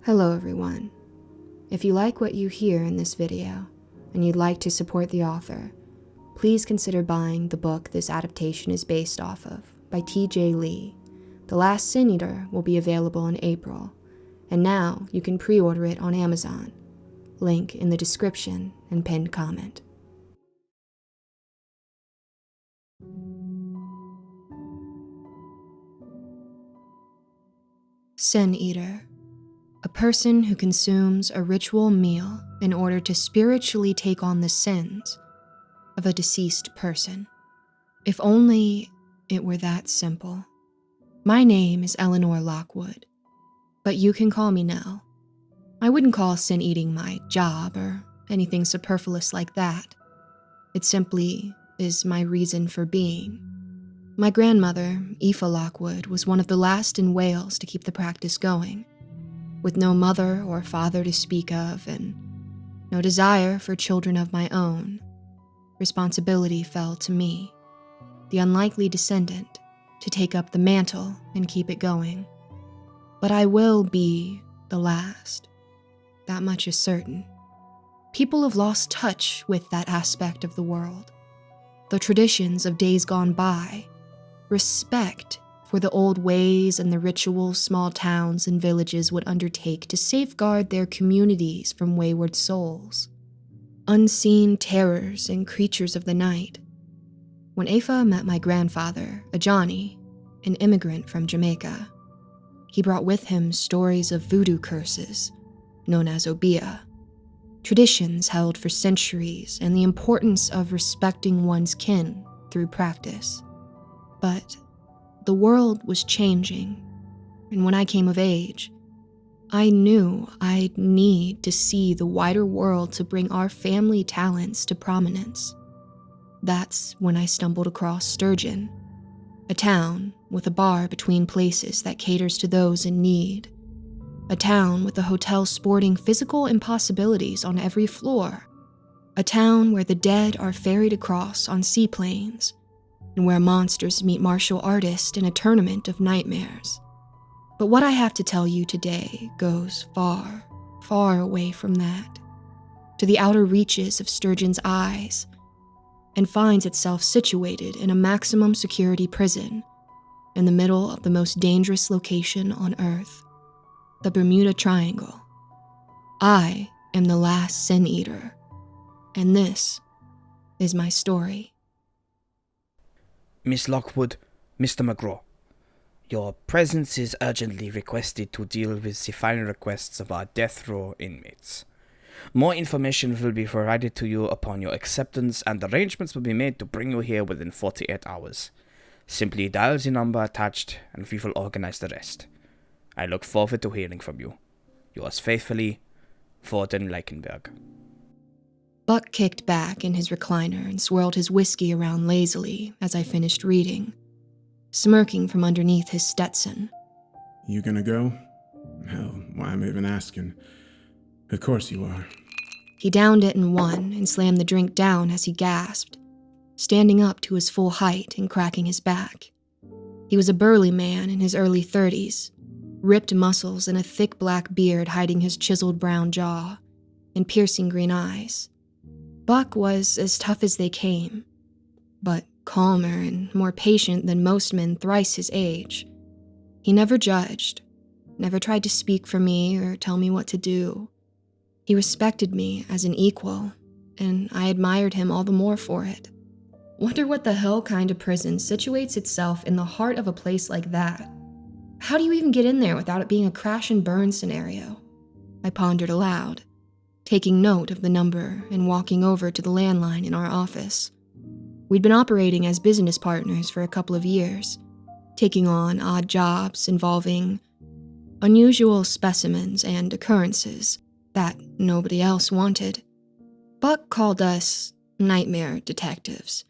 Hello everyone. If you like what you hear in this video, and you'd like to support the author, please consider buying the book this adaptation is based off of by T.J. Lee. The Last Sin Eater will be available in April, and now you can pre-order it on Amazon. Link in the description and pinned comment. Sin Eater. A person who consumes a ritual meal in order to spiritually take on the sins of a deceased person. If only it were that simple. My name is Eleanor Lockwood, but you can call me Nell. I wouldn't call sin eating my job or anything superfluous like that. It simply is my reason for being. My grandmother, Aoife Lockwood, was one of the last in Wales to keep the practice going. With no mother or father to speak of and no desire for children of my own, responsibility fell to me, the unlikely descendant, to take up the mantle and keep it going. But I will be the last. That much is certain. People have lost touch with that aspect of the world. The traditions of days gone by, respect for the old ways and the rituals small towns and villages would undertake to safeguard their communities from wayward souls. Unseen terrors and creatures of the night. When Aoife met my grandfather, a Johnny, an immigrant from Jamaica, he brought with him stories of voodoo curses, known as obia, traditions held for centuries and the importance of respecting one's kin through practice. But the world was changing, and when I came of age, I knew I'd need to see the wider world to bring our family talents to prominence. That's when I stumbled across Sturgeon, a town with a bar between places that caters to those in need, a town with a hotel sporting physical impossibilities on every floor, a town where the dead are ferried across on seaplanes, and where monsters meet martial artists in a tournament of nightmares. But what I have to tell you today goes far, far away from that, to the outer reaches of Sturgeon's eyes, and finds itself situated in a maximum security prison in the middle of the most dangerous location on Earth, the Bermuda Triangle. I am the last Sin Eater, and this is my story. Miss Lockwood, Mr. McGraw, your presence is urgently requested to deal with the final requests of our death row inmates. More information will be provided to you upon your acceptance, and arrangements will be made to bring you here within 48 hours. Simply dial the number attached and we will organize the rest. I look forward to hearing from you. Yours faithfully, Vorden Leichenberg. Buck kicked back in his recliner and swirled his whiskey around lazily as I finished reading, smirking from underneath his Stetson. You gonna go? Hell, why I'm even asking. Of course you are. He downed it in one and slammed the drink down as he gasped, standing up to his full height and cracking his back. He was a burly man in his early 30s, ripped muscles and a thick black beard hiding his chiseled brown jaw and piercing green eyes. Buck was as tough as they came, but calmer and more patient than most men thrice his age. He never judged, never tried to speak for me or tell me what to do. He respected me as an equal, and I admired him all the more for it. Wonder what the hell kind of prison situates itself in the heart of a place like that? How do you even get in there without it being a crash and burn scenario? I pondered aloud, taking note of the number and walking over to the landline in our office. We'd been operating as business partners for a couple of years, taking on odd jobs involving unusual specimens and occurrences that nobody else wanted. Buck called us nightmare detectives.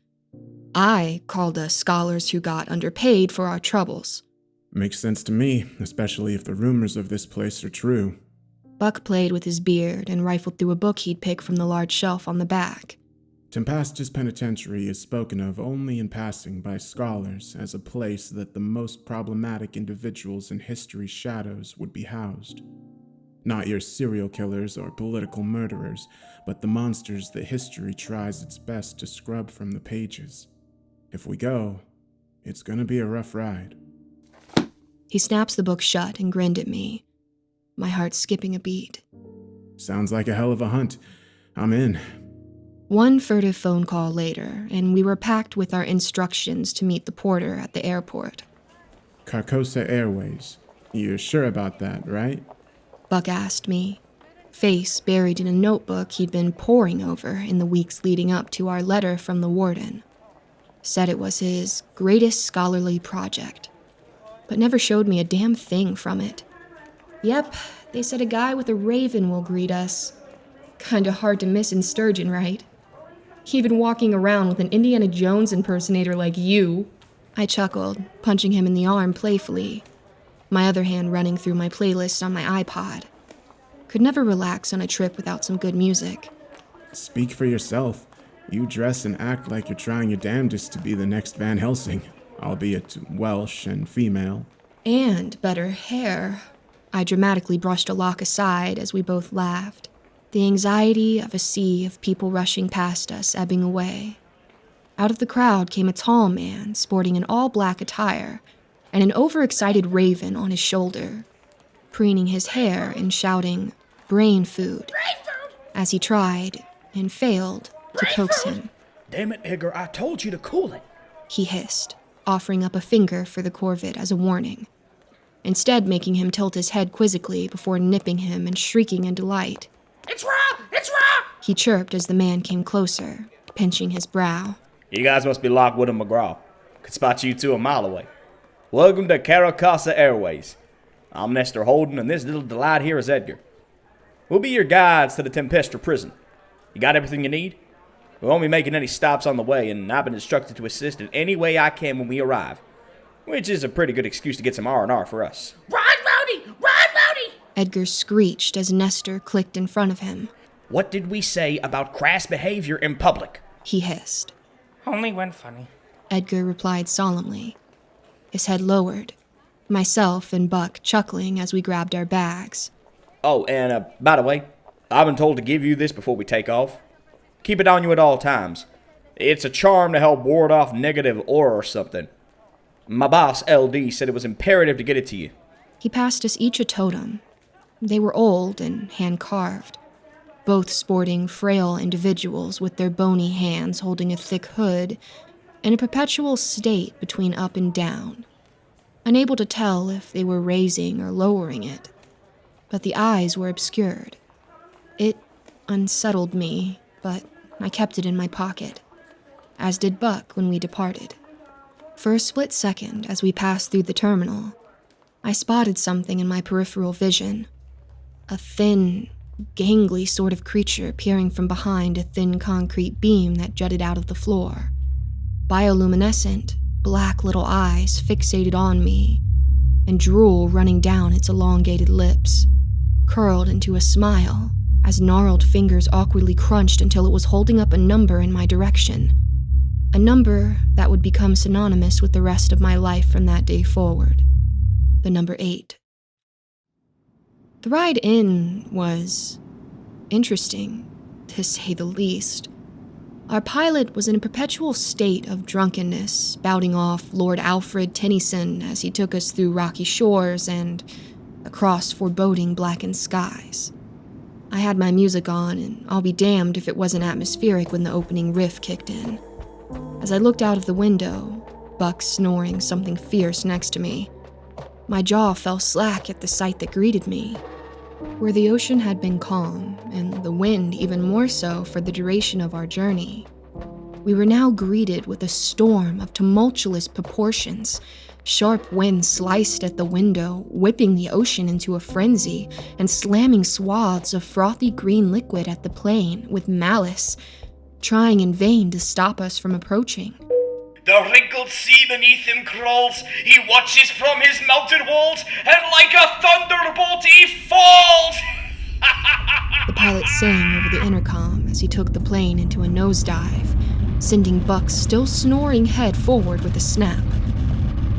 I called us scholars who got underpaid for our troubles. Makes sense to me, especially if the rumors of this place are true. Buck played with his beard and rifled through a book he'd picked from the large shelf on the back. Tempestra's penitentiary is spoken of only in passing by scholars as a place that the most problematic individuals in history's shadows would be housed. Not your serial killers or political murderers, but the monsters that history tries its best to scrub from the pages. If we go, it's gonna be a rough ride. He snaps the book shut and grinned at me, my heart skipping a beat. Sounds like a hell of a hunt. I'm in. One furtive phone call later, and we were packed with our instructions to meet the porter at the airport. Carcosa Airways. You're sure about that, right? Buck asked me, face buried in a notebook he'd been poring over in the weeks leading up to our letter from the warden. Said it was his greatest scholarly project, but never showed me a damn thing from it. Yep, they said a guy with a raven will greet us. Kinda hard to miss in Sturgeon, right? Even walking around with an Indiana Jones impersonator like you. I chuckled, punching him in the arm playfully, my other hand running through my playlist on my iPod. Could never relax on a trip without some good music. Speak for yourself. You dress and act like you're trying your damnedest to be the next Van Helsing, albeit Welsh and female. And better hair. I dramatically brushed a lock aside as we both laughed, the anxiety of a sea of people rushing past us ebbing away. Out of the crowd came a tall man sporting an all-black attire and an overexcited raven on his shoulder, preening his hair and shouting, "Brain food," as he tried, and failed, to coax him. Damn it, Edgar, I told you to cool it. He hissed, offering up a finger for the corvid as a warning, instead making him tilt his head quizzically before nipping him and shrieking in delight. It's Rob! It's Rob! He chirped as the man came closer, pinching his brow. You guys must be Lockwood and McGraw. Could spot you two a mile away. Welcome to Caracasa Airways. I'm Nestor Holden, and this little delight here is Edgar. We'll be your guides to the Tempestra prison. You got everything you need? We won't be making any stops on the way, and I've been instructed to assist in any way I can when we arrive, which is a pretty good excuse to get some R&R for us. Ride, Rowdy! Ride, Rowdy! Edgar screeched as Nestor clicked in front of him. What did we say about crass behavior in public? He hissed. Only when funny. Edgar replied solemnly, his head lowered, myself and Buck chuckling as we grabbed our bags. Oh, and by the way, I've been told to give you this before we take off. Keep it on you at all times. It's a charm to help ward off negative aura or something. My boss, LD, said it was imperative to get it to you. He passed us each a totem. They were old and hand-carved, both sporting frail individuals with their bony hands holding a thick hood, in a perpetual state between up and down, unable to tell if they were raising or lowering it. But the eyes were obscured. It unsettled me, but I kept it in my pocket, as did Buck when we departed. For a split second, as we passed through the terminal, I spotted something in my peripheral vision. A thin, gangly sort of creature peering from behind a thin concrete beam that jutted out of the floor. Bioluminescent, black little eyes fixated on me, and drool running down its elongated lips, curled into a smile as gnarled fingers awkwardly crunched until it was holding up a number in my direction. A number that would become synonymous with the rest of my life from that day forward. The number 8. The ride in was interesting, to say the least. Our pilot was in a perpetual state of drunkenness, spouting off Lord Alfred Tennyson as he took us through rocky shores and across foreboding blackened skies. I had my music on, and I'll be damned if it wasn't atmospheric when the opening riff kicked in. As I looked out of the window, Buck snoring something fierce next to me, my jaw fell slack at the sight that greeted me. Where the ocean had been calm, and the wind even more so for the duration of our journey, we were now greeted with a storm of tumultuous proportions. Sharp wind sliced at the window, whipping the ocean into a frenzy, and slamming swaths of frothy green liquid at the plane with malice, trying in vain to stop us from approaching. The wrinkled sea beneath him crawls, he watches from his mountain walls, and like a thunderbolt he falls! The pilot sang over the intercom as he took the plane into a nosedive, sending Buck's still snoring head forward with a snap.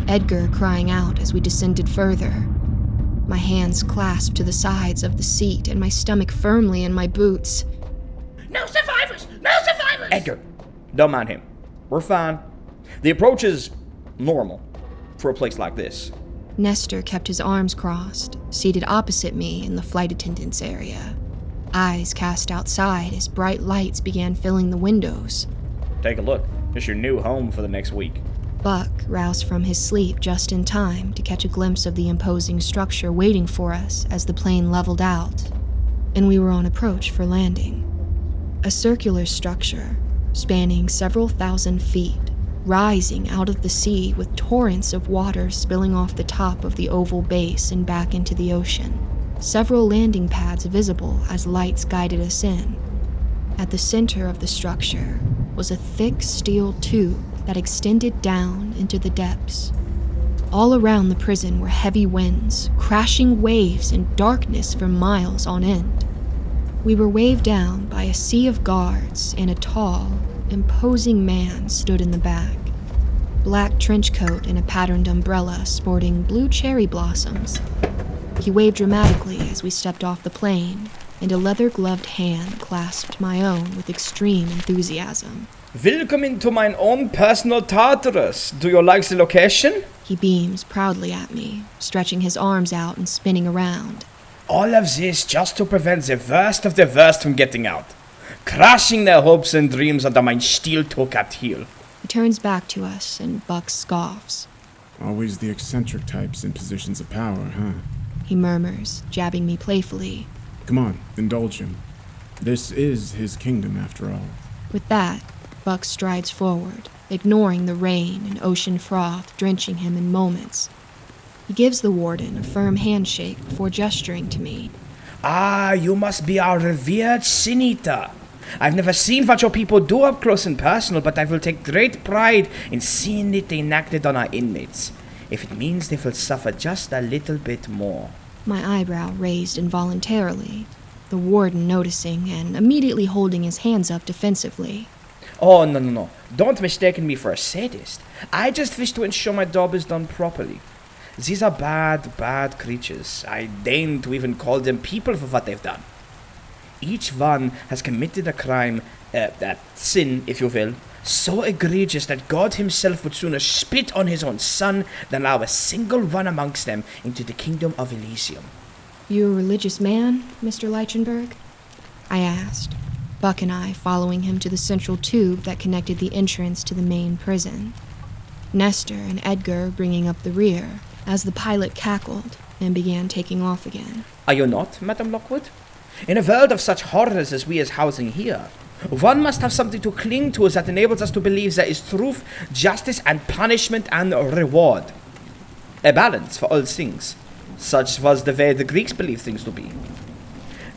Edgar crying out as we descended further. my hands clasped to the sides of the seat and my stomach firmly in my boots. No survivors! No survivors! Edgar, don't mind him. We're fine. The approach is normal for a place like this. Nestor kept his arms crossed, seated opposite me in the flight attendants area. Eyes cast outside as bright lights began filling the windows. Take a look. It's your new home for the next week. Buck roused from his sleep just in time to catch a glimpse of the imposing structure waiting for us as the plane leveled out, and we were on approach for landing. A circular structure, spanning several thousand feet, rising out of the sea with torrents of water spilling off the top of the oval base and back into the ocean. Several landing pads visible as lights guided us in. At the center of the structure was a thick steel tube that extended down into the depths. All around the prison were heavy winds, crashing waves, and darkness for miles on end. We were waved down by a sea of guards, and a tall, imposing man stood in the back. Black trench coat and a patterned umbrella sporting blue cherry blossoms. He waved dramatically as we stepped off the plane, and a leather-gloved hand clasped my own with extreme enthusiasm. Willkommen to mein own personal Tartarus. Do you like the location? He beams proudly at me, stretching his arms out and spinning around. All of this just to prevent the worst of the worst from getting out. Crushing their hopes and dreams under mein steel-toe-capped heel. He turns back to us, and Buck scoffs. Always the eccentric types in positions of power, huh? He murmurs, jabbing me playfully. Come on, indulge him. This is his kingdom, after all. With that, Buck strides forward, ignoring the rain and ocean froth drenching him in moments. He gives the warden a firm handshake before gesturing to me. Ah, you must be our revered Sinita. I've never seen what your people do up close and personal, but I will take great pride in seeing it enacted on our inmates, if it means they will suffer just a little bit more. My eyebrow raised involuntarily, the warden noticing and immediately holding his hands up defensively. Oh, no. Don't mistake me for a sadist. I just wish to ensure my job is done properly. These are bad creatures. I deign to even call them people for what they've done. Each one has committed a crime, sin, if you will, so egregious that God himself would sooner spit on his own son than allow a single one amongst them into the kingdom of Elysium. You a religious man, Mr. Leichenberg? I asked, Buck and I following him to the central tube that connected the entrance to the main prison. Nestor and Edgar bringing up the rear, as the pilot cackled and began taking off again. Are you not, Madam Lockwood? In a world of such horrors as we is housing here, one must have something to cling to that enables us to believe there is truth, justice, and punishment and reward. A balance for all things. Such was the way the Greeks believed things to be.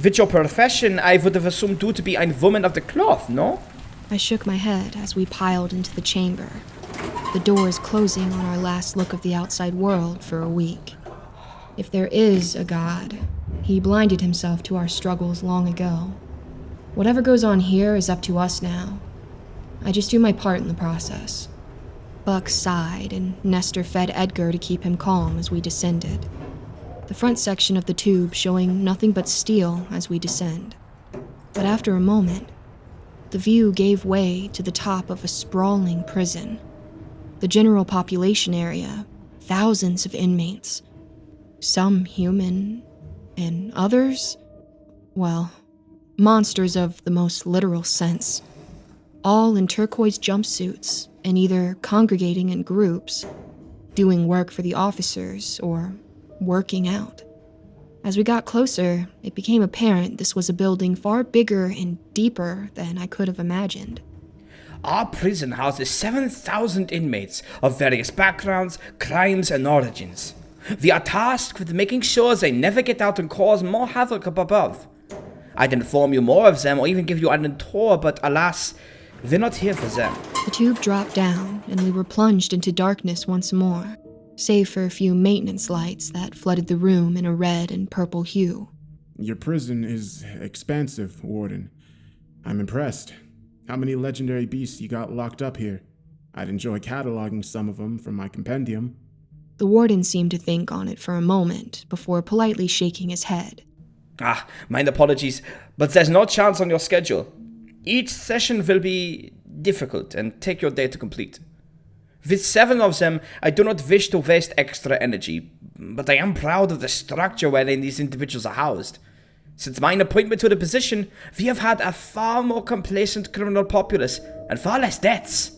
With your profession, I would have assumed you to be a woman of the cloth, no? I shook my head as we piled into the chamber, the doors closing on our last look of the outside world for a week. If there is a God, he blinded himself to our struggles long ago. Whatever goes on here is up to us now. I just do my part in the process. Buck sighed, and Nestor fed Edgar to keep him calm as we descended. The front section of the tube showing nothing but steel as we descend. But after a moment, the view gave way to the top of a sprawling prison. The general population area, thousands of inmates. Some human, and others, well, monsters of the most literal sense. All in turquoise jumpsuits and either congregating in groups, doing work for the officers or working out. As we got closer, it became apparent this was a building far bigger and deeper than I could have imagined. Our prison houses 7,000 inmates of various backgrounds, crimes, and origins. We are tasked with making sure they never get out and cause more havoc up above. I'd inform you more of them or even give you a tour, but alas, we're not here for them. The tube dropped down, and we were plunged into darkness once more, save for a few maintenance lights that flooded the room in a red and purple hue. Your prison is expansive, Warden. I'm impressed. How many legendary beasts you got locked up here? I'd enjoy cataloging some of them from my compendium. The warden seemed to think on it for a moment before politely shaking his head. Mind apologies, but there's no chance on your schedule. Each session will be difficult and take your day to complete. With 7 of them, I do not wish to waste extra energy, but I am proud of the structure wherein these individuals are housed. Since my appointment to the position, we have had a far more complacent criminal populace and far less deaths.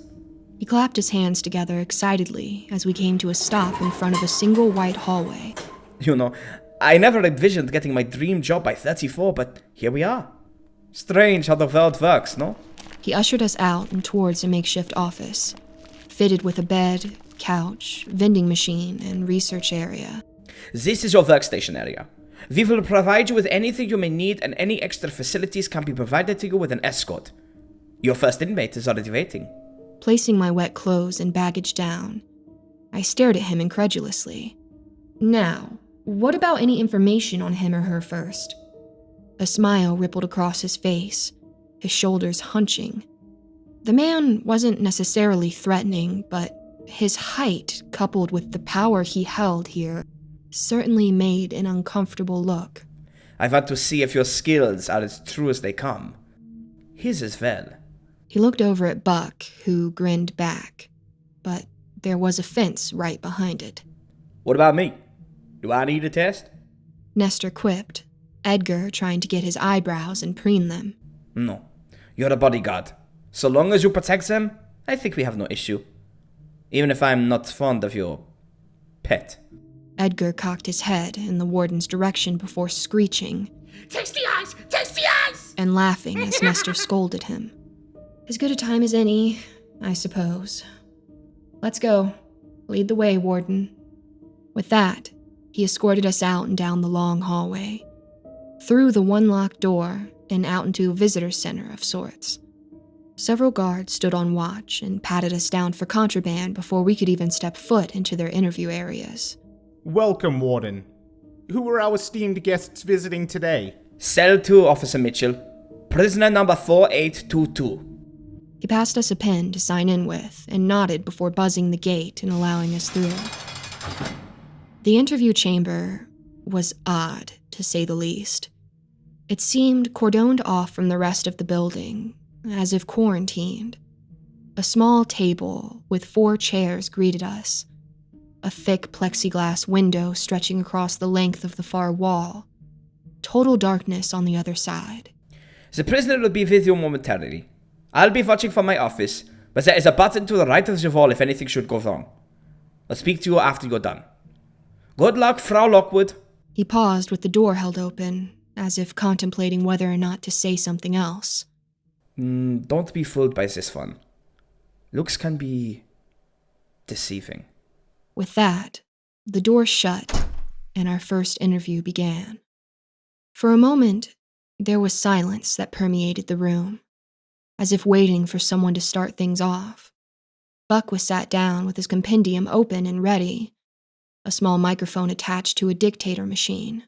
He clapped his hands together excitedly as we came to a stop in front of a single white hallway. You know, I never envisioned getting my dream job by 34, but here we are. Strange how the world works, no? He ushered us out and towards a makeshift office, fitted with a bed, couch, vending machine, and research area. This is your workstation area. We will provide you with anything you may need, and any extra facilities can be provided to you with an escort. Your first inmate is already waiting. Placing my wet clothes and baggage down, I stared at him incredulously. Now, what about any information on him or her first? A smile rippled across his face, his shoulders hunching. The man wasn't necessarily threatening, but his height, coupled with the power he held here, certainly made an uncomfortable look. I want to see if your skills are as true as they come. His as well. He looked over at Buck, who grinned back, but there was a fence right behind it. What about me? Do I need a test? Nestor quipped, Edgar trying to get his eyebrows and preen them. No. You're a bodyguard. So long as you protect them, I think we have no issue. Even if I'm not fond of your pet. Edgar cocked his head in the warden's direction before screeching. Taste the eyes! Taste the eyes! And laughing as Nestor scolded him. As good a time as any, I suppose. Let's go. Lead the way, warden. With that, he escorted us out and down the long hallway, through the one locked door and out into a visitor center of sorts. Several guards stood on watch and patted us down for contraband before we could even step foot into their interview areas. Welcome, Warden. Who are our esteemed guests visiting today? Cell 2, Officer Mitchell. Prisoner number 4822. He passed us a pen to sign in with and nodded before buzzing the gate and allowing us through. The interview chamber was odd, to say the least. It seemed cordoned off from the rest of the building, as if quarantined. A small table with 4 chairs greeted us, a thick plexiglass window stretching across the length of the far wall, total darkness on the other side. The prisoner will be with you momentarily. I'll be watching from my office, but there is a button to the right of the wall if anything should go wrong. I'll speak to you after you're done. Good luck, Frau Lockwood. He paused with the door held open, as if contemplating whether or not to say something else. Don't be fooled by this one. Looks can be deceiving. With that, the door shut, and our first interview began. For a moment, there was silence that permeated the room, as if waiting for someone to start things off. Buck was sat down with his compendium open and ready, a small microphone attached to a dictator machine.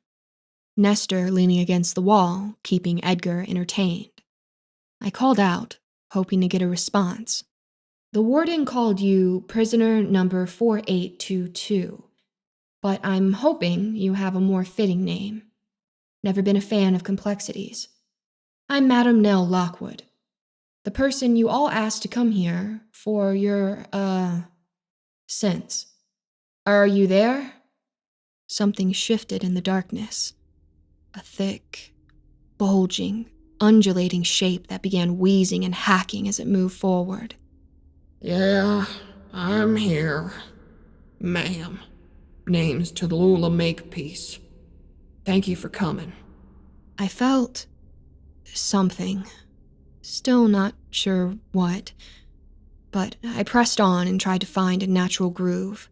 Nestor leaning against the wall, keeping Edgar entertained. I called out, hoping to get a response. The warden called you prisoner number 4822, but I'm hoping you have a more fitting name. Never been a fan of complexities. I'm Madam Nell Lockwood, the person you all asked to come here for your, sins. Are you there? Something shifted in the darkness. A thick, bulging, undulating shape that began wheezing and hacking as it moved forward. Yeah, I'm here. Ma'am. Name's Tulula Makepeace. Thank you for coming. I felt something. Still not sure what. But I pressed on and tried to find a natural groove.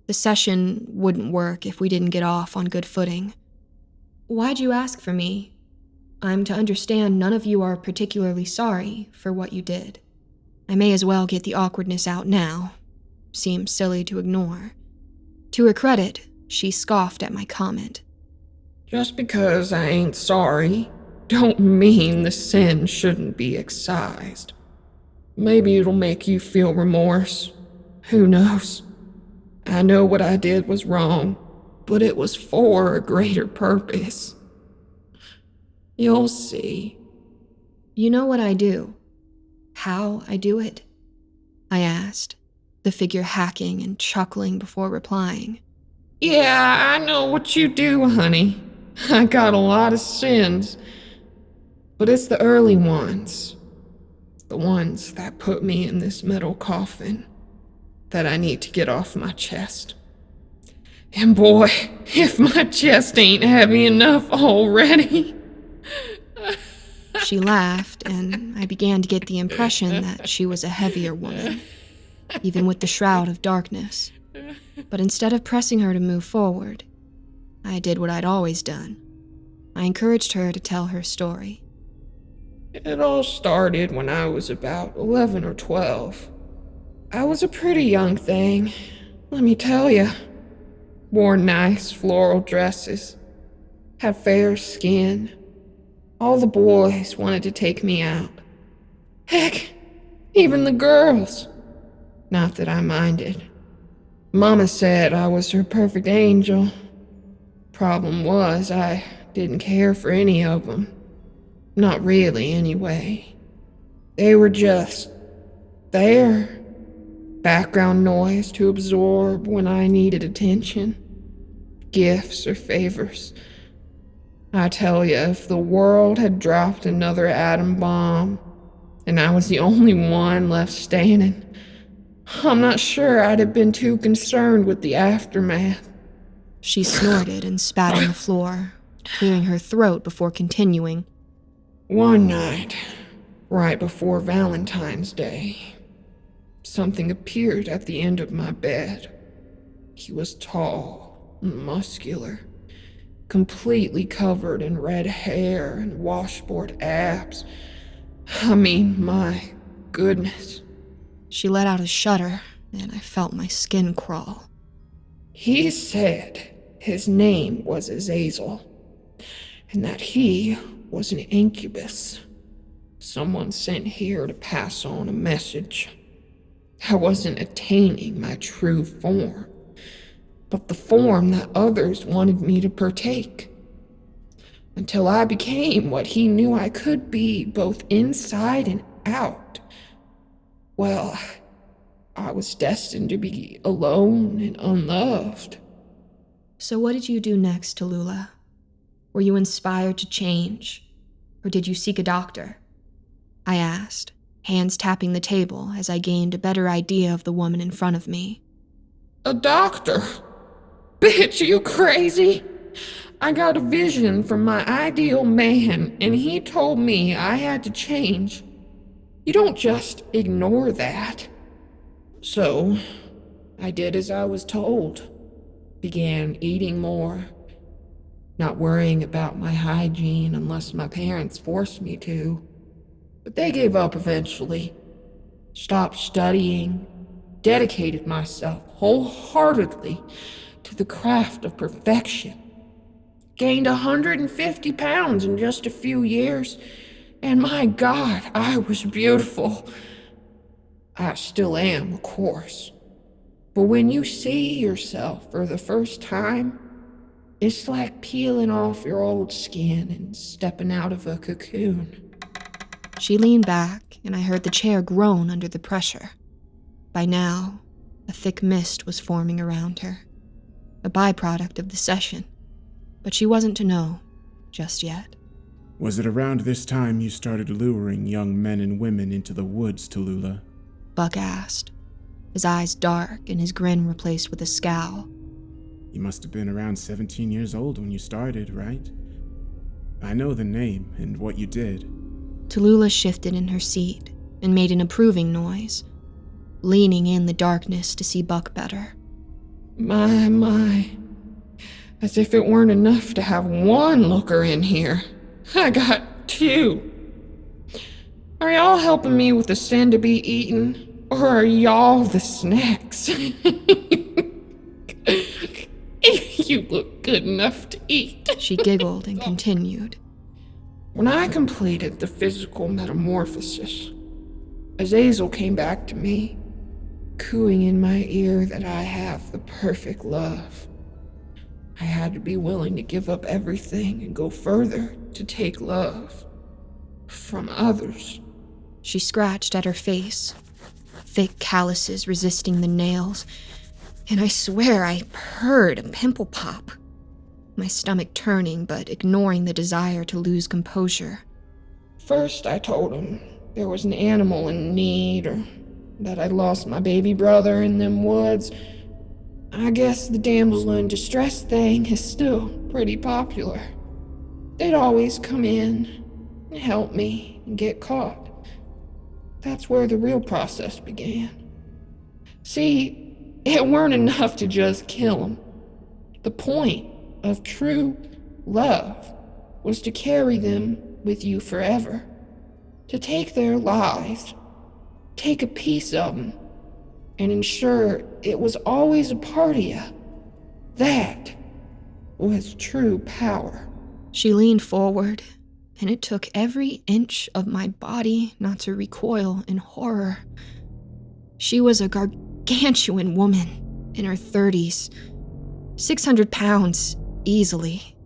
The session wouldn't work if we didn't get off on good footing. Why'd you ask for me? I'm to understand none of you are particularly sorry for what you did. I may as well get the awkwardness out now. Seems silly to ignore. To her credit, she scoffed at my comment. Just because I ain't sorry, don't mean the sin shouldn't be excised. Maybe it'll make you feel remorse. Who knows? I know what I did was wrong, but it was for a greater purpose. You'll see. You know what I do? How I do it? I asked, the figure hacking and chuckling before replying. Yeah, I know what you do, honey. I got a lot of sins. But it's the early ones. The ones that put me in this metal coffin that I need to get off my chest. And boy, if my chest ain't heavy enough already. She laughed, and I began to get the impression that she was a heavier woman, even with the shroud of darkness. But instead of pressing her to move forward, I did what I'd always done. I encouraged her to tell her story. It all started when I was about 11 or 12. I was a pretty young thing, let me tell you. Wore nice floral dresses, had fair skin. All the boys wanted to take me out. Heck, even the girls. Not that I minded. Mama said I was her perfect angel. Problem was, I didn't care for any of them. Not really, anyway. They were just there. Background noise to absorb when I needed attention. Gifts or favors. I tell you, if the world had dropped another atom bomb, and I was the only one left standing, I'm not sure I'd have been too concerned with the aftermath. She snorted and spat on the floor, clearing her throat before continuing. One night, right before Valentine's Day, something appeared at the end of my bed. He was tall and muscular, completely covered in red hair and washboard abs. I mean, my goodness. She let out a shudder, and I felt my skin crawl. He said his name was Azazel, and that he was an incubus. Someone sent here to pass on a message. I wasn't attaining my true form, but the form that others wanted me to partake. Until I became what he knew I could be, both inside and out. Well, I was destined to be alone and unloved. So what did you do next, Tulula? Were you inspired to change, or did you seek a doctor? I asked, hands tapping the table as I gained a better idea of the woman in front of me. A doctor? Bitch, you crazy? I got a vision from my ideal man, and he told me I had to change. You don't just ignore that. So, I did as I was told. Began eating more. Not worrying about my hygiene unless my parents forced me to. But they gave up eventually. Stopped studying. Dedicated myself wholeheartedly to the craft of perfection. Gained 150 pounds in just a few years. And my God, I was beautiful. I still am, of course. But when you see yourself for the first time, it's like peeling off your old skin and stepping out of a cocoon. She leaned back, and I heard the chair groan under the pressure. By now, a thick mist was forming around her, a byproduct of the session. But she wasn't to know just yet. Was it around this time you started luring young men and women into the woods, Tulula? Buck asked, his eyes dark and his grin replaced with a scowl. You must have been around 17 years old when you started, right? I know the name and what you did. Tulula shifted in her seat and made an approving noise, leaning in the darkness to see Buck better. My. As if it weren't enough to have one looker in here. I got two. Are y'all helping me with the sin to be eaten? Or are y'all the snacks? You look good enough to eat. She giggled and continued. When I completed the physical metamorphosis, Azazel came back to me. cooing in my ear that I have the perfect love. I had to be willing to give up everything and go further to take love from others. She scratched at her face, thick calluses resisting the nails, and I swear I heard a pimple pop. My stomach turning but ignoring the desire to lose composure. First, I told him there was an animal in need, or that I'd lost my baby brother in them woods. I guess the damsel in distress thing is still pretty popular. They'd always come in and help me and get caught. That's where the real process began. See, it weren't enough to just kill them. The point of true love was to carry them with you forever, to take their lives, take a piece of them, and ensure it was always a part of you. That was true power. She leaned forward, and it took every inch of my body not to recoil in horror. She was a gargantuan woman in her 30s, 600 pounds easily,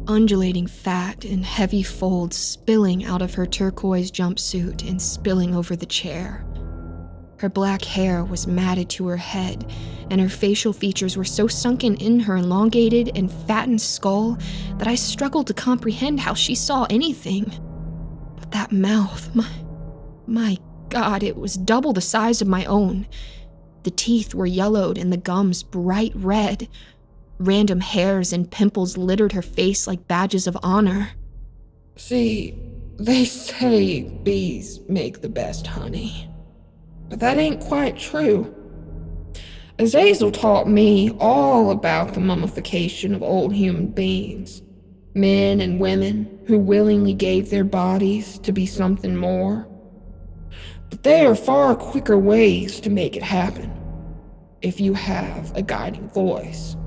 undulating fat and heavy folds spilling out of her turquoise jumpsuit and spilling over the chair. Her black hair was matted to her head, and her facial features were so sunken in her elongated and fattened skull that I struggled to comprehend how she saw anything. But that mouth, my God, it was double the size of my own. The teeth were yellowed and the gums bright red. Random hairs and pimples littered her face like badges of honor. See, they say bees make the best honey. But that ain't quite true. Azazel taught me all about the mummification of old human beings. Men and women who willingly gave their bodies to be something more. But there are far quicker ways to make it happen, if you have a guiding voice.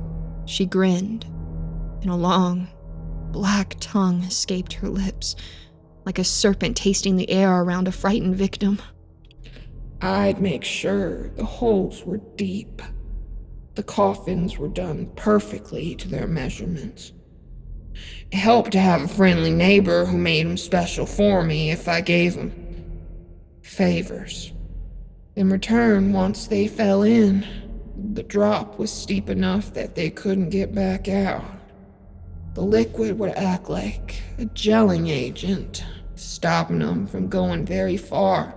She grinned, and a long, black tongue escaped her lips, like a serpent tasting the air around a frightened victim. I'd make sure the holes were deep. The coffins were done perfectly to their measurements. It helped to have a friendly neighbor who made them special for me if I gave them favors. In return, once they fell in, the drop was steep enough that they couldn't get back out. The liquid would act like a gelling agent, stopping them from going very far,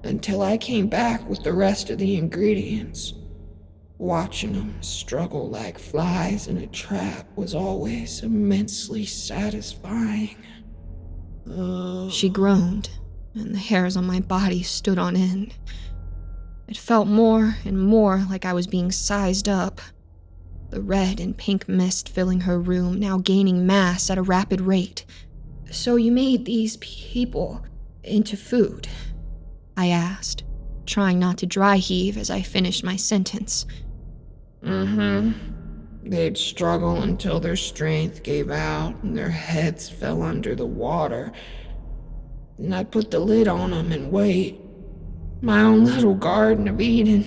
until I came back with the rest of the ingredients. Watching them struggle like flies in a trap was always immensely satisfying. She groaned, and the hairs on my body stood on end. It felt more and more like I was being sized up. The red and pink mist filling her room, now gaining mass at a rapid rate. So you made these people into food? I asked, trying not to dry heave as I finished my sentence. They'd struggle until their strength gave out and their heads fell under the water. And I'd put the lid on them and wait. My own little Garden of Eden.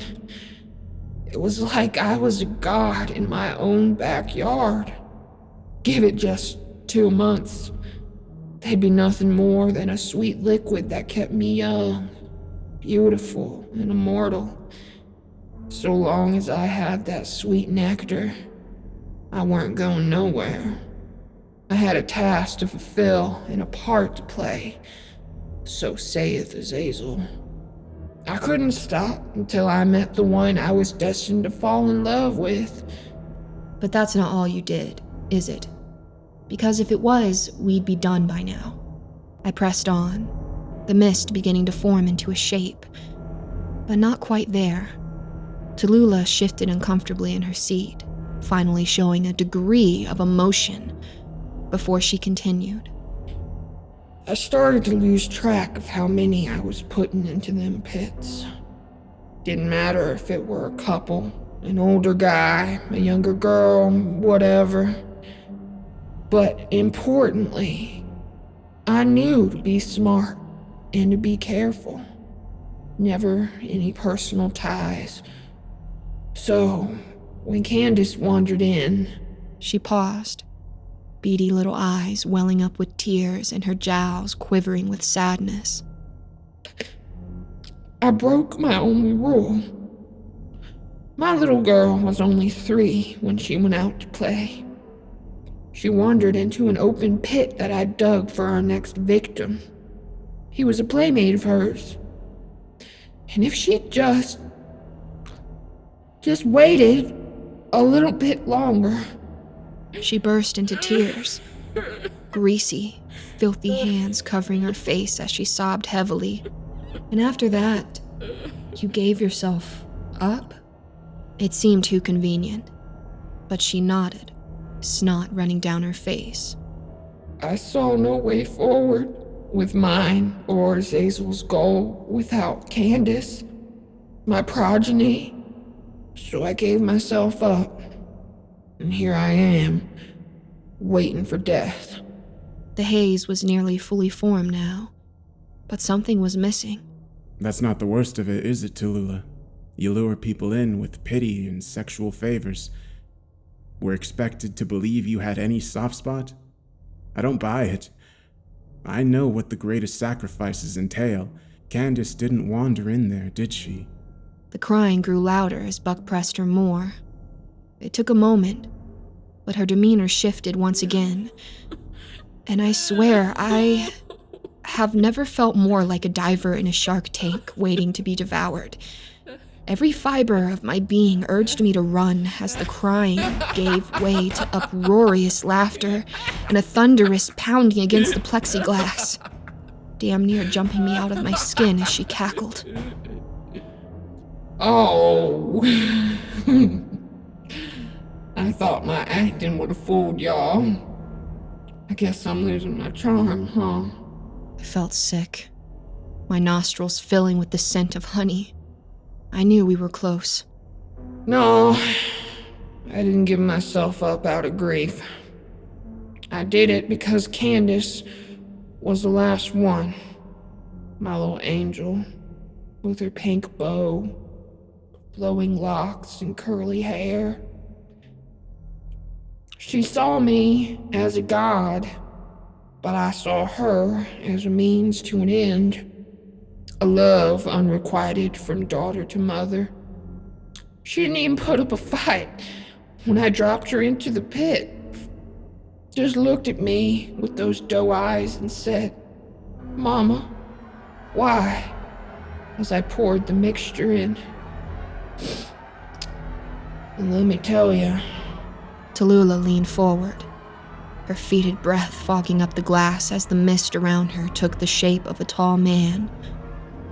It was like I was a god in my own backyard. Give it just 2 months. They'd be nothing more than a sweet liquid that kept me young, beautiful, and immortal. So long as I had that sweet nectar, I weren't going nowhere. I had a task to fulfill and a part to play, so saith Azazel. I couldn't stop until I met the one I was destined to fall in love with. But that's not all you did, is it? Because if it was, we'd be done by now. I pressed on, the mist beginning to form into a shape. But not quite there. Tulula shifted uncomfortably in her seat, finally showing a degree of emotion, before she continued. I started to lose track of how many I was putting into them pits. Didn't matter if it were a couple, an older guy, a younger girl, whatever. But importantly, I knew to be smart and to be careful. never any personal ties. So, when Candace wandered in, She paused, beady little eyes welling up with tears and her jowls quivering with sadness. I broke my only rule. My little girl was only 3 when she went out to play. She wandered into an open pit that I dug for our next victim. He was a playmate of hers. And if she'd just waited a little bit longer. She burst into tears, greasy, filthy hands covering her face as she sobbed heavily. And after that, you gave yourself up? It seemed too convenient, but she nodded, snot running down her face. I saw no way forward with mine or Zazel's goal without Candace, my progeny. So I gave myself up, and here I am, waiting for death. The haze was nearly fully formed now, but something was missing. That's not the worst of it, is it, Tulula? You lure people in with pity and sexual favors. We're expected to believe you had any soft spot? I don't buy it. I know what the greatest sacrifices entail. Candace didn't wander in there, did she? The crying grew louder as Buck pressed her more. It took a moment, but her demeanor shifted once again. And I swear, I have never felt more like a diver in a shark tank waiting to be devoured. Every fiber of my being urged me to run as the crying gave way to uproarious laughter and a thunderous pounding against the plexiglass, damn near jumping me out of my skin as she cackled. Oh. I thought my acting would have fooled y'all. I guess I'm losing my charm, huh? I felt sick, my nostrils filling with the scent of honey. I knew we were close. No, I didn't give myself up out of grief. I did it because Candace was the last one. My little angel, with her pink bow, flowing locks and curly hair. She saw me as a god, but I saw her as a means to an end. A love unrequited from daughter to mother. She didn't even put up a fight when I dropped her into the pit. Just looked at me with those doe eyes and said, "Mama, why?" as I poured the mixture in. And let me tell you, Tulula leaned forward, her fetid breath fogging up the glass as the mist around her took the shape of a tall man,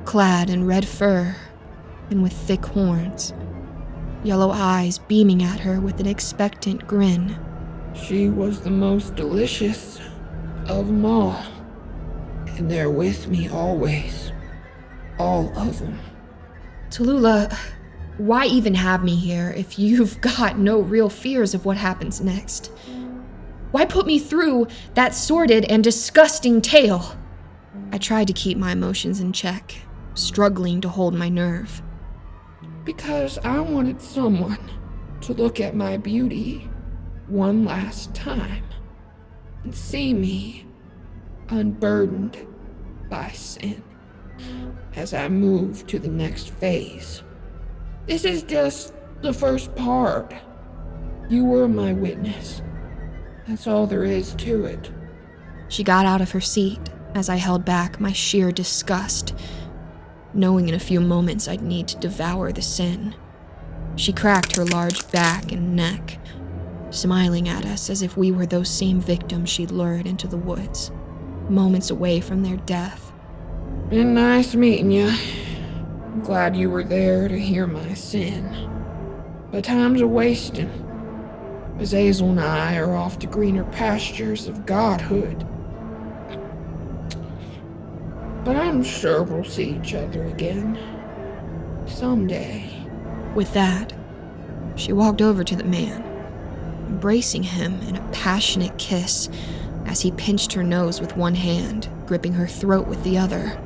clad in red fur and with thick horns, yellow eyes beaming at her with an expectant grin. she was the most delicious of them all, and they're with me always, all of them. Tulula, why even have me here if you've got no real fears of what happens next? Why put me through that sordid and disgusting tale? I tried to keep my emotions in check, struggling to hold my nerve. Because I wanted someone to look at my beauty one last time and see me unburdened by sin as I move to the next phase. This is just the first part. You were my witness. That's all there is to it. She got out of her seat as I held back my sheer disgust, knowing in a few moments I'd need to devour the sin. She cracked her large back and neck, smiling at us as if we were those same victims she'd lured into the woods, moments away from their death. Been nice meeting you. I'm glad you were there to hear my sin. But time's a-wasting. Azazel and I are off to greener pastures of godhood. But I'm sure we'll see each other again. Someday. With that, she walked over to the man, embracing him in a passionate kiss as he pinched her nose with one hand, gripping her throat with the other.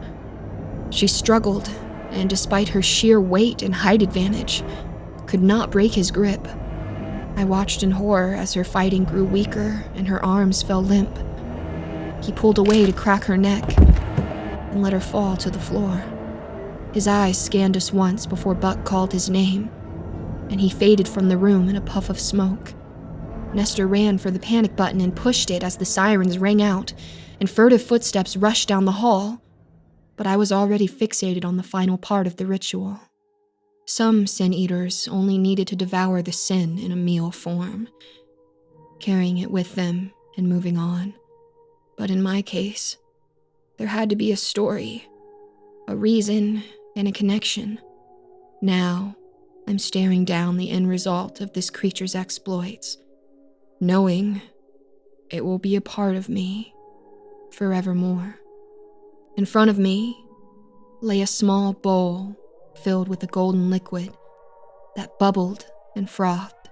She struggled and despite her sheer weight and height advantage, could not break his grip. I watched in horror as her fighting grew weaker and her arms fell limp. He pulled away to crack her neck and let her fall to the floor. His eyes scanned us once before Buck called his name, and he faded from the room in a puff of smoke. Nestor ran for the panic button and pushed it as the sirens rang out, and furtive footsteps rushed down the hall, but I was already fixated on the final part of the ritual. Some sin eaters only needed to devour the sin in a meal form, carrying it with them and moving on. But in my case, there had to be a story, a reason, and a connection. Now, I'm staring down the end result of this creature's exploits, knowing it will be a part of me forevermore. In front of me lay a small bowl filled with a golden liquid that bubbled and frothed.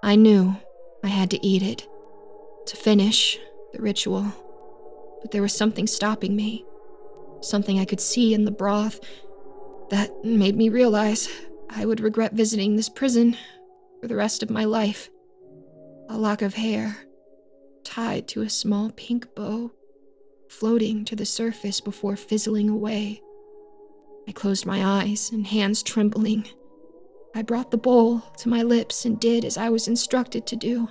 I knew I had to eat it to finish the ritual, but there was something stopping me, something I could see in the broth that made me realize I would regret visiting this prison for the rest of my life. A lock of hair tied to a small pink bow, floating to the surface before fizzling away. I closed my eyes and hands trembling. I brought the bowl to my lips and did as I was instructed to do.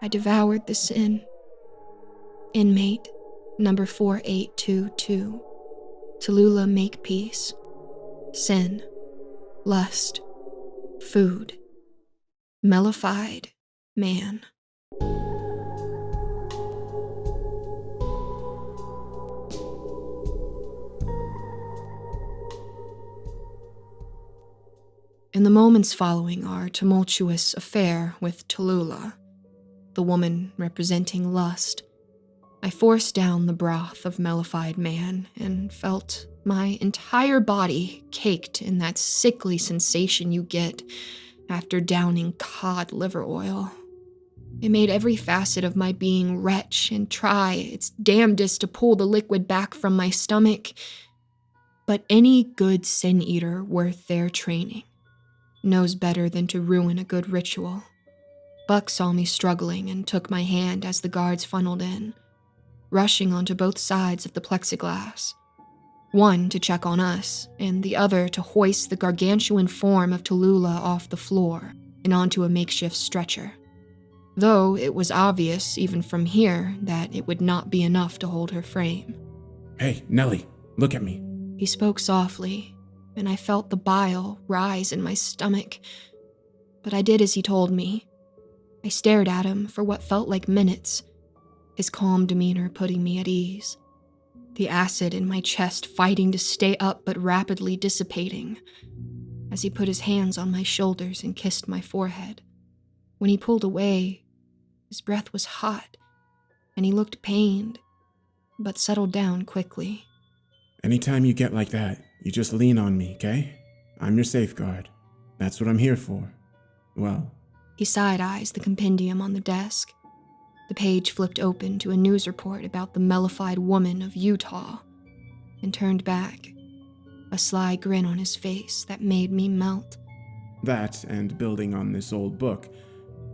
I devoured the sin. Inmate number 4822. Tulula make peace. Sin. Lust. Food. Mellified man. In the moments following our tumultuous affair with Tulula, the woman representing lust, I forced down the broth of mellified man and felt my entire body caked in that sickly sensation you get after downing cod liver oil. It made every facet of my being retch and try its damnedest to pull the liquid back from my stomach. But any good sin eater worth their training knows better than to ruin a good ritual. Buck saw me struggling and took my hand as the guards funneled in, rushing onto both sides of the plexiglass, one to check on us, and the other to hoist the gargantuan form of Tulula off the floor and onto a makeshift stretcher. Though it was obvious, even from here, that it would not be enough to hold her frame. Hey, Nellie, look at me. He spoke softly, and I felt the bile rise in my stomach. But I did as he told me. I stared at him for what felt like minutes, his calm demeanor putting me at ease. The acid in my chest fighting to stay up but rapidly dissipating, as he put his hands on my shoulders and kissed my forehead. When he pulled away, his breath was hot, and he looked pained, but settled down quickly. Anytime you get like that, you just lean on me, okay? I'm your safeguard. That's what I'm here for. Well. He side-eyes the compendium on the desk. The page flipped open to a news report about the mellified woman of Utah, and turned back, a sly grin on his face that made me melt. That, and building on this old book.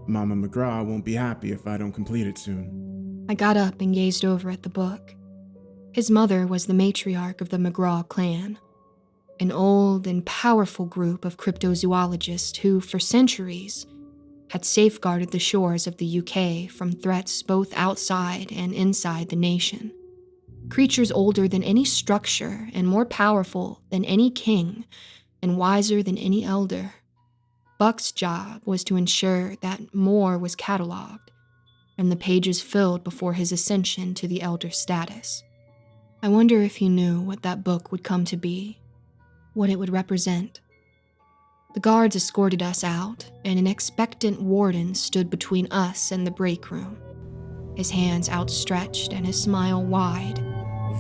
Mama McGraw won't be happy if I don't complete it soon. I got up and gazed over at the book. His mother was the matriarch of the McGraw clan, an old and powerful group of cryptozoologists who, for centuries, had safeguarded the shores of the UK from threats both outside and inside the nation. Creatures older than any structure and more powerful than any king and wiser than any elder. Buck's job was to ensure that more was cataloged and the pages filled before his ascension to the elder status. I wonder if he knew what that book would come to be, what it would represent. The guards escorted us out, and an expectant warden stood between us and the break room, his hands outstretched and his smile wide.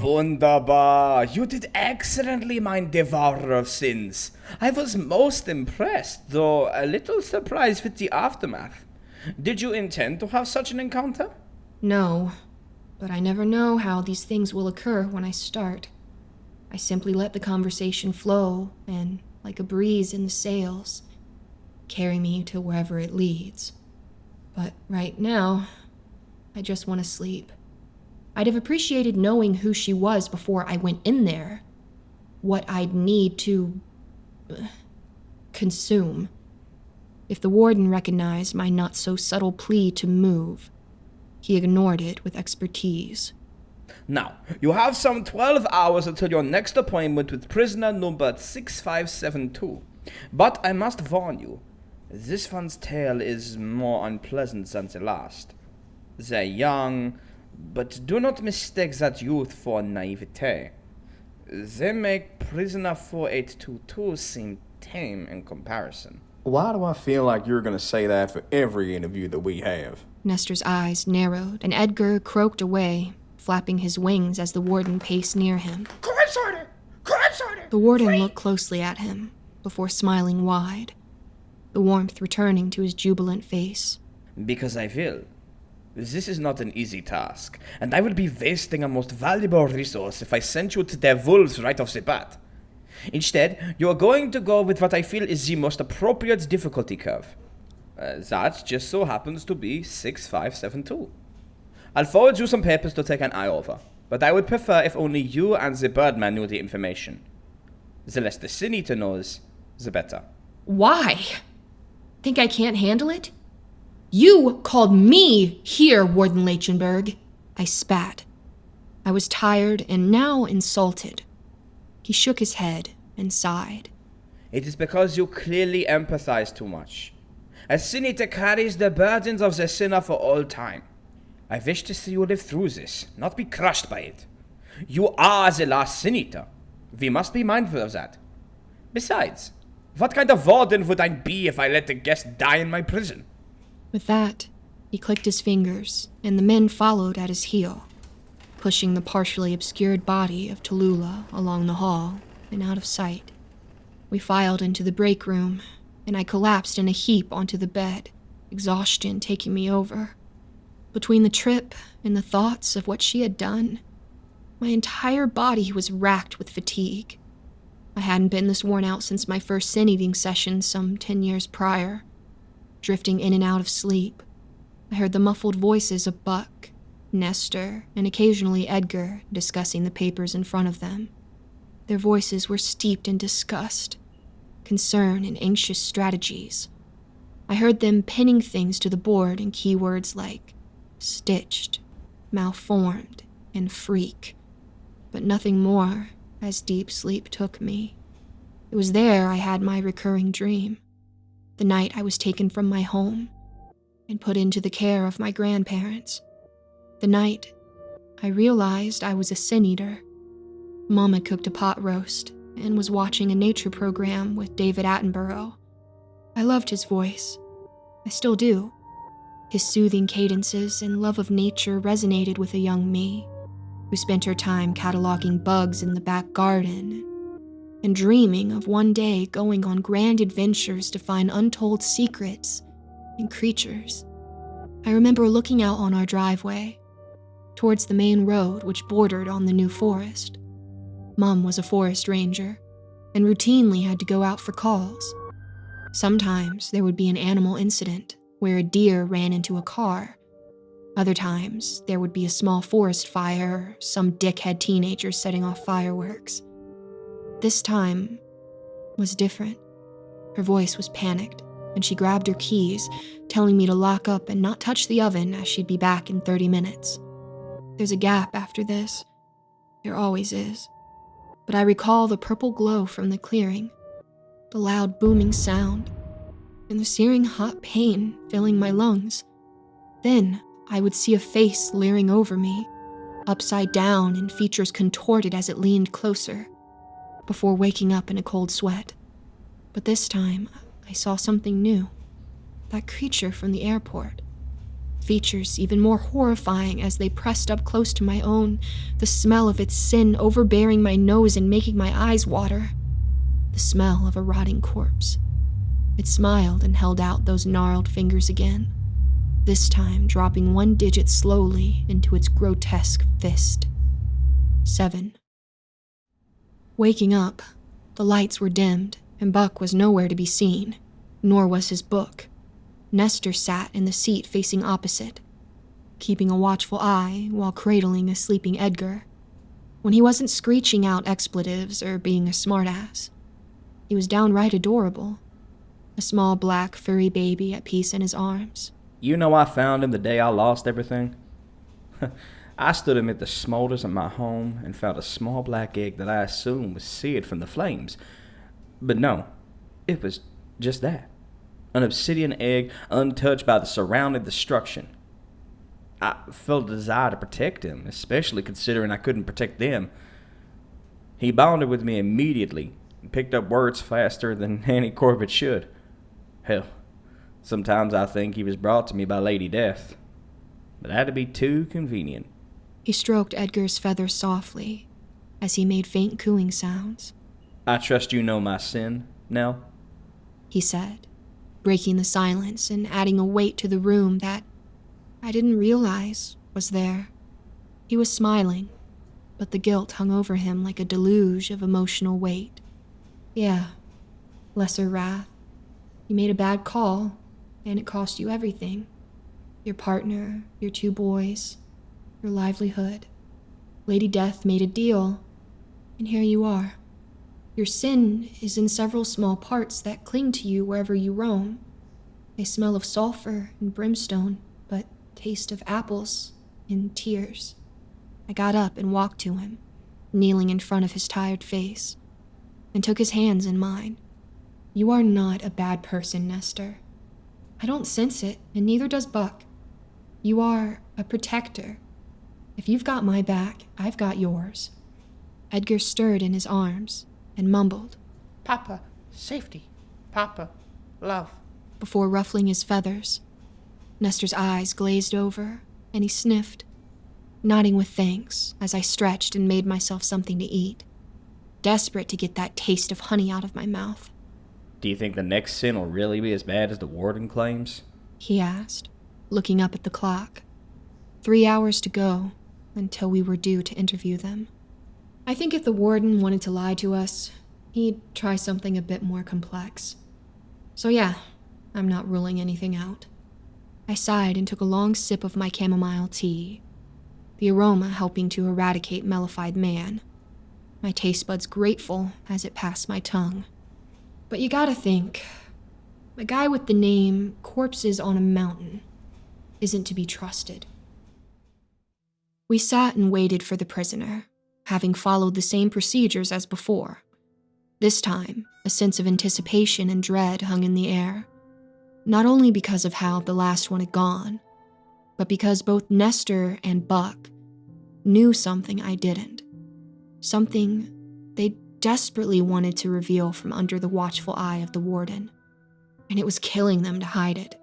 Wunderbar! You did excellently, mein Devourer of Sins. I was most impressed, though a little surprised with the aftermath. Did you intend to have such an encounter? No, but I never know how these things will occur when I start. I simply let the conversation flow and, like a breeze in the sails, carry me to wherever it leads. But right now, I just want to sleep. I'd have appreciated knowing who she was before I went in there. What I'd need to consume. If the warden recognized my not-so-subtle plea to move, he ignored it with expertise. Now, you have some 12 hours until your next appointment with prisoner number 6572. But I must warn you, this one's tale is more unpleasant than the last. They're young, but do not mistake that youth for naivete. They make prisoner 4822 seem tame in comparison. Why do I feel like you're going to say that for every interview that we have? Nestor's eyes narrowed, and Edgar croaked away, flapping his wings as the warden paced near him. Corpse order! Corpse order! The warden looked closely at him, before smiling wide, the warmth returning to his jubilant face. Because I will. This is not an easy task, and I would be wasting a most valuable resource if I sent you to their wolves right off the bat. Instead, you are going to go with what I feel is the most appropriate difficulty curve. That just so happens to be 6572. I'll forward you some papers to take an eye over, but I would prefer if only you and the Birdman knew the information. The less the Senator knows, the better. Why? Think I can't handle it? You called me here, Warden Leichenberg. I spat. I was tired and now insulted. He shook his head and sighed. It is because you clearly empathize too much. A Senator carries the burdens of the sinner for all time. I wish to see you live through this, not be crushed by it. You are the last Senator. We must be mindful of that. Besides, what kind of warden would I be if I let the guest die in my prison? With that, he clicked his fingers, and the men followed at his heel, pushing the partially obscured body of Tulula along the hall and out of sight. We filed into the break room, and I collapsed in a heap onto the bed, exhaustion taking me over. Between the trip and the thoughts of what she had done, my entire body was racked with fatigue. I hadn't been this worn out since my first sin-eating session some 10 years prior. Drifting in and out of sleep, I heard the muffled voices of Buck, Nestor, and occasionally Edgar discussing the papers in front of them. Their voices were steeped in disgust, concern, and anxious strategies. I heard them pinning things to the board in keywords like stitched, malformed, and freak, but nothing more as deep sleep took me. It was there I had my recurring dream. The night I was taken from my home and put into the care of my grandparents. The night I realized I was a sin-eater. Mom had cooked a pot roast and was watching a nature program with David Attenborough. I loved his voice. I still do. His soothing cadences and love of nature resonated with a young me, who spent her time cataloging bugs in the back garden and dreaming of one day going on grand adventures to find untold secrets and creatures. I remember looking out on our driveway, towards the main road which bordered on the new forest. Mom was a forest ranger, and routinely had to go out for calls. Sometimes there would be an animal incident, where a deer ran into a car. Other times, there would be a small forest fire, or some dickhead teenager setting off fireworks. This time was different. Her voice was panicked, and she grabbed her keys, telling me to lock up and not touch the oven as she'd be back in 30 minutes. There's a gap after this. There always is. But I recall the purple glow from the clearing, the loud booming sound, and the searing hot pain filling my lungs. Then I would see a face leering over me, upside down and features contorted as it leaned closer, before waking up in a cold sweat. But this time, I saw something new. That creature from the airport. Features even more horrifying as they pressed up close to my own, the smell of its sin overbearing my nose and making my eyes water. The smell of a rotting corpse. It smiled and held out those gnarled fingers again, this time dropping one digit slowly into its grotesque fist. 7. Waking up, the lights were dimmed, and Buck was nowhere to be seen, nor was his book. Nestor sat in the seat facing opposite, keeping a watchful eye while cradling a sleeping Edgar. When he wasn't screeching out expletives or being a smartass, he was downright adorable. A small black furry baby at peace in his arms. You know I found him the day I lost everything? I stood amid the smolders of my home and found a small black egg that I assumed was seared from the flames. But no, it was just that. An obsidian egg untouched by the surrounding destruction. I felt a desire to protect him, especially considering I couldn't protect them. He bonded with me immediately and picked up words faster than any Corvid should. Hell, sometimes I think he was brought to me by Lady Death, but that'd be too convenient. He stroked Edgar's feathers softly as he made faint cooing sounds. I trust you know my sin, Nell? He said, breaking the silence and adding a weight to the room that I didn't realize was there. He was smiling, but the guilt hung over him like a deluge of emotional weight. Yeah, lesser wrath. You made a bad call, and it cost you everything. Your partner, your 2 boys, your livelihood. Lady Death made a deal, and here you are. Your sin is in several small parts that cling to you wherever you roam. They smell of sulfur and brimstone, but taste of apples and tears. I got up and walked to him, kneeling in front of his tired face, and took his hands in mine. You are not a bad person, Nestor. I don't sense it, and neither does Buck. You are a protector. If you've got my back, I've got yours. Edgar stirred in his arms and mumbled, Papa, safety. Papa, love. before ruffling his feathers. Nestor's eyes glazed over, and he sniffed, nodding with thanks as I stretched and made myself something to eat, desperate to get that taste of honey out of my mouth. Do you think the next sin will really be as bad as the warden claims? He asked, looking up at the clock. 3 hours to go until we were due to interview them. I think if the warden wanted to lie to us, he'd try something a bit more complex. So yeah, I'm not ruling anything out. I sighed and took a long sip of my chamomile tea, the aroma helping to eradicate mellified man, my taste buds grateful as it passed my tongue. But you gotta think, a guy with the name Corpses on a Mountain isn't to be trusted. We sat and waited for the prisoner, having followed the same procedures as before. This time, a sense of anticipation and dread hung in the air, not only because of how the last one had gone, but because both Nestor and Buck knew something I didn't, something they desperately wanted to reveal from under the watchful eye of the warden, and it was killing them to hide it.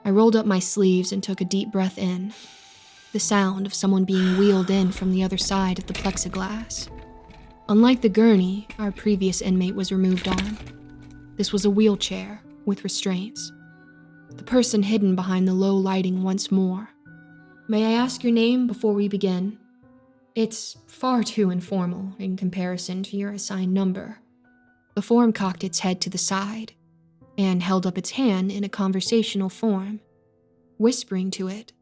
I rolled up my sleeves and took a deep breath in, the sound of someone being wheeled in from the other side of the plexiglass. Unlike the gurney our previous inmate was removed on, this was a wheelchair with restraints. The person hidden behind the low lighting once more. May I ask your name before we begin? It's far too informal in comparison to your assigned number. The form cocked its head to the side and held up its hand in a conversational form, whispering to it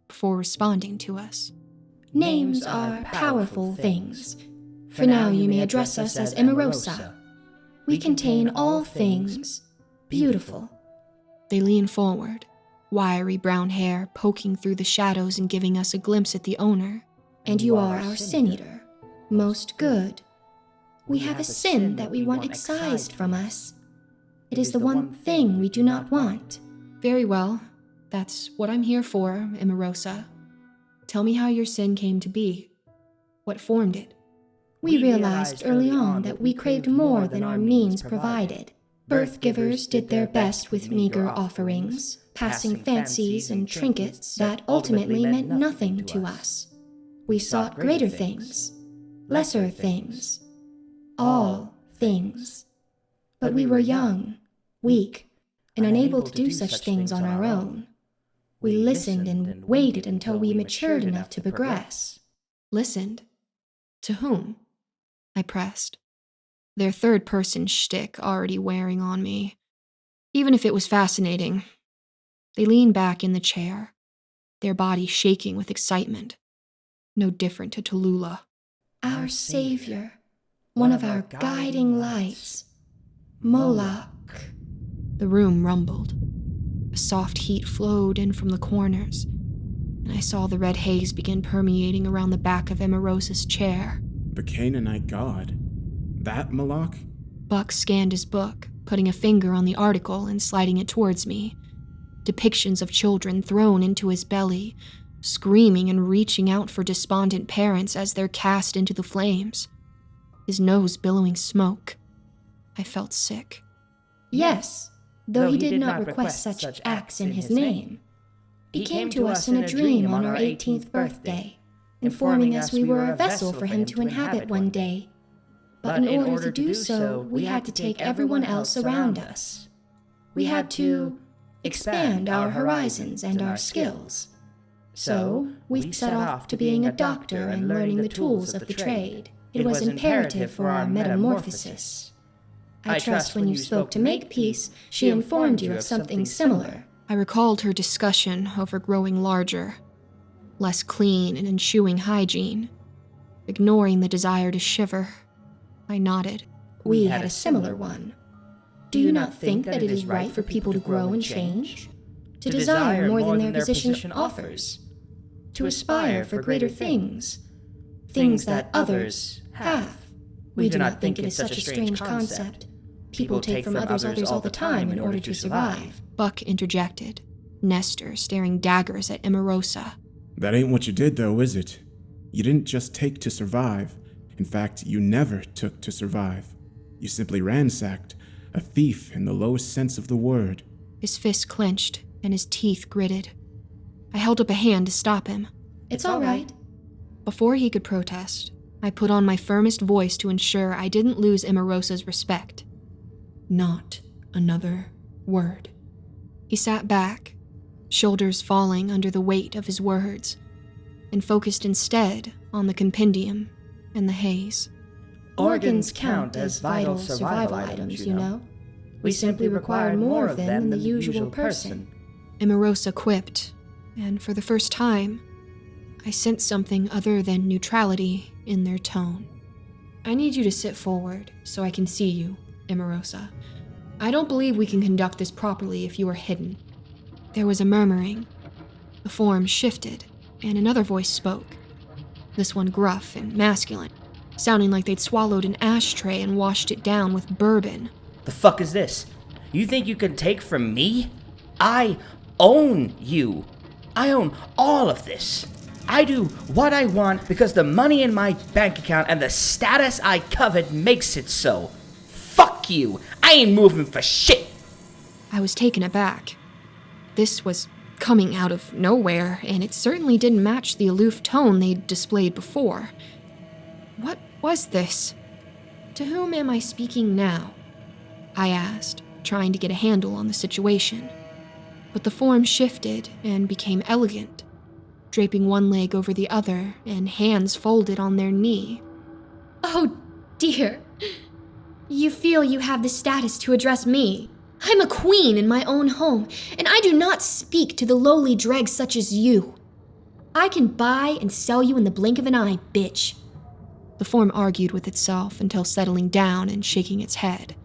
before responding to us. Names are powerful things. For now you may address us as Emerosa. We contain all things beautiful. They leaned forward, wiry brown hair poking through the shadows and giving us a glimpse at the owner. And you are our sin eater, most good. We have a sin that we want excised from us. It is the one thing we do not want. Very well. That's what I'm here for, Emerosa. Tell me how your sin came to be. What formed it? We realized early on that we craved more than our means provided. Birth givers did their best with meager offerings, passing fancies and trinkets that ultimately meant nothing to us. We sought greater things, lesser things, all things. But we were young, weak, and unable to do such things on our own. We listened and waited until we matured enough to progress. Listened? To whom? I pressed. their third-person shtick already wearing on me. Even if it was fascinating, they leaned back in the chair, their bodies shaking with excitement, no different to Tulula. Our savior, one of our guiding lights, Moloch. The room rumbled. A soft heat flowed in from the corners, and I saw the red haze begin permeating around the back of Emarosa's chair. The Canaanite god? That Moloch? Buck scanned his book, putting a finger on the article and sliding it towards me. Depictions of children thrown into his belly, screaming and reaching out for despondent parents as they're cast into the flames. His nose billowing smoke. I felt sick. Yes, though he did not request such acts in his name. He came to us in a dream on our 18th birthday, informing us we were a vessel for him to inhabit one day. But in order to do so, we had to take everyone else around us. We had to expand our horizons and our skills. So, we set off to being a doctor and learning the tools of the trade. It was imperative for our metamorphosis. I trust when you spoke to Makepeace, she informed you of something similar. I recalled her discussion over growing larger, less clean and ensuing hygiene. Ignoring the desire to shiver, I nodded. We had a similar one. Do you not think that it is right for people to grow and change? To desire more than their position offers? To aspire for greater things? Things that others have? We do not think it is such a strange concept. People take from others all the time in order to survive. Buck interjected, Nestor staring daggers at Emarosa. That ain't what you did, though, is it? You didn't just take to survive. In fact, you never took to survive. You simply ransacked, a thief in the lowest sense of the word. His fist clenched and his teeth gritted. I held up a hand to stop him. It's all right. Before he could protest, I put on my firmest voice to ensure I didn't lose Emarosa's respect. Not another word. He sat back, shoulders falling under the weight of his words, and focused instead on the compendium and the haze. Organs count as vital survival items, you know. We simply require more of them than the usual person. Emarosa quipped, and for the first time, I sensed something other than neutrality in their tone. I need you to sit forward so I can see you, Emarosa. I don't believe we can conduct this properly if you are hidden. There was a murmuring. The form shifted, and another voice spoke. This one gruff and masculine, sounding like they'd swallowed an ashtray and washed it down with bourbon. The fuck is this? You think you can take from me? I own you. I own all of this. I do what I want because the money in my bank account and the status I covet makes it so. Fuck you. I ain't moving for shit. I was taken aback. This was coming out of nowhere, and it certainly didn't match the aloof tone they'd displayed before. What was this? To whom am I speaking now? I asked, trying to get a handle on the situation. But the form shifted and became elegant, draping one leg over the other and hands folded on their knee. Oh, dear. You feel you have the status to address me. I'm a queen in my own home, and I do not speak to the lowly dregs such as you. I can buy and sell you in the blink of an eye, bitch. The form argued with itself until settling down and shaking its head.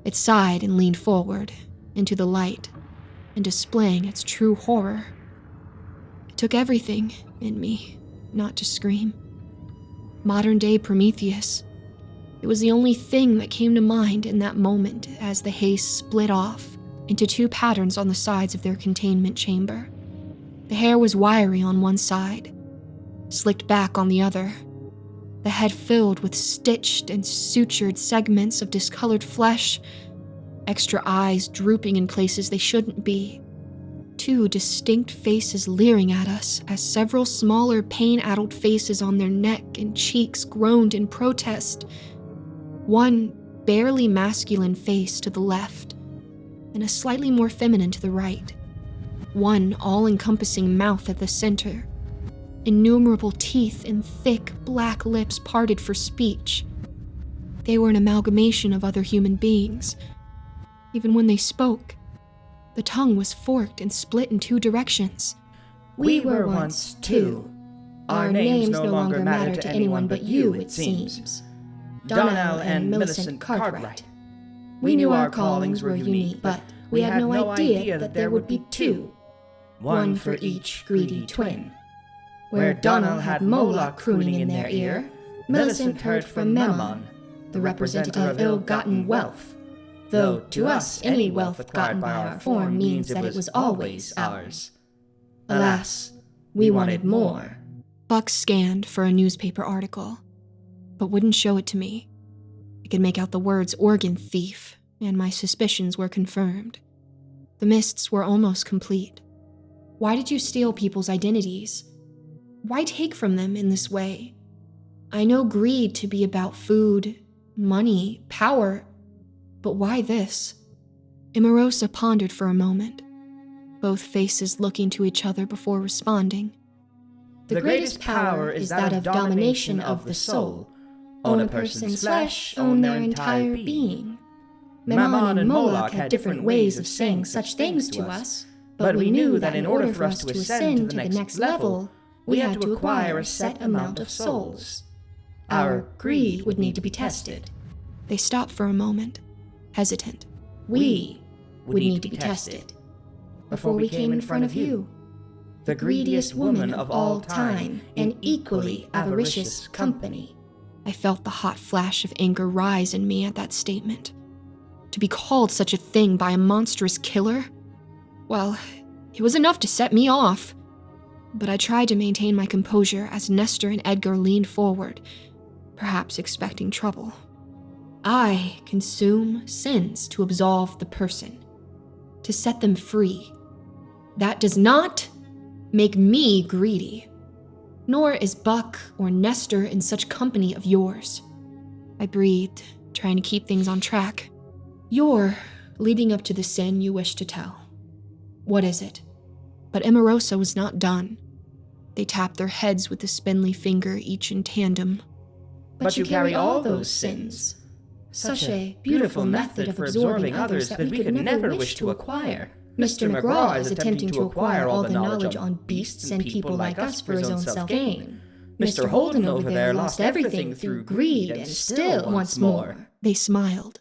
It sighed and leaned forward, into the light, and displaying its true horror. It took everything in me not to scream. Modern-day Prometheus. It was the only thing that came to mind in that moment as the haze split off into two patterns on the sides of their containment chamber. The hair was wiry on one side, slicked back on the other. The head filled with stitched and sutured segments of discolored flesh, extra eyes drooping in places they shouldn't be. Two distinct faces leering at us as several smaller pain-addled faces on their neck and cheeks groaned in protest. One barely masculine face to the left, and a slightly more feminine to the right. One all-encompassing mouth at the center. Innumerable teeth and thick, black lips parted for speech. They were an amalgamation of other human beings. Even when they spoke, the tongue was forked and split in 2 directions. We were once two. Our names no longer matter to anyone but you, it seems. Donnell and Millicent Cartwright. We knew our callings were unique, but we had no idea that there would be 2. One for each greedy twin. Where Donnell had Moloch crooning in their ear, Millicent heard from Memnon, the representative of ill-gotten wealth. Though to us any wealth gotten by our form means that it was always ours. Alas, we wanted more. Buck scanned for a newspaper article, but wouldn't show it to me. I could make out the words organ thief, and my suspicions were confirmed. The mists were almost complete. Why did you steal people's identities? Why take from them in this way? I know greed to be about food, money, power, but why this? Imarosa pondered for a moment, both faces looking to each other before responding. The greatest power is that of domination of the soul. Own a person's flesh, own their entire being. Memnon and Moloch had different ways of saying such things to us, but we knew that in order for us to ascend to the next level, we had to acquire a set amount of souls. Our greed would need to be tested. They stopped for a moment, hesitant. We would need to be tested before we came in front of you, the greediest woman of all time and equally avaricious company. I felt the hot flash of anger rise in me at that statement. To be called such a thing by a monstrous killer? Well, it was enough to set me off. But I tried to maintain my composure as Nestor and Edgar leaned forward, perhaps expecting trouble. I consume sins to absolve the person, to set them free. That does not make me greedy, nor is Buck or Nestor in such company of yours. I breathed, trying to keep things on track. You're leading up to the sin you wish to tell. What is it? But Imarosa was not done. They tapped their heads with a spindly finger, each in tandem. But you carry all those sins. Such a beautiful method of absorbing others that we could never wish to acquire. Mr. McGraw is attempting to acquire all the knowledge on beasts and people like us for his own self-gain. Mr. Holden over there lost everything through greed and still wants more. They smiled,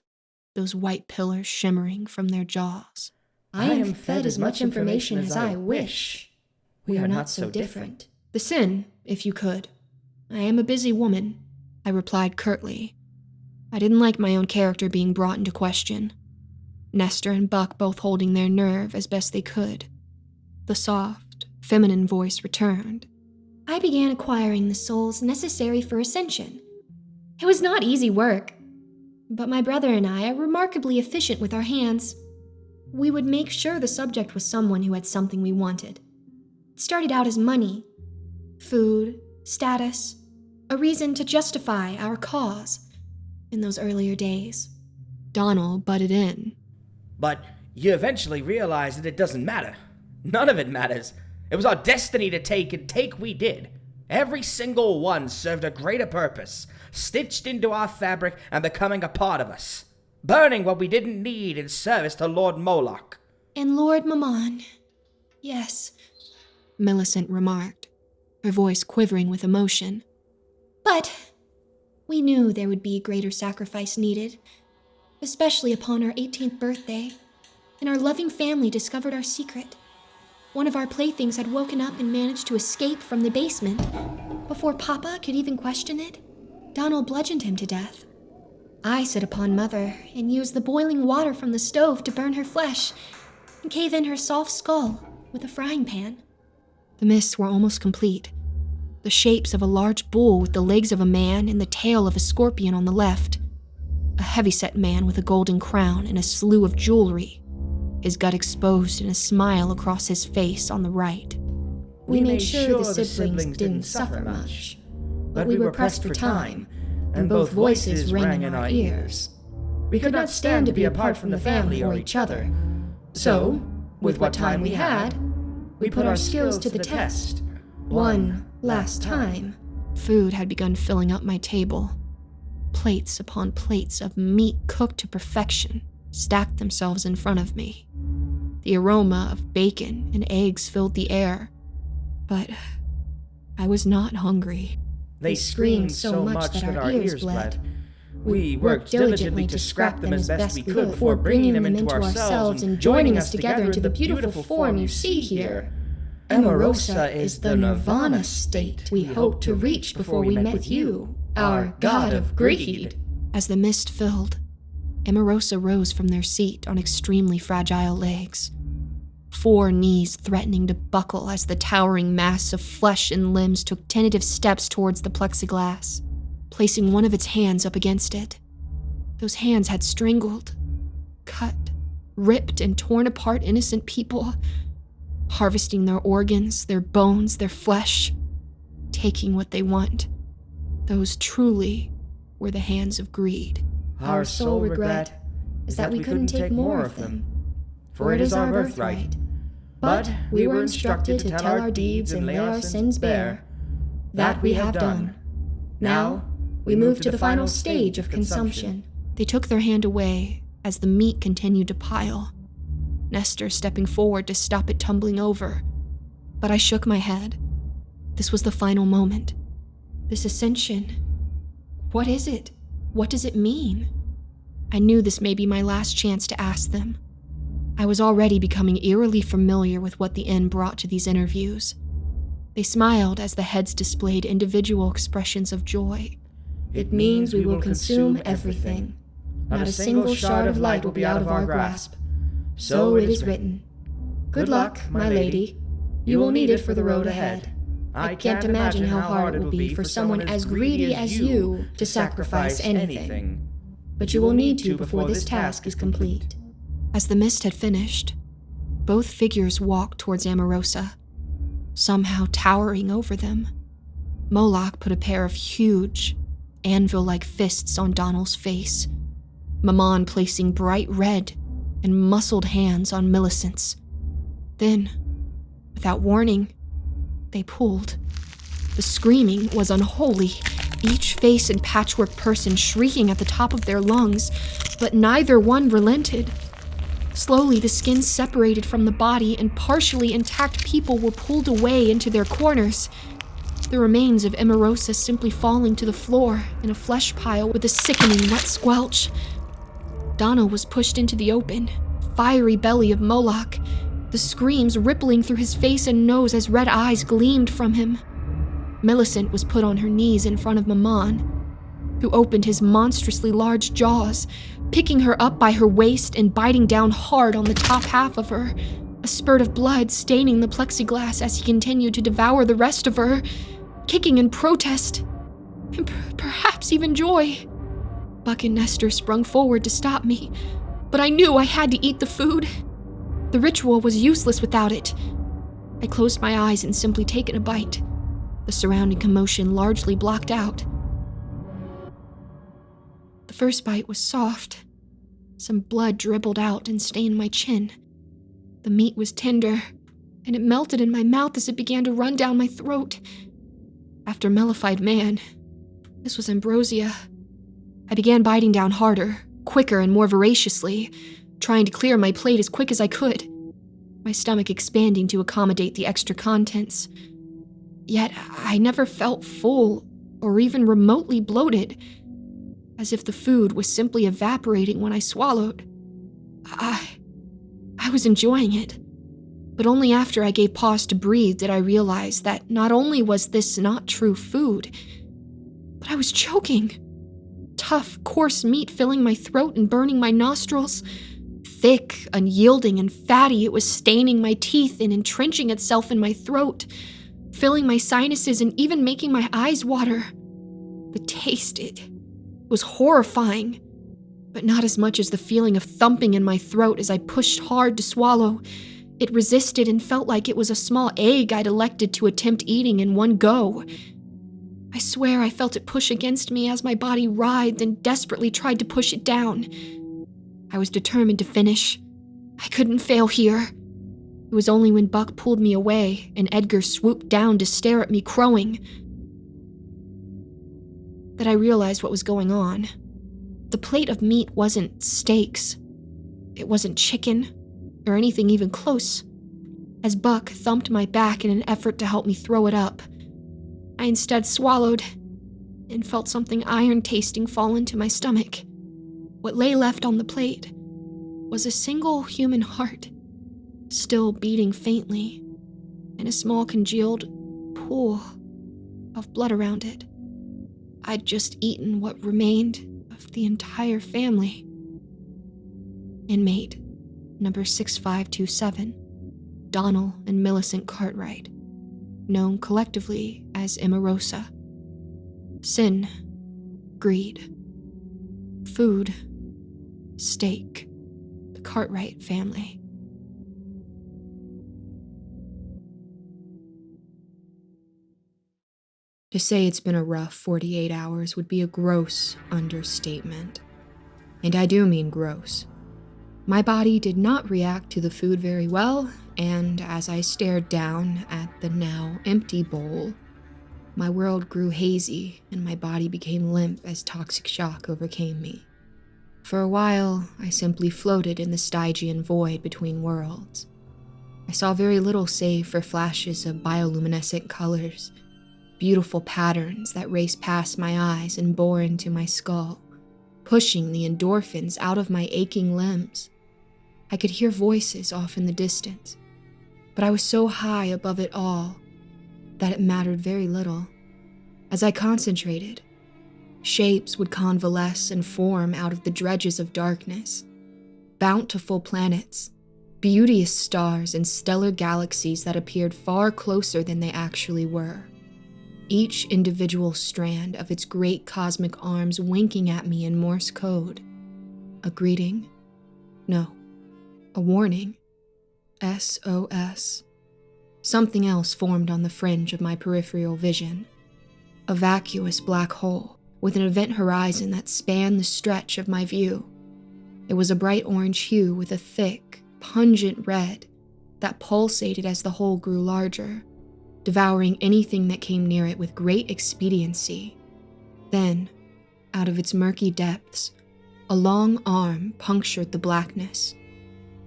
those white pillars shimmering from their jaws. I am fed as much information as I wish. We are not so different. The sin, if you could. I am a busy woman, I replied curtly. I didn't like my own character being brought into question. Nestor and Buck both holding their nerve as best they could. The soft, feminine voice returned. I began acquiring the souls necessary for ascension. It was not easy work, but my brother and I are remarkably efficient with our hands. We would make sure the subject was someone who had something we wanted. It started out as money, food, status, a reason to justify our cause in those earlier days. Donnell butted in. But you eventually realized that it doesn't matter. None of it matters. It was our destiny to take, and take we did. Every single one served a greater purpose, stitched into our fabric and becoming a part of us, burning what we didn't need in service to Lord Moloch. And Lord Mammon, yes, Millicent remarked, her voice quivering with emotion. But we knew there would be greater sacrifice needed, especially upon our 18th birthday, and our loving family discovered our secret. One of our playthings had woken up and managed to escape from the basement. Before Papa could even question it, Donnell bludgeoned him to death. I set upon Mother and used the boiling water from the stove to burn her flesh and cave in her soft skull with a frying pan. The mists were almost complete. The shapes of a large bull with the legs of a man and the tail of a scorpion on the left. A heavyset man with a golden crown and a slew of jewelry, his gut exposed and a smile across his face on the right. We made sure the siblings didn't suffer much, but we were pressed for time, and both voices rang in our ears. We could not stand to be apart from the family or each other. So, with what time we had, we put our skills to the test. One last time. Food had begun filling up my table. Plates upon plates of meat cooked to perfection stacked themselves in front of me. The aroma of bacon and eggs filled the air, but I was not hungry. They screamed so much that our ears bled. We worked diligently to scrap them as best we could before bringing them into ourselves and joining us together into the beautiful form you see here. Emarosa is the nirvana state we hoped to reach before we met with you, our god of greed. As the mist filled, Emarosa rose from their seat on extremely fragile legs, 4 knees threatening to buckle as the towering mass of flesh and limbs took tentative steps towards the plexiglass, placing one of its hands up against it. Those hands had strangled, cut, ripped, and torn apart innocent people, harvesting their organs, their bones, their flesh, taking what they want. Those truly were the hands of greed. Our sole regret is that we couldn't take more of them, for it is our birthright. But we were instructed to tell our deeds and lay our sins bare. That we have done. Now, we move to the final stage of consumption. They took their hand away as the meat continued to pile, Nestor stepping forward to stop it tumbling over. But I shook my head. This was the final moment. This ascension. What is it? What does it mean? I knew this may be my last chance to ask them. I was already becoming eerily familiar with what the inn brought to these interviews. They smiled as the heads displayed individual expressions of joy. It means we will consume everything. Not a single shard of light will be out of our grasp. So it is written. Good luck, my lady. You will need it for the road ahead. I can't imagine how hard it will be for someone as greedy as you to sacrifice anything. But you will need to before this task is complete. As the mist had finished, both figures walked towards Emarosa, somehow towering over them. Moloch put a pair of huge, anvil-like fists on Donald's face, Mammon placing bright red and muscled hands on Millicent's. Then, without warning, they pulled. The screaming was unholy, each face and patchwork person shrieking at the top of their lungs, but neither one relented. Slowly, the skin separated from the body and partially intact people were pulled away into their corners, the remains of Emarosa simply falling to the floor in a flesh pile with a sickening wet squelch. Donna was pushed into the open, fiery belly of Moloch, the screams rippling through his face and nose as red eyes gleamed from him. Millicent was put on her knees in front of Mammon, who opened his monstrously large jaws, picking her up by her waist and biting down hard on the top half of her, a spurt of blood staining the plexiglass as he continued to devour the rest of her, kicking in protest, and perhaps even joy. Buck and Nestor sprung forward to stop me, but I knew I had to eat the food. The ritual was useless without it. I closed my eyes and simply taken a bite, the surrounding commotion largely blocked out. The first bite was soft. Some blood dribbled out and stained my chin. The meat was tender, and it melted in my mouth as it began to run down my throat. After mellified man, this was ambrosia. I began biting down harder, quicker and more voraciously, trying to clear my plate as quick as I could, my stomach expanding to accommodate the extra contents. Yet I never felt full or even remotely bloated, as if the food was simply evaporating when I swallowed. I was enjoying it, but only after I gave pause to breathe did I realize that not only was this not true food, but I was choking. Tough, coarse meat filling my throat and burning my nostrils. Thick, unyielding, and fatty, it was staining my teeth and entrenching itself in my throat, filling my sinuses and even making my eyes water. The taste, it was horrifying, but not as much as the feeling of thumping in my throat as I pushed hard to swallow. It resisted and felt like it was a small egg I'd elected to attempt eating in one go. I swear I felt it push against me as my body writhed and desperately tried to push it down. I was determined to finish. I couldn't fail here. It was only when Buck pulled me away and Edgar swooped down to stare at me crowing that I realized what was going on. The plate of meat wasn't steaks. It wasn't chicken, or anything even close. As Buck thumped my back in an effort to help me throw it up, I instead swallowed and felt something iron-tasting fall into my stomach. What lay left on the plate was a single human heart, still beating faintly, and a small congealed pool of blood around it. I'd just eaten what remained of the entire family. Inmate number 6527, Donald and Millicent Cartwright, known collectively as Imarosa. Sin, greed, food, steak, the Cartwright family. To say it's been a rough 48 hours would be a gross understatement. And I do mean gross. My body did not react to the food very well, and as I stared down at the now empty bowl, my world grew hazy and my body became limp as toxic shock overcame me. For a while, I simply floated in the Stygian void between worlds. I saw very little save for flashes of bioluminescent colors, beautiful patterns that raced past my eyes and bore into my skull, pushing the endorphins out of my aching limbs. I could hear voices off in the distance, but I was so high above it all that it mattered very little. As I concentrated, shapes would convalesce and form out of the dredges of darkness. Bountiful planets, beauteous stars, and stellar galaxies that appeared far closer than they actually were. Each individual strand of its great cosmic arms winking at me in Morse code. A greeting? No. A warning. SOS. Something else formed on the fringe of my peripheral vision. A vacuous black hole with an event horizon that spanned the stretch of my view. It was a bright orange hue with a thick, pungent red that pulsated as the hole grew larger, devouring anything that came near it with great expediency. Then, out of its murky depths, a long arm punctured the blackness,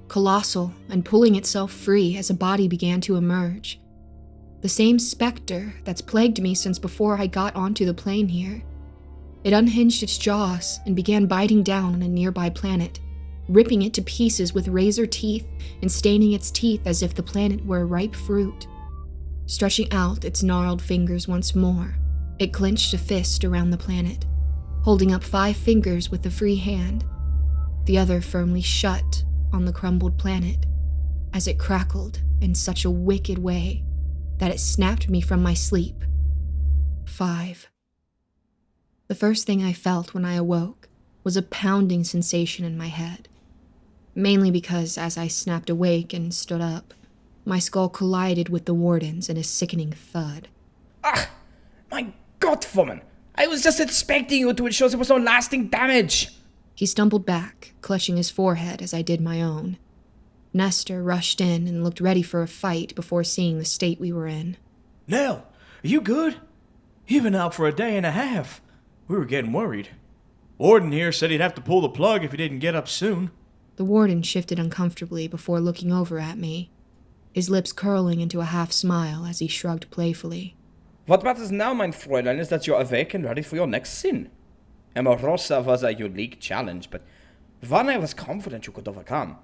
colossal and pulling itself free as a body began to emerge. The same specter that's plagued me since before I got onto the plane here. It unhinged its jaws and began biting down on a nearby planet, ripping it to pieces with razor teeth and staining its teeth as if the planet were a ripe fruit. Stretching out its gnarled fingers once more, it clenched a fist around the planet, holding up 5 fingers with the free hand, the other firmly shut on the crumbled planet, as it crackled in such a wicked way that it snapped me from my sleep. 5. The first thing I felt when I awoke was a pounding sensation in my head, mainly because as I snapped awake and stood up, my skull collided with the warden's in a sickening thud. Ah! My God, woman! I was just expecting you to ensure there was no lasting damage! He stumbled back, clutching his forehead as I did my own. Nestor rushed in and looked ready for a fight before seeing the state we were in. Nell, are you good? You've been out for a day and a half. We were getting worried. Warden here said he'd have to pull the plug if he didn't get up soon. The warden shifted uncomfortably before looking over at me, his lips curling into a half-smile as he shrugged playfully. What matters now, mein Fräulein, is that you're awake and ready for your next sin. Omarosa was a unique challenge, but one I was confident you could overcome.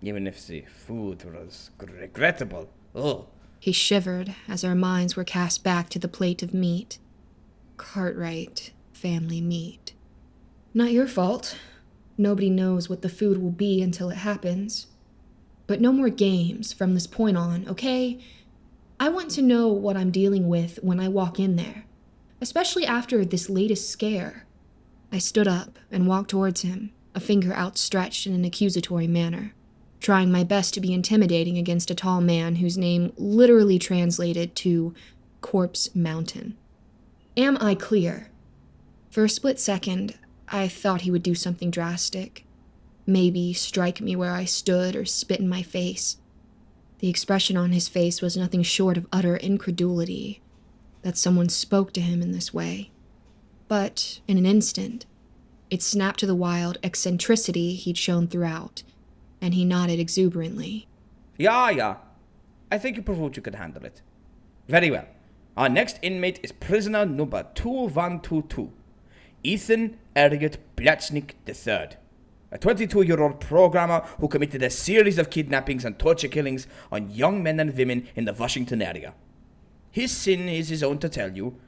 Even if the food was regrettable. Ugh. He shivered as our minds were cast back to the plate of meat. Cartwright family meat. Not your fault. Nobody knows what the food will be until it happens. But no more games from this point on, okay? I want to know what I'm dealing with when I walk in there, especially after this latest scare. I stood up and walked towards him, a finger outstretched in an accusatory manner, trying my best to be intimidating against a tall man whose name literally translated to Corpse Mountain. Am I clear? For a split second, I thought he would do something drastic. Maybe strike me where I stood or spit in my face. The expression on his face was nothing short of utter incredulity that someone spoke to him in this way. But in an instant, it snapped to the wild eccentricity he'd shown throughout, and he nodded exuberantly. Yeah. I think you proved you could handle it. Very well. Our next inmate is prisoner number 2122, Ethan Elliot Blatchnik III, a 22-year-old programmer who committed a series of kidnappings and torture killings on young men and women in the Washington area. His sin is his own to tell you,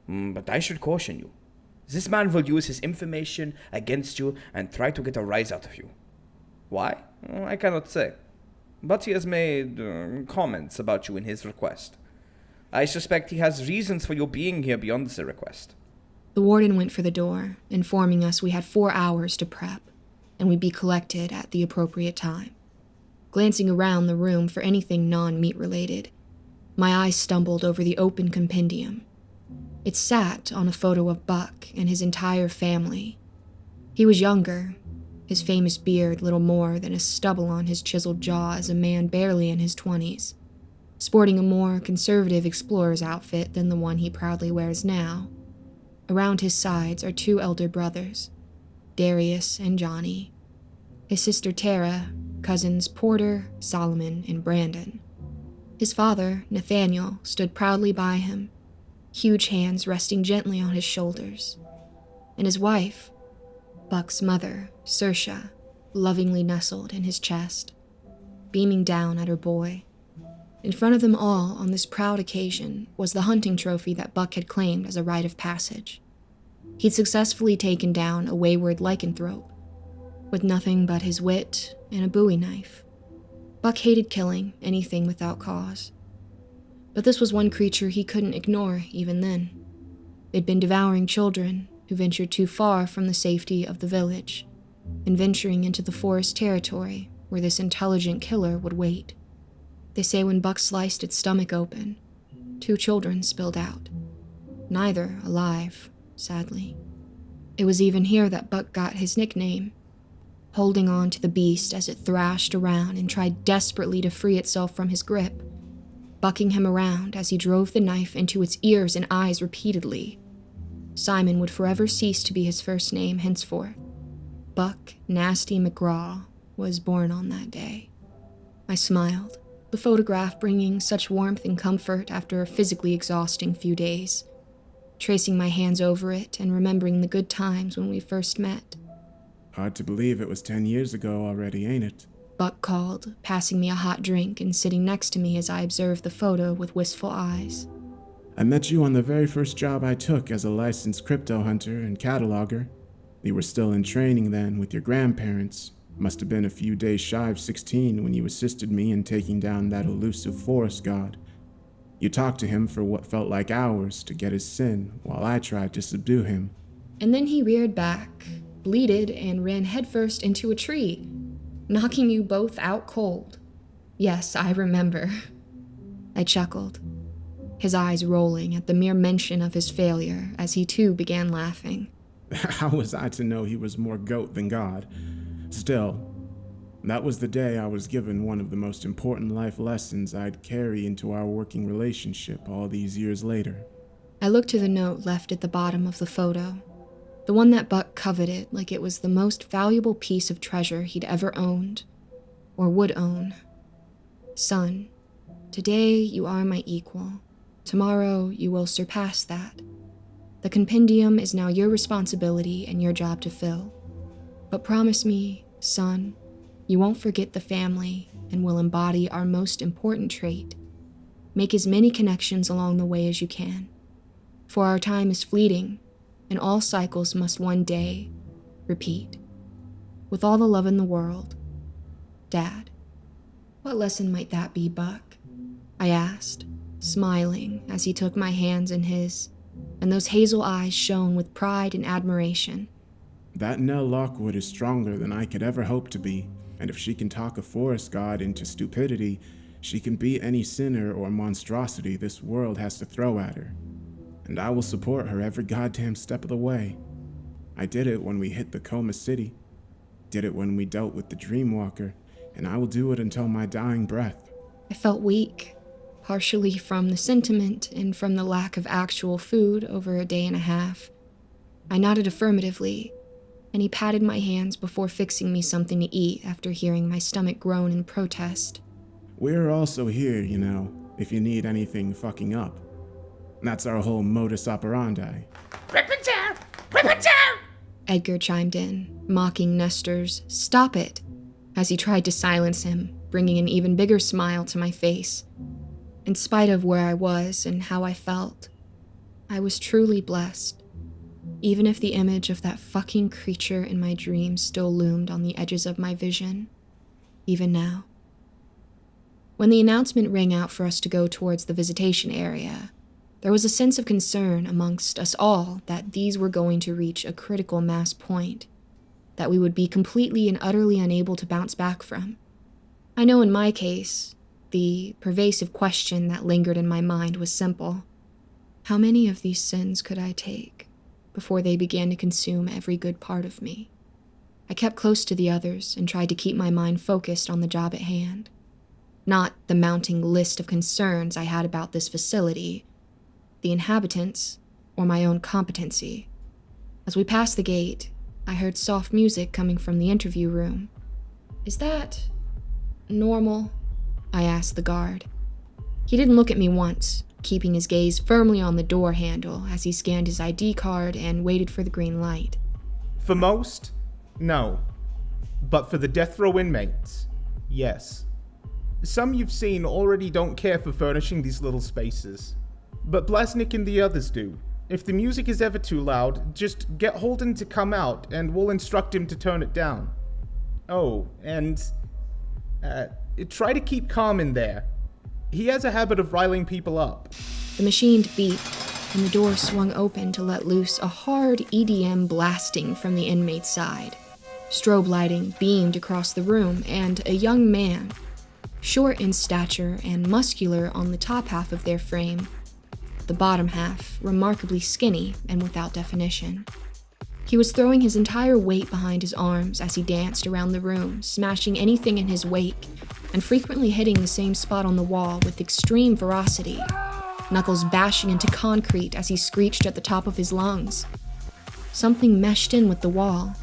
but I should caution you. This man will use his information against you and try to get a rise out of you. Why? I cannot say. But he has made comments about you in his request. I suspect he has reasons for you being here beyond the request. The warden went for the door, informing us we had 4 hours to prep, and we'd be collected at the appropriate time. Glancing around the room for anything non-meat related, my eyes stumbled over the open compendium. It sat on a photo of Buck and his entire family. He was younger, his famous beard little more than a stubble on his chiseled jaw as a man barely in his 20s, sporting a more conservative explorer's outfit than the one he proudly wears now. Around his sides are 2 elder brothers, Darius and Johnny, his sister Tara, cousins Porter, Solomon, and Brandon. His father, Nathaniel, stood proudly by him, huge hands resting gently on his shoulders, and his wife, Buck's mother, Saoirse, lovingly nestled in his chest, beaming down at her boy. In front of them all on this proud occasion was the hunting trophy that Buck had claimed as a rite of passage. He'd successfully taken down a wayward lycanthrope, with nothing but his wit and a bowie knife. Buck hated killing anything without cause. But this was one creature he couldn't ignore even then. They'd been devouring children who ventured too far from the safety of the village, and venturing into the forest territory where this intelligent killer would wait. They say when Buck sliced its stomach open, 2 children spilled out, neither alive, sadly. It was even here that Buck got his nickname, holding on to the beast as it thrashed around and tried desperately to free itself from his grip, bucking him around as he drove the knife into its ears and eyes repeatedly. Simon would forever cease to be his first name henceforth. Buck Nasty McGraw was born on that day. I smiled, the photograph bringing such warmth and comfort after a physically exhausting few days, tracing my hands over it and remembering the good times when we first met. Hard to believe it was 10 years ago already, ain't it? Buck called, passing me a hot drink and sitting next to me as I observed the photo with wistful eyes. I met you on the very first job I took as a licensed crypto hunter and cataloger. You were still in training then with your grandparents. Must have been a few days shy of 16 when you assisted me in taking down that elusive forest god. You talked to him for what felt like hours to get his sin, while I tried to subdue him. And then he reared back, bleated, and ran headfirst into a tree, knocking you both out cold. Yes, I remember. I chuckled, his eyes rolling at the mere mention of his failure as he too began laughing. How was I to know he was more goat than God? Still, that was the day I was given one of the most important life lessons I'd carry into our working relationship all these years later. I looked to the note left at the bottom of the photo, the one that Buck coveted like it was the most valuable piece of treasure he'd ever owned, or would own. Son, today you are my equal. Tomorrow you will surpass that. The compendium is now your responsibility and your job to fill. But promise me, son, you won't forget the family and will embody our most important trait. Make as many connections along the way as you can. For our time is fleeting, and all cycles must one day repeat. With all the love in the world, Dad. What lesson might that be, Buck? I asked, smiling as he took my hands in his, and those hazel eyes shone with pride and admiration. That Nell Lockwood is stronger than I could ever hope to be, and if she can talk a forest god into stupidity, she can beat any sinner or monstrosity this world has to throw at her. And I will support her every goddamn step of the way. I did it when we hit the Coma City, did it when we dealt with the Dreamwalker, and I will do it until my dying breath. I felt weak, partially from the sentiment and from the lack of actual food over a day and a half. I nodded affirmatively, and he patted my hands before fixing me something to eat after hearing my stomach groan in protest. We're also here, you know, if you need anything fucking up. That's our whole modus operandi. Repertoire! Repertoire! Edgar chimed in, mocking Nestor's "Stop it," as he tried to silence him, bringing an even bigger smile to my face. In spite of where I was and how I felt, I was truly blessed, even if the image of that fucking creature in my dreams still loomed on the edges of my vision, even now. When the announcement rang out for us to go towards the visitation area, there was a sense of concern amongst us all that these were going to reach a critical mass point that we would be completely and utterly unable to bounce back from. I know in my case, the pervasive question that lingered in my mind was simple. How many of these sins could I take before they began to consume every good part of me? I kept close to the others and tried to keep my mind focused on the job at hand. Not the mounting list of concerns I had about this facility, the inhabitants, or my own competency. As we passed the gate, I heard soft music coming from the interview room. "Is that normal?" I asked the guard. He didn't look at me once, keeping his gaze firmly on the door handle as he scanned his ID card and waited for the green light. For most, no. But for the death row inmates, yes. Some you've seen already don't care for furnishing these little spaces. But Blasnik and the others do. If the music is ever too loud, just get Holden to come out and we'll instruct him to turn it down. Oh, and try to keep calm in there. He has a habit of riling people up. The machine beeped, and the door swung open to let loose a hard EDM blasting from the inmate's side. Strobe lighting beamed across the room, and a young man, short in stature and muscular on the top half of their frame, the bottom half remarkably skinny and without definition. He was throwing his entire weight behind his arms as he danced around the room, smashing anything in his wake, and frequently hitting the same spot on the wall with extreme ferocity, knuckles bashing into concrete as he screeched at the top of his lungs. Something meshed in with the wall,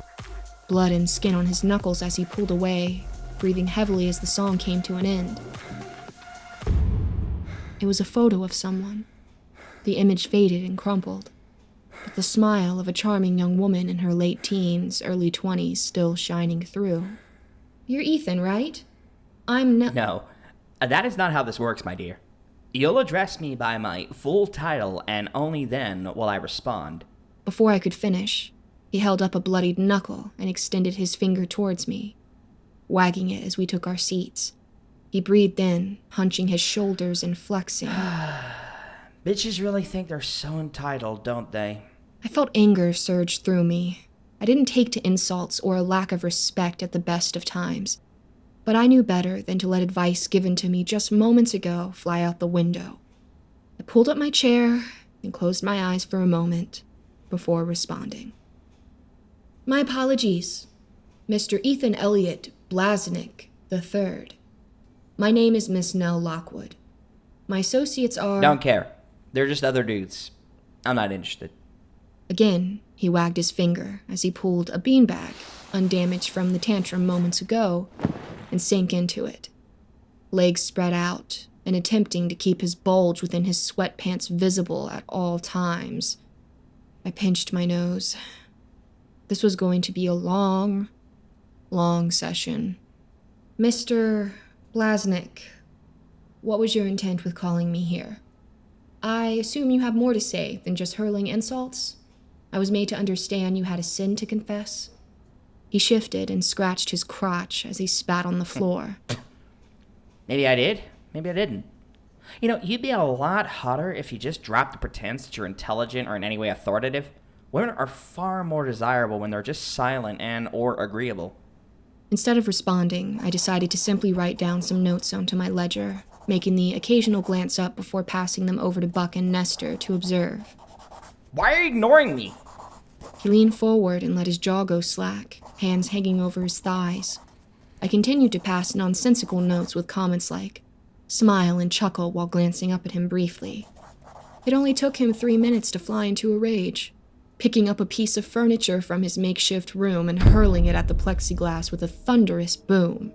blood and skin on his knuckles as he pulled away, breathing heavily as the song came to an end. It was a photo of someone. The image faded and crumpled, but the smile of a charming young woman in her late teens, early 20s still shining through. "You're Ethan, right? I'm No, that is not how this works, my dear. You'll address me by my full title, and only then will I respond." Before I could finish, he held up a bloodied knuckle and extended his finger towards me, wagging it as we took our seats. He breathed in, hunching his shoulders and flexing. Bitches really think they're so entitled, don't they? I felt anger surge through me. I didn't take to insults or a lack of respect at the best of times, but I knew better than to let advice given to me just moments ago fly out the window. I pulled up my chair and closed my eyes for a moment before responding. "My apologies, Mr. Ethan Elliot Blasnik III. My name is Miss Nell Lockwood. My associates are..." Don't care. They're just other dudes. I'm not interested. Again, he wagged his finger as he pulled a beanbag, undamaged from the tantrum moments ago, and sank into it. Legs spread out and attempting to keep his bulge within his sweatpants visible at all times. I pinched my nose. This was going to be a long session. "Mr. Blasnik, what was your intent with calling me here? I assume you have more to say than just hurling insults? I was made to understand you had a sin to confess." He shifted and scratched his crotch as he spat on the floor. Maybe I did, maybe I didn't. You know, you'd be a lot hotter if you just dropped the pretense that you're intelligent or in any way authoritative. Women are far more desirable when they're just silent and or agreeable. Instead of responding, I decided to simply write down some notes onto my ledger, making the occasional glance up before passing them over to Buck and Nestor to observe. Why are you ignoring me? He leaned forward and let his jaw go slack, hands hanging over his thighs. I continued to pass nonsensical notes with comments like, smile and chuckle while glancing up at him briefly. It only took him 3 minutes to fly into a rage. picking up a piece of furniture from his makeshift room and hurling it at the plexiglass with a thunderous boom.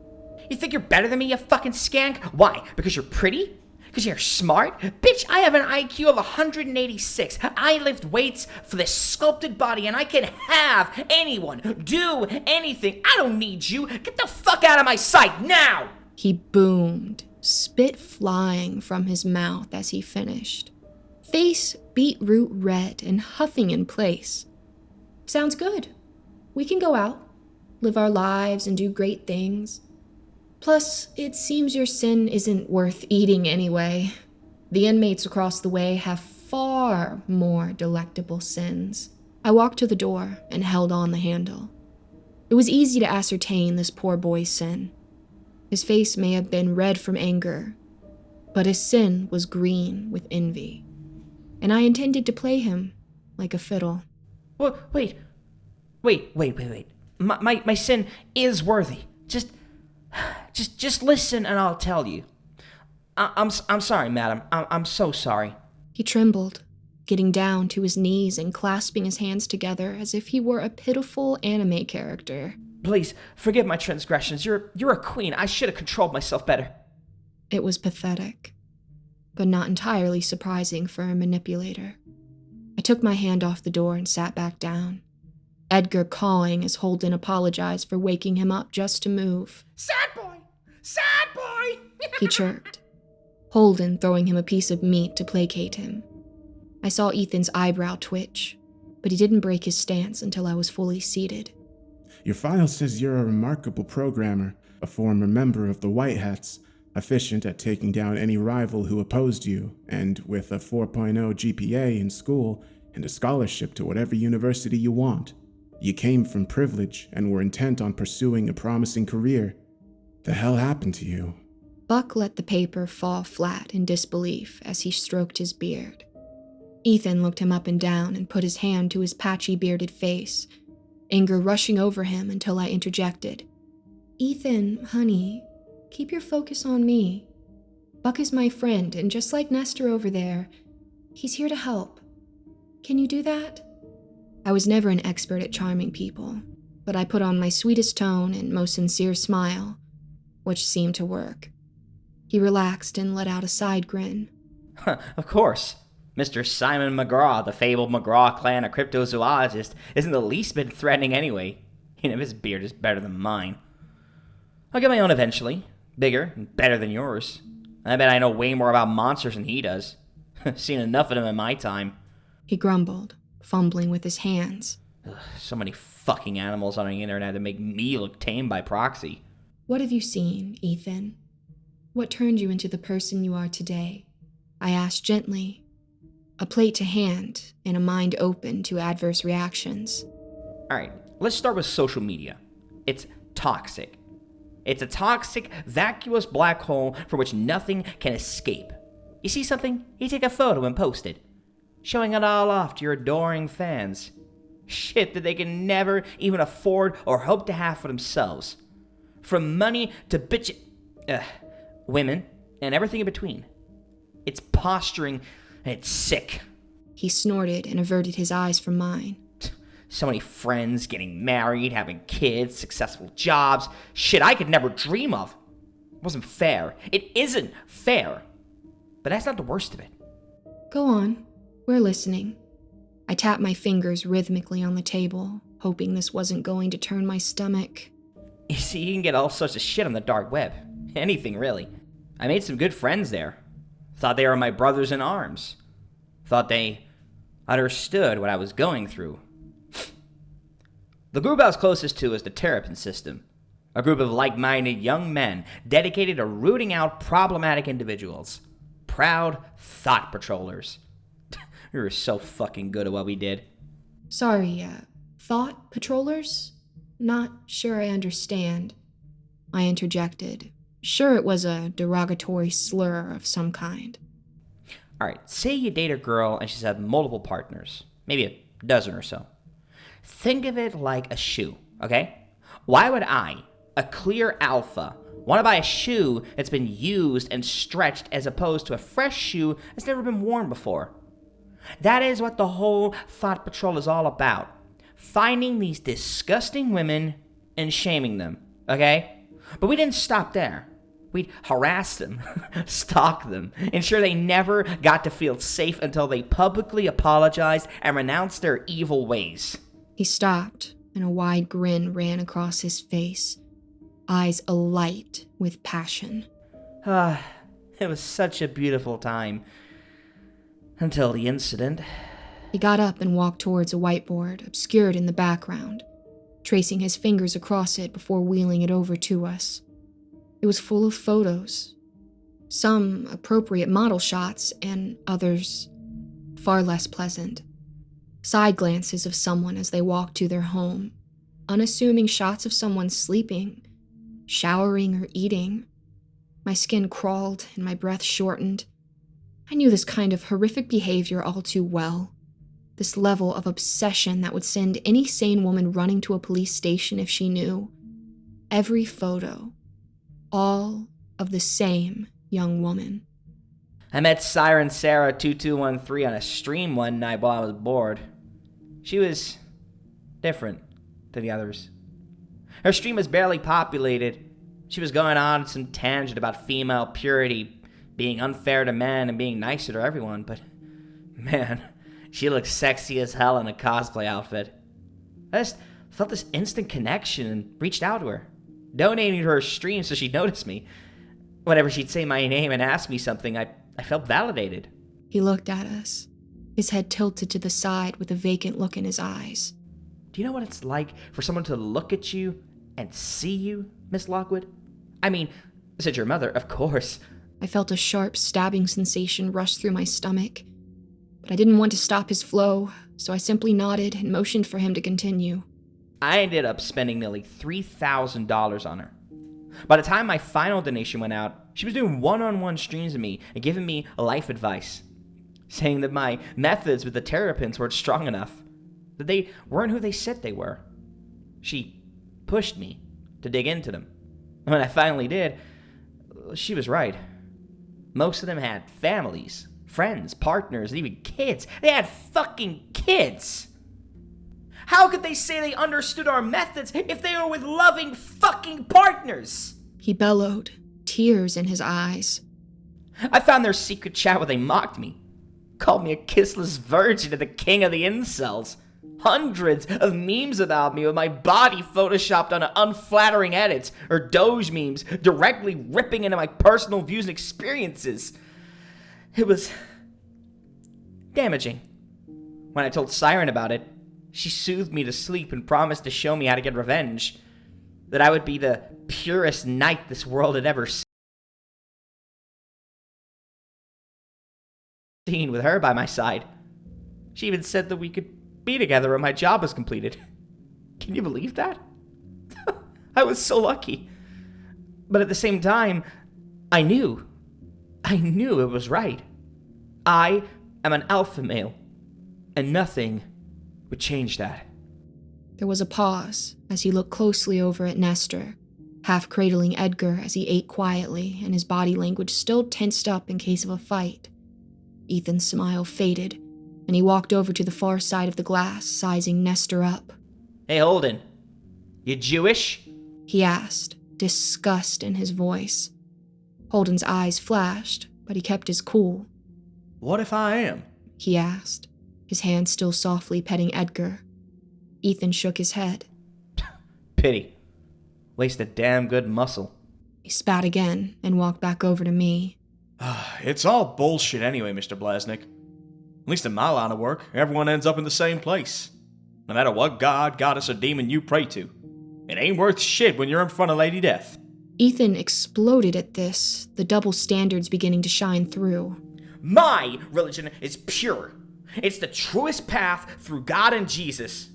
You think you're better than me, you fucking skank? Why? Because you're pretty? Because you're smart? Bitch, I have an IQ of 186. I lift weights for this sculpted body, and I can have anyone do anything. I don't need you. Get the fuck out of my sight now! He boomed, spit flying from his mouth as he finished. Face beetroot red and huffing in place. Sounds good. We can go out, live our lives, and do great things. Plus, it seems your sin isn't worth eating anyway. The inmates across the way have far more delectable sins. I walked to the door and held on the handle. It was easy to ascertain this poor boy's sin. His face may have been red from anger, but his sin was green with envy. And I intended to play him like a fiddle. Wait. My sin is worthy. Just listen and I'll tell you. I'm sorry, madam. I'm so sorry. He trembled, getting down to his knees and clasping his hands together as if he were a pitiful anime character. Please, forgive my transgressions. You're a queen. I should have controlled myself better. It was pathetic, but not entirely surprising for a manipulator. I took my hand off the door and sat back down. Edgar cawing as Holden apologized for waking him up just to move. Sad boy! Sad boy! He chirped, Holden throwing him a piece of meat to placate him. I saw Ethan's eyebrow twitch, but he didn't break his stance until I was fully seated. Your file says you're a remarkable programmer, a former member of the White Hats, efficient at taking down any rival who opposed you, and with a 4.0 GPA in school and a scholarship to whatever university you want. You came from privilege and were intent on pursuing a promising career. The hell happened to you? Buck let the paper fall flat in disbelief as he stroked his beard. Ethan looked him up and down and put his hand to his patchy bearded face, anger rushing over him until I interjected. Ethan, honey, keep your focus on me. Buck is my friend, and just like Nestor over there, he's here to help. Can you do that? I was never an expert at charming people, but I put on my sweetest tone and most sincere smile, which seemed to work. He relaxed and let out a side grin. Of course. Mr. Simon McGraw, the fabled McGraw clan of cryptozoologist, isn't the least bit threatening anyway. Even if his beard is better than mine. I'll get my own eventually. Bigger and better than yours. I bet I know way more about monsters than he does. Seen enough of them in my time. He grumbled, fumbling with his hands. So many fucking animals on the internet that make me look tame by proxy. What have you seen, Ethan? What turned you into the person you are today? I asked gently, a plate to hand and a mind open to adverse reactions. Alright, let's start with social media. It's toxic. It's a toxic, vacuous black hole from which nothing can escape. You see something, you take a photo and post it, showing it all off to your adoring fans. Shit that they can never even afford or hope to have for themselves. From money to women, and everything in between. It's posturing, and it's sick. He snorted and averted his eyes from mine. So many friends getting married, having kids, successful jobs. Shit I could never dream of. It wasn't fair. It isn't fair. But that's not the worst of it. Go on. We're listening. I tapped my fingers rhythmically on the table, hoping this wasn't going to turn my stomach. You see, you can get all sorts of shit on the dark web. Anything, really. I made some good friends there. Thought they were my brothers in arms. Thought they understood what I was going through. The group I was closest to is the Terrapin System, a group of like-minded young men dedicated to rooting out problematic individuals. Proud thought patrollers. We were so fucking good at what we did. Sorry, thought patrollers? Not sure I understand. I interjected, sure it was a derogatory slur of some kind. Alright, say you date a girl and she's had multiple partners, maybe a dozen or so. Think of it like a shoe, okay? Why would I, a clear alpha, want to buy a shoe that's been used and stretched as opposed to a fresh shoe that's never been worn before? That is what the whole thought patrol is all about. Finding these disgusting women and shaming them, okay? But we didn't stop there. We'd harass them, stalk them, ensure they never got to feel safe until they publicly apologized and renounced their evil ways. He stopped, and a wide grin ran across his face, eyes alight with passion. It was such a beautiful time. Until the incident. He got up and walked towards a whiteboard, obscured in the background, tracing his fingers across it before wheeling it over to us. It was full of photos, some appropriate model shots and others far less pleasant. Side glances of someone as they walked to their home, unassuming shots of someone sleeping, showering or eating. My skin crawled and my breath shortened. I knew this kind of horrific behavior all too well. This level of obsession that would send any sane woman running to a police station if she knew. Every photo. All of the same young woman. I met Siren Sarah 2213 on a stream one night while I was bored. She was different than the others. Her stream was barely populated. She was going on some tangent about female purity, being unfair to men and being nicer to everyone, but man, she looked sexy as hell in a cosplay outfit. I just felt this instant connection and reached out to her, donating to her stream so she'd notice me. Whenever she'd say my name and ask me something, I felt validated. He looked at us, his head tilted to the side with a vacant look in his eyes. Do you know what it's like for someone to look at you and see you, Miss Lockwood? I mean, said your mother, of course. I felt a sharp stabbing sensation rush through my stomach, but I didn't want to stop his flow, so I simply nodded and motioned for him to continue. I ended up spending nearly $3,000 on her. By the time my final donation went out, she was doing one-on-one streams with me and giving me life advice, saying that my methods with the terrapins weren't strong enough, that they weren't who they said they were. She pushed me to dig into them. When I finally did, she was right. Most of them had families, friends, partners, and even kids. They had fucking kids! How could they say they understood our methods if they were with loving fucking partners? He bellowed, tears in his eyes. I found their secret chat where they mocked me, called me a kissless virgin and the king of the incels. Hundreds of memes about me with my body photoshopped on unflattering edits, or Doge memes directly ripping into my personal views and experiences. It was damaging. When I told Siren about it, she soothed me to sleep and promised to show me how to get revenge. That I would be the purest knight this world had ever seen with her by my side. She even said that we could be together when my job was completed. Can you believe that? I was so lucky. But at the same time, I knew it was right. I am an alpha male, and nothing would change that. There was a pause as he looked closely over at Nestor, half cradling Edgar as he ate quietly and his body language still tensed up in case of a fight. Ethan's smile faded, and he walked over to the far side of the glass, sizing Nestor up. Hey, Holden, you Jewish? He asked, disgust in his voice. Holden's eyes flashed, but he kept his cool. What if I am? He asked, his hand still softly petting Edgar. Ethan shook his head. Pity. Waste a damn good muscle. He spat again and walked back over to me. It's all bullshit anyway, Mr. Blasnik. At least in my line of work, everyone ends up in the same place. No matter what god, goddess, or demon you pray to. It ain't worth shit when you're in front of Lady Death. Ethan exploded at this, the double standards beginning to shine through. My religion is pure. It's the truest path through God and Jesus.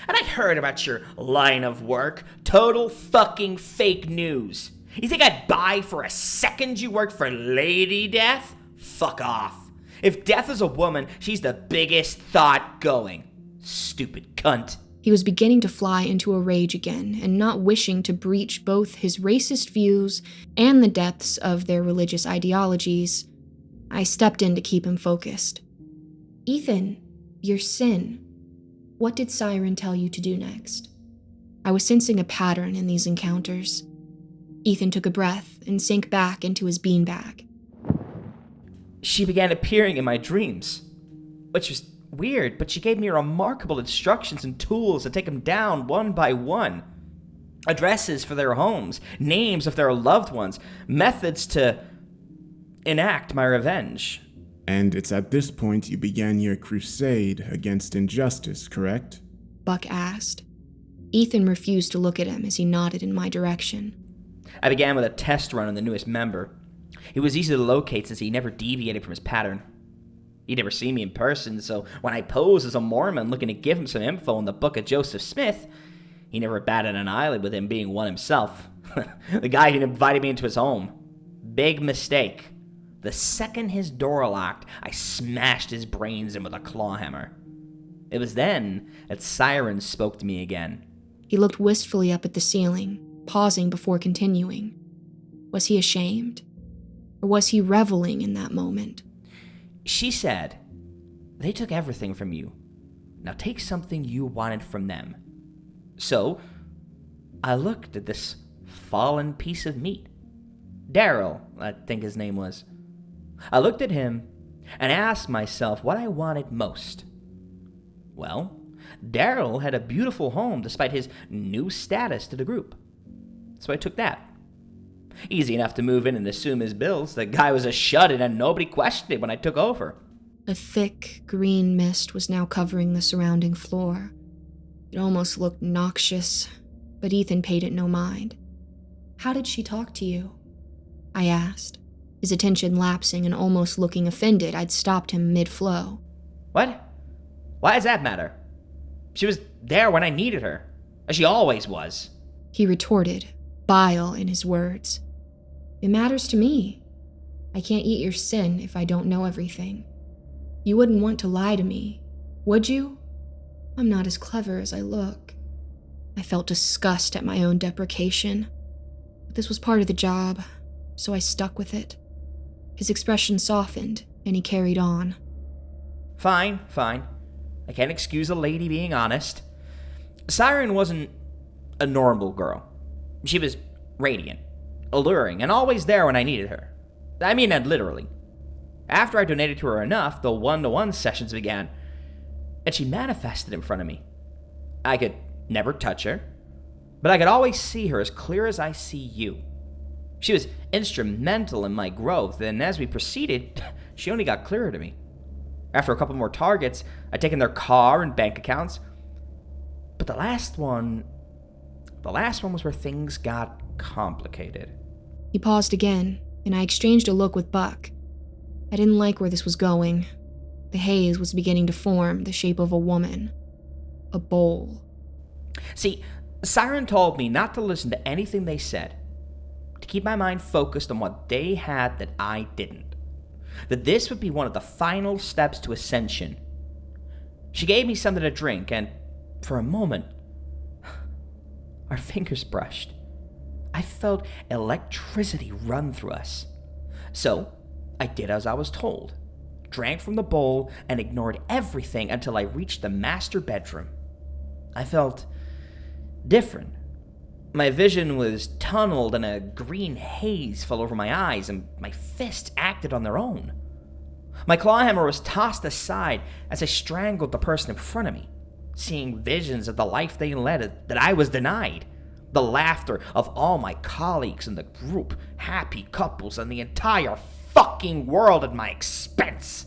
And I heard about your line of work. Total fucking fake news. You think I'd buy for a second you worked for Lady Death? Fuck off. If Death is a woman, she's the biggest thought going. Stupid cunt. He was beginning to fly into a rage again, and not wishing to breach both his racist views and the depths of their religious ideologies. I stepped in to keep him focused. Ethan, your sin. What did Siren tell you to do next? I was sensing a pattern in these encounters. Ethan took a breath and sank back into his beanbag. She began appearing in my dreams, which was weird, but she gave me remarkable instructions and tools to take them down one by one. Addresses for their homes, names of their loved ones, methods to enact my revenge. And it's at this point you began your crusade against injustice, correct? Buck asked. Ethan refused to look at him as he nodded in my direction. I began with a test run on the newest member. He was easy to locate since he never deviated from his pattern. He'd never seen me in person, so when I posed as a Mormon looking to give him some info on the Book of Joseph Smith, he never batted an eyelid with him being one himself. The guy who invited me into his home. Big mistake. The second his door locked, I smashed his brains in with a claw hammer. It was then that Siren spoke to me again. He looked wistfully up at the ceiling, pausing before continuing. Was he ashamed? Or was he reveling in that moment? She said, "They took everything from you. Now take something you wanted from them." So, I looked at this fallen piece of meat. Daryl, I think his name was. I looked at him and asked myself what I wanted most. Well, Daryl had a beautiful home despite his new status to the group. So I took that. Easy enough to move in and assume his bills. The guy was a shut-in and nobody questioned it when I took over. A thick, green mist was now covering the surrounding floor. It almost looked noxious, but Ethan paid it no mind. How did she talk to you? I asked, his attention lapsing and almost looking offended I'd stopped him mid-flow. What? Why does that matter? She was there when I needed her, as she always was. He retorted, bile in his words. It matters to me. I can't eat your sin if I don't know everything. You wouldn't want to lie to me, would you? I'm not as clever as I look. I felt disgust at my own deprecation. But this was part of the job, so I stuck with it. His expression softened, and he carried on. Fine. I can't excuse a lady being honest. Siren wasn't a normal girl. She was radiant, alluring, and always there when I needed her. I mean that literally. After I donated to her enough, the one-to-one sessions began, and she manifested in front of me. I could never touch her, but I could always see her as clear as I see you. She was instrumental in my growth, and as we proceeded, she only got clearer to me. After a couple more targets, I'd taken their car and bank accounts, but the last one was where things got complicated. He paused again, and I exchanged a look with Buck. I didn't like where this was going. The haze was beginning to form the shape of a woman. A bowl. See, Siren told me not to listen to anything they said, to keep my mind focused on what they had that I didn't. That this would be one of the final steps to ascension. She gave me something to drink, and for a moment, our fingers brushed. I felt electricity run through us. So, I did as I was told, drank from the bowl, and ignored everything until I reached the master bedroom. I felt different. My vision was tunneled and a green haze fell over my eyes, and my fists acted on their own. My claw hammer was tossed aside as I strangled the person in front of me, seeing visions of the life they led that I was denied. The laughter of all my colleagues in the group, happy couples, and the entire fucking world at my expense.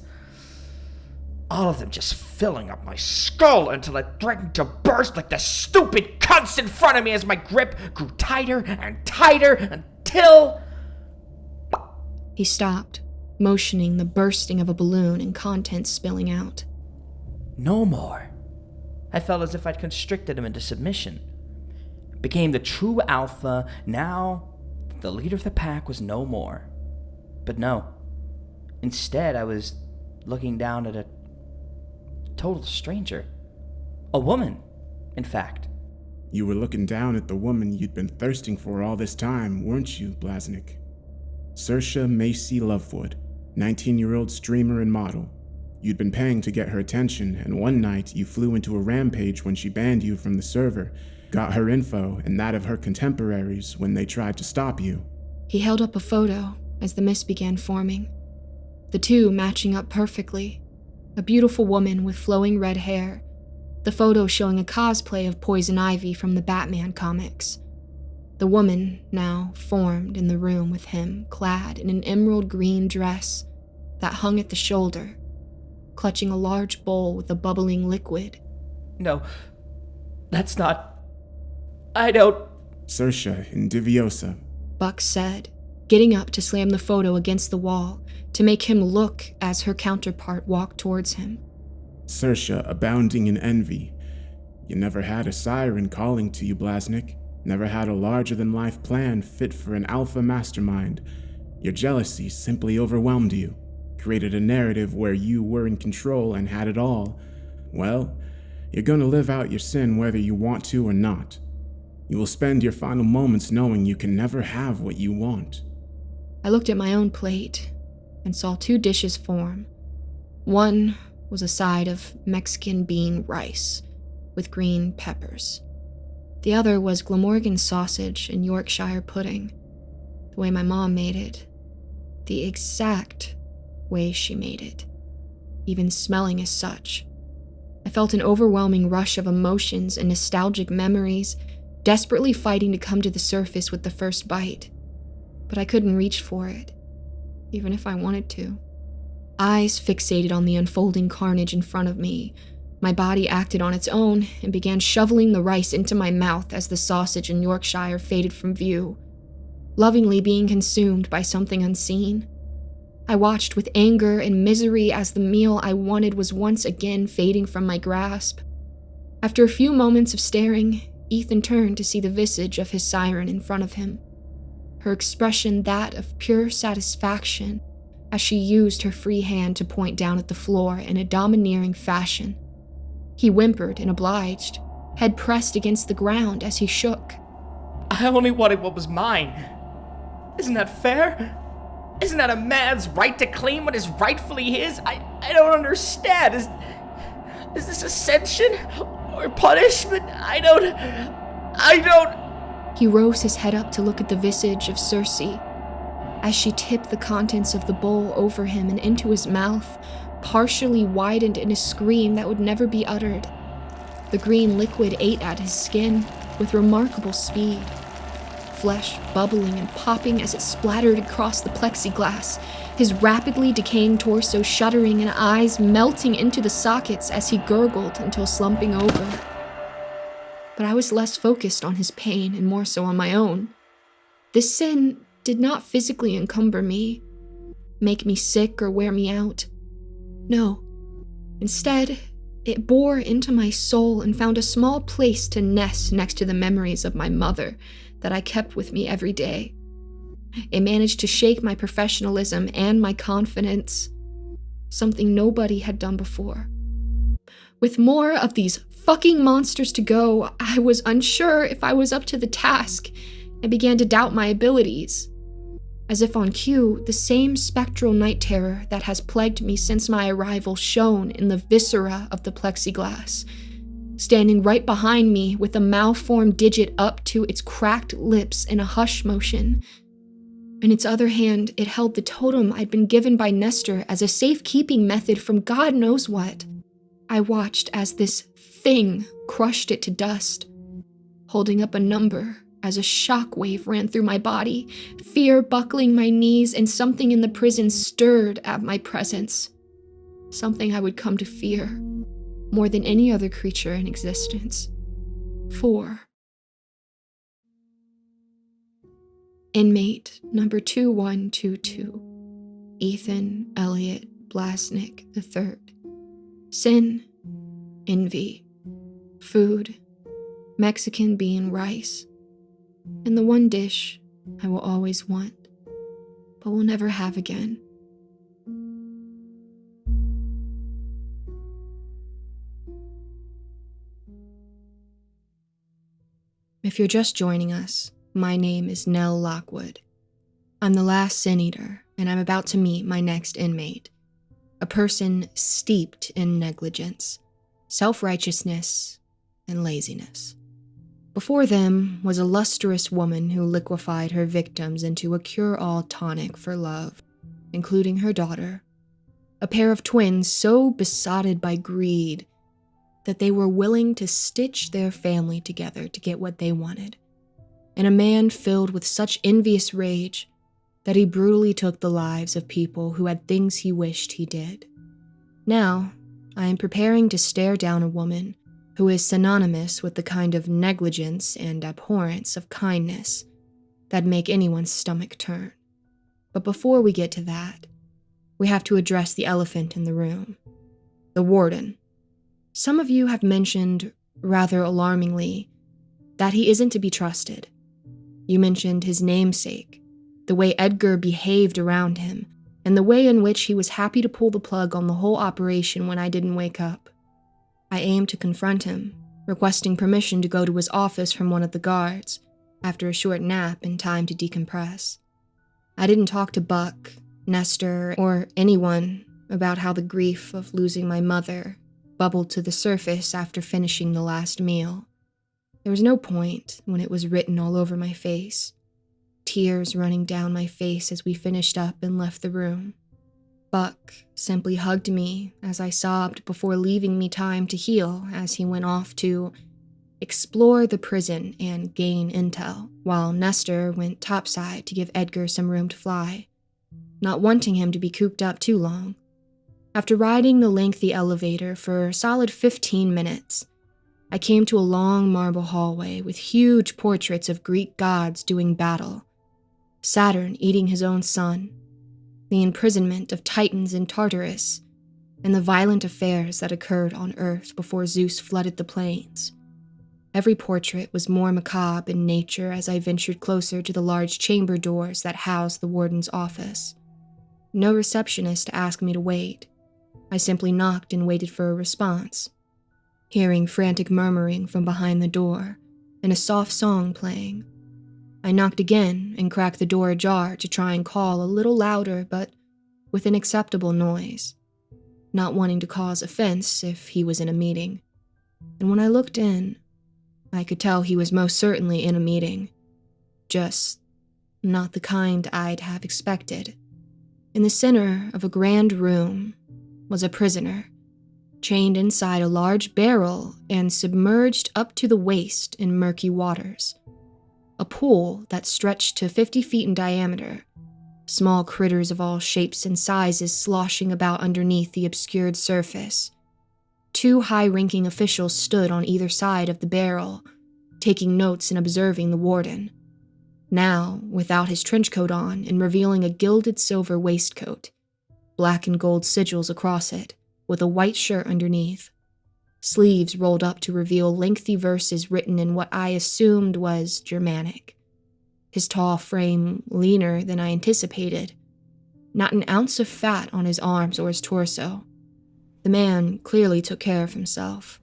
All of them just filling up my skull until it threatened to burst like the stupid cunts in front of me as my grip grew tighter and tighter until... He stopped, motioning the bursting of a balloon and contents spilling out. No more. I felt as if I'd constricted him into submission. Became the true alpha. Now, the leader of the pack was no more. But no. Instead, I was looking down at a total stranger. A woman, in fact. You were looking down at the woman you'd been thirsting for all this time, weren't you, Blaznik? Saoirse Macy Lovewood, 19-year-old streamer and model. You'd been paying to get her attention, and one night you flew into a rampage when she banned you from the server, got her info and that of her contemporaries when they tried to stop you. He held up a photo as the mist began forming, the two matching up perfectly. A beautiful woman with flowing red hair, the photo showing a cosplay of Poison Ivy from the Batman comics. The woman now formed in the room with him, clad in an emerald green dress that hung at the shoulder, clutching a large bowl with a bubbling liquid. No, that's not... I don't... Sersha Indiviosa, Buck said, getting up to slam the photo against the wall to make him look as her counterpart walked towards him. Sersha abounding in envy. You never had a siren calling to you, Blasnik. Never had a larger-than-life plan fit for an alpha mastermind. Your jealousy simply overwhelmed you, created a narrative where you were in control and had it all. Well, you're gonna live out your sin whether you want to or not. You will spend your final moments knowing you can never have what you want. I looked at my own plate and saw 2 dishes form. One was a side of Mexican bean rice with green peppers. The other was Glamorgan sausage and Yorkshire pudding, the way my mom made it, the exact way she made it, even smelling as such. I felt an overwhelming rush of emotions and nostalgic memories, desperately fighting to come to the surface with the first bite. But I couldn't reach for it, even if I wanted to. Eyes fixated on the unfolding carnage in front of me, my body acted on its own and began shoveling the rice into my mouth as the sausage and Yorkshire faded from view, lovingly being consumed by something unseen. I watched with anger and misery as the meal I wanted was once again fading from my grasp. After a few moments of staring, Ethan turned to see the visage of his siren in front of him, her expression that of pure satisfaction as she used her free hand to point down at the floor in a domineering fashion. He whimpered and obliged, head pressed against the ground as he shook. I only wanted what was mine. Isn't that fair? Isn't that a man's right to claim what is rightfully his? I don't understand. Is this ascension or punishment? I don't... He rose his head up to look at the visage of Circe as she tipped the contents of the bowl over him and into his mouth, partially widened in a scream that would never be uttered. The green liquid ate at his skin with remarkable speed, flesh bubbling and popping as it splattered across the plexiglass, his rapidly decaying torso shuddering and eyes melting into the sockets as he gurgled until slumping over. But I was less focused on his pain and more so on my own. This sin did not physically encumber me, make me sick or wear me out. No. Instead, it bore into my soul and found a small place to nest next to the memories of my mother that I kept with me every day. It managed to shake my professionalism and my confidence, something nobody had done before. With more of these fucking monsters to go, I was unsure if I was up to the task and began to doubt my abilities. As if on cue, the same spectral night terror that has plagued me since my arrival shone in the viscera of the plexiglass, standing right behind me with a malformed digit up to its cracked lips in a hush motion. In its other hand, it held the totem I'd been given by Nestor as a safekeeping method from God knows what. I watched as this thing crushed it to dust, holding up a number as a shockwave ran through my body, fear buckling my knees, and something in the prison stirred at my presence. Something I would come to fear more than any other creature in existence. 4. Inmate number 2122, Ethan Elliot Blasnik III. Sin, envy, food, Mexican bean rice, and the one dish I will always want, but will never have again. If you're just joining us, my name is Nell Lockwood. I'm the last Sin Eater, and I'm about to meet my next inmate, a person steeped in negligence, self-righteousness, and laziness. Before them was a lustrous woman who liquefied her victims into a cure-all tonic for love, including her daughter, a pair of twins so besotted by greed that they were willing to stitch their family together to get what they wanted, and a man filled with such envious rage that he brutally took the lives of people who had things he wished he did. Now, I am preparing to stare down a woman who is synonymous with the kind of negligence and abhorrence of kindness that make anyone's stomach turn. But before we get to that, we have to address the elephant in the room, the warden. Some of you have mentioned, rather alarmingly, that he isn't to be trusted. You mentioned his namesake, the way Edgar behaved around him, and the way in which he was happy to pull the plug on the whole operation when I didn't wake up. I aimed to confront him, requesting permission to go to his office from one of the guards, after a short nap and time to decompress. I didn't talk to Buck, Nestor, or anyone about how the grief of losing my mother bubbled to the surface after finishing the last meal. There was no point when it was written all over my face, tears running down my face as we finished up and left the room. Buck simply hugged me as I sobbed before leaving me time to heal as he went off to explore the prison and gain intel, while Nestor went topside to give Edgar some room to fly, not wanting him to be cooped up too long. After riding the lengthy elevator for a solid 15 minutes, I came to a long marble hallway with huge portraits of Greek gods doing battle, Saturn eating his own son, the imprisonment of Titans in Tartarus, and the violent affairs that occurred on Earth before Zeus flooded the plains. Every portrait was more macabre in nature as I ventured closer to the large chamber doors that housed the warden's office. No receptionist to ask me to wait. I simply knocked and waited for a response, hearing frantic murmuring from behind the door and a soft song playing. I knocked again and cracked the door ajar to try and call a little louder but with an acceptable noise, not wanting to cause offense if he was in a meeting. And when I looked in, I could tell he was most certainly in a meeting, just not the kind I'd have expected. In the center of a grand room was a prisoner, chained inside a large barrel and submerged up to the waist in murky waters. A pool that stretched to 50 feet in diameter, small critters of all shapes and sizes sloshing about underneath the obscured surface. 2 high-ranking officials stood on either side of the barrel, taking notes and observing the warden, now without his trench coat on and revealing a gilded silver waistcoat, black and gold sigils across it, with a white shirt underneath. Sleeves rolled up to reveal lengthy verses written in what I assumed was Germanic. His tall frame leaner than I anticipated. Not an ounce of fat on his arms or his torso. The man clearly took care of himself.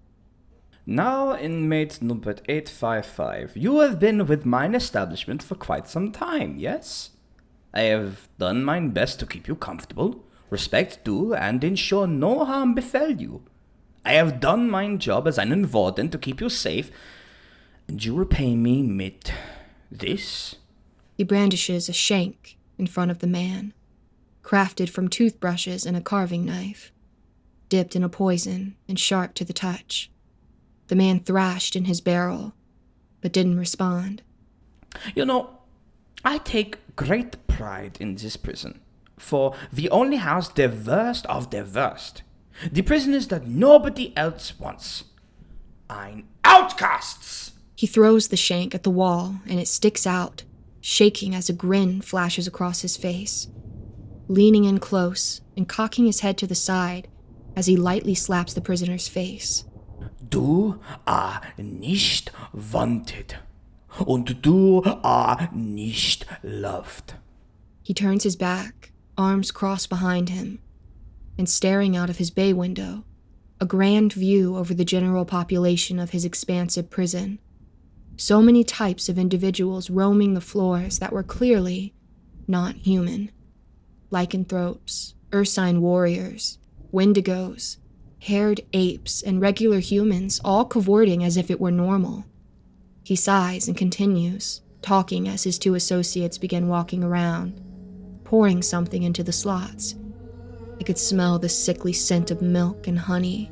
Now, inmate number 855, you have been with mine establishment for quite some time, yes? I have done my best to keep you comfortable, respect due, and ensure no harm befell you. I have done my job as an warden to keep you safe, and you repay me with this. He brandishes a shank in front of the man, crafted from toothbrushes and a carving knife, dipped in a poison and sharp to the touch. The man thrashed in his barrel, but didn't respond. You know, I take great pride in this prison, for we only house the worst of the worst. The prisoners that nobody else wants. Ein outcasts! He throws the shank at the wall, and it sticks out, shaking as a grin flashes across his face. Leaning in close and cocking his head to the side as he lightly slaps the prisoner's face. Du nicht wanted, und du nicht loved. He turns his back, arms crossed behind him, and staring out of his bay window, a grand view over the general population of his expansive prison. So many types of individuals roaming the floors that were clearly not human. Lycanthropes, ursine warriors, wendigos, haired apes, and regular humans all cavorting as if it were normal. He sighs and continues, talking as his two associates begin walking around, pouring something into the slots. I could smell the sickly scent of milk and honey,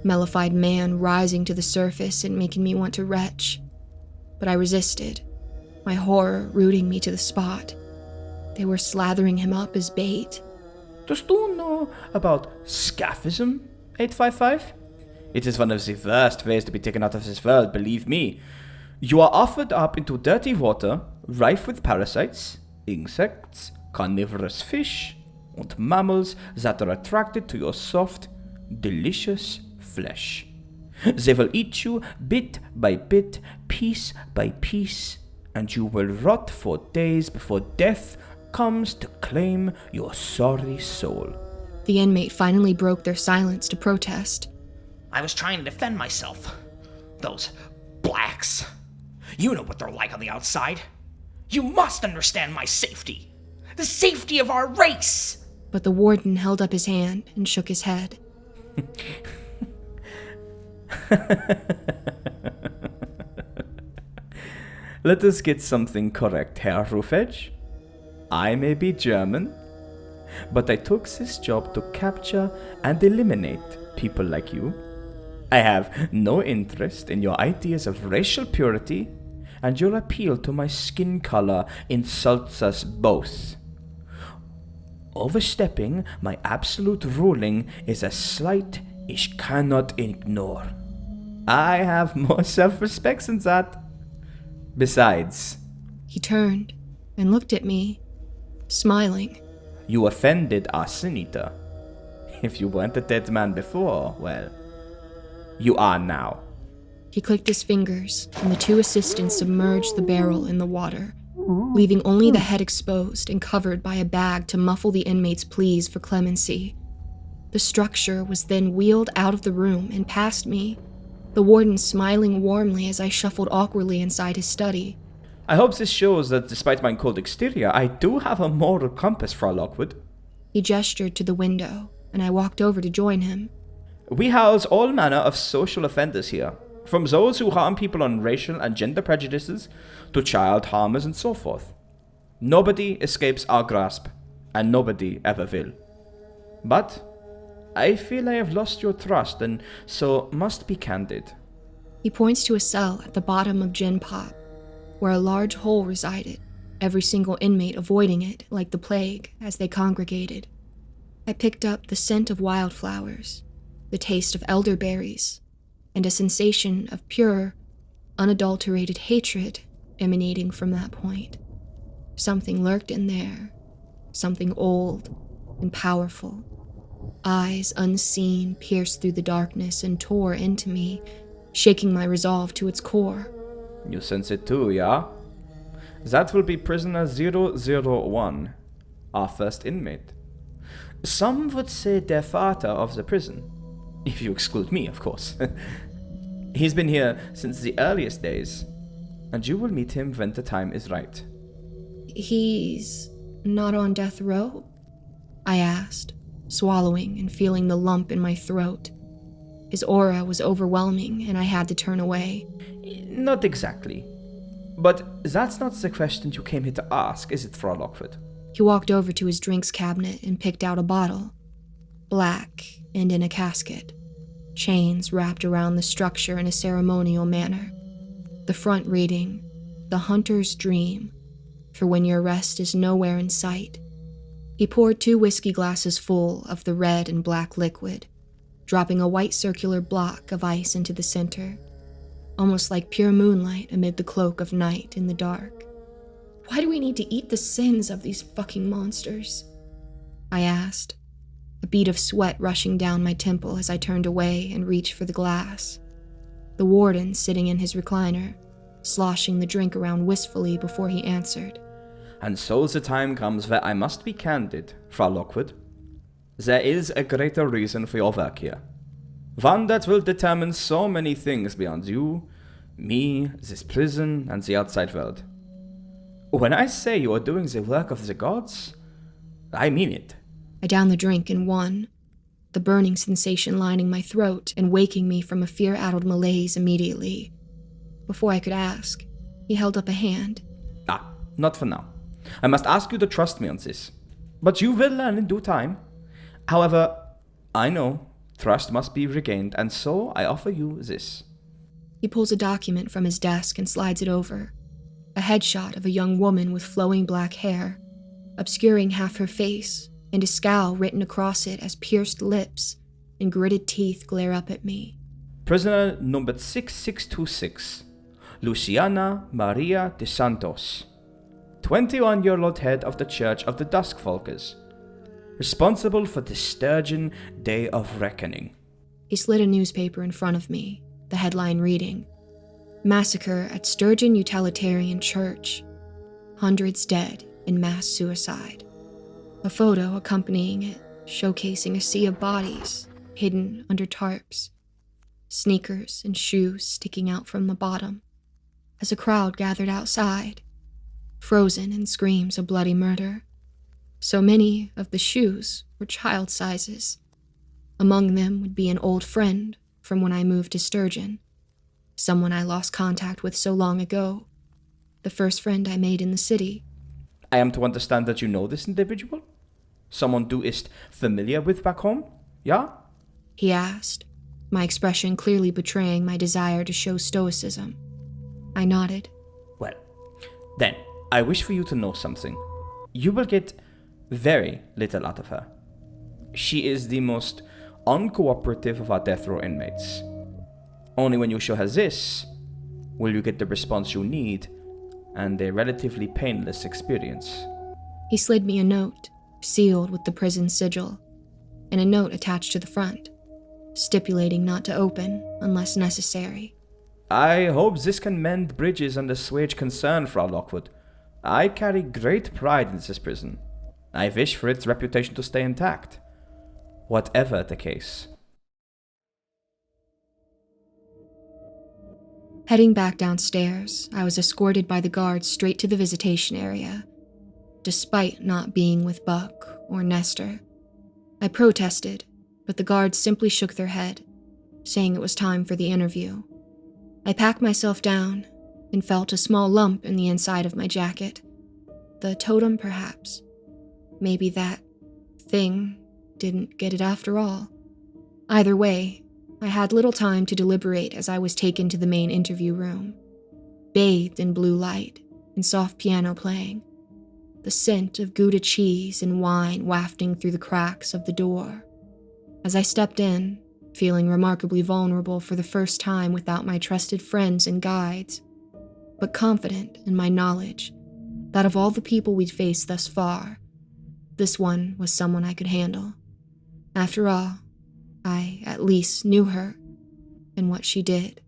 mellified man rising to the surface and making me want to retch. But I resisted, my horror rooting me to the spot. They were slathering him up as bait. Dost du know about scaphism, 855? It is one of the worst ways to be taken out of this world, believe me. You are offered up into dirty water, rife with parasites, insects, carnivorous fish, and mammals that are attracted to your soft, delicious flesh. They will eat you bit by bit, piece by piece, and you will rot for days before death comes to claim your sorry soul. The inmate finally broke their silence to protest. I was trying to defend myself. Those blacks. You know what they're like on the outside. You must understand my safety. The safety of our race. But the warden held up his hand and shook his head. Let us get something correct, Herr Rufedge. I may be German, but I took this job to capture and eliminate people like you. I have no interest in your ideas of racial purity, and your appeal to my skin color insults us both. Overstepping my absolute ruling is a slight I cannot ignore. I have more self-respect than that. Besides, He turned and looked at me, smiling. You offended us, Anita. If you weren't a dead man before, well, you are now. He clicked his fingers, and the two assistants submerged the barrel in the water, leaving only the head exposed and covered by a bag to muffle the inmate's pleas for clemency. The structure was then wheeled out of the room and past me, the warden smiling warmly as I shuffled awkwardly inside his study. I hope this shows that despite my cold exterior, I do have a moral compass, Frau Lockwood. He gestured to the window, and I walked over to join him. We house all manner of social offenders here, from those who harm people on racial and gender prejudices to child harmers and so forth. Nobody escapes our grasp, and nobody ever will. But I feel I have lost your trust, and so must be candid. He points to a cell at the bottom of Gin Pop, where a large hole resided, every single inmate avoiding it like the plague as they congregated. I picked up the scent of wildflowers, the taste of elderberries, and a sensation of pure, unadulterated hatred emanating from that point. Something lurked in there, something old and powerful. Eyes unseen pierced through the darkness and tore into me, shaking my resolve to its core. You sense it too, yeah? That will be prisoner 001, our first inmate. Some would say the father of the prison, if you exclude me, of course. He's been here since the earliest days, and you will meet him when the time is right. He's not on death row? I asked, swallowing and feeling the lump in my throat. His aura was overwhelming, and I had to turn away. Not exactly. But that's not the question you came here to ask, is it, Frau Lockwood? He walked over to his drinks cabinet and picked out a bottle. Black and in a casket. Chains wrapped around the structure in a ceremonial manner. The front reading, "The Hunter's Dream, for when your rest is nowhere in sight." He poured 2 whiskey glasses full of the red and black liquid, dropping a white circular block of ice into the center, almost like pure moonlight amid the cloak of night in the dark. Why do we need to eat the sins of these fucking monsters? I asked, a bead of sweat rushing down my temple as I turned away and reached for the glass. The warden sitting in his recliner, sloshing the drink around wistfully before he answered. And so the time comes where I must be candid, Frau Lockwood. There is a greater reason for your work here. One that will determine so many things beyond you, me, this prison, and the outside world. When I say you are doing the work of the gods, I mean it. I downed the drink in one, the burning sensation lining my throat and waking me from a fear-addled malaise immediately. Before I could ask, he held up a hand. Not for now. I must ask you to trust me on this. But you will learn in due time. However, I know trust must be regained, and so I offer you this. He pulls a document from his desk and slides it over. A headshot of a young woman with flowing black hair, obscuring half her face, and a scowl written across it as pierced lips and gritted teeth glare up at me. Prisoner number 6626, Luciana Maria de Santos, 21-year-old head of the Church of the Duskfolkers, responsible for the Sturgeon Day of Reckoning. He slid a newspaper in front of me, the headline reading, Massacre at Sturgeon Utilitarian Church. Hundreds dead in mass suicide. A photo accompanying it, showcasing a sea of bodies hidden under tarps, sneakers and shoes sticking out from the bottom, as a crowd gathered outside, frozen in screams of bloody murder. So many of the shoes were child sizes. Among them would be an old friend from when I moved to Sturgeon, someone I lost contact with so long ago, the first friend I made in the city. I am to understand that you know this individual? Someone you is familiar with back home, yeah? He asked, my expression clearly betraying my desire to show stoicism. I nodded. Well, then, I wish for you to know something. You will get very little out of her. She is the most uncooperative of our death row inmates. Only when you show her this will you get the response you need and a relatively painless experience. He slid me a note, sealed with the prison sigil, and a note attached to the front, stipulating not to open unless necessary. I hope this can mend bridges and assuage concern, Frau Lockwood. I carry great pride in this prison. I wish for its reputation to stay intact, whatever the case. Heading back downstairs, I was escorted by the guards straight to the visitation area, despite not being with Buck or Nestor. I protested, but the guards simply shook their head, saying it was time for the interview. I packed myself down and felt a small lump in the inside of my jacket. The totem, perhaps. Maybe that thing didn't get it after all. Either way, I had little time to deliberate as I was taken to the main interview room, bathed in blue light and soft piano playing, the scent of Gouda cheese and wine wafting through the cracks of the door. As I stepped in, feeling remarkably vulnerable for the first time without my trusted friends and guides, but confident in my knowledge that of all the people we'd faced thus far, this one was someone I could handle. After all, I at least knew her and what she did.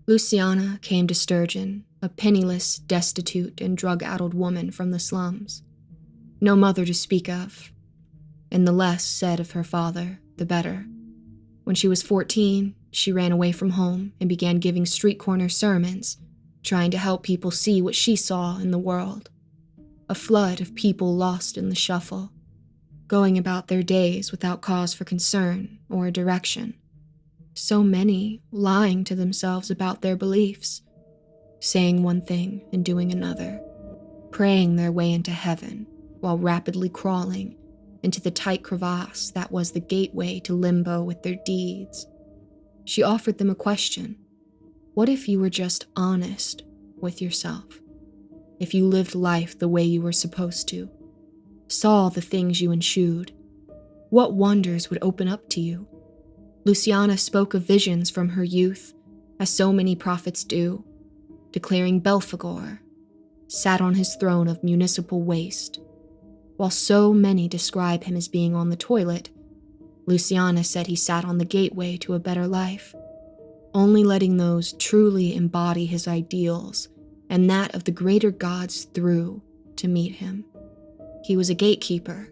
Luciana came to Sturgeon, a penniless, destitute, and drug-addled woman from the slums. No mother to speak of, and the less said of her father, the better. When she was 14, she ran away from home and began giving street corner sermons, trying to help people see what she saw in the world. A flood of people lost in the shuffle, going about their days without cause for concern or direction. So many lying to themselves about their beliefs, saying one thing and doing another, praying their way into heaven while rapidly crawling into the tight crevasse that was the gateway to limbo with their deeds. She offered them a question. What if you were just honest with yourself? If you lived life the way you were supposed to, saw the things you eschewed, what wonders would open up to you? Luciana spoke of visions from her youth, as so many prophets do, declaring Belphegor sat on his throne of municipal waste. While so many describe him as being on the toilet, Luciana said he sat on the gateway to a better life, only letting those truly embody his ideals and that of the greater gods through to meet him. He was a gatekeeper.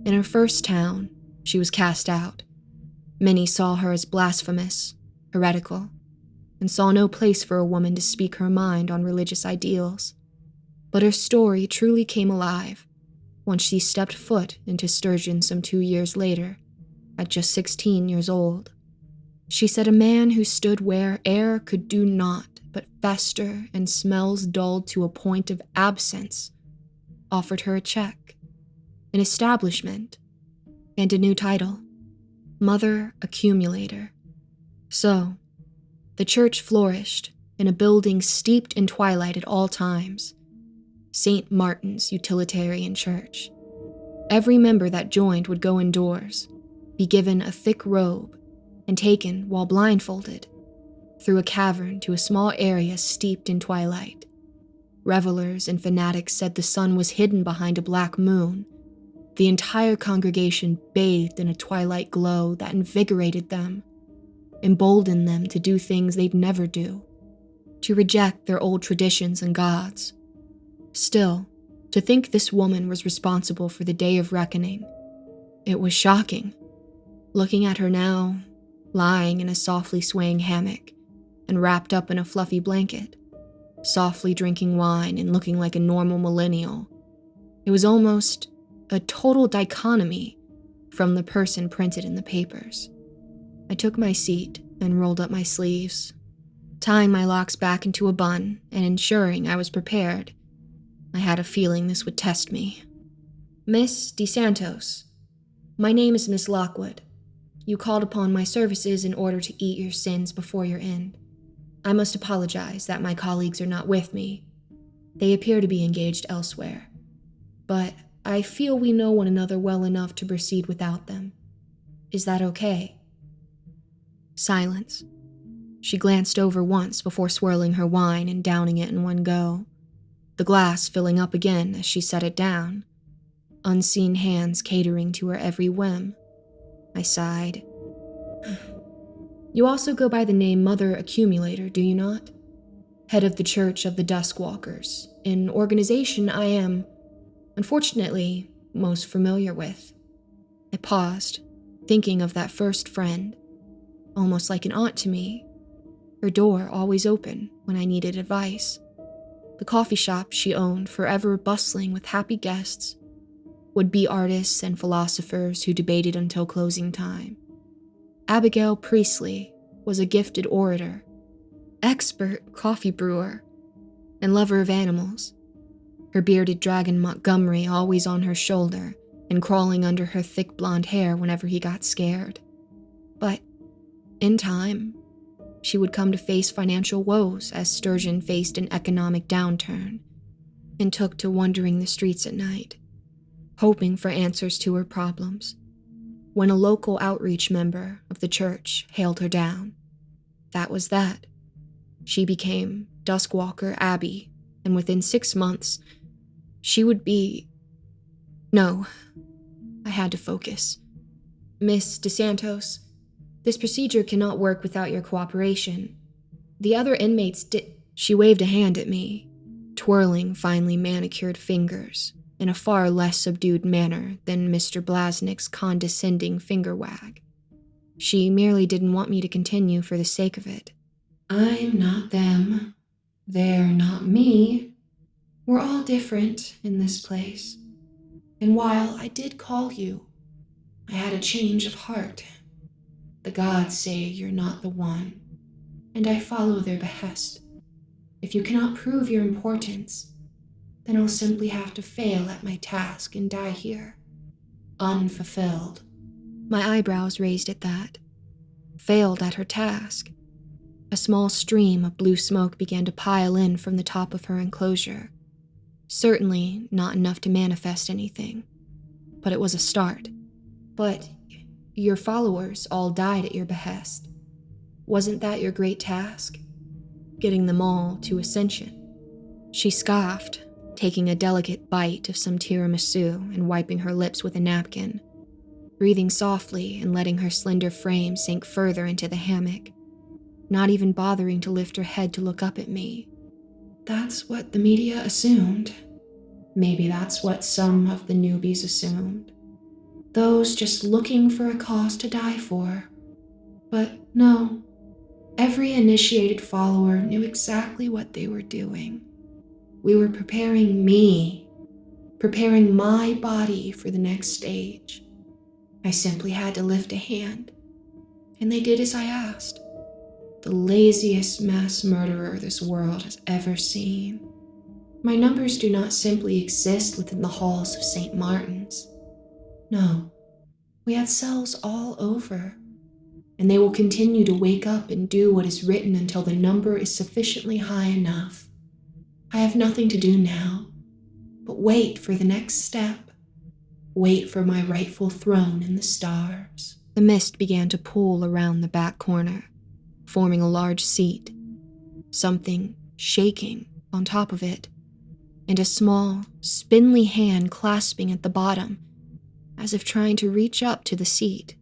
In her first town, she was cast out. Many saw her as blasphemous, heretical, and saw no place for a woman to speak her mind on religious ideals. But her story truly came alive once she stepped foot into Sturgeon some 2 years later, at just 16 years old. She said a man who stood where air could do naught but fester and smells dulled to a point of absence offered her a check, an establishment, and a new title, Mother Accumulator. So, the church flourished in a building steeped in twilight at all times, St. Martin's Utilitarian Church. Every member that joined would go indoors, be given a thick robe, and taken, while blindfolded, through a cavern to a small area steeped in twilight. Revelers and fanatics said the sun was hidden behind a black moon. The entire congregation bathed in a twilight glow that invigorated them, emboldened them to do things they'd never do, to reject their old traditions and gods. Still, to think this woman was responsible for the day of reckoning, it was shocking. Looking at her now, lying in a softly swaying hammock and wrapped up in a fluffy blanket, softly drinking wine and looking like a normal millennial, it was almost a total dichotomy from the person printed in the papers. I took my seat and rolled up my sleeves, tying my locks back into a bun and ensuring I was prepared. I had a feeling this would test me. Miss DeSantos, my name is Miss Lockwood. You called upon my services in order to eat your sins before your end. I must apologize that my colleagues are not with me. They appear to be engaged elsewhere. But I feel we know one another well enough to proceed without them. Is that okay? Silence. She glanced over once before swirling her wine and downing it in one go, the glass filling up again as she set it down, unseen hands catering to her every whim. I sighed. You also go by the name Mother Accumulator, do you not? Head of the Church of the Duskwalkers, an organization I am, unfortunately, most familiar with. I paused, thinking of that first friend, almost like an aunt to me, her door always open when I needed advice. The coffee shop she owned forever bustling with happy guests, would-be artists and philosophers who debated until closing time. Abigail Priestley was a gifted orator, expert coffee brewer, and lover of animals. Her bearded dragon Montgomery always on her shoulder and crawling under her thick blonde hair whenever he got scared. But, in time, she would come to face financial woes as Sturgeon faced an economic downturn and took to wandering the streets at night, hoping for answers to her problems. When a local outreach member of the church hailed her down, that was that. She became Duskwalker Abby, and within 6 months, she would be... No, I had to focus. Miss DeSantos, this procedure cannot work without your cooperation. The other inmates did... She waved a hand at me, twirling finely manicured fingers in a far less subdued manner than Mr. Blasnick's condescending finger wag. She merely didn't want me to continue for the sake of it. I'm not them. They're not me. We're all different in this place. And while I did call you, I had a change of heart. The gods say you're not the one, and I follow their behest. If you cannot prove your importance, then I'll simply have to fail at my task and die here, unfulfilled. My eyebrows raised at that. Failed at her task. A small stream of blue smoke began to pile in from the top of her enclosure. Certainly not enough to manifest anything, but it was a start. But your followers all died at your behest. Wasn't that your great task? Getting them all to ascension. She scoffed, taking a delicate bite of some tiramisu and wiping her lips with a napkin, breathing softly and letting her slender frame sink further into the hammock, not even bothering to lift her head to look up at me. That's what the media assumed. Maybe that's what some of the newbies assumed. Those just looking for a cause to die for. But no, every initiated follower knew exactly what they were doing. We were preparing me, preparing my body for the next stage. I simply had to lift a hand, and they did as I asked. The laziest mass murderer this world has ever seen. My numbers do not simply exist within the halls of St. Martin's. No, we have cells all over, and they will continue to wake up and do what is written until the number is sufficiently high enough. I have nothing to do now, but wait for the next step. Wait for my rightful throne in the stars. The mist began to pool around the back corner, forming a large seat, something shaking on top of it, and a small, spindly hand clasping at the bottom, as if trying to reach up to the seat.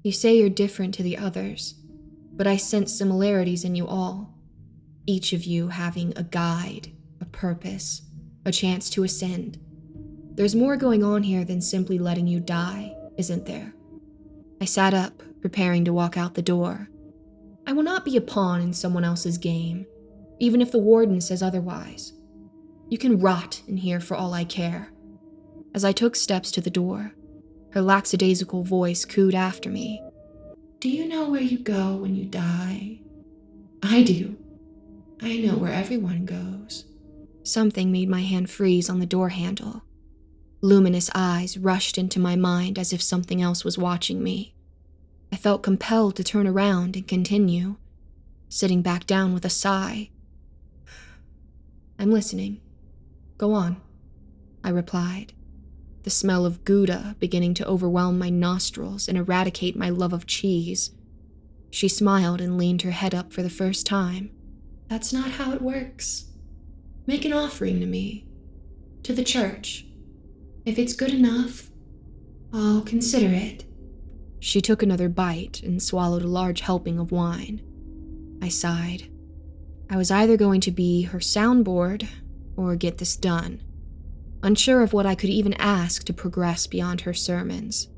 You say you're different to the others, but I sense similarities in you all, each of you having a guide, a purpose, a chance to ascend. There's more going on here than simply letting you die, isn't there? I sat up, preparing to walk out the door. I will not be a pawn in someone else's game, even if the warden says otherwise. You can rot in here for all I care. As I took steps to the door, her lackadaisical voice cooed after me. Do you know where you go when you die? I do. I know where everyone goes. Something made my hand freeze on the door handle. Luminous eyes rushed into my mind as if something else was watching me. I felt compelled to turn around and continue, sitting back down with a sigh. I'm listening. Go on, I replied, the smell of Gouda beginning to overwhelm my nostrils and eradicate my love of cheese. She smiled and leaned her head up for the first time. That's not how it works. Make an offering to me, to the church. If it's good enough, I'll consider it. She took another bite and swallowed a large helping of wine. I sighed. I was either going to be her soundboard or get this done, unsure of what I could even ask to progress beyond her sermons.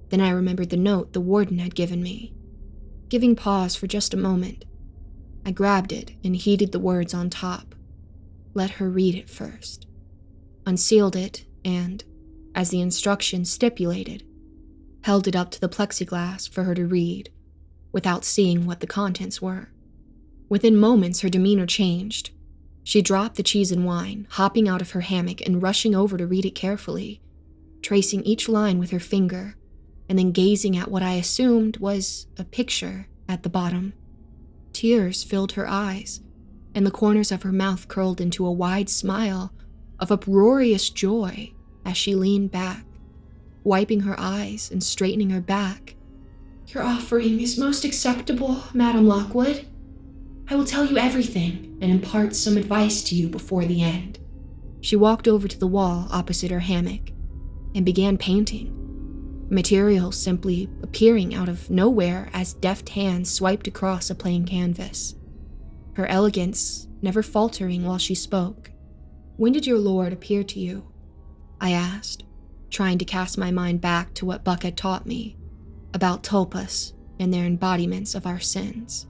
Then I remembered the note the warden had given me. Giving pause for just a moment, I grabbed it and heeded the words on top. Let her read it first. Unsealed it and, as the instructions stipulated, held it up to the plexiglass for her to read, without seeing what the contents were. Within moments, her demeanor changed. She dropped the cheese and wine, hopping out of her hammock and rushing over to read it carefully, tracing each line with her finger, and then gazing at what I assumed was a picture at the bottom. Tears filled her eyes, and the corners of her mouth curled into a wide smile of uproarious joy as she leaned back, wiping her eyes and straightening her back. Your offering is most acceptable, Madam Lockwood. I will tell you everything and impart some advice to you before the end. She walked over to the wall opposite her hammock and began painting, material simply appearing out of nowhere as deft hands swiped across a plain canvas. Her elegance never faltering while she spoke. When did your lord appear to you? I asked, trying to cast my mind back to what Buck had taught me about tulpas and their embodiments of our sins.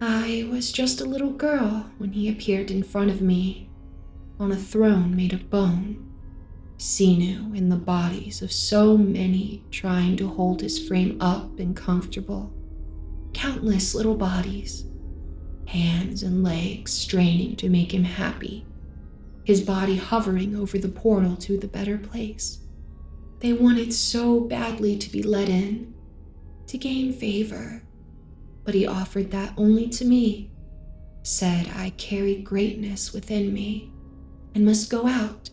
I was just a little girl when he appeared in front of me, on a throne made of bone, sinew in the bodies of so many trying to hold his frame up and comfortable. Countless little bodies, hands and legs straining to make him happy, his body hovering over the portal to the better place. They wanted so badly to be let in, to gain favor, but he offered that only to me, said I carry greatness within me and must go out,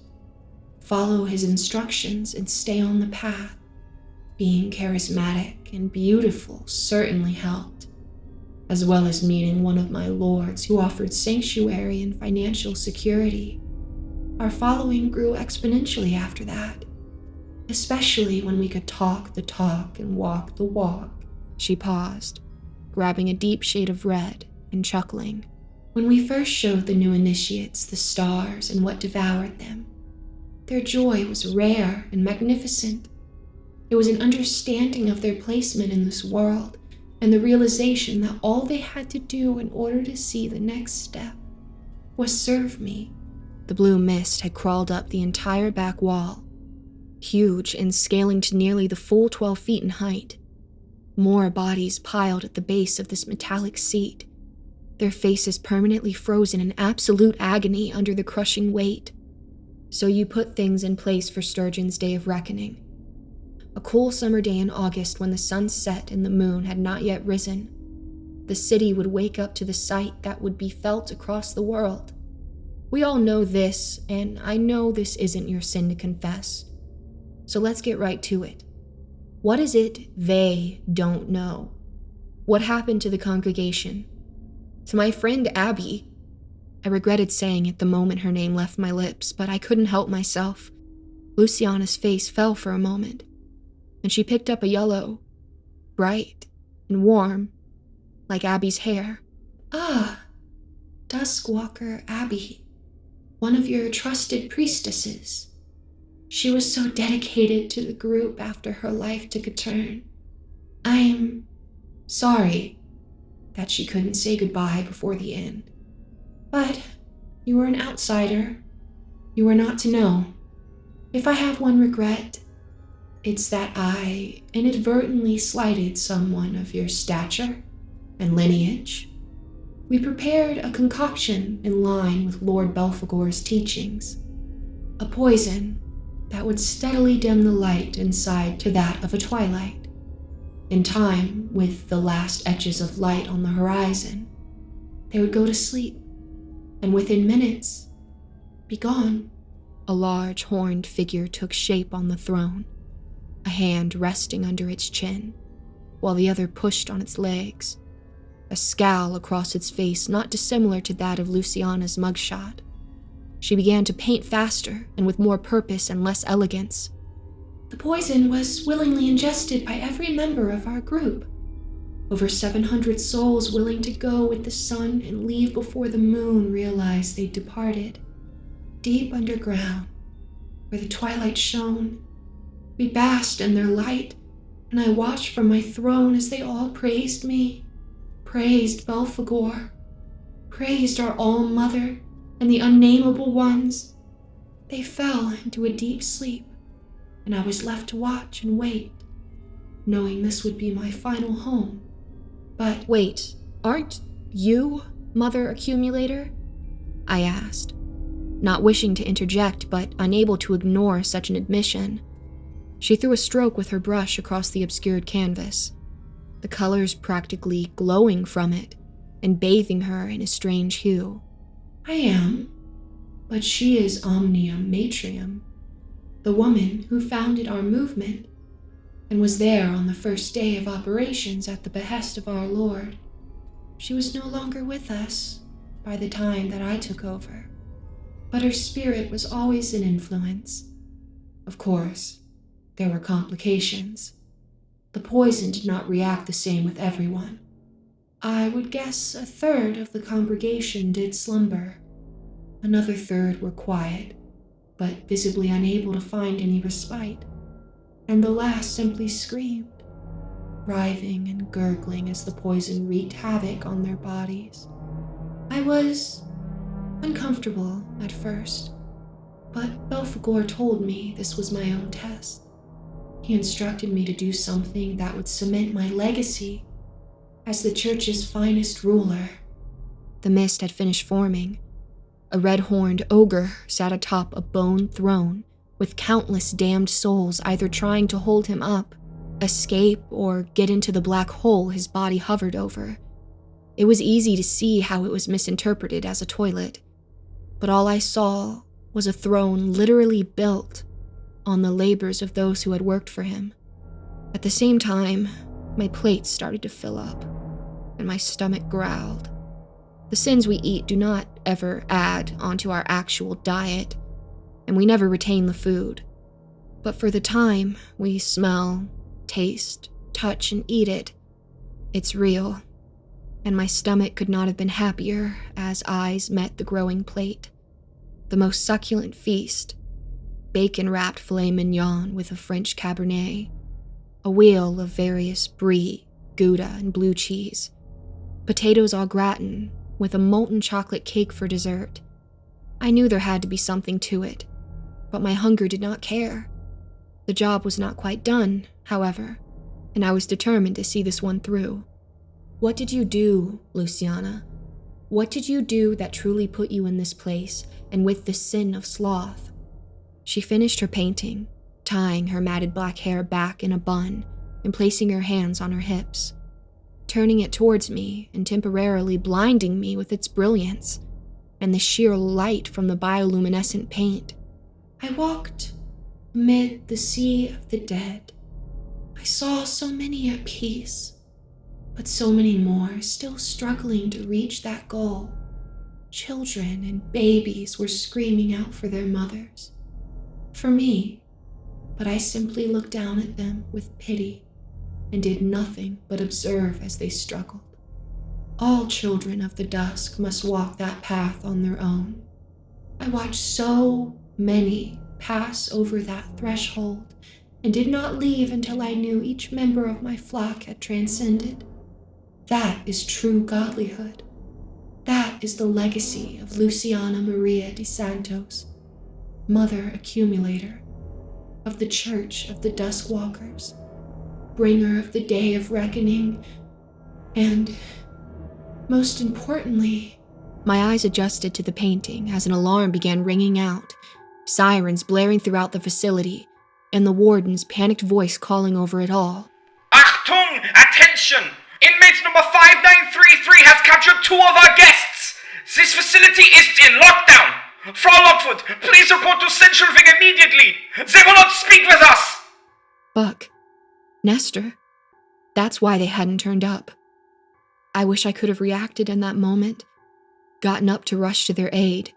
follow his instructions and stay on the path. Being charismatic and beautiful certainly helped, as well as meeting one of my lords who offered sanctuary and financial security. Our following grew exponentially after that, especially when we could talk the talk and walk the walk. She paused, grabbing a deep shade of red and chuckling. When we first showed the new initiates the stars and what devoured them, their joy was rare and magnificent. It was an understanding of their placement in this world and the realization that all they had to do in order to see the next step was serve me. The blue mist had crawled up the entire back wall, huge and scaling to nearly the full 12 feet in height. More bodies piled at the base of this metallic seat, their faces permanently frozen in absolute agony under the crushing weight. So you put things in place for Sturgeon's Day of Reckoning. A cool summer day in August when the sun set and the moon had not yet risen. The city would wake up to the sight that would be felt across the world. We all know this, and I know this isn't your sin to confess. So let's get right to it. What is it they don't know? What happened to the congregation? To my friend Abby. I regretted saying it the moment her name left my lips, but I couldn't help myself. Luciana's face fell for a moment, and she picked up a yellow, bright and warm, like Abby's hair. Ah, Duskwalker Abby, one of your trusted priestesses. She was so dedicated to the group after her life took a turn. I'm sorry that she couldn't say goodbye before the end. But you were an outsider. You were not to know. If I have one regret, it's that I inadvertently slighted someone of your stature and lineage. We prepared a concoction in line with Lord Belphegor's teachings. A poison that would steadily dim the light inside to that of a twilight. In time, with the last etches of light on the horizon, they would go to sleep, and within minutes, be gone. A large horned figure took shape on the throne, a hand resting under its chin, while the other pushed on its legs, a scowl across its face not dissimilar to that of Luciana's mugshot. She began to paint faster and with more purpose and less elegance. The poison was willingly ingested by every member of our group. Over 700 souls willing to go with the sun and leave before the moon realized they'd departed. Deep underground, where the twilight shone, we basked in their light, and I watched from my throne as they all praised me, praised Belphegor, praised our All-Mother and the unnameable ones. They fell into a deep sleep, and I was left to watch and wait, knowing this would be my final home. But wait, aren't you Mother Accumulator? I asked, not wishing to interject but unable to ignore such an admission. She threw a stroke with her brush across the obscured canvas, the colors practically glowing from it and bathing her in a strange hue. I am, but she is Omnium Matrium, the woman who founded our movement and was there on the first day of operations at the behest of our Lord. She was no longer with us by the time that I took over, but her spirit was always an influence. Of course, there were complications. The poison did not react the same with everyone. I would guess a third of the congregation did slumber. Another third were quiet, but visibly unable to find any respite. And the last simply screamed, writhing and gurgling as the poison wreaked havoc on their bodies. I was uncomfortable at first, but Belphegor told me this was my own test. He instructed me to do something that would cement my legacy as the church's finest ruler. The mist had finished forming. A red-horned ogre sat atop a bone throne, with countless damned souls either trying to hold him up, escape, or get into the black hole his body hovered over. It was easy to see how it was misinterpreted as a toilet, but all I saw was a throne literally built on the labors of those who had worked for him. At the same time, my plate started to fill up, and my stomach growled. The sins we eat do not ever add onto our actual diet, and we never retain the food. But for the time we smell, taste, touch, and eat it, it's real. And my stomach could not have been happier as eyes met the growing plate. The most succulent feast, bacon-wrapped filet mignon with a French Cabernet, a wheel of various brie, Gouda, and blue cheese, potatoes au gratin with a molten chocolate cake for dessert. I knew there had to be something to it, but my hunger did not care. The job was not quite done, however, and I was determined to see this one through. What did you do, Luciana? What did you do that truly put you in this place and with the sin of sloth? She finished her painting, tying her matted black hair back in a bun and placing her hands on her hips, turning it towards me and temporarily blinding me with its brilliance and the sheer light from the bioluminescent paint. I walked amid the sea of the dead. I saw so many at peace, but so many more still struggling to reach that goal. Children and babies were screaming out for their mothers, for me, but I simply looked down at them with pity and did nothing but observe as they struggled. All children of the dusk must walk that path on their own. I watched so many pass over that threshold and did not leave until I knew each member of my flock had transcended. That is true godlyhood. That is the legacy of Luciana Maria de Santos, Mother Accumulator, of the Church of the Duskwalkers, bringer of the Day of Reckoning, and, most importantly, my eyes adjusted to the painting as an alarm began ringing out, sirens blaring throughout the facility, and the warden's panicked voice calling over it all. Achtung! Attention! Inmate number 5933 has captured 2 of our guests! This facility is in lockdown! Frau Lockwood, please report to Central Wing immediately! They will not speak with us! Buck. Nestor. That's why they hadn't turned up. I wish I could have reacted in that moment, gotten up to rush to their aid,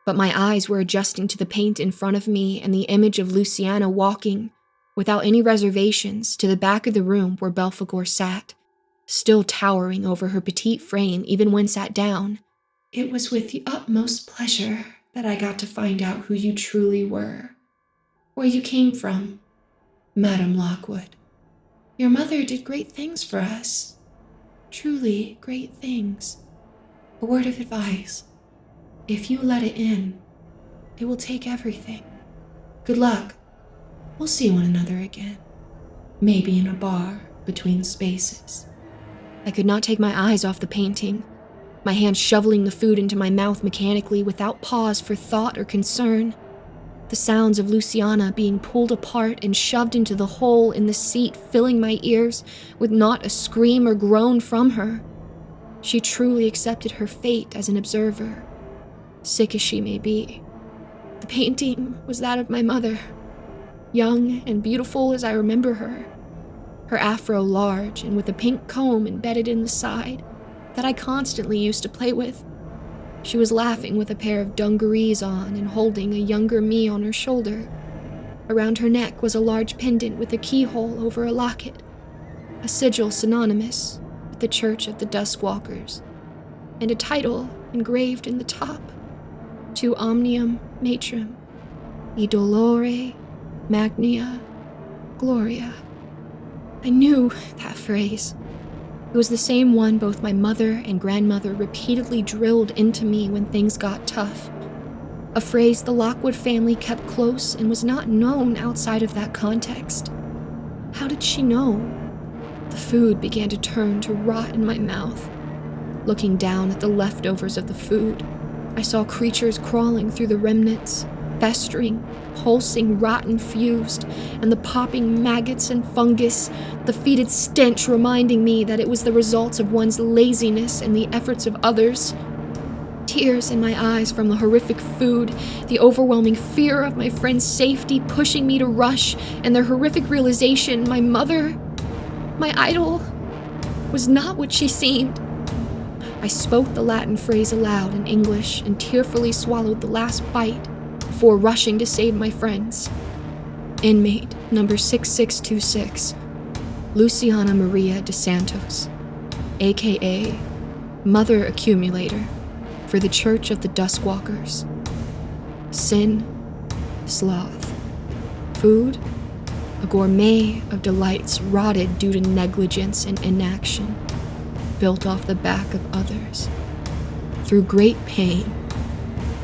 but my eyes were adjusting to the paint in front of me and the image of Luciana walking, without any reservations, to the back of the room where Belphegor sat, still towering over her petite frame even when sat down. It was with the utmost pleasure that I got to find out who you truly were, where you came from, Madame Lockwood. Your mother did great things for us, truly great things. A word of advice: if you let it in, it will take everything. Good luck. We'll see one another again, maybe in a bar between the spaces. I could not take my eyes off the painting, my hand shoveling the food into my mouth mechanically without pause for thought or concern. The sounds of Luciana being pulled apart and shoved into the hole in the seat filling my ears with not a scream or groan from her. She truly accepted her fate as an observer, sick as she may be. The painting was that of my mother, young and beautiful as I remember her, her afro large and with a pink comb embedded in the side that I constantly used to play with. She was laughing with a pair of dungarees on and holding a younger me on her shoulder. Around her neck was a large pendant with a keyhole over a locket, a sigil synonymous with the Church of the Duskwalkers, and a title engraved in the top, Tu omnium matrum, e dolore magnia gloria. I knew that phrase. It was the same one both my mother and grandmother repeatedly drilled into me when things got tough. A phrase the Lockwood family kept close and was not known outside of that context. How did she know? The food began to turn to rot in my mouth. Looking down at the leftovers of the food, I saw creatures crawling through the remnants, festering, pulsing, rotten, fused, and the popping maggots and fungus, the fetid stench reminding me that it was the results of one's laziness and the efforts of others. Tears in my eyes from the horrific food, the overwhelming fear of my friend's safety pushing me to rush, and the horrific realization my mother, my idol, was not what she seemed. I spoke the Latin phrase aloud in English and tearfully swallowed the last bite before rushing to save my friends. Inmate number 6626, Luciana Maria de Santos, aka Mother Accumulator for the Church of the Duskwalkers. Sin, sloth. Food, a gourmet of delights rotted due to negligence and inaction, built off the back of others. Through great pain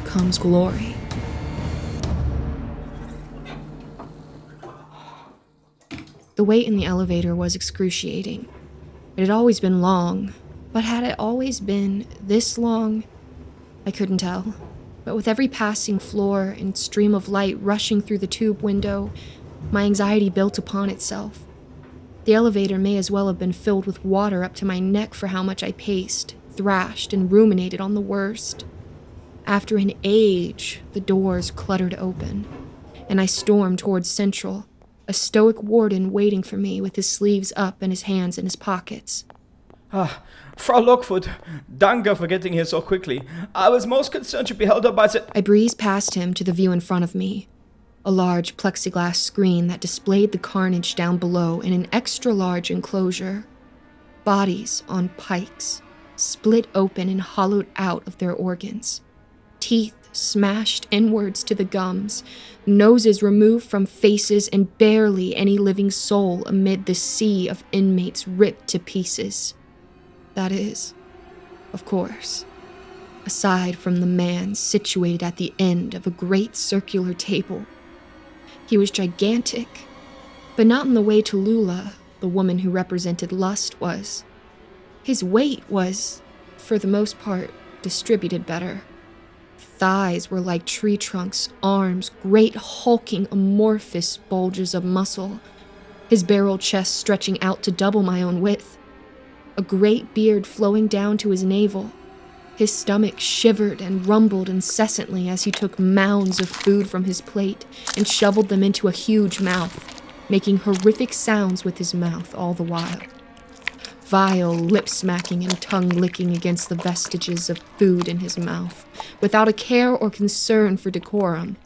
comes glory. The wait in the elevator was excruciating. It had always been long, but had it always been this long? I couldn't tell. But with every passing floor and stream of light rushing through the tube window, my anxiety built upon itself. The elevator may as well have been filled with water up to my neck for how much I paced, thrashed, and ruminated on the worst. After an age, the doors cluttered open, and I stormed towards Central, a stoic warden waiting for me with his sleeves up and his hands in his pockets. Frau Lockwood, danke for getting here so quickly. I was most concerned to be held up by the... I breezed past him to the view in front of me, a large plexiglass screen that displayed the carnage down below in an extra-large enclosure. Bodies on pikes, split open and hollowed out of their organs. Teeth smashed inwards to the gums, noses removed from faces, and barely any living soul amid the sea of inmates ripped to pieces. That is, of course, aside from the man situated at the end of a great circular table. He was gigantic, but not in the way Tulula, the woman who represented lust, was. His weight was, for the most part, distributed better. Thighs were like tree trunks, arms, great hulking amorphous bulges of muscle, his barrel chest stretching out to double my own width. A great beard flowing down to his navel. His stomach shivered and rumbled incessantly as he took mounds of food from his plate and shoveled them into a huge mouth, making horrific sounds with his mouth all the while. Vile lip-smacking and tongue-licking against the vestiges of food in his mouth, without a care or concern for decorum.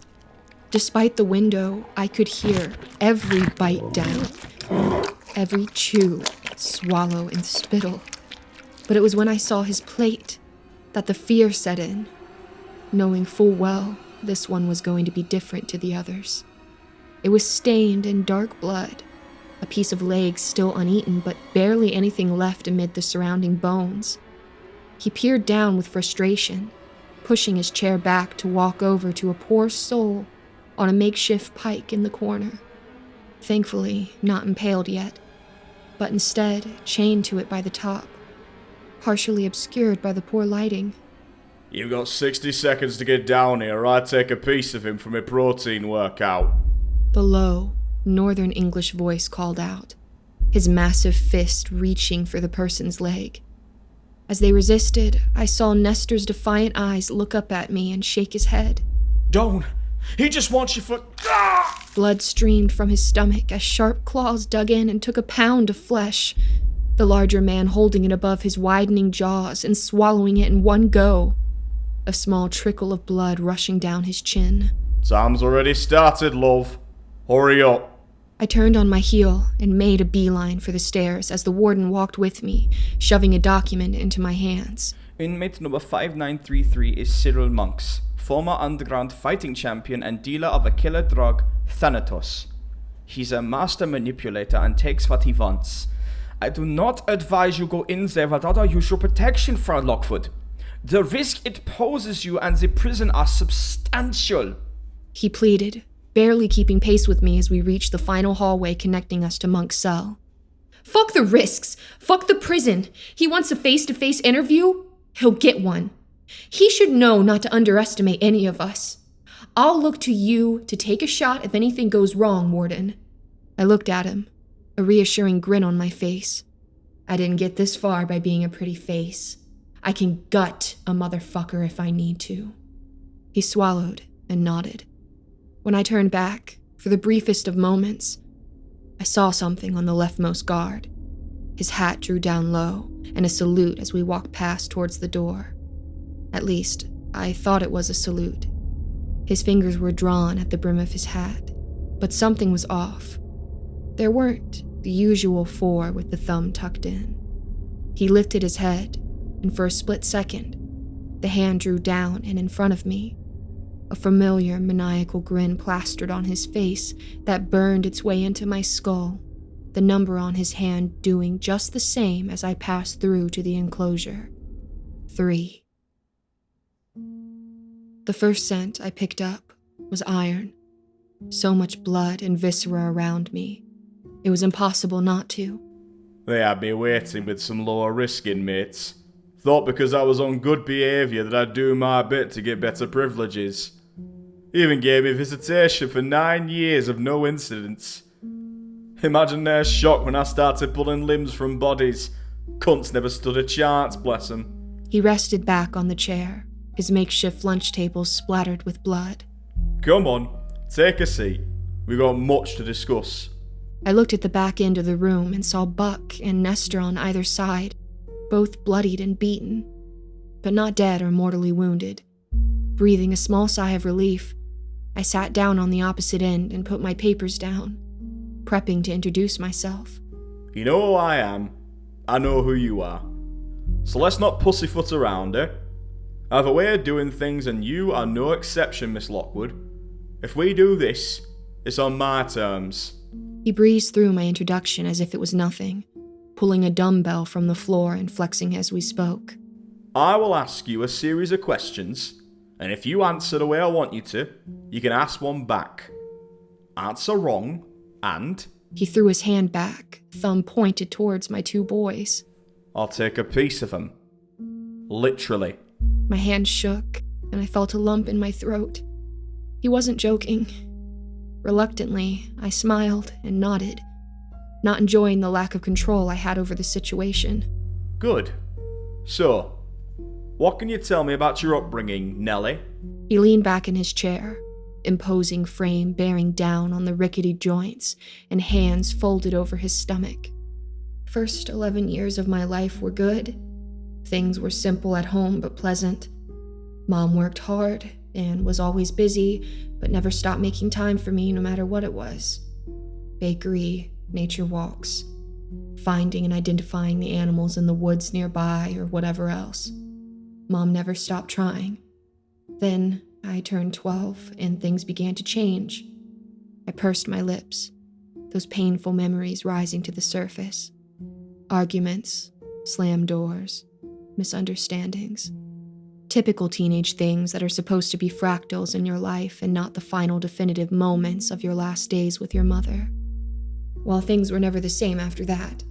Despite the window, I could hear every bite down, every chew, swallow, and spittle. But it was when I saw his plate that the fear set in, knowing full well this one was going to be different to the others. It was stained in dark blood, a piece of leg still uneaten, but barely anything left amid the surrounding bones. He peered down with frustration, pushing his chair back to walk over to a poor soul on a makeshift pike in the corner. Thankfully, not impaled yet, but instead chained to it by the top, partially obscured by the poor lighting. You've got 60 seconds to get down here, or I take a piece of him from a protein workout. The low, northern English voice called out, his massive fist reaching for the person's leg. As they resisted, I saw Nestor's defiant eyes look up at me and shake his head. Don't! He just wants you for... Blood streamed from his stomach as sharp claws dug in and took a pound of flesh, the larger man holding it above his widening jaws and swallowing it in one go, a small trickle of blood rushing down his chin. Time's already started, love. Hurry up. I turned on my heel and made a beeline for the stairs as the warden walked with me, shoving a document into my hands. Inmate number 5933 is Serol Monks, former underground fighting champion and dealer of a killer drug, Thanatos. He's a master manipulator and takes what he wants. I do not advise you go in there without our usual protection, Frau Lockwood. The risk it poses you and the prison are substantial. He pleaded, barely keeping pace with me as we reached the final hallway connecting us to Monk's cell. Fuck the risks! Fuck the prison! He wants a face-to-face interview? He'll get one. He should know not to underestimate any of us. I'll look to you to take a shot if anything goes wrong, Warden. I looked at him, a reassuring grin on my face. I didn't get this far by being a pretty face. I can gut a motherfucker if I need to. He swallowed and nodded. When I turned back, for the briefest of moments, I saw something on the leftmost guard. His hat drew down low, and a salute as we walked past towards the door. At least, I thought it was a salute. His fingers were drawn at the brim of his hat, but something was off. There weren't the usual 4 with the thumb tucked in. He lifted his head, and for a split second, the hand drew down and in front of me. A familiar maniacal grin plastered on his face that burned its way into my skull, the number on his hand doing just the same as I passed through to the enclosure. 3. The first scent I picked up was iron. So much blood and viscera around me. It was impossible not to. They had me waiting with some lower risk inmates. Thought because I was on good behaviour that I'd do my bit to get better privileges. Even gave me visitation for 9 years of no incidents. Imagine their shock when I started pulling limbs from bodies. Cunts never stood a chance, bless 'em. He rested back on the chair, his makeshift lunch table splattered with blood. Come on, take a seat. We got much to discuss. I looked at the back end of the room and saw Buck and Nestor on either side, both bloodied and beaten, but not dead or mortally wounded. Breathing a small sigh of relief, I sat down on the opposite end and put my papers down, prepping to introduce myself. You know who I am. I know who you are. So let's not pussyfoot around, eh? I have a way of doing things and you are no exception, Miss Lockwood. If we do this, it's on my terms. He breezed through my introduction as if it was nothing, pulling a dumbbell from the floor and flexing as we spoke. I will ask you a series of questions, and if you answer the way I want you to, you can ask one back. Answer wrong, and... He threw his hand back, thumb pointed towards my 2 boys. I'll take a piece of them. Literally. My hand shook, and I felt a lump in my throat. He wasn't joking. Reluctantly, I smiled and nodded, not enjoying the lack of control I had over the situation. Good. So, what can you tell me about your upbringing, Nellie? He leaned back in his chair, imposing frame bearing down on the rickety joints and hands folded over his stomach. First 11 years of my life were good. Things were simple at home but pleasant. Mom worked hard and was always busy, but never stopped making time for me no matter what it was. Bakery, nature walks, finding and identifying the animals in the woods nearby or whatever else. Mom never stopped trying. Then I turned 12 and things began to change. I pursed my lips, those painful memories rising to the surface. Arguments, slammed doors, misunderstandings. Typical teenage things that are supposed to be fractals in your life and not the final definitive moments of your last days with your mother. Well, things were never the same after that.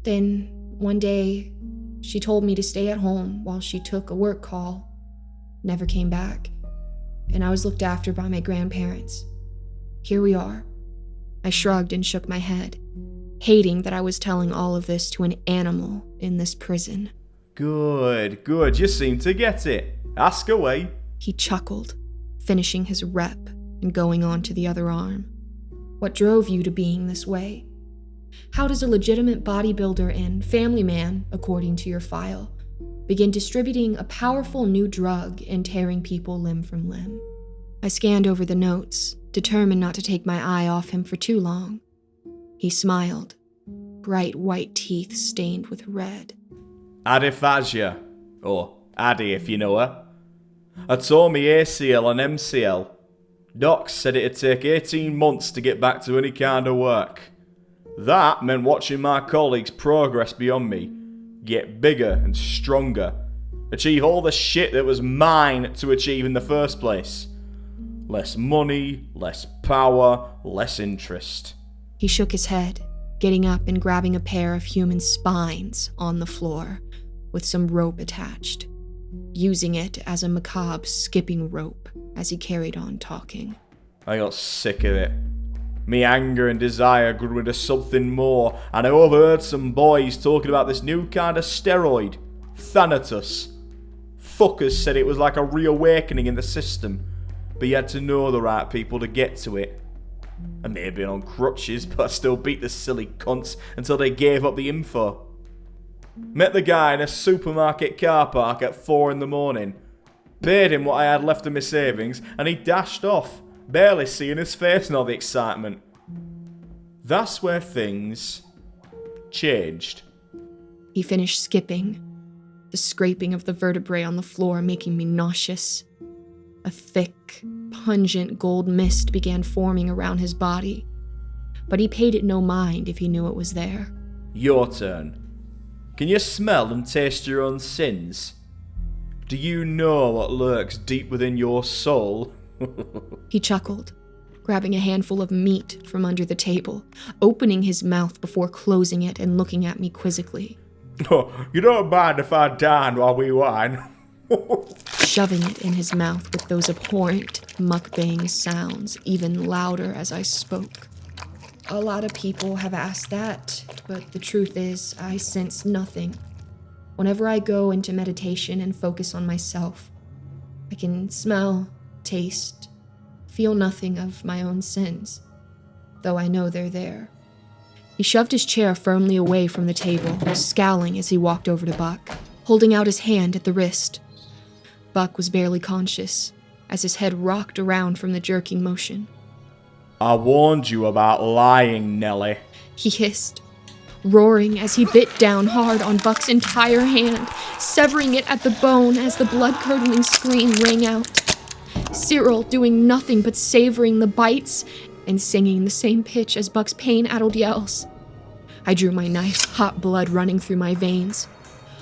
Then, one day, she told me to stay at home while she took a work call. Never came back, and I was looked after by my grandparents. Here we are. I shrugged and shook my head, hating that I was telling all of this to an animal in this prison. Good. You seem to get it. Ask away. He chuckled, finishing his rep and going on to the other arm. What drove you to being this way? How does a legitimate bodybuilder and family man, according to your file, begin distributing a powerful new drug and tearing people limb from limb? I scanned over the notes, determined not to take my eye off him for too long. He smiled, bright white teeth stained with red. Adiphagia, or Addy if you know her. I tore me ACL and MCL. Docs said it'd take 18 months to get back to any kind of work. That meant watching my colleagues progress beyond me, get bigger and stronger, achieve all the shit that was mine to achieve in the first place. Less money, less power, less interest. He shook his head, getting up and grabbing a pair of human spines on the floor, with some rope attached, using it as a macabre skipping rope as he carried on talking. I got sick of it. Me anger and desire grew into something more, and I overheard some boys talking about this new kind of steroid, Thanatos. Fuckers said it was like a reawakening in the system, but you had to know the right people to get to it. I may have been on crutches, but I still beat the silly cunts until they gave up the info. Met the guy in a supermarket car park at 4 a.m. Paid him what I had left of my savings, and he dashed off, barely seeing his face in all the excitement. That's where things changed. He finished skipping, the scraping of the vertebrae on the floor making me nauseous. A thick, pungent gold mist began forming around his body, but he paid it no mind if he knew it was there. Your turn. Can you smell and taste your own sins? Do you know what lurks deep within your soul? He chuckled, grabbing a handful of meat from under the table, opening his mouth before closing it and looking at me quizzically. Oh, you don't mind if I dine while we wine? Shoving it in his mouth with those abhorrent mukbang sounds even louder as I spoke. A lot of people have asked that, but the truth is, I sense nothing. Whenever I go into meditation and focus on myself, I can smell, taste, feel nothing of my own sins, though I know they're there. He shoved his chair firmly away from the table, scowling as he walked over to Buck, holding out his hand at the wrist. Buck was barely conscious, as his head rocked around from the jerking motion. I warned you about lying, Nelly. He hissed, roaring as he bit down hard on Buck's entire hand, severing it at the bone as the blood-curdling scream rang out. Serol doing nothing but savoring the bites and singing the same pitch as Buck's pain-addled yells. I drew my knife, hot blood running through my veins.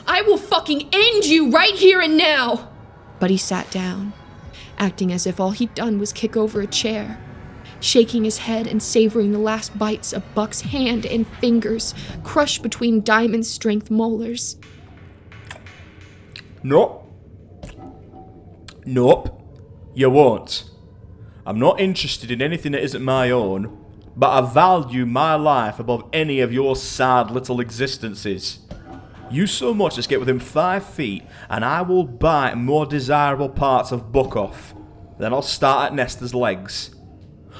I will fucking end you right here and now! But he sat down, acting as if all he'd done was kick over a chair, shaking his head and savoring the last bites of Buck's hand and fingers crushed between diamond-strength molars. Nope. You won't. I'm not interested in anything that isn't my own, but I value my life above any of your sad little existences. You so much as get within 5 feet, and I will bite more desirable parts of Buck off. Then I'll start at Nesta's legs.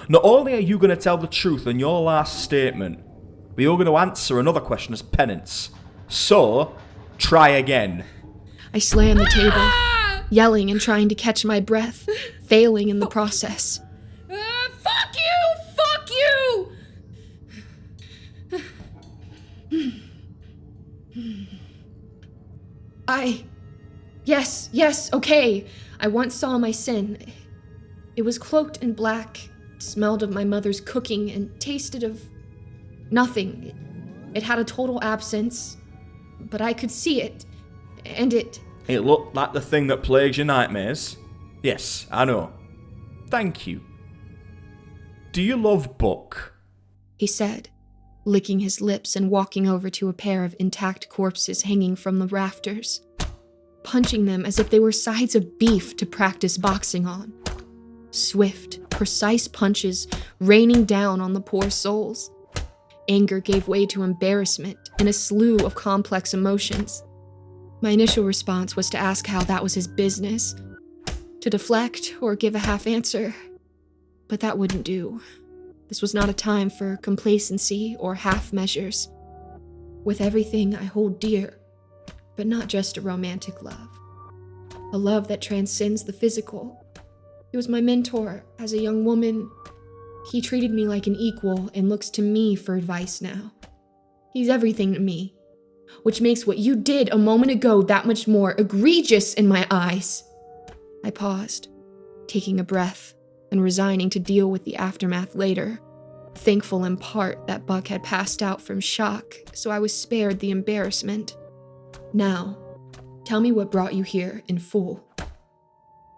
Not only are you going to tell the truth in your last statement, but you're going to answer another question as penance. So, try again. I slammed the table, yelling and trying to catch my breath, failing in the process. Fuck you! Fuck you! Yes, okay. I once saw my sin. It was cloaked in black, smelled of my mother's cooking, and tasted of nothing. It had a total absence, but I could see it, and it looked like the thing that plagues your nightmares? Yes, I know. Thank you. Do you love Buck? He said, licking his lips and walking over to a pair of intact corpses hanging from the rafters, punching them as if they were sides of beef to practice boxing on. Swift, precise punches raining down on the poor souls. Anger gave way to embarrassment and a slew of complex emotions. My initial response was to ask how that was his business, to deflect or give a half answer, but that wouldn't do. This was not a time for complacency or half measures. With everything I hold dear, but not just a romantic love. A love that transcends the physical. He was my mentor as a young woman. He treated me like an equal and looks to me for advice now. He's everything to me, which makes what you did a moment ago that much more egregious in my eyes. I paused, taking a breath and resigning to deal with the aftermath later, thankful in part that Buck had passed out from shock, so I was spared the embarrassment. Now, tell me what brought you here in full.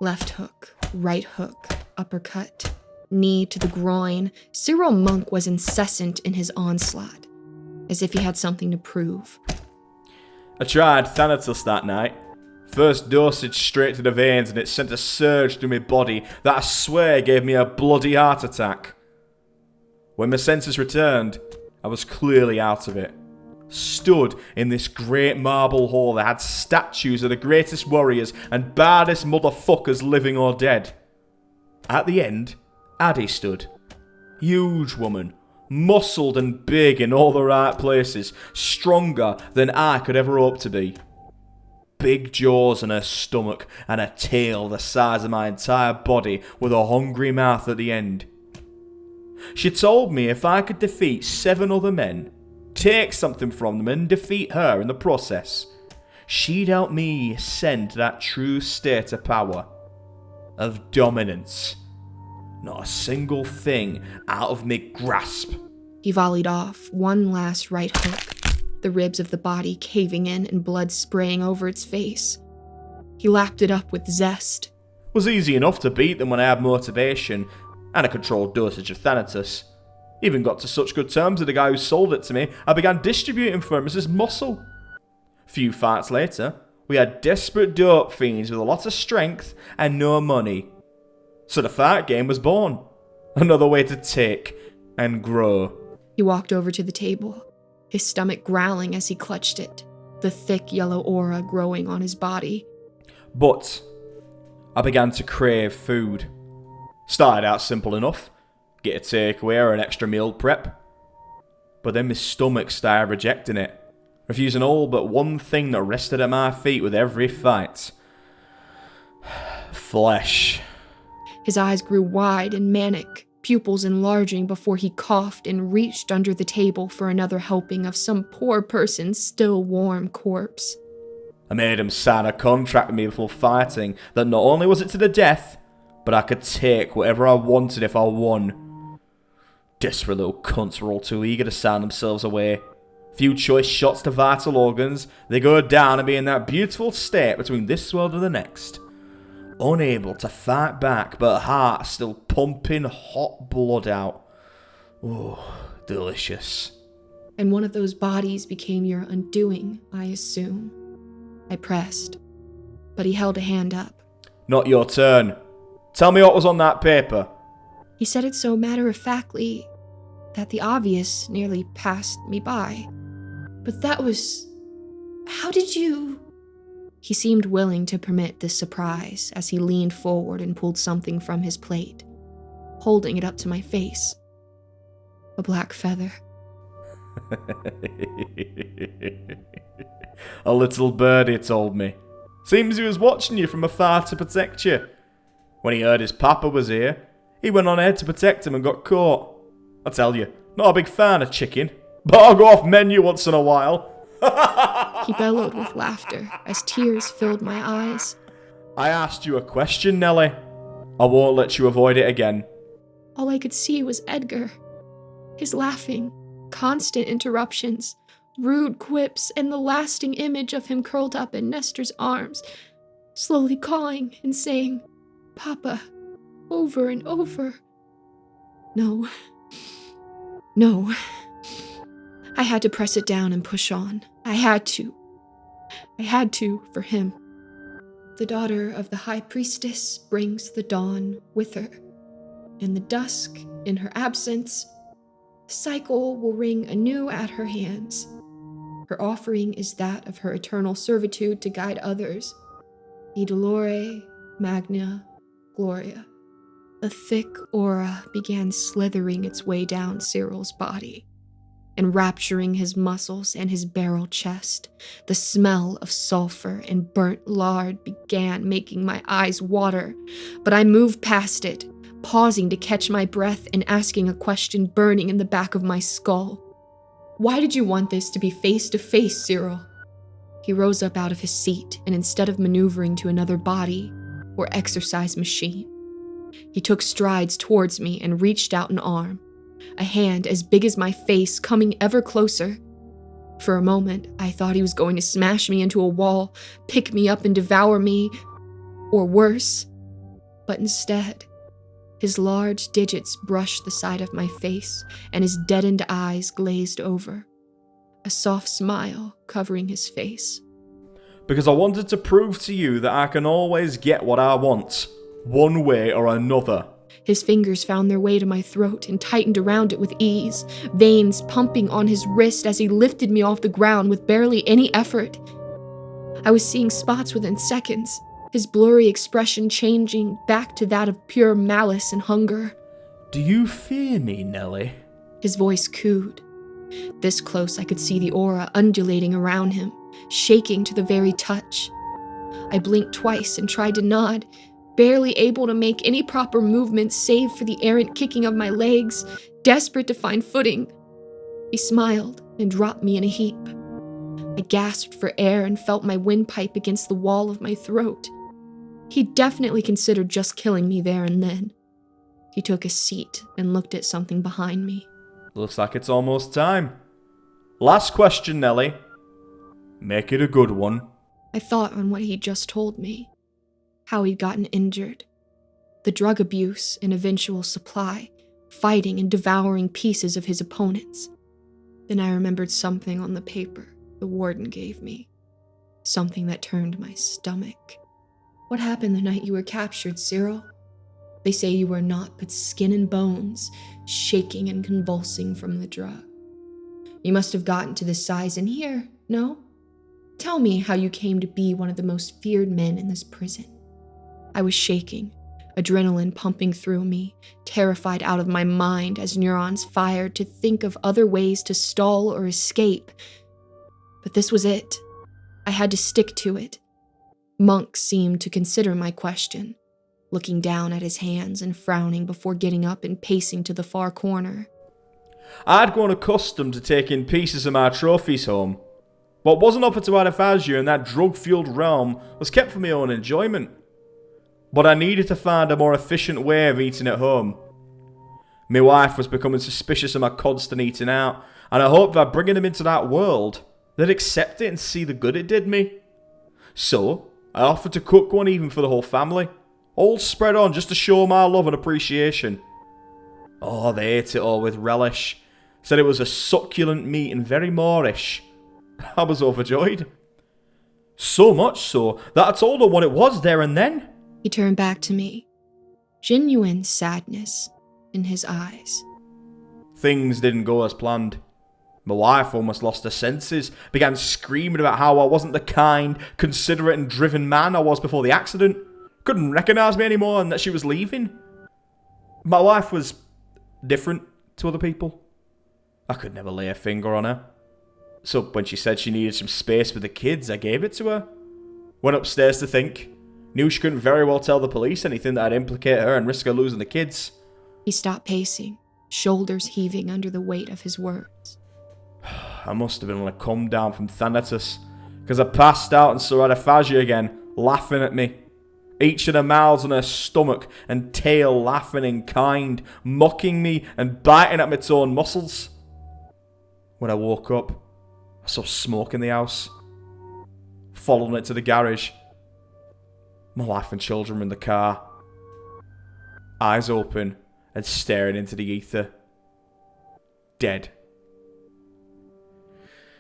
Left hook, right hook, uppercut, knee to the groin. Serol Monk was incessant in his onslaught, as if he had something to prove. I tried Thanatos that night. First dosage straight to the veins, and it sent a surge through my body that I swear gave me a bloody heart attack. When my senses returned, I was clearly out of it. Stood in this great marble hall that had statues of the greatest warriors and baddest motherfuckers living or dead. At the end, Addie stood. Huge woman, muscled and big in all the right places, stronger than I could ever hope to be. Big jaws in her stomach and a tail the size of my entire body with a hungry mouth at the end. She told me if I could defeat 7 other men, take something from them and defeat her in the process, she'd help me ascend to that true state of power, of dominance. Not a single thing out of me grasp. He volleyed off one last right hook, the ribs of the body caving in and blood spraying over its face. He lapped it up with zest. Was easy enough to beat them when I had motivation, and a controlled dosage of Thanatos. Even got to such good terms with the guy who sold it to me, I began distributing for him as his muscle. Few fights later, we had desperate dope fiends with a lot of strength and no money. So the fight game was born. Another way to take and grow. He walked over to the table, his stomach growling as he clutched it, the thick yellow aura growing on his body. But I began to crave food. Started out simple enough. Get a takeaway or an extra meal prep. But then my stomach started rejecting it, refusing all but one thing that rested at my feet with every fight. Flesh. His eyes grew wide and manic, pupils enlarging before he coughed and reached under the table for another helping of some poor person's still warm corpse. I made him sign a contract with me before fighting that not only was it to the death, but I could take whatever I wanted if I won. Desperate little cunts were all too eager to sign themselves away. Few choice shots to vital organs, they go down and be in that beautiful state between this world and the next. Unable to fight back, but heart still pumping hot blood out. Oh, delicious. And one of those bodies became your undoing, I assume. I pressed, but he held a hand up. Not your turn. Tell me what was on that paper. He said it so matter-of-factly that the obvious nearly passed me by. But that was... How did you... He seemed willing to permit this surprise as he leaned forward and pulled something from his plate, holding it up to my face. A black feather. A little birdie told me. Seems he was watching you from afar to protect you. When he heard his papa was here, he went on ahead to protect him and got caught. I tell you, not a big fan of chicken, but I'll go off menu once in a while. He bellowed with laughter as tears filled my eyes. I asked you a question, Nellie. I won't let you avoid it again. All I could see was Edgar. His laughing, constant interruptions, rude quips, and the lasting image of him curled up in Nestor's arms, slowly calling and saying, "Papa," over and over. No. I had to press it down and push on. I had to, for him. The daughter of the high priestess brings the dawn with her. In the dusk, in her absence, the cycle will ring anew at her hands. Her offering is that of her eternal servitude to guide others. E dolore magna gloria. A thick aura began slithering its way down Serol's body, enrapturing his muscles and his barrel chest. The smell of sulfur and burnt lard began making my eyes water, but I moved past it, pausing to catch my breath and asking a question burning in the back of my skull. Why did you want this to be face to face, Serol? He rose up out of his seat, and instead of maneuvering to another body or exercise machine, he took strides towards me and reached out an arm, a hand as big as my face coming ever closer. For a moment, I thought he was going to smash me into a wall, pick me up and devour me, or worse. But instead, his large digits brushed the side of my face, and his deadened eyes glazed over, a soft smile covering his face. Because I wanted to prove to you that I can always get what I want, one way or another. His fingers found their way to my throat and tightened around it with ease, veins pumping on his wrist as he lifted me off the ground with barely any effort. I was seeing spots within seconds, his blurry expression changing back to that of pure malice and hunger. Do you fear me, Nellie? His voice cooed. This close I could see the aura undulating around him, shaking to the very touch. I blinked twice and tried to nod, barely able to make any proper movement save for the errant kicking of my legs, desperate to find footing. He smiled and dropped me in a heap. I gasped for air and felt my windpipe against the wall of my throat. He definitely considered just killing me there and then. He took a seat and looked at something behind me. Looks like it's almost time. Last question, Nellie. Make it a good one. I thought on what he'd just told me. How he'd gotten injured. the drug abuse and eventual supply, fighting and devouring pieces of his opponents. Then I remembered something on the paper the warden gave me. Something that turned my stomach. What happened the night you were captured, Serol? They say you were naught but skin and bones, shaking and convulsing from the drug. You must have gotten to this size in here, no? Tell me how you came to be one of the most feared men in this prison. I was shaking, adrenaline pumping through me, terrified out of my mind as neurons fired to think of other ways to stall or escape. But this was it. I had to stick to it. Monk seemed to consider my question, looking down at his hands and frowning before getting up and pacing to the far corner. I'd grown accustomed to taking pieces of my trophies home. What wasn't offered to Adaptation in that drug-fueled realm was kept for my own enjoyment. But I needed to find a more efficient way of eating at home. My wife was becoming suspicious of my constant eating out, and I hoped by bringing them into that world, they'd accept it and see the good it did me. So, I offered to cook one even for the whole family, all spread on just to show my love and appreciation. Oh, they ate it all with relish, said it was a succulent meat and very Moorish. I was overjoyed. So much so that I told her what it was there and then. He turned back to me, genuine sadness in his eyes. Things didn't go as planned. My wife almost lost her senses, began screaming about how I wasn't the kind, considerate and driven man I was before the accident. Couldn't recognise me anymore and that she was leaving. My wife was different to other people. I could never lay a finger on her. So when she said she needed some space with the kids, I gave it to her. Went upstairs to think. Knew she couldn't very well tell the police anything that'd implicate her and risk her losing the kids. He stopped pacing, shoulders heaving under the weight of his words. I must have been on a come down from Thanatos, because I passed out and saw Adaphagia again, laughing at me. Each of the mouths on her stomach and tail laughing in kind, mocking me and biting at my torn muscles. When I woke up, I saw smoke in the house. Following it to the garage. My wife and children were in the car. Eyes open and staring into the ether. Dead.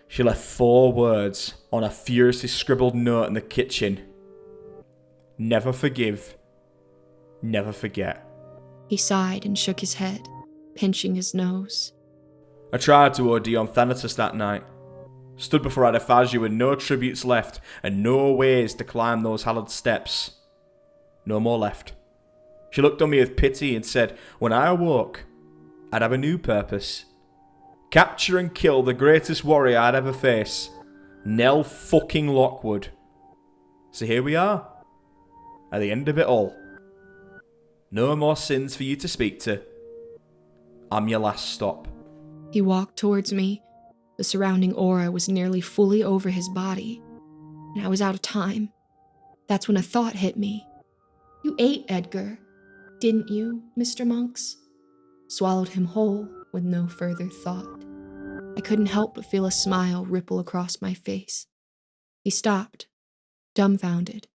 She left 4 words on a furiously scribbled note in the kitchen. Never forgive. Never forget. He sighed and shook his head, pinching his nose. I tried to OD on Thanatos that night. Stood before Adaphagia with no tributes left and no ways to climb those hallowed steps. No more left. She looked on me with pity and said, when I awoke, I'd have a new purpose. Capture and kill the greatest warrior I'd ever face, Nell fucking Lockwood. So here we are, at the end of it all. No more sins for you to speak to. I'm your last stop. He walked towards me. The surrounding aura was nearly fully over his body, and I was out of time. That's when a thought hit me. You ate Edgar, didn't you, Mr. Monks? Swallowed him whole with no further thought. I couldn't help but feel a smile ripple across my face. He stopped, dumbfounded.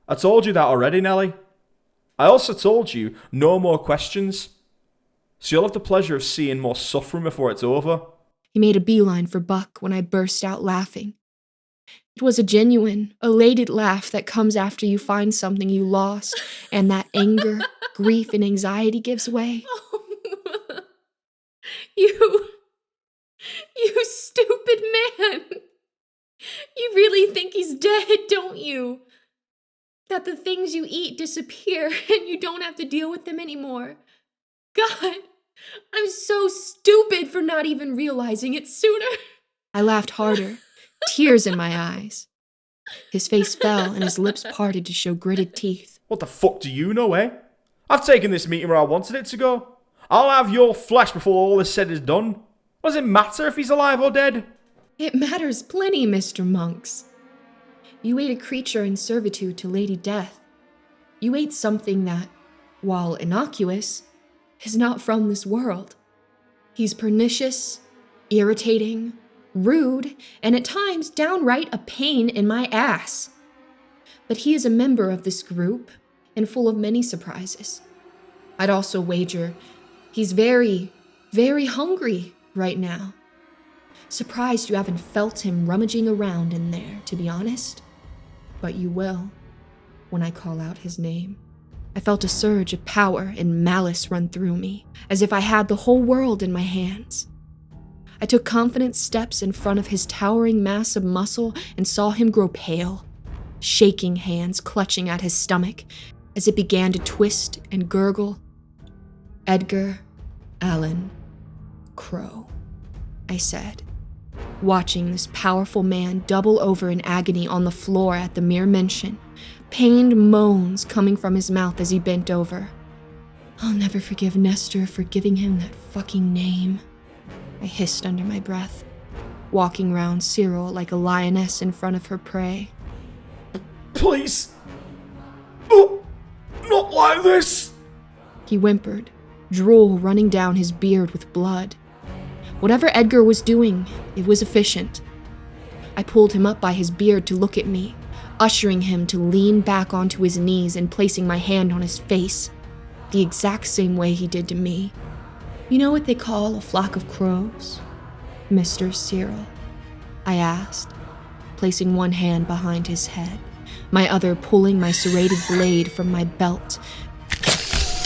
I told you that already, Nellie. I also told you no more questions. So you'll have the pleasure of seeing more suffering before it's over. He made a beeline for Buck when I burst out laughing. It was a genuine, elated laugh that comes after you find something you lost, and that anger, grief, and anxiety gives way. You stupid man. You really think he's dead, don't you? That the things you eat disappear and you don't have to deal with them anymore. God, I'm so stupid for not even realizing it sooner. I laughed harder, tears in my eyes. His face fell and his lips parted to show gritted teeth. What the fuck do you know, eh? I've taken this meeting where I wanted it to go. I'll have your flesh before all is said is done. What does it matter if he's alive or dead? It matters plenty, Mr. Monks. You ate a creature in servitude to Lady Death. You ate something that, while innocuous, is not from this world. He's pernicious, irritating, rude, and at times downright a pain in my ass. But he is a member of this group, and full of many surprises. I'd also wager he's very, very hungry right now. Surprised you haven't felt him rummaging around in there, to be honest. But you will, when I call out his name. I felt a surge of power and malice run through me, as if I had the whole world in my hands. I took confident steps in front of his towering mass of muscle and saw him grow pale, shaking hands clutching at his stomach as it began to twist and gurgle. Edgar Allan Crow, I said, watching this powerful man double over in agony on the floor at the mere mention, pained moans coming from his mouth as he bent over. I'll never forgive Nestor for giving him that fucking name, I hissed under my breath, walking round Serol like a lioness in front of her prey. Please. Oh, not like this. He whimpered, drool running down his beard with blood. Whatever Edgar was doing, it was efficient. I pulled him up by his beard to look at me, ushering him to lean back onto his knees and placing my hand on his face, the exact same way he did to me. You know what they call a flock of crows, Mr. Serol? I asked, placing one hand behind his head, my other pulling my serrated blade from my belt,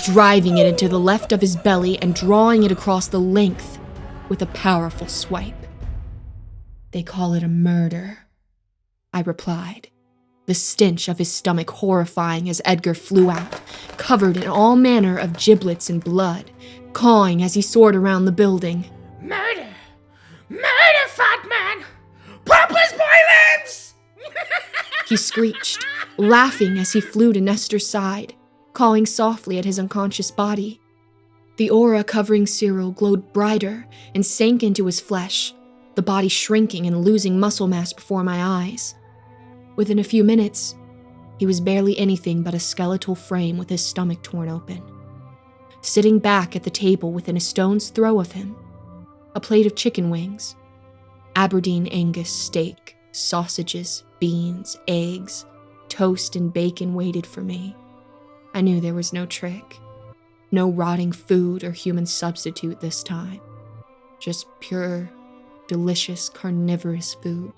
driving it into the left of his belly and drawing it across the length with a powerful swipe. They call it a murder, I replied, the stench of his stomach horrifying as Edgar flew out, covered in all manner of giblets and blood, cawing as he soared around the building. Murder! Murder, fat man! Papa's boy lives! He screeched, laughing as he flew to Nestor's side, cawing softly at his unconscious body. The aura covering Serol glowed brighter and sank into his flesh, the body shrinking and losing muscle mass before my eyes. Within a few minutes, he was barely anything but a skeletal frame with his stomach torn open. Sitting back at the table within a stone's throw of him, a plate of chicken wings, Aberdeen Angus steak, sausages, beans, eggs, toast, and bacon waited for me. I knew there was no trick. No rotting food or human substitute this time. Just pure, delicious, carnivorous food.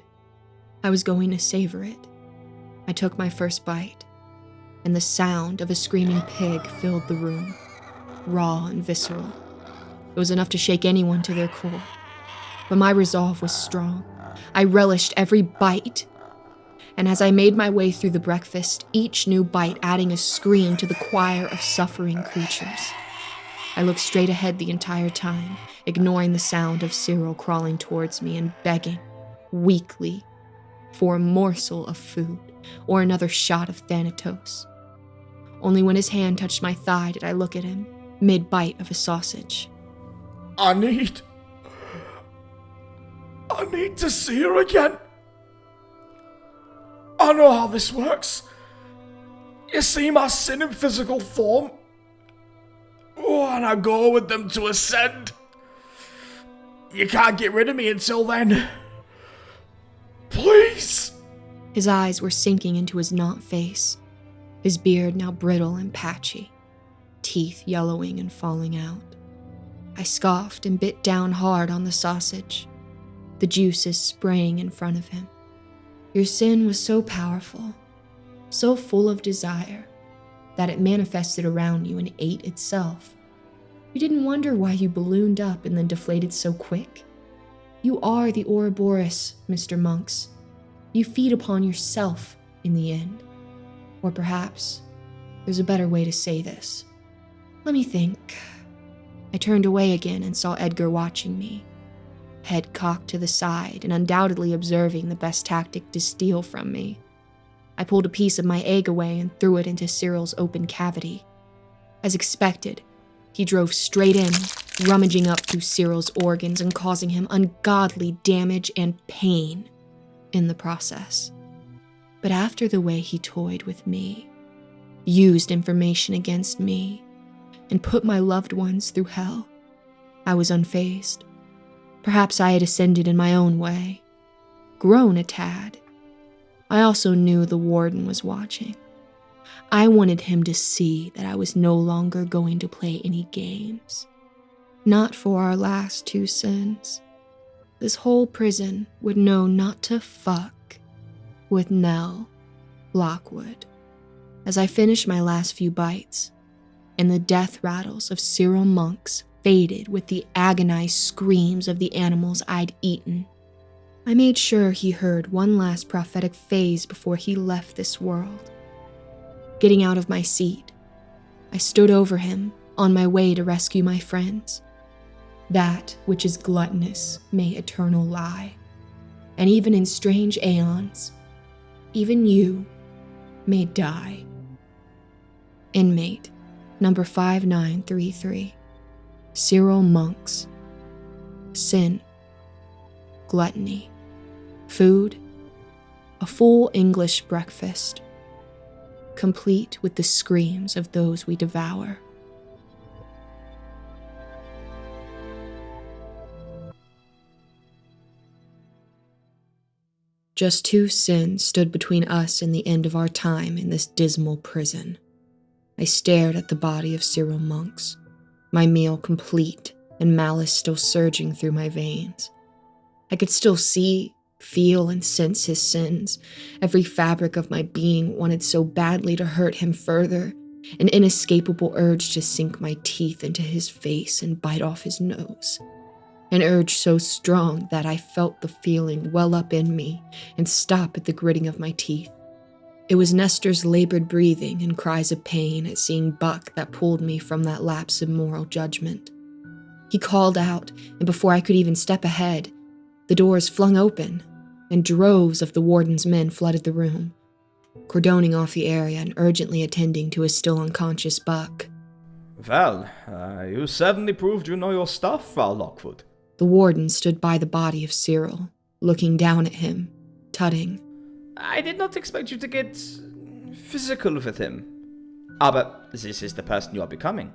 I was going to savor it. I took my first bite, and the sound of a screaming pig filled the room, raw and visceral. It was enough to shake anyone to their core. But my resolve was strong. I relished every bite. And as I made my way through the breakfast, each new bite adding a scream to the choir of suffering creatures. I looked straight ahead the entire time, ignoring the sound of Serol crawling towards me and begging, weakly, for a morsel of food or another shot of Thanatos. Only when his hand touched my thigh did I look at him, mid-bite of a sausage. I need to see her again. I know how this works. You see my sin in physical form. Oh, and I go with them to ascend. You can't get rid of me until then. Please. His eyes were sinking into his knot face, his beard now brittle and patchy, teeth yellowing and falling out. I scoffed and bit down hard on the sausage, the juices spraying in front of him. Your sin was so powerful, so full of desire, that it manifested around you and ate itself. You didn't wonder why you ballooned up and then deflated so quick. You are the Ouroboros, Mr. Monks. You feed upon yourself in the end. Or perhaps there's a better way to say this. Let me think. I turned away again and saw Edgar watching me, head cocked to the side and undoubtedly observing the best tactic to steal from me. I pulled a piece of my egg away and threw it into Serol's open cavity. As expected, he drove straight in, rummaging up through Serol's organs and causing him ungodly damage and pain in the process. But after the way he toyed with me, used information against me, and put my loved ones through hell, I was unfazed. Perhaps I had ascended in my own way, grown a tad. I also knew the warden was watching. I wanted him to see that I was no longer going to play any games. Not for our last 2 sins. This whole prison would know not to fuck with Nell Lockwood. As I finished my last few bites, and the death rattles of Serol monks faded with the agonized screams of the animals I'd eaten, I made sure he heard one last prophetic phase before he left this world. Getting out of my seat, I stood over him on my way to rescue my friends. That which is gluttonous may eternal lie, and even in strange aeons, even you may die. Inmate number 5933, Serol monks. Sin, gluttony. Food, a full English breakfast, complete with the screams of those we devour. Just 2 sins stood between us and the end of our time in this dismal prison. I stared at the body of Serol monks, my meal complete and malice still surging through my veins. I could still see, feel, and sense his sins. Every fabric of my being wanted so badly to hurt him further, an inescapable urge to sink my teeth into his face and bite off his nose. An urge so strong that I felt the feeling well up in me and stop at the gritting of my teeth. It was Nestor's labored breathing and cries of pain at seeing Buck that pulled me from that lapse of moral judgment. He called out, and before I could even step ahead, the doors flung open, and droves of the warden's men flooded the room, cordoning off the area and urgently attending to his still unconscious Buck. Well, you certainly proved you know your stuff, Frau Lockwood. The warden stood by the body of Serol, looking down at him, tutting. I did not expect you to get physical with him. But this is the person you are becoming.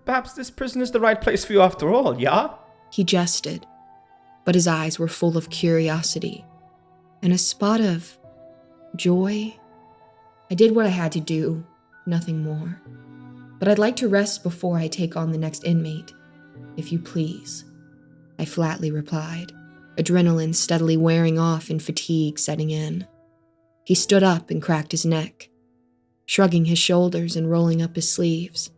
Perhaps this prison is the right place for you after all, yeah? He jested, but his eyes were full of curiosity and a spot of joy. I did what I had to do, nothing more. But I'd like to rest before I take on the next inmate, if you please, I flatly replied, adrenaline steadily wearing off and fatigue setting in. He stood up and cracked his neck, shrugging his shoulders and rolling up his sleeves.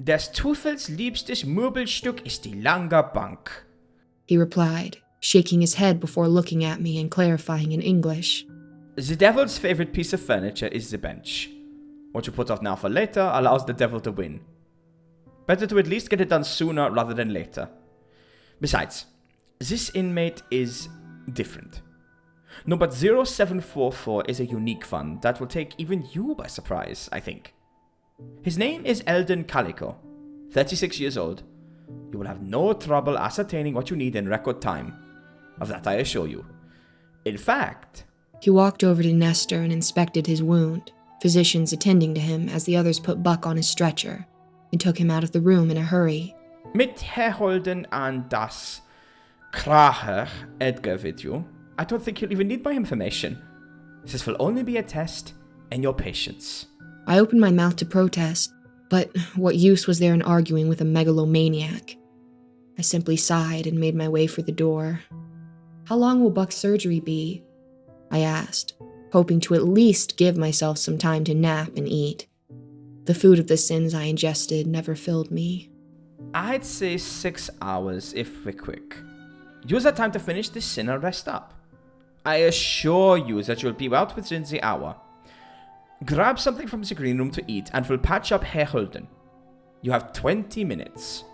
Des Teufels liebstes Möbelstück ist die lange Bank, he replied, shaking his head before looking at me and clarifying in English. The devil's favorite piece of furniture is the bench. What you put off now for later allows the devil to win. Better to at least get it done sooner rather than later. Besides, this inmate is different. Number 0744 is a unique one that will take even you by surprise, I think. His name is Eldon Calico, 36 years old. You will have no trouble ascertaining what you need in record time. Of that I assure you. In fact... He walked over to Nestor and inspected his wound, physicians attending to him as the others put Buck on his stretcher and took him out of the room in a hurry. Mit Herholden an das Kracher Edgar with you, I don't think you'll even need my information. This will only be a test in your patience. I opened my mouth to protest, but what use was there in arguing with a megalomaniac? I simply sighed and made my way for the door. How long will Buck's surgery be? I asked, hoping to at least give myself some time to nap and eat. The food of the sins I ingested never filled me. I'd say 6 hours if we're quick. Use that time to finish this sin and rest up. I assure you that you'll be out within the hour. Grab something from the green room to eat and we'll patch up Herr Holden. You have 20 minutes.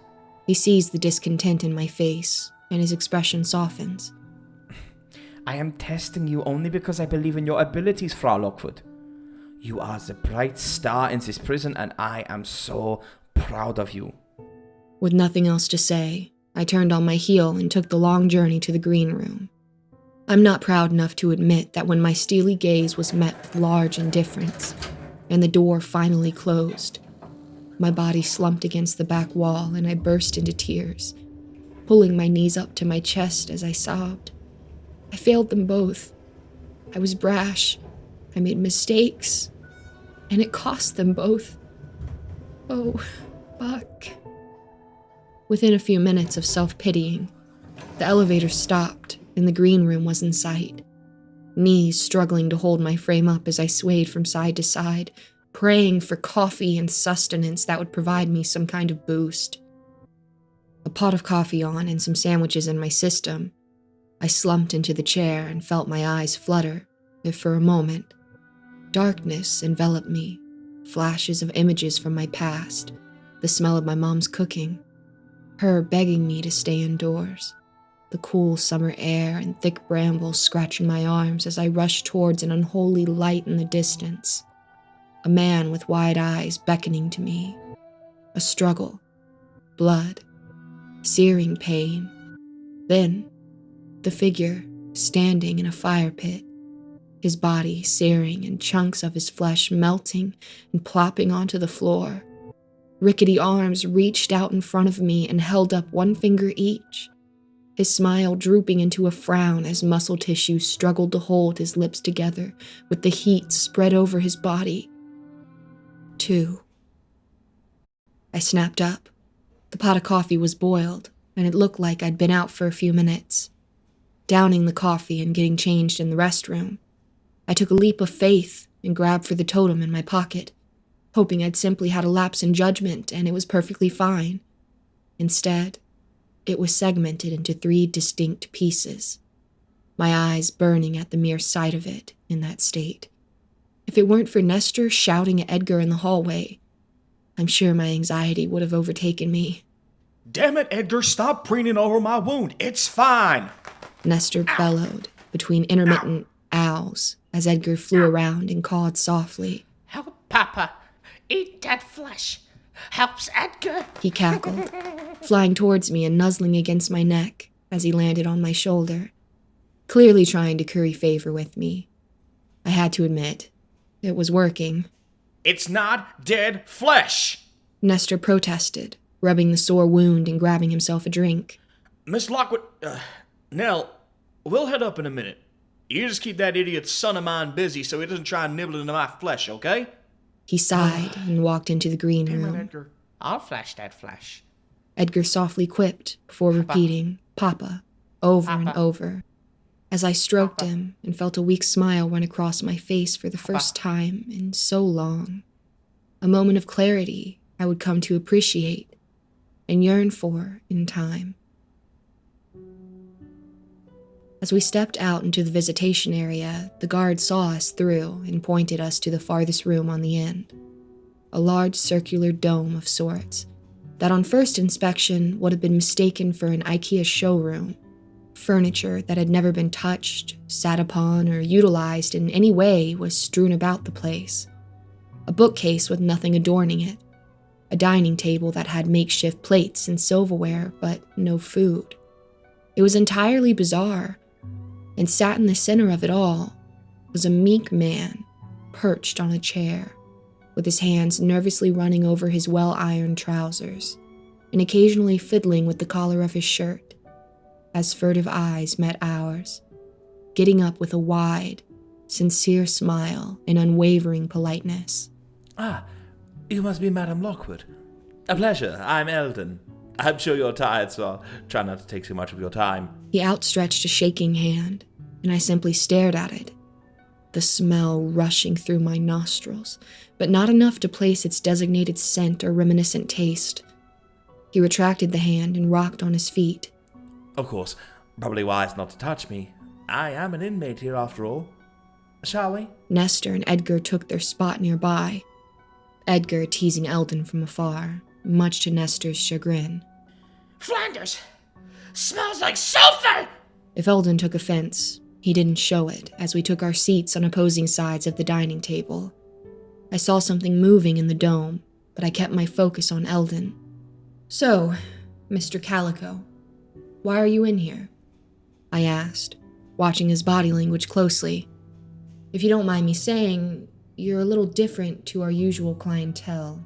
He sees the discontent in my face, and his expression softens. I am testing you only because I believe in your abilities, Frau Lockwood. You are the bright star in this prison and I am so proud of you. With nothing else to say, I turned on my heel and took the long journey to the green room. I'm not proud enough to admit that when my steely gaze was met with large indifference, and the door finally closed, my body slumped against the back wall and I burst into tears, pulling my knees up to my chest as I sobbed. I failed them both. I was brash. I made mistakes. And it cost them both. Oh, Buck. Within a few minutes of self-pitying, the elevator stopped and the green room was in sight. Knees struggling to hold my frame up as I swayed from side to side, praying for coffee and sustenance that would provide me some kind of boost. A pot of coffee on and some sandwiches in my system, I slumped into the chair and felt my eyes flutter, if for a moment. Darkness enveloped me, flashes of images from my past, the smell of my mom's cooking, her begging me to stay indoors, the cool summer air and thick brambles scratching my arms as I rushed towards an unholy light in the distance. A man with wide eyes beckoning to me. A struggle. Blood. Searing pain. Then, the figure standing in a fire pit. His body searing and chunks of his flesh melting and plopping onto the floor. Rickety arms reached out in front of me and held up one finger each. His smile drooping into a frown as muscle tissue struggled to hold his lips together with the heat spread over his body. 2. I snapped up. The pot of coffee was boiled, and it looked like I'd been out for a few minutes. Downing the coffee and getting changed in the restroom, I took a leap of faith and grabbed for the totem in my pocket, hoping I'd simply had a lapse in judgment and it was perfectly fine. Instead, it was segmented into 3 distinct pieces, my eyes burning at the mere sight of it in that state. If it weren't for Nestor shouting at Edgar in the hallway, I'm sure my anxiety would have overtaken me. Damn it, Edgar, stop preening over my wound. It's fine. Nestor bellowed between intermittent ows as Edgar flew around and cawed softly. Help, Papa. Eat that flesh. Helps Edgar. He cackled, flying towards me and nuzzling against my neck as he landed on my shoulder, clearly trying to curry favor with me. I had to admit, it was working. It's not dead flesh. Nestor protested, rubbing the sore wound and grabbing himself a drink. Miss Lockwood, Nell, we'll head up in a minute. You just keep that idiot son of mine busy so he doesn't try and nibble into my flesh, okay? He sighed and walked into the green room. Edgar. I'll flash that flesh. Edgar softly quipped before repeating, Papa, over and over, as I stroked him and felt a weak smile run across my face for the first time in so long. A moment of clarity I would come to appreciate and yearn for in time. As we stepped out into the visitation area, the guard saw us through and pointed us to the farthest room on the end. A large circular dome of sorts that on first inspection would have been mistaken for an IKEA showroom. Furniture that had never been touched, sat upon, or utilized in any way was strewn about the place. A bookcase with nothing adorning it. A dining table that had makeshift plates and silverware, but no food. It was entirely bizarre, and sat in the center of it all was a meek man perched on a chair, with his hands nervously running over his well-ironed trousers, and occasionally fiddling with the collar of his shirt, as furtive eyes met ours, getting up with a wide, sincere smile and unwavering politeness. Ah, you must be Madame Lockwood. A pleasure, I'm Eldon. I'm sure you're tired, so I'll try not to take too much of your time. He outstretched a shaking hand, and I simply stared at it, the smell rushing through my nostrils, but not enough to place its designated scent or reminiscent taste. He retracted the hand and rocked on his feet. Of course, probably wise not to touch me. I am an inmate here after all. Shall we? Nestor and Edgar took their spot nearby, Edgar teasing Eldon from afar, much to Nestor's chagrin. Flanders! Smells like sulfur! If Eldon took offense, he didn't show it as we took our seats on opposing sides of the dining table. I saw something moving in the dome, but I kept my focus on Eldon. So, Mr. Calico, why are you in here? I asked, watching his body language closely. If you don't mind me saying, you're a little different to our usual clientele.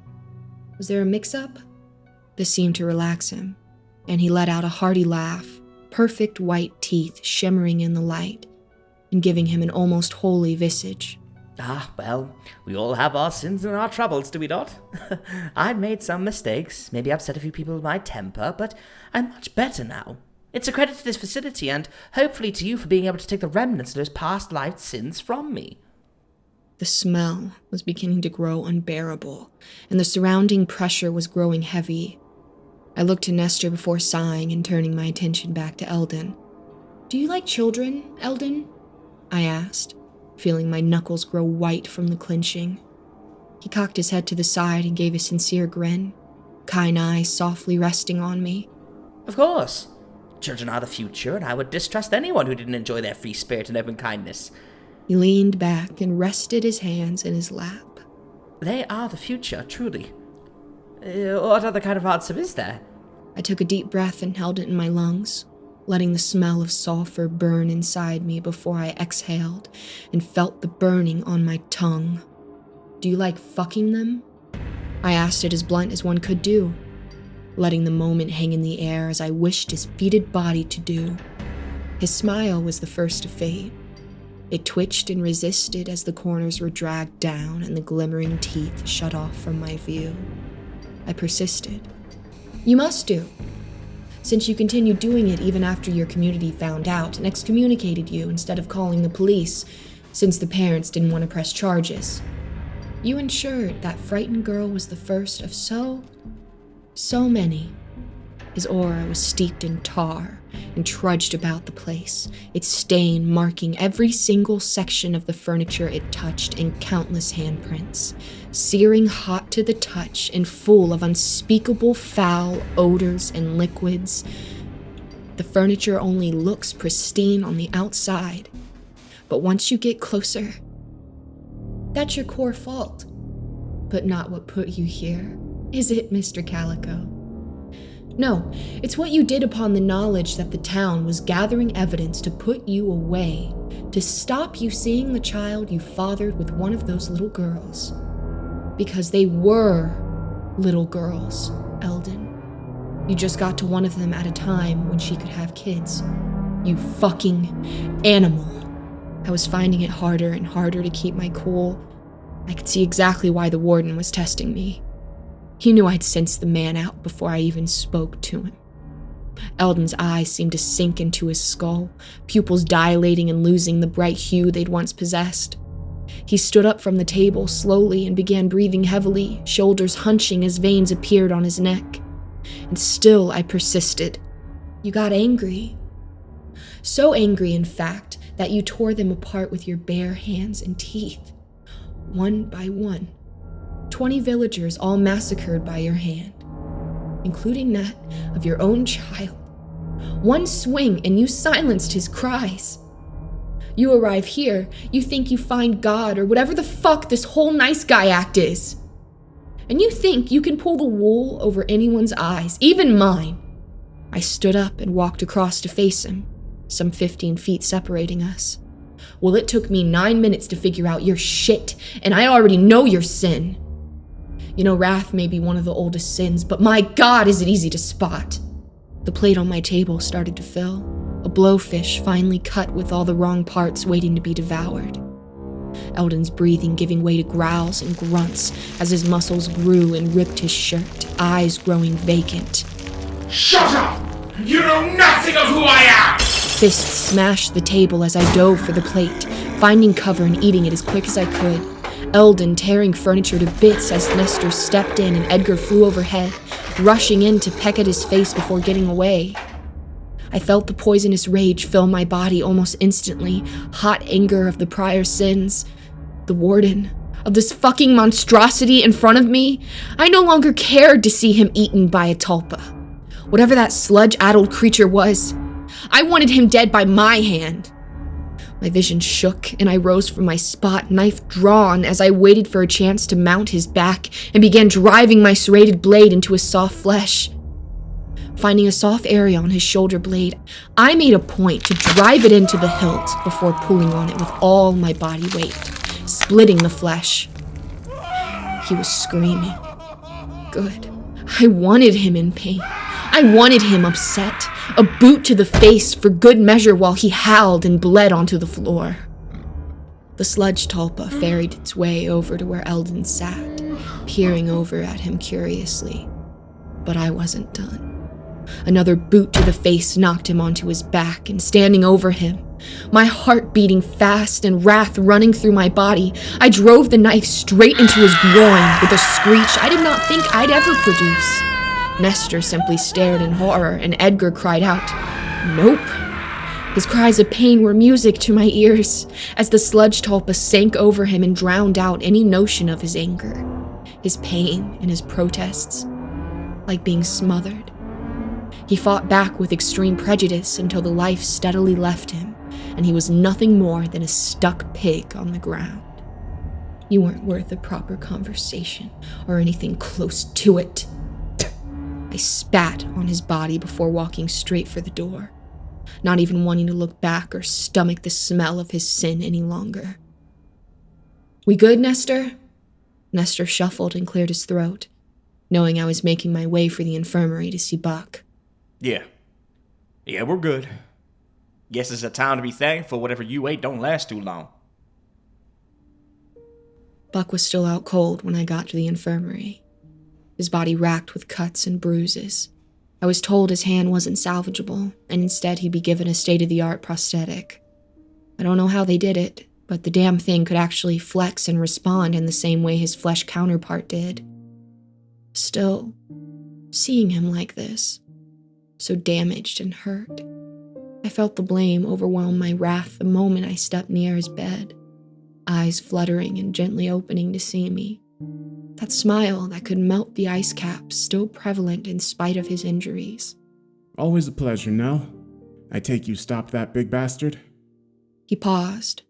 Was there a mix-up? This seemed to relax him, and he let out a hearty laugh, perfect white teeth shimmering in the light, and giving him an almost holy visage. Ah, well, we all have our sins and our troubles, do we not? I've made some mistakes, maybe upset a few people with my temper, but I'm much better now. It's a credit to this facility, and hopefully to you for being able to take the remnants of those past life sins from me. The smell was beginning to grow unbearable, and the surrounding pressure was growing heavy. I looked to Nestor before sighing and turning my attention back to Eldon. "Do you like children, Eldon?" I asked, feeling my knuckles grow white from the clenching. He cocked his head to the side and gave a sincere grin, kind eyes softly resting on me. Of course. Children are the future, and I would distrust anyone who didn't enjoy their free spirit and open kindness. He leaned back and rested his hands in his lap. They are the future, truly. What other kind of answer is there? I took a deep breath and held it in my lungs, letting the smell of sulfur burn inside me before I exhaled and felt the burning on my tongue. "Do you like fucking them?" I asked it as blunt as one could do, letting the moment hang in the air as I wished his fetid body to do. His smile was the first to fade. It twitched and resisted as the corners were dragged down and the glimmering teeth shut off from my view. I persisted. "You must do, since you continued doing it even after your community found out and excommunicated you instead of calling the police, since the parents didn't want to press charges. You ensured that frightened girl was the first of so many." His aura was steeped in tar and trudged about the place, its stain marking every single section of the furniture it touched in countless handprints, searing hot to the touch and full of unspeakable foul odors and liquids. The furniture only looks pristine on the outside, but once you get closer, that's your core fault, but not what put you here, is it, Mr. Calico? No, it's what you did upon the knowledge that the town was gathering evidence to put you away, to stop you seeing the child you fathered with one of those little girls. Because they were little girls, Eldon. You just got to one of them at a time when she could have kids. You fucking animal. I was finding it harder and harder to keep my cool. I could see exactly why the warden was testing me. He knew I'd sensed the man out before I even spoke to him. Eldon's eyes seemed to sink into his skull, pupils dilating and losing the bright hue they'd once possessed. He stood up from the table slowly and began breathing heavily, shoulders hunching as veins appeared on his neck. And still I persisted. "You got angry. So angry, in fact, that you tore them apart with your bare hands and teeth, one by one. 20 villagers all massacred by your hand, including that of your own child. One swing and you silenced his cries. You arrive here, you think you find God or whatever the fuck this whole nice guy act is. And you think you can pull the wool over anyone's eyes, even mine." I stood up and walked across to face him, some 15 feet separating us. "Well, it took me 9 minutes to figure out your shit, and I already know your sin. You know, wrath may be one of the oldest sins, but my God, is it easy to spot." The plate on my table started to fill, a blowfish finely cut with all the wrong parts waiting to be devoured. Eldon's breathing giving way to growls and grunts as his muscles grew and ripped his shirt, eyes growing vacant. Shut up! You know nothing of who I am! Fists smashed the table as I dove for the plate, finding cover and eating it as quick as I could. Eldon tearing furniture to bits as Nestor stepped in and Edgar flew overhead, rushing in to peck at his face before getting away. I felt the poisonous rage fill my body almost instantly, hot anger of the prior sins. The warden, of this fucking monstrosity in front of me. I no longer cared to see him eaten by a tulpa. Whatever that sludge-addled creature was, I wanted him dead by my hand. My vision shook, and I rose from my spot, knife drawn, as I waited for a chance to mount his back and began driving my serrated blade into his soft flesh. Finding a soft area on his shoulder blade, I made a point to drive it into the hilt before pulling on it with all my body weight, splitting the flesh. He was screaming. Good. I wanted him in pain. I wanted him upset, a boot to the face for good measure while he howled and bled onto the floor. The sludge tulpa ferried its way over to where Eldon sat, peering over at him curiously. But I wasn't done. Another boot to the face knocked him onto his back, and standing over him, my heart beating fast and wrath running through my body, I drove the knife straight into his groin with a screech I did not think I'd ever produce. Nestor simply stared in horror, and Edgar cried out, "Nope." His cries of pain were music to my ears as the sludge tulpa sank over him and drowned out any notion of his anger, his pain, and his protests, like being smothered. He fought back with extreme prejudice until the life steadily left him, and he was nothing more than a stuck pig on the ground. You weren't worth a proper conversation or anything close to it. I spat on his body before walking straight for the door, not even wanting to look back or stomach the smell of his sin any longer. "We good, Nestor?" Nestor shuffled and cleared his throat, knowing I was making my way for the infirmary to see Buck. Yeah, we're good. Guess it's a time to be thankful whatever you ate don't last too long. Buck was still out cold when I got to the infirmary, his body racked with cuts and bruises. I was told his hand wasn't salvageable, and instead he'd be given a state-of-the-art prosthetic. I don't know how they did it, but the damn thing could actually flex and respond in the same way his flesh counterpart did. Still, seeing him like this, so damaged and hurt, I felt the blame overwhelm my wrath the moment I stepped near his bed, eyes fluttering and gently opening to see me. That smile that could melt the ice caps still prevalent in spite of his injuries. Always a pleasure, Nell. I take you stopped that big bastard? He paused,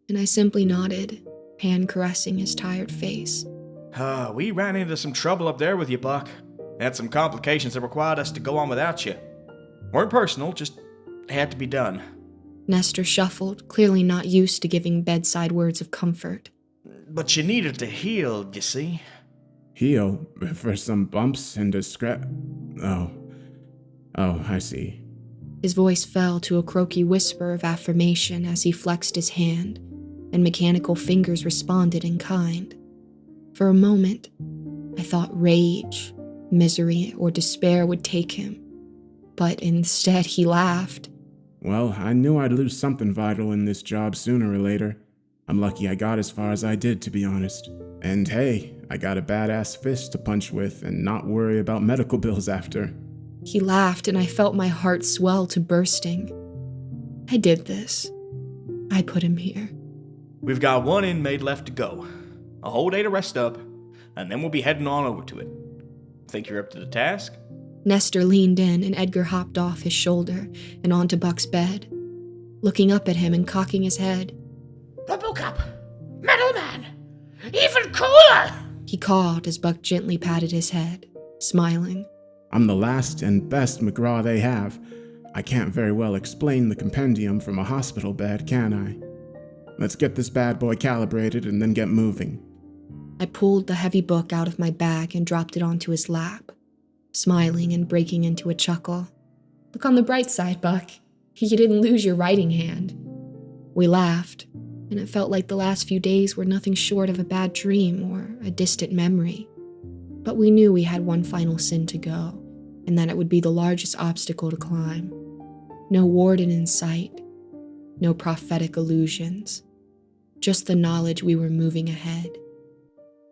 and I simply nodded, hand caressing his tired face. We ran into some trouble up there with you, Buck. Had some complications that required us to go on without you. Weren't personal, just had to be done. Nestor shuffled, clearly not used to giving bedside words of comfort. But you needed to heal, you see. Heal? For some bumps and a scratch? Oh, I see. His voice fell to a croaky whisper of affirmation as he flexed his hand, and mechanical fingers responded in kind. For a moment, I thought rage, misery, or despair would take him, but instead he laughed. Well, I knew I'd lose something vital in this job sooner or later. I'm lucky I got as far as I did, to be honest. And hey, I got a badass fist to punch with and not worry about medical bills after. He laughed, and I felt my heart swell to bursting. I did this. I put him here. We've got one inmate left to go. A whole day to rest up, and then we'll be heading on over to it. Think you're up to the task? Nestor leaned in, and Edgar hopped off his shoulder and onto Buck's bed, looking up at him and cocking his head. Robocop! Metal Man! Even cooler! He cawed as Buck gently patted his head, smiling. I'm the last and best McGraw they have. I can't very well explain the compendium from a hospital bed, can I? Let's get this bad boy calibrated and then get moving. I pulled the heavy book out of my bag and dropped it onto his lap, smiling and breaking into a chuckle. Look on the bright side, Buck. You didn't lose your writing hand. We laughed, and it felt like the last few days were nothing short of a bad dream or a distant memory. But we knew we had one final sin to go, and that it would be the largest obstacle to climb. No warden in sight, no prophetic illusions, just the knowledge we were moving ahead.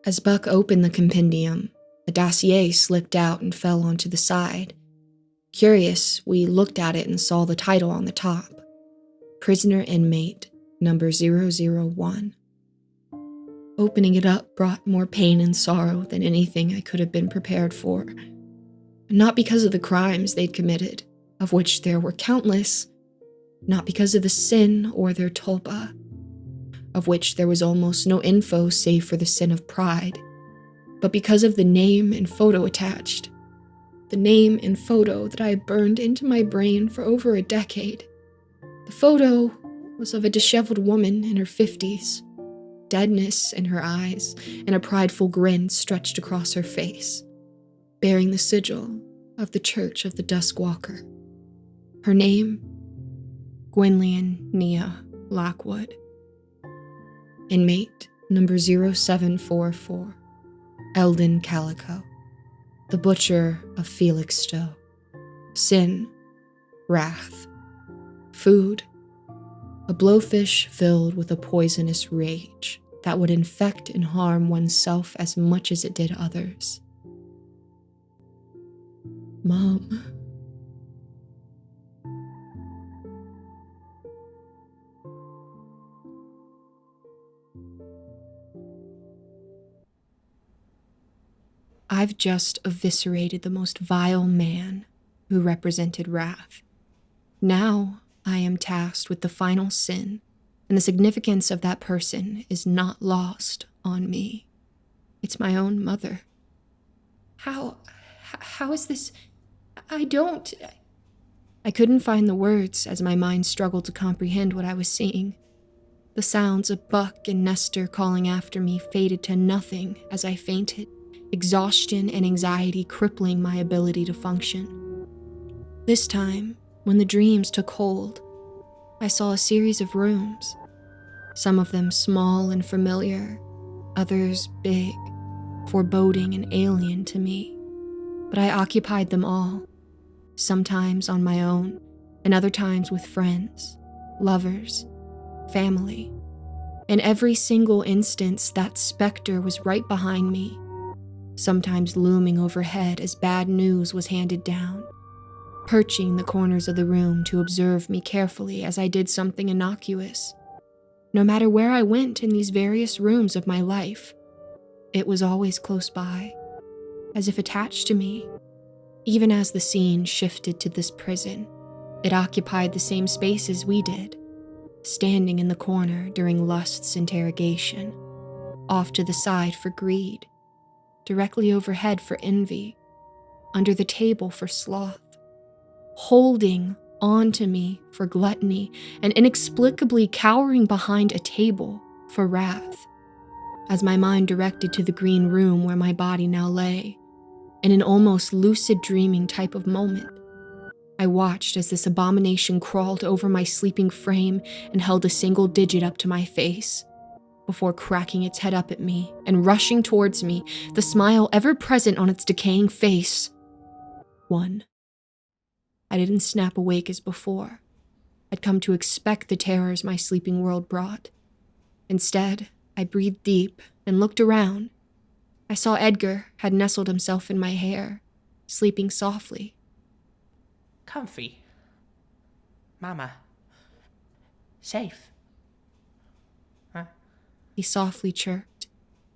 As Buck opened the compendium, a dossier slipped out and fell onto the side. Curious, we looked at it and saw the title on the top. Prisoner Inmate Number 001. Opening it up brought more pain and sorrow than anything I could have been prepared for. Not because of the crimes they'd committed, of which there were countless. Not because of the sin or their tulpa, of which there was almost no info save for the sin of pride, but because of the name and photo attached. The name and photo that I had burned into my brain for over a decade. The photo was of a disheveled woman in her 50s, deadness in her eyes and a prideful grin stretched across her face, bearing the sigil of the Church of the Duskwalker. Her name? Gwynllian Nia Lockwood. Inmate number 0744, Eldon Calico, the butcher of Felixstowe. Sin, wrath. Food, a blowfish filled with a poisonous rage that would infect and harm oneself as much as it did others. Mom. I've just eviscerated the most vile man who represented wrath. Now I am tasked with the final sin, and the significance of that person is not lost on me. It's my own mother. How is this? I couldn't find the words as my mind struggled to comprehend what I was seeing. The sounds of Buck and Nestor calling after me faded to nothing as I fainted, exhaustion and anxiety crippling my ability to function. This time, when the dreams took hold, I saw a series of rooms, some of them small and familiar, others big, foreboding and alien to me. But I occupied them all, sometimes on my own, and other times with friends, lovers, family. In every single instance, that specter was right behind me, sometimes looming overhead as bad news was handed down, perching the corners of the room to observe me carefully as I did something innocuous. No matter where I went in these various rooms of my life, it was always close by, as if attached to me. Even as the scene shifted to this prison, it occupied the same space as we did, standing in the corner during lust's interrogation, off to the side for greed, directly overhead for envy, under the table for sloth, holding on to me for gluttony, and inexplicably cowering behind a table for wrath. As my mind directed to the green room where my body now lay, in an almost lucid dreaming type of moment, I watched as this abomination crawled over my sleeping frame and held a single digit up to my face, before cracking its head up at me and rushing towards me, the smile ever present on its decaying face. 1. I didn't snap awake as before. I'd come to expect the terrors my sleeping world brought. Instead, I breathed deep and looked around. I saw Edgar had nestled himself in my hair, sleeping softly. Comfy. Mama. Safe. Huh? He softly chirped,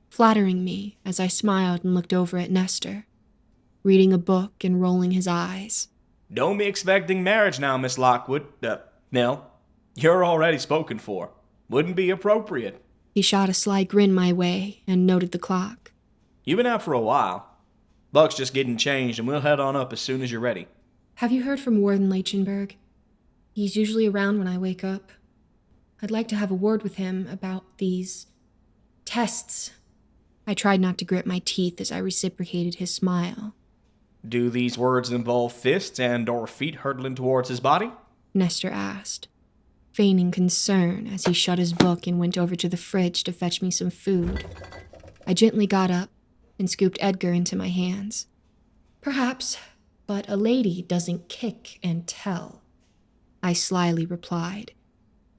flattering me as I smiled and looked over at Nestor, reading a book and rolling his eyes. Don't be expecting marriage now, Miss Lockwood. Nell, you're already spoken for. Wouldn't be appropriate. He shot a sly grin my way and noted the clock. You've been out for a while. Buck's just getting changed, and we'll head on up as soon as you're ready. Have you heard from Warden Leichenberg? He's usually around when I wake up. I'd like to have a word with him about these tests. I tried not to grit my teeth as I reciprocated his smile. Do these words involve fists and/or feet hurtling towards his body? Nestor asked, feigning concern as he shut his book and went over to the fridge to fetch me some food. I gently got up and scooped Edgar into my hands. Perhaps, but a lady doesn't kick and tell, I slyly replied,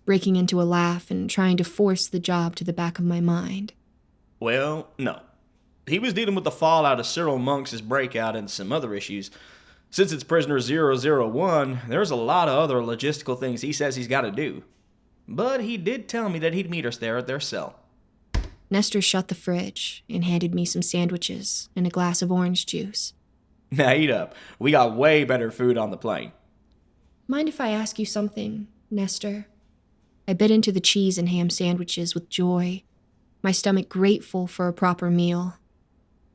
breaking into a laugh and trying to force the job to the back of my mind. Well, no. He was dealing with the fallout of Serol Monks' breakout and some other issues. Since it's prisoner 001, there's a lot of other logistical things he says he's got to do. But he did tell me that he'd meet us there at their cell. Nestor shut the fridge and handed me some sandwiches and a glass of orange juice. Now eat up. We got way better food on the plane. Mind if I ask you something, Nestor? I bit into the cheese and ham sandwiches with joy, my stomach grateful for a proper meal.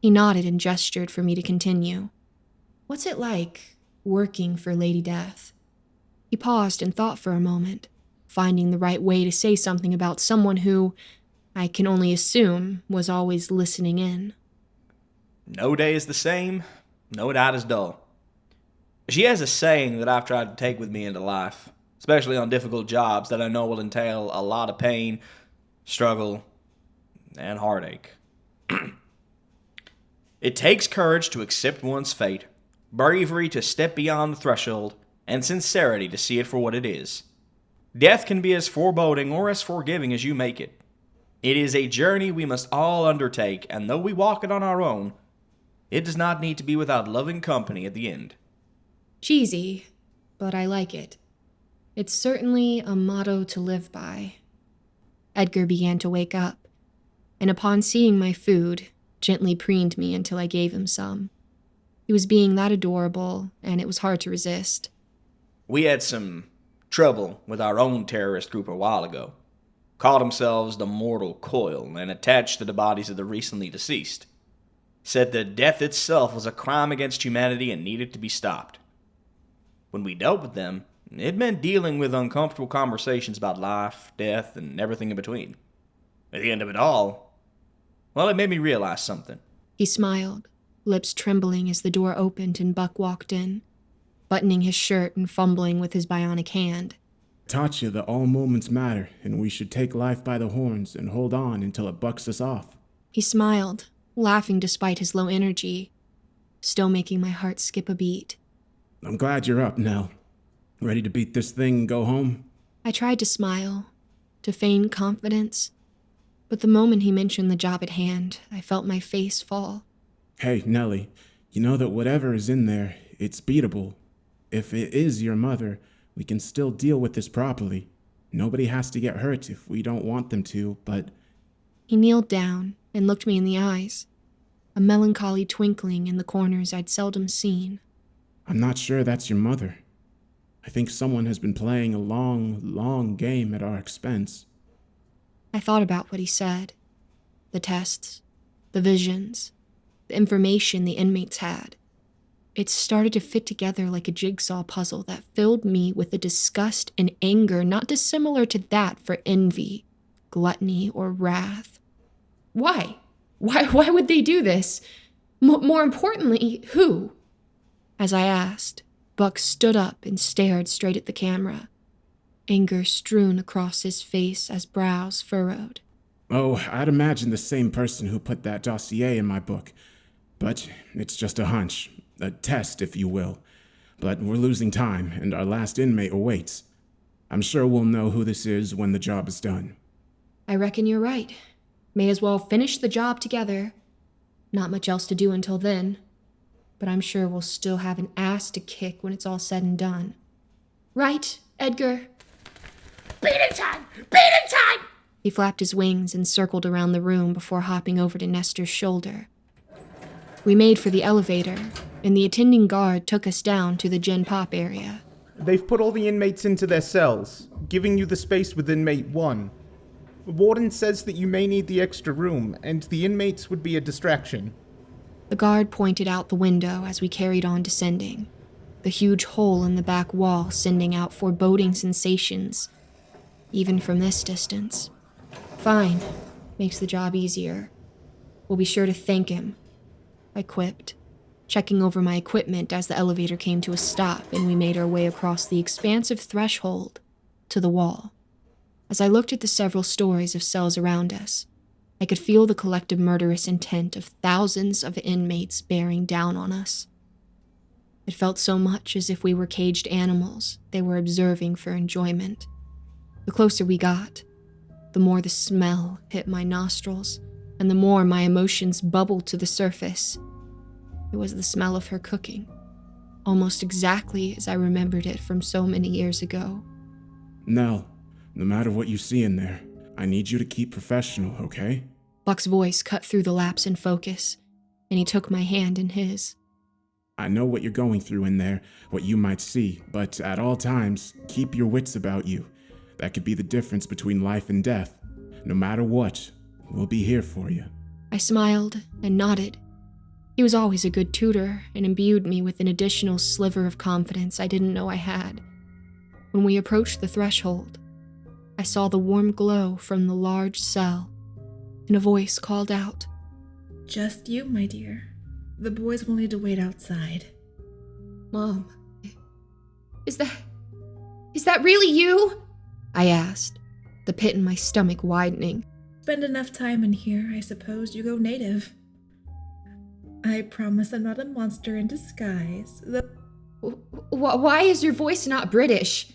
He nodded and gestured for me to continue. What's it like, working for Lady Death? He paused and thought for a moment, finding the right way to say something about someone who, I can only assume, was always listening in. No day is the same, no night is dull. She has a saying that I've tried to take with me into life, especially on difficult jobs that I know will entail a lot of pain. struggle, and heartache. It takes courage to accept one's fate, bravery to step beyond the threshold, and sincerity to see it for what it is. Death can be as foreboding or as forgiving as you make it. It is a journey we must all undertake, and though we walk it on our own, it does not need to be without loving company at the end. Cheesy, but I like it. It's certainly a motto to live by. Edgar began to wake up, and upon seeing my food, gently preened me until I gave him some. He was being that adorable, and it was hard to resist. We had some trouble with our own terrorist group a while ago. Called themselves the Mortal Coil and attached to the bodies of the recently deceased. Said that death itself was a crime against humanity and needed to be stopped. When we dealt with them, it meant dealing with uncomfortable conversations about life, death, and everything in between. At the end of it all, well, it made me realize something. He smiled, lips trembling as the door opened and Buck walked in, buttoning his shirt and fumbling with his bionic hand. Taught you that all moments matter, and we should take life by the horns and hold on until it bucks us off. He smiled, laughing despite his low energy, still making my heart skip a beat. I'm glad you're up, Nell. Ready to beat this thing and go home? I tried to smile, to feign confidence, but the moment he mentioned the job at hand, I felt my face fall. Hey, Nellie, you know that whatever is in there, it's beatable. If it is your mother, we can still deal with this properly. Nobody has to get hurt if we don't want them to, but... He kneeled down and looked me in the eyes, a melancholy twinkling in the corners I'd seldom seen. I'm not sure that's your mother. I think someone has been playing a long, long game at our expense. I thought about what he said. The tests, the visions, the information the inmates had. It started to fit together like a jigsaw puzzle that filled me with a disgust and anger not dissimilar to that for envy, gluttony, or wrath. Why? Why would they do this? More importantly, who? As I asked, Buck stood up and stared straight at the camera, anger strewn across his face as brows furrowed. Oh, I'd imagine the same person who put that dossier in my book. But it's just a hunch, a test, if you will. But we're losing time, and our last inmate awaits. I'm sure we'll know who this is when the job is done. I reckon you're right. May as well finish the job together. Not much else to do until then. But I'm sure we'll still have an ass to kick when it's all said and done. Right, Edgar? Beating time! Beating time! He flapped his wings and circled around the room before hopping over to Nestor's shoulder. We made for the elevator, and the attending guard took us down to the Gen Pop area. They've put all the inmates into their cells, giving you the space with inmate 1. The warden says that you may need the extra room, and the inmates would be a distraction. The guard pointed out the window as we carried on descending, the huge hole in the back wall sending out foreboding sensations, even from this distance. Fine, makes the job easier. We'll be sure to thank him, I quipped, checking over my equipment as the elevator came to a stop and we made our way across the expansive threshold to the wall. As I looked at the several stories of cells around us, I could feel the collective murderous intent of thousands of inmates bearing down on us. It felt so much as if we were caged animals they were observing for enjoyment. The closer we got, the more the smell hit my nostrils, and the more my emotions bubbled to the surface. It was the smell of her cooking, almost exactly as I remembered it from so many years ago. Nell, no matter what you see in there, I need you to keep professional, okay? Buck's voice cut through the lapse in focus, and he took my hand in his. I know what you're going through in there, what you might see, but at all times, keep your wits about you. That could be the difference between life and death. No matter what, we'll be here for you. I smiled and nodded. He was always a good tutor and imbued me with an additional sliver of confidence I didn't know I had. When we approached the threshold, I saw the warm glow from the large cell, and a voice called out, "Just you, my dear. The boys will need to wait outside." Mom, is that really you? I asked, the pit in my stomach widening. spend enough time in here, I suppose you go native. I promise I'm not a monster in disguise. Why is your voice not British?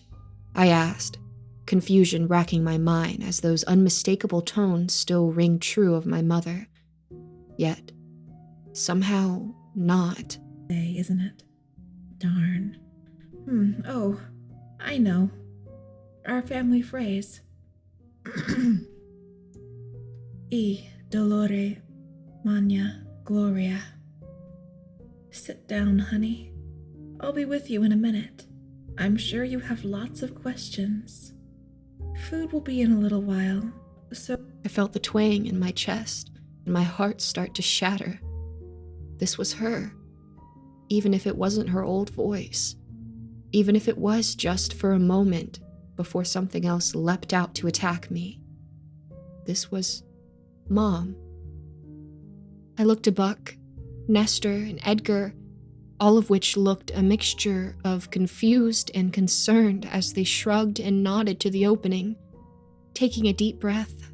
I asked, confusion racking my mind as those unmistakable tones still ring true of my mother. Yet, somehow not. Isn't it? Darn. Oh, I know. Our family phrase. E dolore magna gloria. Sit down, honey. I'll be with you in a minute. I'm sure you have lots of questions. Food will be in a little while, so... I felt the twang in my chest and my heart start to shatter. This was her. Even if it wasn't her old voice. Even if it was just for a moment before something else leapt out to attack me. This was Mom. I looked to Buck, Nestor, and Edgar, all of which looked a mixture of confused and concerned as they shrugged and nodded to the opening. Taking a deep breath,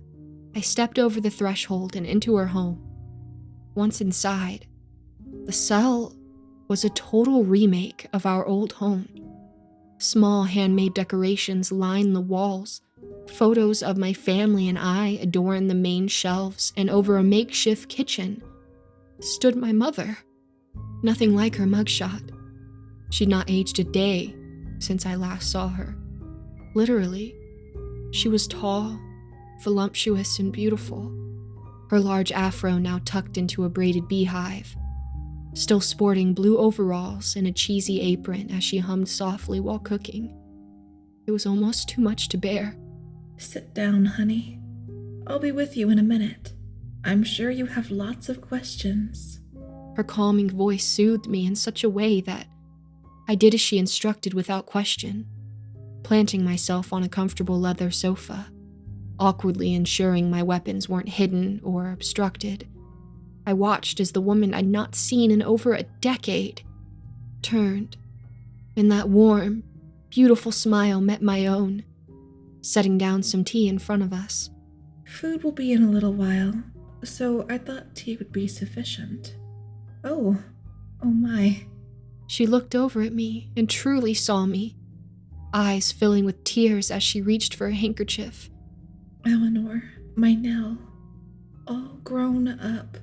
I stepped over the threshold and into her home. Once inside, the cell was a total remake of our old home. Small handmade decorations line the walls. Photos of my family and I adorn the main shelves, and over a makeshift kitchen stood my mother. Nothing like her mugshot. She'd not aged a day since I last saw her. Literally, she was tall, voluptuous, and beautiful, her large afro now tucked into a braided beehive, still sporting blue overalls and a cheesy apron as she hummed softly while cooking. It was almost too much to bear. Sit down, honey. I'll be with you in a minute. I'm sure you have lots of questions. Her calming voice soothed me in such a way that I did as she instructed without question, planting myself on a comfortable leather sofa, awkwardly ensuring my weapons weren't hidden or obstructed. I watched as the woman I'd not seen in over a decade turned, and that warm, beautiful smile met my own, setting down some tea in front of us. Food will be in a little while, so I thought tea would be sufficient. Oh my. She looked over at me and truly saw me, eyes filling with tears as she reached for a handkerchief. Eleanor, my Nell, all grown up.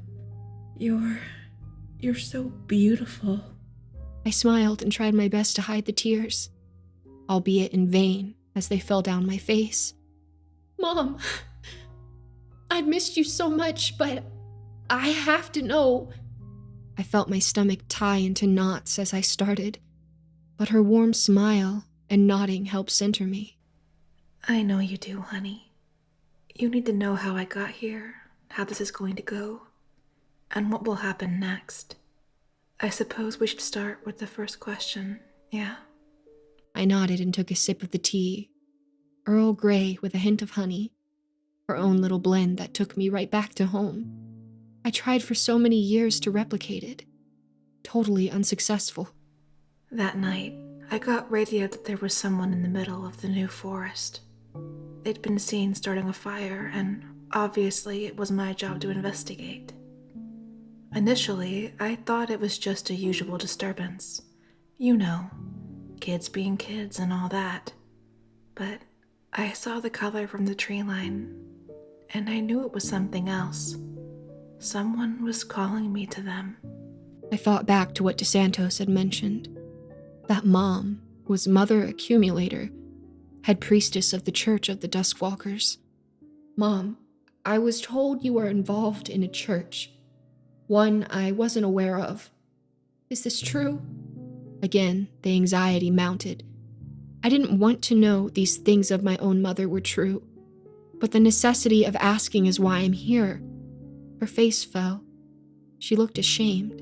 You're so beautiful. I smiled and tried my best to hide the tears, albeit in vain as they fell down my face. Mom, I've missed you so much, but I have to know. I felt my stomach tie into knots as I started, but her warm smile and nodding helped center me. I know you do, honey. You need to know how I got here, how this is going to go, and what will happen next. I suppose we should start with the first question, yeah? I nodded and took a sip of the tea, Earl Grey with a hint of honey, her own little blend that took me right back to home. I tried for so many years to replicate it. Totally unsuccessful. That night, I got radio that there was someone in the middle of the New Forest. They'd been seen starting a fire, and obviously it was my job to investigate. Initially, I thought it was just a usual disturbance. You know, kids being kids and all that. But I saw the color from the tree line, and I knew it was something else. Someone was calling me to them. I thought back to what DeSantos had mentioned. That Mom was Mother Accumulator, head priestess of the Church of the Duskwalkers. Mom, I was told you were involved in a church. One I wasn't aware of. Is this true? Again, the anxiety mounted. I didn't want to know these things of my own mother were true, but the necessity of asking is why I'm here. Her face fell. She looked ashamed.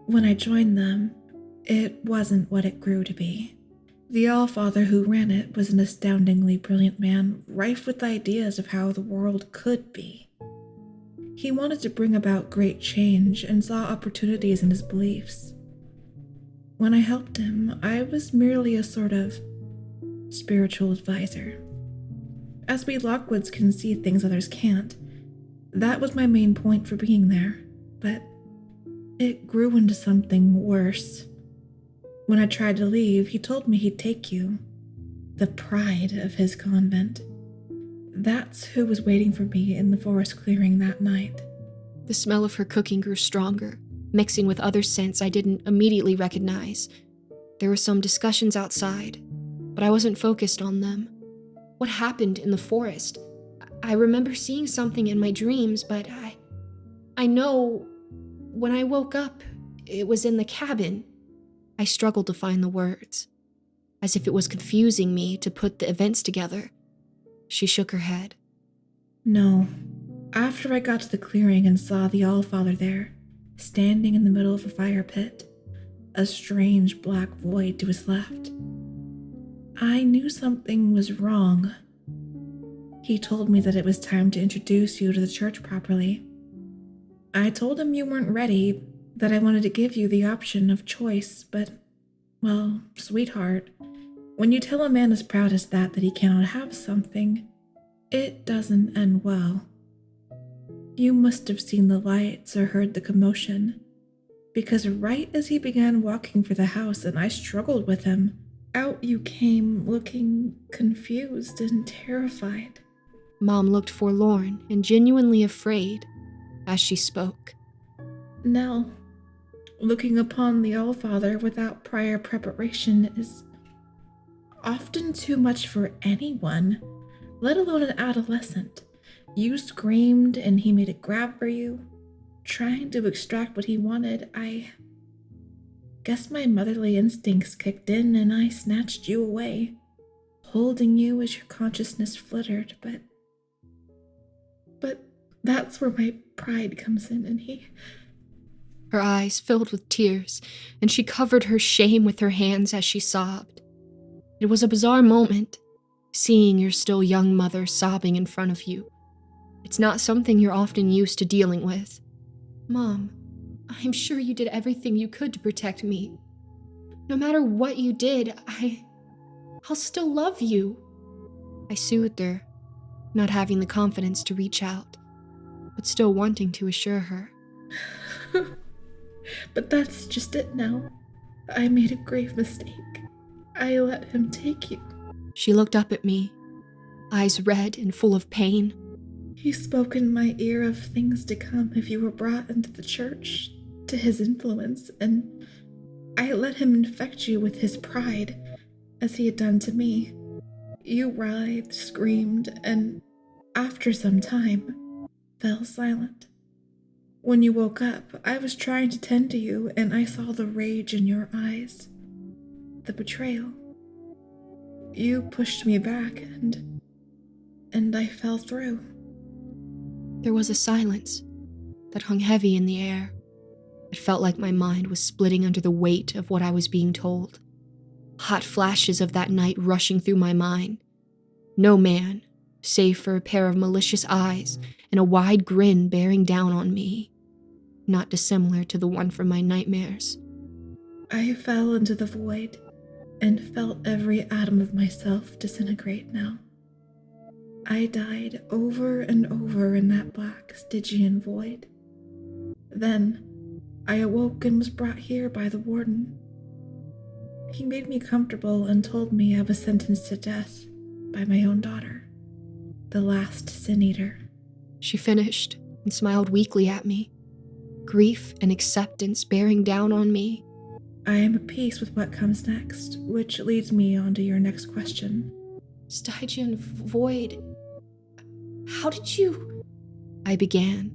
When I joined them, it wasn't what it grew to be. The Allfather who ran it was an astoundingly brilliant man, rife with ideas of how the world could be. He wanted to bring about great change and saw opportunities in his beliefs. When I helped him, I was merely a sort of spiritual advisor. As we Lockwoods can see things others can't, That was my main point for being there, but it grew into something worse. When I tried to leave, he told me he'd take you. The pride of his convent. That's who was waiting for me in the forest clearing that night. The smell of her cooking grew stronger, mixing with other scents I didn't immediately recognize. There were some discussions outside, but I wasn't focused on them. What happened in the forest? I remember seeing something in my dreams, but I know when I woke up, it was in the cabin. I struggled to find the words, as if it was confusing me to put the events together. She shook her head. No. After I got to the clearing and saw the Allfather there, standing in the middle of a fire pit, a strange black void to his left, I knew something was wrong. He told me that it was time to introduce you to the church properly. I told him you weren't ready, that I wanted to give you the option of choice, but, well, sweetheart, when you tell a man as proud as that he cannot have something, it doesn't end well. You must have seen the lights or heard the commotion, because right as he began walking for the house and I struggled with him, out you came looking confused and terrified. Mom looked forlorn and genuinely afraid as she spoke. Now, looking upon the Allfather without prior preparation is often too much for anyone, let alone an adolescent. You screamed and he made a grab for you, trying to extract what he wanted. I guess my motherly instincts kicked in and I snatched you away, holding you as your consciousness flittered, but that's where my pride comes in, and he... Her eyes filled with tears, and she covered her shame with her hands as she sobbed. It was a bizarre moment, seeing your still young mother sobbing in front of you. It's not something you're often used to dealing with. Mom, I'm sure you did everything you could to protect me. No matter what you did, I'll still love you. I soothed her, not having the confidence to reach out, but still wanting to assure her. But that's just it now. I made a grave mistake. I let him take you. She looked up at me, eyes red and full of pain. He spoke in my ear of things to come if you were brought into the church, to his influence, and I let him infect you with his pride, as he had done to me. You writhed, screamed, and after some time, fell silent. When you woke up, I was trying to tend to you, and I saw the rage in your eyes. The betrayal. You pushed me back, and I fell through. There was a silence that hung heavy in the air. It felt like my mind was splitting under the weight of what I was being told. Hot flashes of that night rushing through my mind. No man, save for a pair of malicious eyes and a wide grin bearing down on me. Not dissimilar to the one from my nightmares. I fell into the void and felt every atom of myself disintegrate now. I died over and over in that black Stygian void. Then, I awoke and was brought here by the warden. He made me comfortable and told me I was sentenced to death by my own daughter, the last Sin Eater. She finished and smiled weakly at me, grief and acceptance bearing down on me. I am at peace with what comes next, which leads me on to your next question. Stygian void. How did you... I began,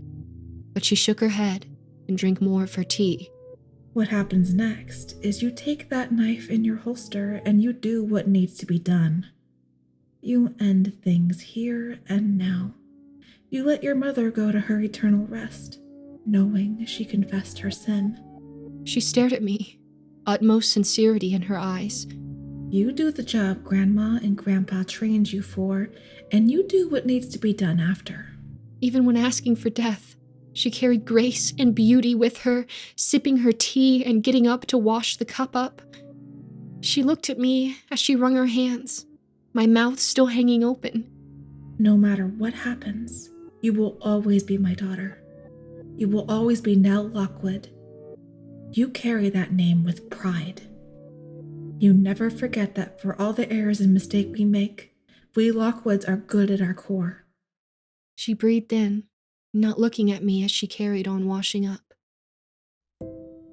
but she shook her head and drank more of her tea. What happens next is you take that knife in your holster and you do what needs to be done. You end things here and now. You let your mother go to her eternal rest, knowing she confessed her sin. She stared at me, utmost sincerity in her eyes. You do the job Grandma and Grandpa trained you for, and you do what needs to be done after. Even when asking for death, she carried grace and beauty with her, sipping her tea and getting up to wash the cup up. She looked at me as she wrung her hands, my mouth still hanging open. No matter what happens, You will always be my daughter. You will always be Nell Lockwood. You carry that name with pride. You never forget that for all the errors and mistakes we make, we Lockwoods are good at our core. She breathed in, not looking at me as she carried on washing up.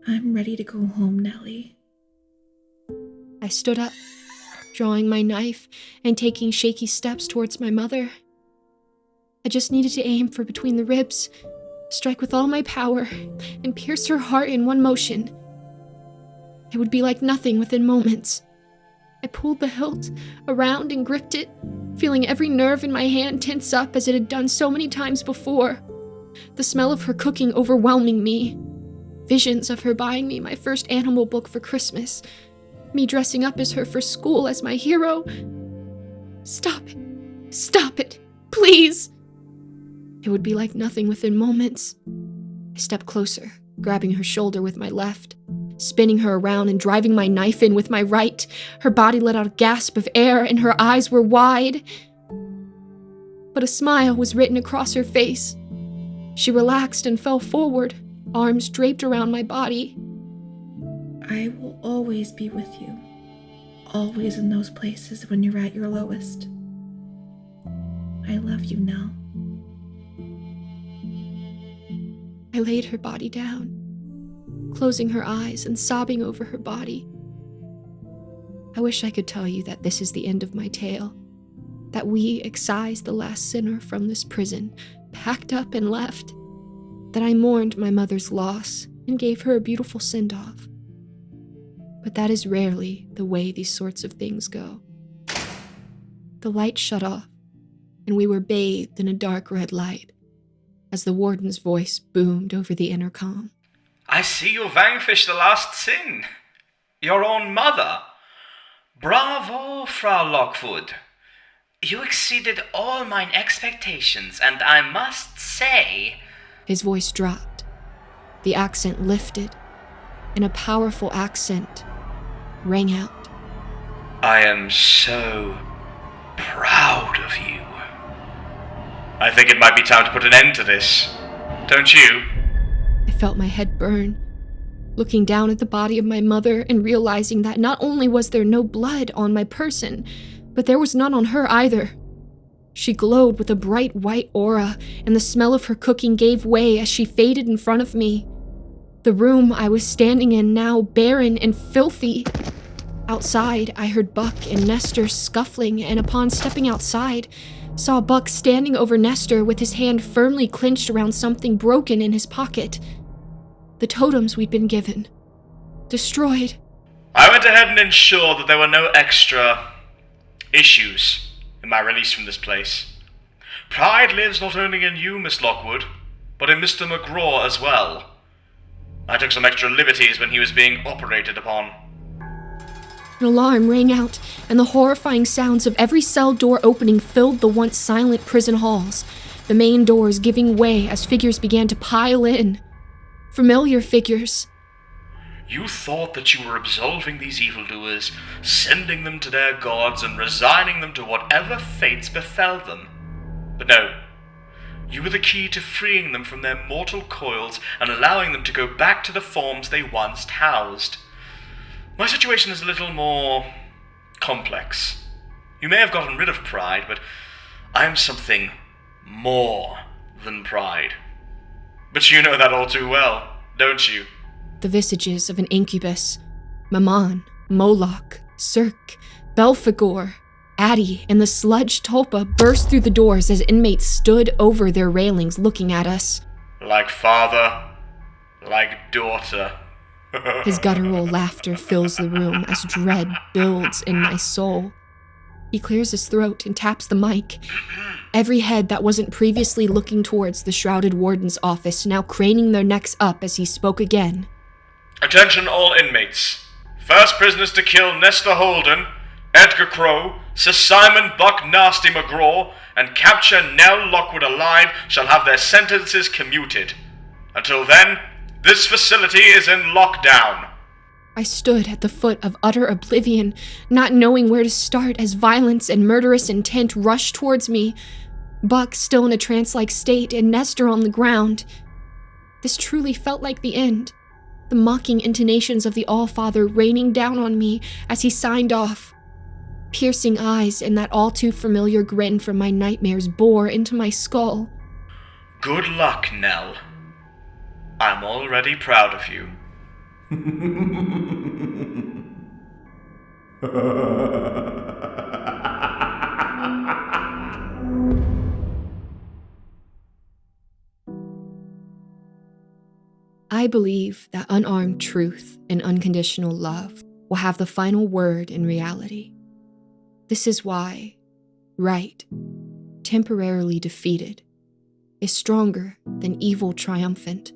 I'm ready to go home, Nellie. I stood up, drawing my knife and taking shaky steps towards my mother. I just needed to aim for between the ribs, strike with all my power, and pierce her heart in one motion. It would be like nothing within moments. I pulled the hilt around and gripped it, feeling every nerve in my hand tense up as it had done so many times before. The smell of her cooking overwhelming me. Visions of her buying me my first animal book for Christmas. Me dressing up as her for school as my hero. Stop it. Stop it. Please. It would be like nothing within moments. I stepped closer, grabbing her shoulder with my left, spinning her around and driving my knife in with my right. Her body let out a gasp of air and her eyes were wide. But a smile was written across her face. She relaxed and fell forward, arms draped around my body. I will always be with you. Always in those places when you're at your lowest. I love you, Nell. I laid her body down, closing her eyes and sobbing over her body. I wish I could tell you that this is the end of my tale, that we excised the last sinner from this prison, packed up and left, that I mourned my mother's loss and gave her a beautiful send-off. But that is rarely the way these sorts of things go. The light shut off, and we were bathed in a dark red light, as the warden's voice boomed over the intercom. I see you vanquished the last sin. Your own mother. Bravo, Frau Lockwood. You exceeded all mine expectations, and I must say... His voice dropped. The accent lifted, and a powerful accent rang out. I am so proud of you. I think it might be time to put an end to this. Don't you? I felt my head burn, looking down at the body of my mother and realizing that not only was there no blood on my person, but there was none on her either. She glowed with a bright white aura, and the smell of her cooking gave way as she faded in front of me. The room I was standing in now barren and filthy. Outside, I heard Buck and Nestor scuffling, and upon stepping outside, saw Buck standing over Nestor with his hand firmly clenched around something broken in his pocket. The totems we'd been given. Destroyed. I went ahead and ensured that there were no extra issues in my release from this place. Pride lives not only in you, Miss Lockwood, but in Mr. McGraw as well. I took some extra liberties when he was being operated upon. An alarm rang out, and the horrifying sounds of every cell door opening filled the once silent prison halls, the main doors giving way as figures began to pile in. Familiar figures. You thought that you were absolving these evildoers, sending them to their gods and resigning them to whatever fates befell them. But no. You were the key to freeing them from their mortal coils and allowing them to go back to the forms they once housed. My situation is a little more complex. You may have gotten rid of pride, but I am something more than pride. But you know that all too well, don't you? The visages of an incubus, Maman, Moloch, Cirque, Belphegor, Addie, and the sludge Tulpa burst through the doors as inmates stood over their railings looking at us. Like father, like daughter. His guttural laughter fills the room as dread builds in my soul. He clears his throat and taps the mic. Every head that wasn't previously looking towards the shrouded warden's office now craning their necks up as he spoke again. Attention all inmates. First prisoners to kill Nestor Holden, Edgar Crow, Sir Simon Buck Nasty McGraw, and capture Nell Lockwood alive shall have their sentences commuted. Until then, this facility is in lockdown. I stood at the foot of utter oblivion, not knowing where to start as violence and murderous intent rushed towards me. Buck still in a trance-like state and Nestor on the ground. This truly felt like the end. The mocking intonations of the All-Father raining down on me as he signed off. Piercing eyes and that all-too-familiar grin from my nightmares bore into my skull. Good luck, Nell. I'm already proud of you. I believe that unarmed truth and unconditional love will have the final word in reality. This is why right, temporarily defeated, is stronger than evil triumphant.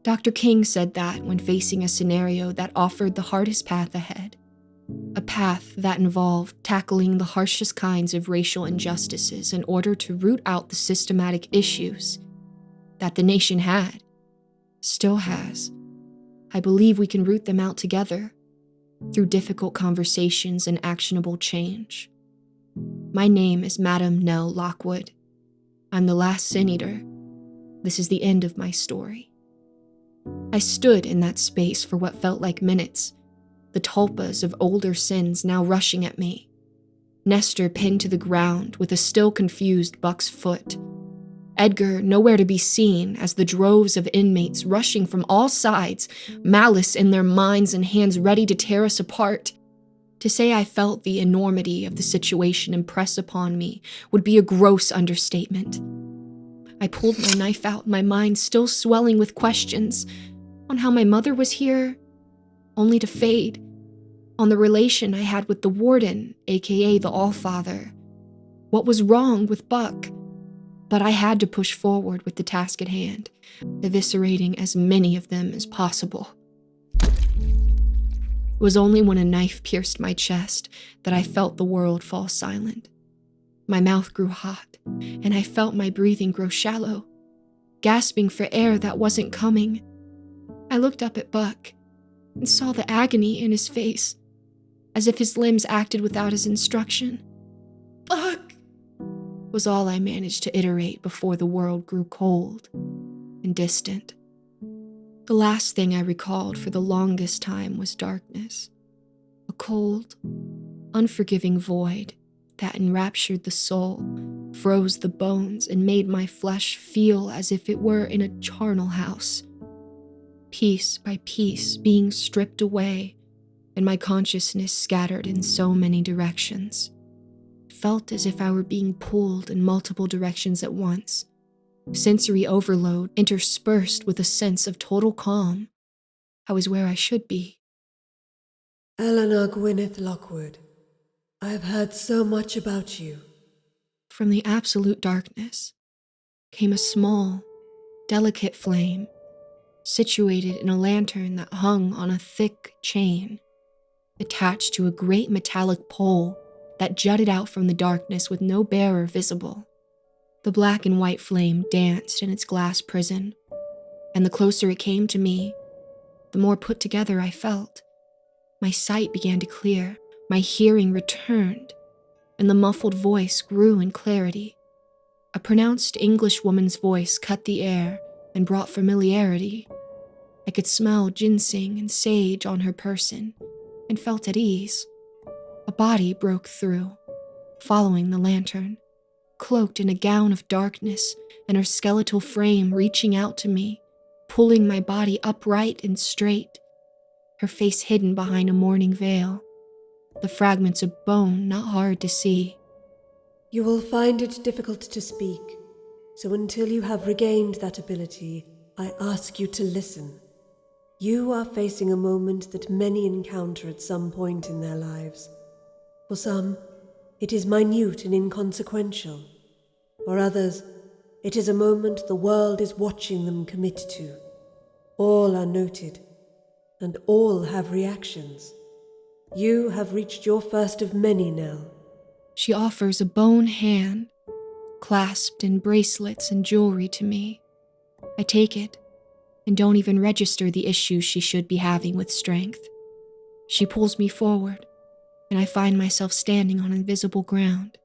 Dr. King said that when facing a scenario that offered the hardest path ahead, a path that involved tackling the harshest kinds of racial injustices in order to root out the systematic issues that the nation had, still has. I believe we can root them out together through difficult conversations and actionable change. My name is Madam Nell Lockwood. I'm the last Sin Eater. This is the end of my story. I stood in that space for what felt like minutes, the tulpas of older sins now rushing at me. Nestor pinned to the ground with a still confused Buck's foot. Edgar nowhere to be seen as the droves of inmates rushing from all sides, malice in their minds and hands ready to tear us apart. To say I felt the enormity of the situation impress upon me would be a gross understatement. I pulled my knife out, my mind still swelling with questions on how my mother was here, only to fade, on the relation I had with the warden, aka the Allfather. What was wrong with Buck? But I had to push forward with the task at hand, eviscerating as many of them as possible. It was only when a knife pierced my chest that I felt the world fall silent. My mouth grew hot, and I felt my breathing grow shallow, gasping for air that wasn't coming. I looked up at Buck and saw the agony in his face, as if his limbs acted without his instruction. Buck! Was all I managed to iterate before the world grew cold and distant. The last thing I recalled for the longest time was darkness, a cold, unforgiving void that enraptured the soul, froze the bones, and made my flesh feel as if it were in a charnel house. Piece by piece being stripped away, and my consciousness scattered in so many directions. Felt as if I were being pulled in multiple directions at once. Sensory overload interspersed with a sense of total calm. I was where I should be. Eleanor Gwyneth Lockwood, I have heard so much about you. From the absolute darkness came a small, delicate flame, situated in a lantern that hung on a thick chain, attached to a great metallic pole that jutted out from the darkness with no bearer visible. The black and white flame danced in its glass prison, and the closer it came to me, the more put together I felt. My sight began to clear, my hearing returned, and the muffled voice grew in clarity. A pronounced English woman's voice cut the air and brought familiarity. I could smell ginseng and sage on her person, and felt at ease. A body broke through, following the lantern, cloaked in a gown of darkness, and her skeletal frame reaching out to me, pulling my body upright and straight, her face hidden behind a mourning veil, the fragments of bone not hard to see. You will find it difficult to speak, so until you have regained that ability, I ask you to listen. You are facing a moment that many encounter at some point in their lives. For some, it is minute and inconsequential. For others, it is a moment the world is watching them commit to. All are noted, and all have reactions. You have reached your first of many, Nell. She offers a bone hand, clasped in bracelets and jewelry to me. I take it, and don't even register the issues she should be having with strength. She pulls me forward, and I find myself standing on invisible ground.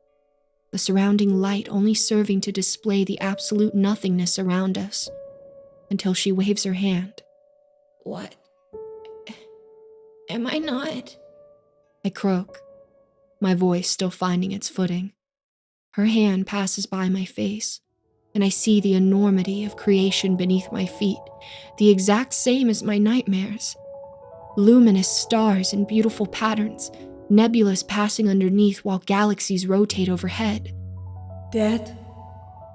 the surrounding light only serving to display the absolute nothingness around us, until she waves her hand. What? Am I not? I croak, my voice still finding its footing. Her hand passes by my face, and I see the enormity of creation beneath my feet, the exact same as my nightmares. Luminous stars in beautiful patterns, nebulas passing underneath while galaxies rotate overhead. Dead?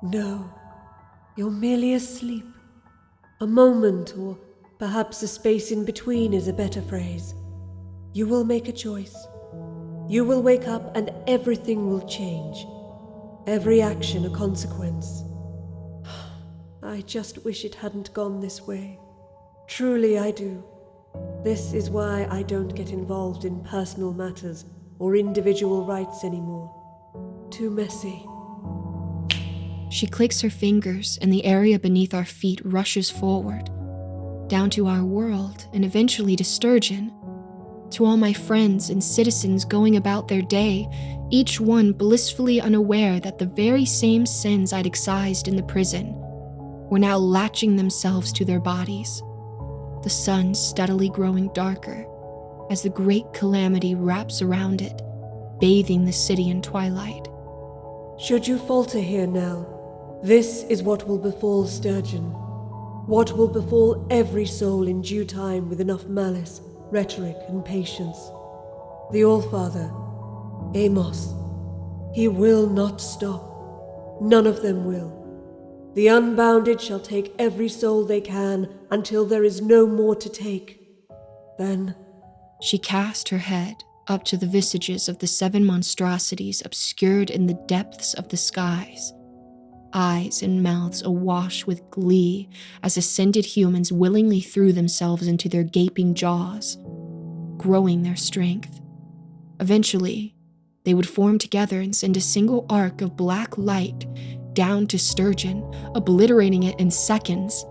No. You're merely asleep. A moment, or perhaps a space in between is a better phrase. You will make a choice. You will wake up and everything will change. Every action a consequence. I just wish it hadn't gone this way. Truly I do. This is why I don't get involved in personal matters or individual rights anymore. Too messy. She clicks her fingers and the area beneath our feet rushes forward, down to our world and eventually to Sturgeon. To all my friends and citizens going about their day, each one blissfully unaware that the very same sins I'd excised in the prison were now latching themselves to their bodies. The sun steadily growing darker as the great calamity wraps around it, bathing the city in twilight. Should you falter here now, this is what will befall Sturgeon. What will befall every soul in due time with enough malice, rhetoric, and patience. The Allfather, Amos, he will not stop. None of them will. The unbounded shall take every soul they can until there is no more to take. Then she cast her head up to the visages of the 7 monstrosities obscured in the depths of the skies, eyes and mouths awash with glee as ascended humans willingly threw themselves into their gaping jaws, growing their strength. Eventually, they would form together and send a single arc of black light down to Sturgeon, obliterating it in seconds.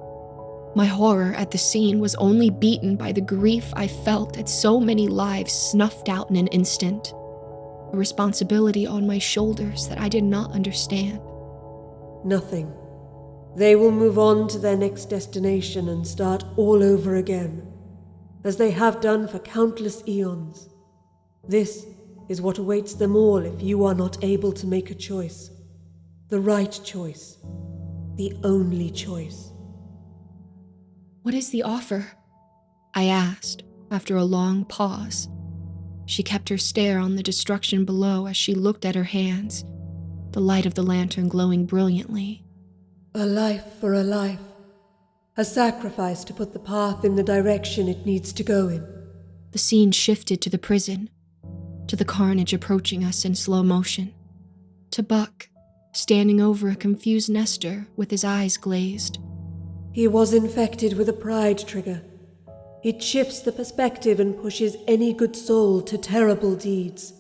My horror at the scene was only beaten by the grief I felt at so many lives snuffed out in an instant, a responsibility on my shoulders that I did not understand. Nothing. They will move on to their next destination and start all over again, as they have done for countless eons. This is what awaits them all if you are not able to make a choice. The right choice. The only choice. What is the offer? I asked, after a long pause. She kept her stare on the destruction below as she looked at her hands, the light of the lantern glowing brilliantly. A life for a life. A sacrifice to put the path in the direction it needs to go in. The scene shifted to the prison, to the carnage approaching us in slow motion, to Buck, standing over a confused Nestor with his eyes glazed. He was infected with a pride trigger. It shifts the perspective and pushes any good soul to terrible deeds.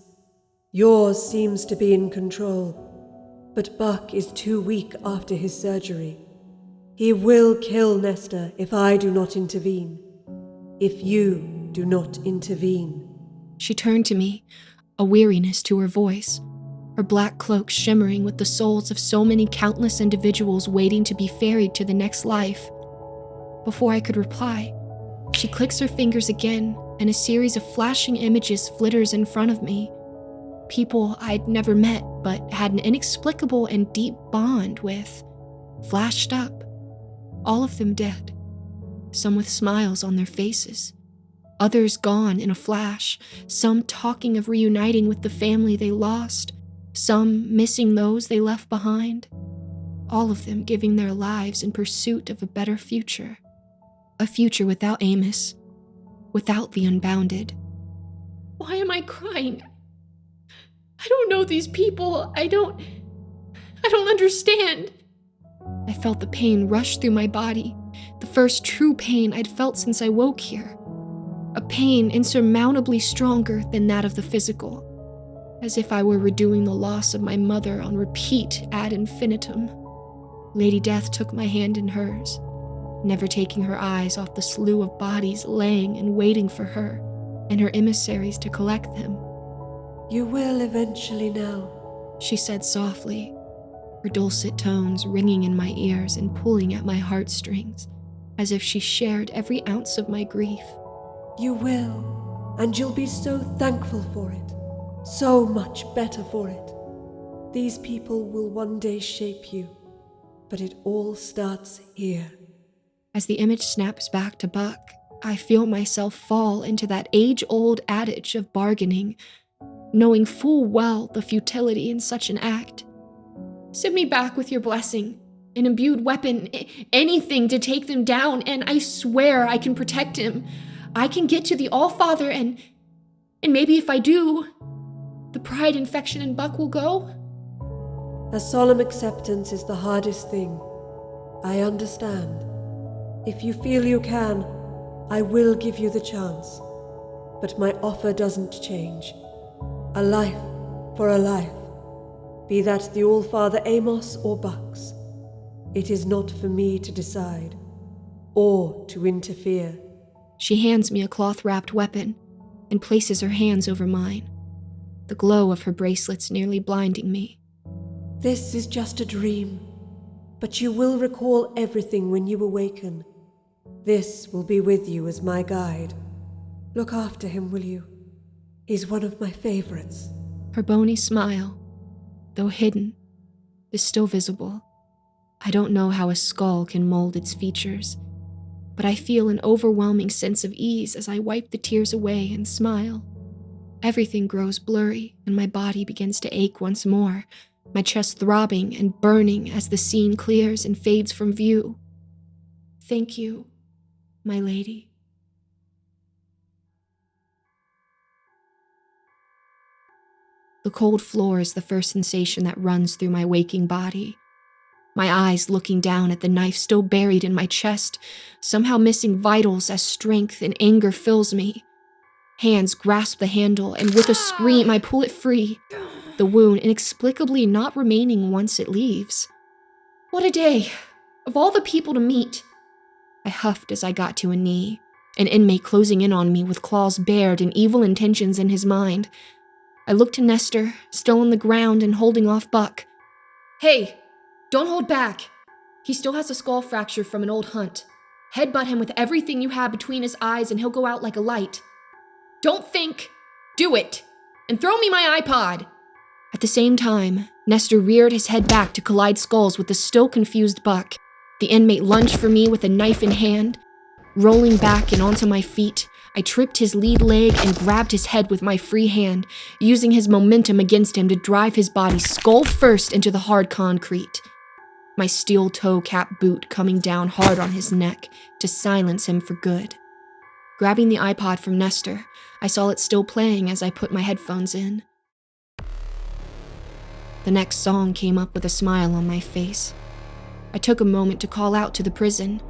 Yours seems to be in control, but Buck is too weak after his surgery. He will kill Nestor if I do not intervene. If you do not intervene. She turned to me, a weariness to her voice, her black cloak shimmering with the souls of so many countless individuals waiting to be ferried to the next life. Before I could reply, she clicks her fingers again, and a series of flashing images flitters in front of me. People I'd never met but had an inexplicable and deep bond with, flashed up, all of them dead, some with smiles on their faces, others gone in a flash, some talking of reuniting with the family they lost, some missing those they left behind, all of them giving their lives in pursuit of a better future. A future without Amos, without the unbounded. Why am I crying? I don't know these people. I don't understand. I felt the pain rush through my body, the first true pain I'd felt since I woke here. A pain insurmountably stronger than that of the physical, as if I were redoing the loss of my mother on repeat ad infinitum. Lady Death took my hand in hers, never taking her eyes off the slew of bodies laying and waiting for her and her emissaries to collect them. You will eventually now. she said softly, her dulcet tones ringing in my ears and pulling at my heartstrings, as if she shared every ounce of my grief. You will, and you'll be so thankful for it, so much better for it. These people will one day shape you, but it all starts here. As the image snaps back to Buck, I feel myself fall into that age-old adage of bargaining, knowing full well the futility in such an act. Send me back with your blessing, an imbued weapon, anything to take them down, and I swear I can protect him. I can get to the All-Father, and maybe if I do, the pride infection in Buck will go. A solemn acceptance is the hardest thing. I understand. If you feel you can, I will give you the chance. But my offer doesn't change. A life for a life. Be that the All-Father Amos or Buck's. It is not for me to decide, or to interfere. She hands me a cloth-wrapped weapon and places her hands over mine, the glow of her bracelets nearly blinding me. This is just a dream, but you will recall everything when you awaken. This will be with you as my guide. Look after him, will you? He's one of my favorites. Her bony smile, though hidden, is still visible. I don't know how a skull can mold its features, but I feel an overwhelming sense of ease as I wipe the tears away and smile. Everything grows blurry, and my body begins to ache once more, my chest throbbing and burning as the scene clears and fades from view. Thank you, my lady. The cold floor is the first sensation that runs through my waking body. My eyes looking down at the knife still buried in my chest, somehow missing vitals as strength and anger fills me. Hands grasp the handle, and with a scream I pull it free, the wound inexplicably not remaining once it leaves. What a day! Of all the people to meet! I huffed as I got to a knee, an inmate closing in on me with claws bared and evil intentions in his mind. I looked to Nestor, still on the ground and holding off Buck. Hey! Don't hold back. He still has a skull fracture from an old hunt. Headbutt him with everything you have between his eyes and he'll go out like a light. Don't think. Do it. And throw me my iPod. At the same time, Nestor reared his head back to collide skulls with the still confused Buck. The inmate lunged for me with a knife in hand. Rolling back and onto my feet, I tripped his lead leg and grabbed his head with my free hand, using his momentum against him to drive his body skull first into the hard concrete. My steel toe cap boot coming down hard on his neck to silence him for good. Grabbing the iPod from Nestor, I saw it still playing as I put my headphones in. The next song came up with a smile on my face. I took a moment to call out to the prison,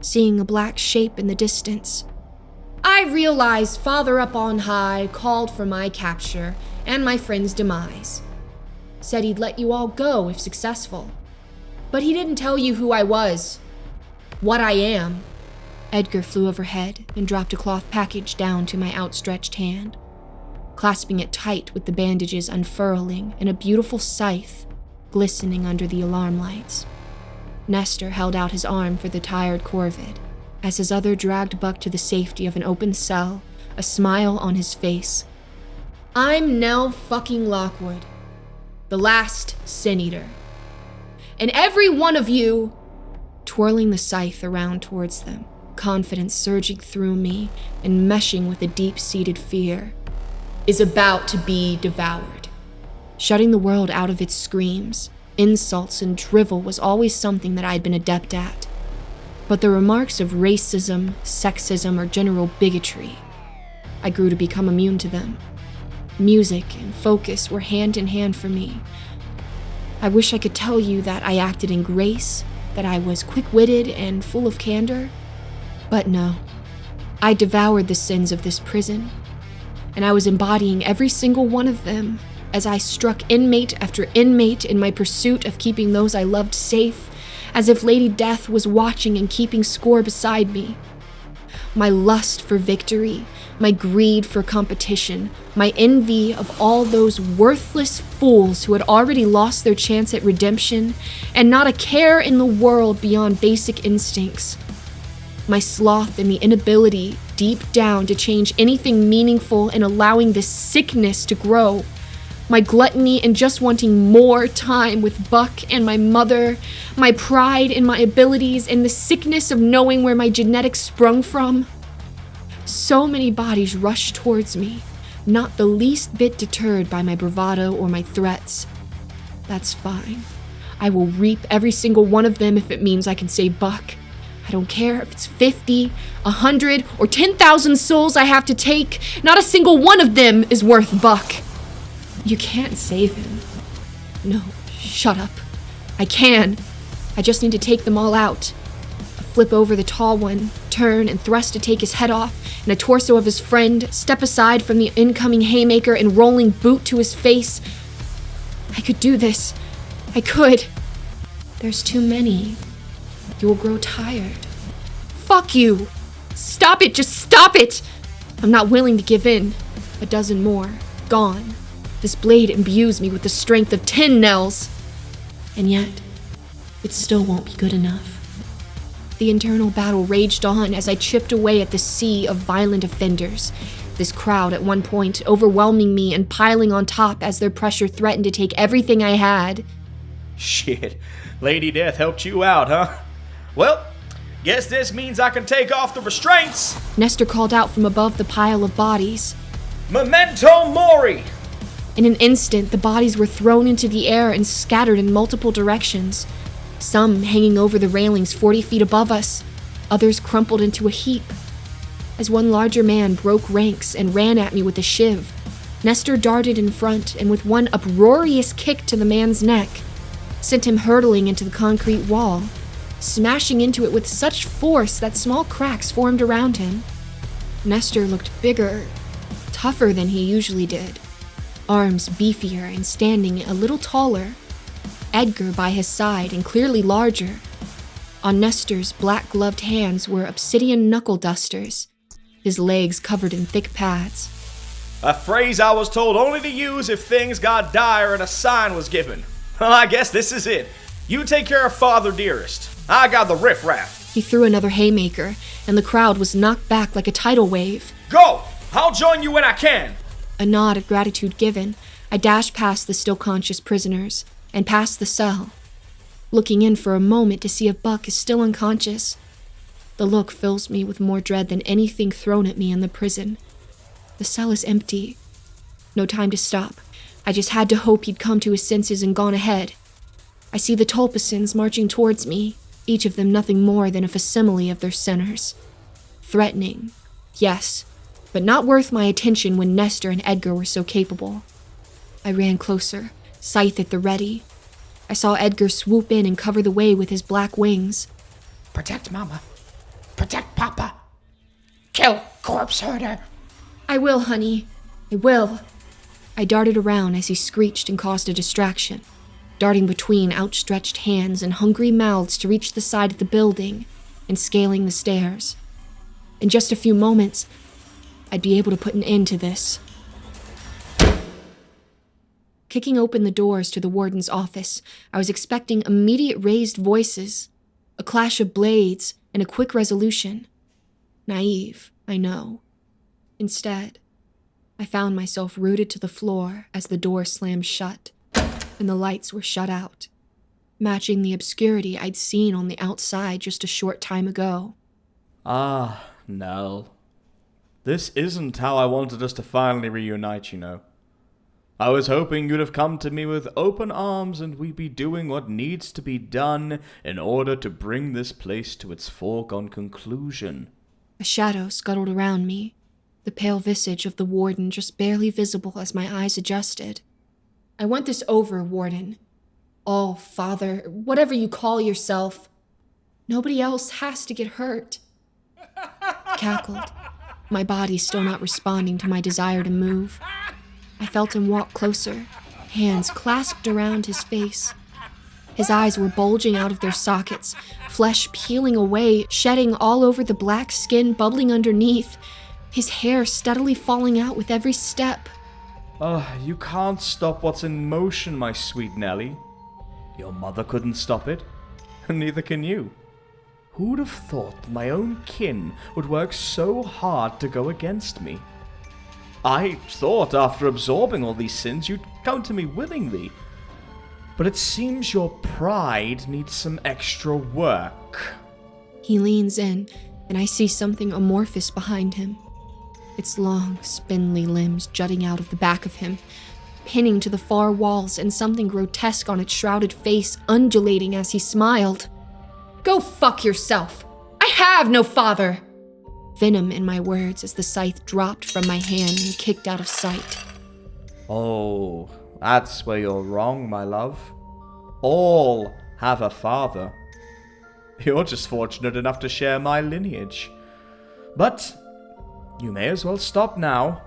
seeing a black shape in the distance. I realized Father up on high called for my capture and my friend's demise. Said he'd let you all go if successful. But he didn't tell you who I was, what I am. Edgar flew overhead and dropped a cloth package down to my outstretched hand, clasping it tight with the bandages unfurling and a beautiful scythe glistening under the alarm lights. Nestor held out his arm for the tired corvid, as his other dragged Buck to the safety of an open cell, a smile on his face. I'm Nell fucking Lockwood, the last Sin Eater. And every one of you, twirling the scythe around towards them, confidence surging through me and meshing with a deep-seated fear, is about to be devoured. Shutting the world out of its screams, insults, and drivel was always something that I'd been adept at. But the remarks of racism, sexism, or general bigotry, I grew to become immune to them. Music and focus were hand in hand for me. I wish I could tell you that I acted in grace, that I was quick-witted and full of candor, but no. I devoured the sins of this prison, and I was embodying every single one of them as I struck inmate after inmate in my pursuit of keeping those I loved safe, as if Lady Death was watching and keeping score beside me. My lust for victory, my greed for competition, my envy of all those worthless fools who had already lost their chance at redemption, and not a care in the world beyond basic instincts. My sloth and the inability, deep down, to change anything meaningful and allowing this sickness to grow. My gluttony and just wanting more time with Buck and my mother, my pride in my abilities, and the sickness of knowing where my genetics sprung from. So many bodies rushed towards me, not the least bit deterred by my bravado or my threats. That's fine. I will reap every single one of them if it means I can save Buck. I don't care if it's 50, 100, or 10,000 souls I have to take. Not a single one of them is worth Buck. You can't save him. No, shut up. I can. I just need to take them all out. A flip over the tall one, turn and thrust to take his head off, and a torso of his friend, step aside from the incoming haymaker and rolling boot to his face. I could do this. I could. There's too many. You will grow tired. Fuck you! Stop it! Just stop it! I'm not willing to give in. A dozen more. Gone. This blade imbues me with the strength of 10 Nells. And yet, it still won't be good enough. The internal battle raged on as I chipped away at the sea of violent offenders. This crowd at one point overwhelming me and piling on top as their pressure threatened to take everything I had. Shit, Lady Death helped you out, huh? Well, guess this means I can take off the restraints. Nestor called out from above the pile of bodies. Memento Mori! In an instant, the bodies were thrown into the air and scattered in multiple directions. Some hanging over the railings 40 feet above us, others crumpled into a heap. As one larger man broke ranks and ran at me with a shiv, Nestor darted in front and with one uproarious kick to the man's neck, sent him hurtling into the concrete wall, smashing into it with such force that small cracks formed around him. Nestor looked bigger, tougher than he usually did. Arms beefier and standing a little taller. Edgar by his side and clearly larger. On Nestor's black-gloved hands were obsidian knuckle dusters, his legs covered in thick pads. A phrase I was told only to use if things got dire and a sign was given. Well, I guess this is it. You take care of Father Dearest. I got the riffraff. He threw another haymaker, and the crowd was knocked back like a tidal wave. Go! I'll join you when I can. A nod of gratitude given, I dashed past the still conscious prisoners and past the cell, looking in for a moment to see if Buck is still unconscious. The look fills me with more dread than anything thrown at me in the prison. The cell is empty. No time to stop. I just had to hope he'd come to his senses and gone ahead. I see the Tulpasins marching towards me, each of them nothing more than a facsimile of their sinners. Threatening, yes, but not worth my attention when Nestor and Edgar were so capable. I ran closer, scythe at the ready. I saw Edgar swoop in and cover the way with his black wings. Protect Mama. Protect Papa. Kill corpse herder. I will, honey. I will. I darted around as he screeched and caused a distraction, darting between outstretched hands and hungry mouths to reach the side of the building and scaling the stairs. In just a few moments, I'd be able to put an end to this. Kicking open the doors to the warden's office, I was expecting immediate raised voices, a clash of blades, and a quick resolution. Naive, I know. Instead, I found myself rooted to the floor as the door slammed shut, and the lights were shut out, matching the obscurity I'd seen on the outside just a short time ago. Ah, Nell. This isn't how I wanted us to finally reunite, you know. I was hoping you'd have come to me with open arms and we'd be doing what needs to be done in order to bring this place to its foregone conclusion. A shadow scuttled around me, the pale visage of the warden just barely visible as my eyes adjusted. I want this over, Warden. All Father, whatever you call yourself. Nobody else has to get hurt. Cackled, my body still not responding to my desire to move. I felt him walk closer, hands clasped around his face. His eyes were bulging out of their sockets, flesh peeling away, shedding all over the black skin bubbling underneath. his hair steadily falling out with every step. You can't stop what's in motion, my sweet Nellie. Your mother couldn't stop it, and neither can you. Who'd have thought that my own kin would work so hard to go against me? I thought after absorbing all these sins you'd come to me willingly. But it seems your pride needs some extra work. He leans in, and I see something amorphous behind him. Its long, spindly limbs jutting out of the back of him, pinning to the far walls, and something grotesque on its shrouded face undulating as he smiled. Go fuck yourself! I have no father! Venom in my words as the scythe dropped from my hand and kicked out of sight. Oh, that's where you're wrong, my love. All have a father. You're just fortunate enough to share my lineage. But you may as well stop now.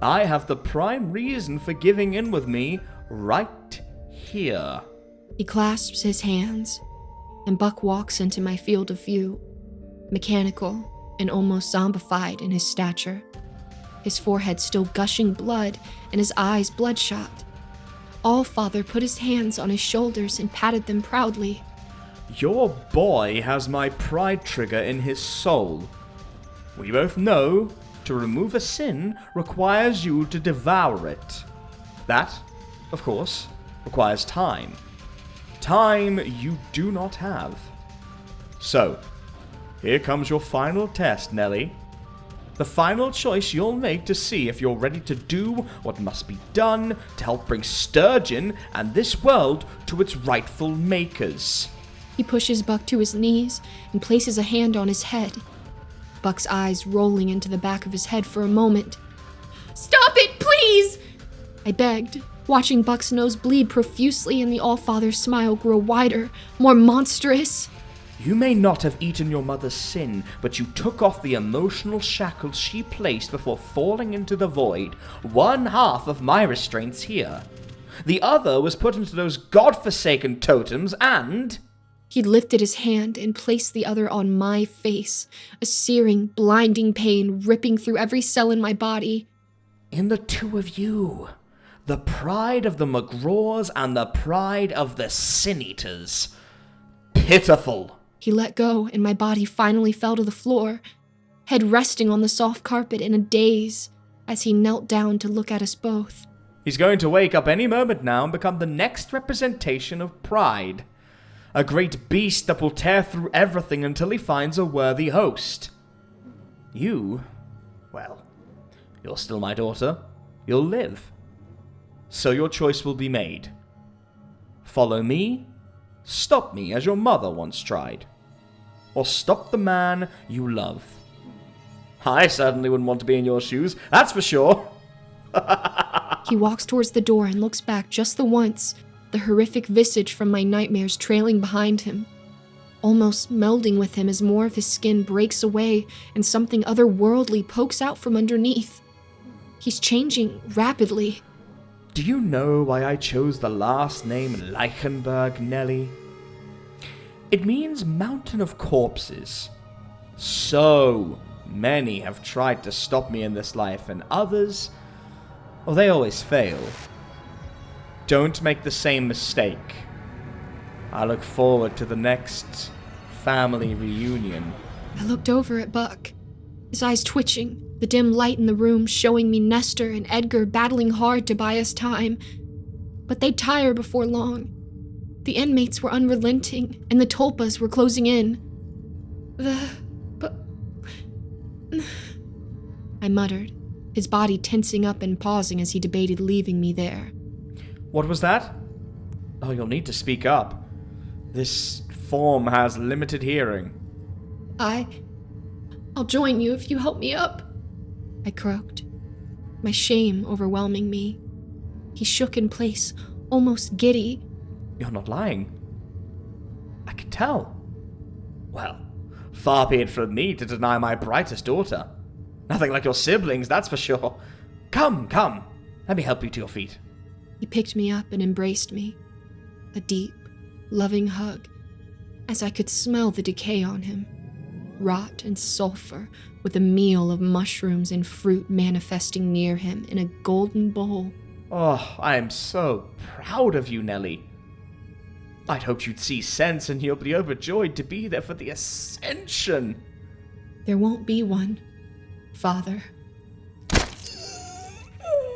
I have the prime reason for giving in with me right here. He clasps his hands, and Buck walks into my field of view, mechanical and almost zombified in his stature, his forehead still gushing blood and his eyes bloodshot. Allfather put his hands on his shoulders and patted them proudly. Your boy has my pride trigger in his soul. We both know to remove a sin requires you to devour it. That, of course, requires time. Time you do not have. So, here comes your final test, Nellie. The final choice you'll make to see if you're ready to do what must be done to help bring Sturgeon and this world to its rightful makers. He pushes Buck to his knees and places a hand on his head, Buck's eyes rolling into the back of his head for a moment. Stop it, please! I begged, watching Buck's nose bleed profusely and the Allfather's smile grow wider, more monstrous. You may not have eaten your mother's sin, but you took off the emotional shackles she placed before falling into the void. One half of my restraints here. The other was put into those godforsaken totems and... He lifted his hand and placed the other on my face, a searing, blinding pain ripping through every cell in my body. In the two of you, the pride of the McGraws and the pride of the Sin Eaters. Pitiful. He let go, and my body finally fell to the floor, head resting on the soft carpet in a daze as he knelt down to look at us both. He's going to wake up any moment now and become the next representation of pride. A great beast that will tear through everything until he finds a worthy host. You, well, you're still my daughter. You'll live. So your choice will be made. Follow me, stop me as your mother once tried, or stop the man you love. I certainly wouldn't want to be in your shoes, that's for sure. He walks towards the door and looks back just the once, the horrific visage from my nightmares trailing behind him, almost melding with him as more of his skin breaks away and something otherworldly pokes out from underneath. He's changing rapidly. Do you know why I chose the last name Leichenberg, Nellie? It means mountain of corpses. So many have tried to stop me in this life, and others, well, they always fail. Don't make the same mistake. I look forward to the next family reunion. I looked over at Buck, his eyes twitching, the dim light in the room showing me Nestor and Edgar battling hard to buy us time. But they'd tire before long. The inmates were unrelenting, and the tulpas were closing in. I muttered, his body tensing up and pausing as he debated leaving me there. What was that? Oh, you'll need to speak up. This form has limited hearing. I'll join you if you help me up, I croaked, my shame overwhelming me. He shook in place, almost giddy. You're not lying. I can tell. Well, far be it from me to deny my brightest daughter. Nothing like your siblings, that's for sure. Come, let me help you to your feet. He picked me up and embraced me, a deep, loving hug, as I could smell the decay on him. rot, and sulfur, with a meal of mushrooms and fruit manifesting near him in a golden bowl. Oh, I am so proud of you, Nellie. I'd hoped you'd see sense and you'll be overjoyed to be there for the ascension. There won't be one, Father.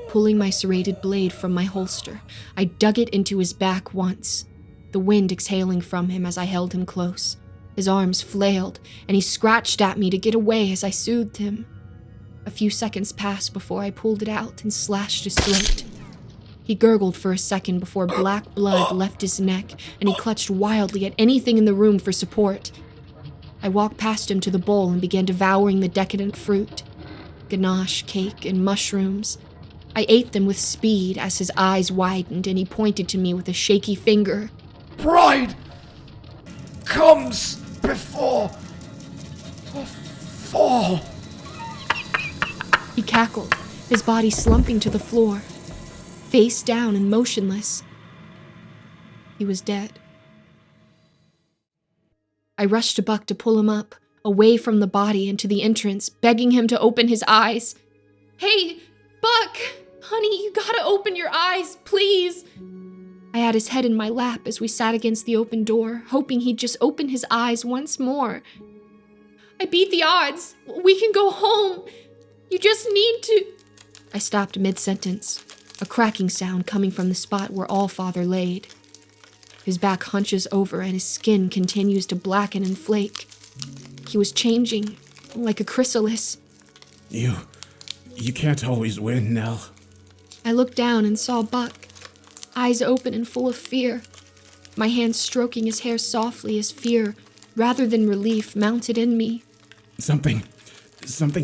Pulling my serrated blade from my holster, I dug it into his back once, the wind exhaling from him as I held him close. His arms flailed, and he scratched at me to get away as I soothed him. A few seconds passed before I pulled it out and slashed his throat. He gurgled for a second before black blood left his neck, and he clutched wildly at anything in the room for support. I walked past him to the bowl and began devouring the decadent fruit. Ganache, cake, and mushrooms. I ate them with speed as his eyes widened and he pointed to me with a shaky finger. Pride comes before a fall. He cackled, his body slumping to the floor, face down and motionless. He was dead. I rushed to Buck to pull him up, away from the body and to the entrance, begging him to open his eyes. "Hey, Buck! Honey, you gotta open your eyes, please!" I had his head in my lap as we sat against the open door, hoping he'd just open his eyes once more. "I beat the odds. We can go home. You just need to..." I stopped mid-sentence, a cracking sound coming from the spot where Allfather laid. His back hunches over and his skin continues to blacken and flake. He was changing, like a chrysalis. You can't always win, Nell. I looked down and saw Buck, eyes open and full of fear, my hand stroking his hair softly as fear, rather than relief, mounted in me. Something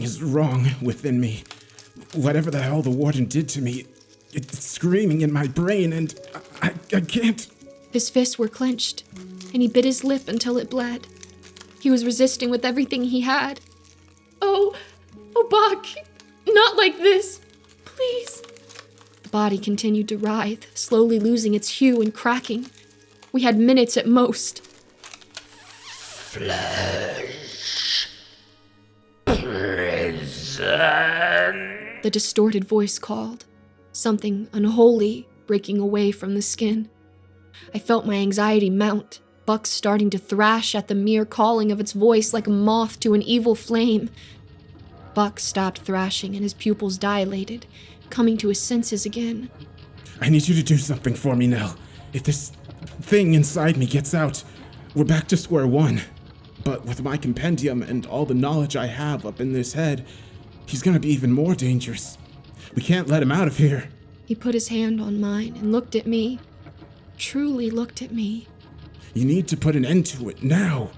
is wrong within me. Whatever the hell the warden did to me, it's screaming in my brain, and I can't. His fists were clenched, and he bit his lip until it bled. He was resisting with everything he had. Oh, Buck, not like this, please." The body continued to writhe, slowly losing its hue and cracking. We had minutes at most. Flesh. Prison. The distorted voice called, something unholy breaking away from the skin. I felt my anxiety mount, Buck starting to thrash at the mere calling of its voice like a moth to an evil flame. Buck stopped thrashing and his pupils dilated, coming to his senses again. I need you to do something for me, Nell. If this thing inside me gets out, we're back to square one. But with my compendium and all the knowledge I have up in this head, he's gonna be even more dangerous. We can't let him out of here. He put his hand on mine and looked at me. Truly looked at me. You need to put an end to it now.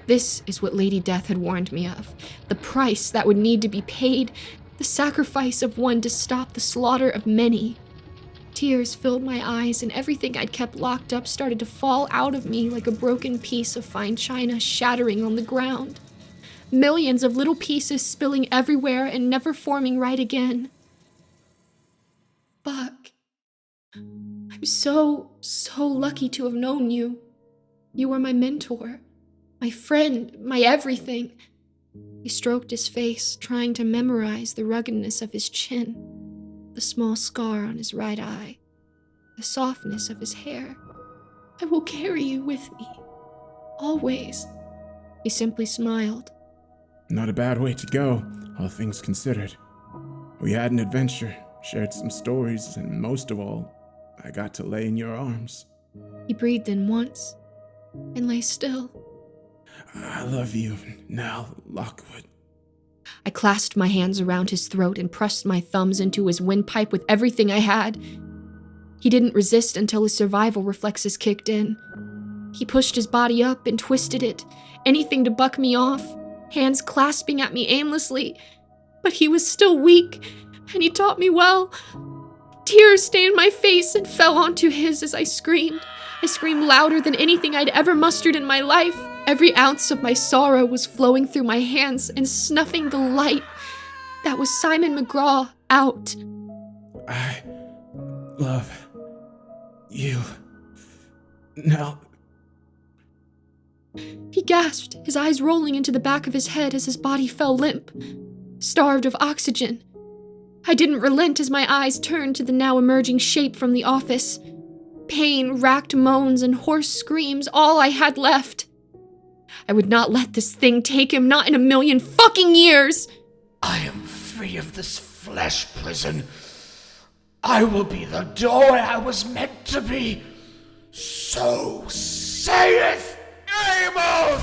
This is what Lady Death had warned me of. The price that would need to be paid. The sacrifice of one to stop the slaughter of many. Tears filled my eyes and everything I'd kept locked up started to fall out of me like a broken piece of fine china shattering on the ground. Millions of little pieces spilling everywhere and never forming right again. Buck. I'm so lucky to have known you. You were my mentor, my friend, my everything. He stroked his face, trying to memorize the ruggedness of his chin, the small scar on his right eye, the softness of his hair. I will carry you with me, always. He simply smiled. Not a bad way to go, all things considered. We had an adventure, shared some stories, and most of all, I got to lay in your arms. He breathed in once, and lay still. I love you, Nell Lockwood. I clasped my hands around his throat and pressed my thumbs into his windpipe with everything I had. He didn't resist until his survival reflexes kicked in. He pushed his body up and twisted it, anything to buck me off, hands clasping at me aimlessly. But he was still weak, and he taught me well. Tears stained my face and fell onto his as I screamed. I screamed louder than anything I'd ever mustered in my life. Every ounce of my sorrow was flowing through my hands and snuffing the light that was Simon McGraw out. I love you, Nell. He gasped, his eyes rolling into the back of his head as his body fell limp, starved of oxygen. I didn't relent as my eyes turned to the now emerging shape from the office. Pain, racked moans, and hoarse screams, all I had left. I would not let this thing take him, not in a million fucking years! I am free of this flesh prison. I will be the doorway I was meant to be. So saith Amos!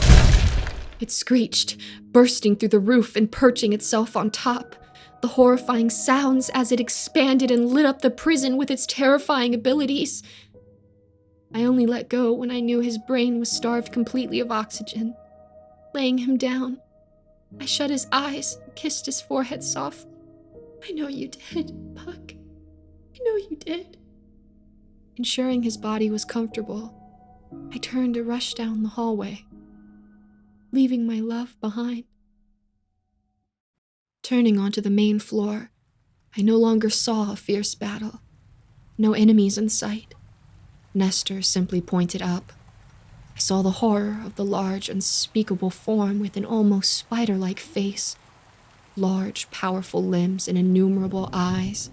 It screeched, bursting through the roof and perching itself on top. The horrifying sounds as it expanded and lit up the prison with its terrifying abilities. I only let go when I knew his brain was starved completely of oxygen. Laying him down, I shut his eyes and kissed his forehead softly. I know you did, Buck. I know you did. Ensuring his body was comfortable, I turned to rush down the hallway, leaving my love behind. Turning onto the main floor, I no longer saw a fierce battle. No enemies in sight. Nestor simply pointed up. I saw the horror of the large, unspeakable form with an almost spider-like face, large, powerful limbs and innumerable eyes.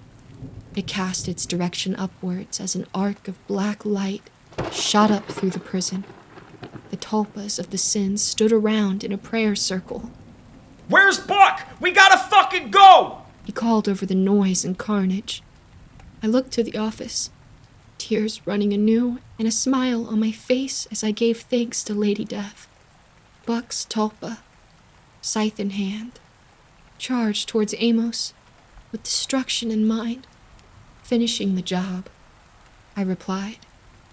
It cast its direction upwards as an arc of black light shot up through the prison. The tulpas of the sins stood around in a prayer circle. Where's Buck? We gotta fucking go! He called over the noise and carnage. I looked to the office, tears running anew and a smile on my face as I gave thanks to Lady Death. Buck's tulpa, scythe in hand, charged towards Amos with destruction in mind, finishing the job. I replied,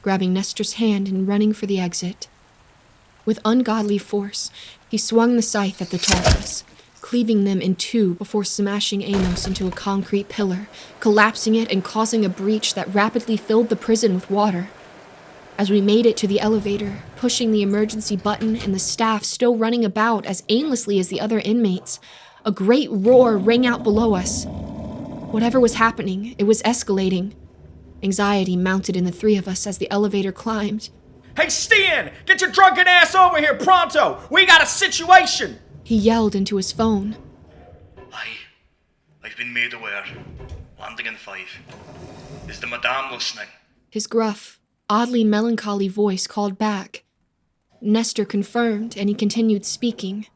grabbing Nestor's hand and running for the exit. With ungodly force, he swung the scythe at the tulpas, cleaving them in two before smashing Amos into a concrete pillar, collapsing it and causing a breach that rapidly filled the prison with water. As we made it to the elevator, pushing the emergency button and the staff still running about as aimlessly as the other inmates, a great roar rang out below us. Whatever was happening, it was escalating. Anxiety mounted in the three of us as the elevator climbed. Hey, Stan! Get your drunken ass over here, pronto! We got a situation! He yelled into his phone. I've been made aware. Landing in 5. Is the Madame listening? His gruff, oddly melancholy voice called back. Nestor confirmed, and he continued speaking.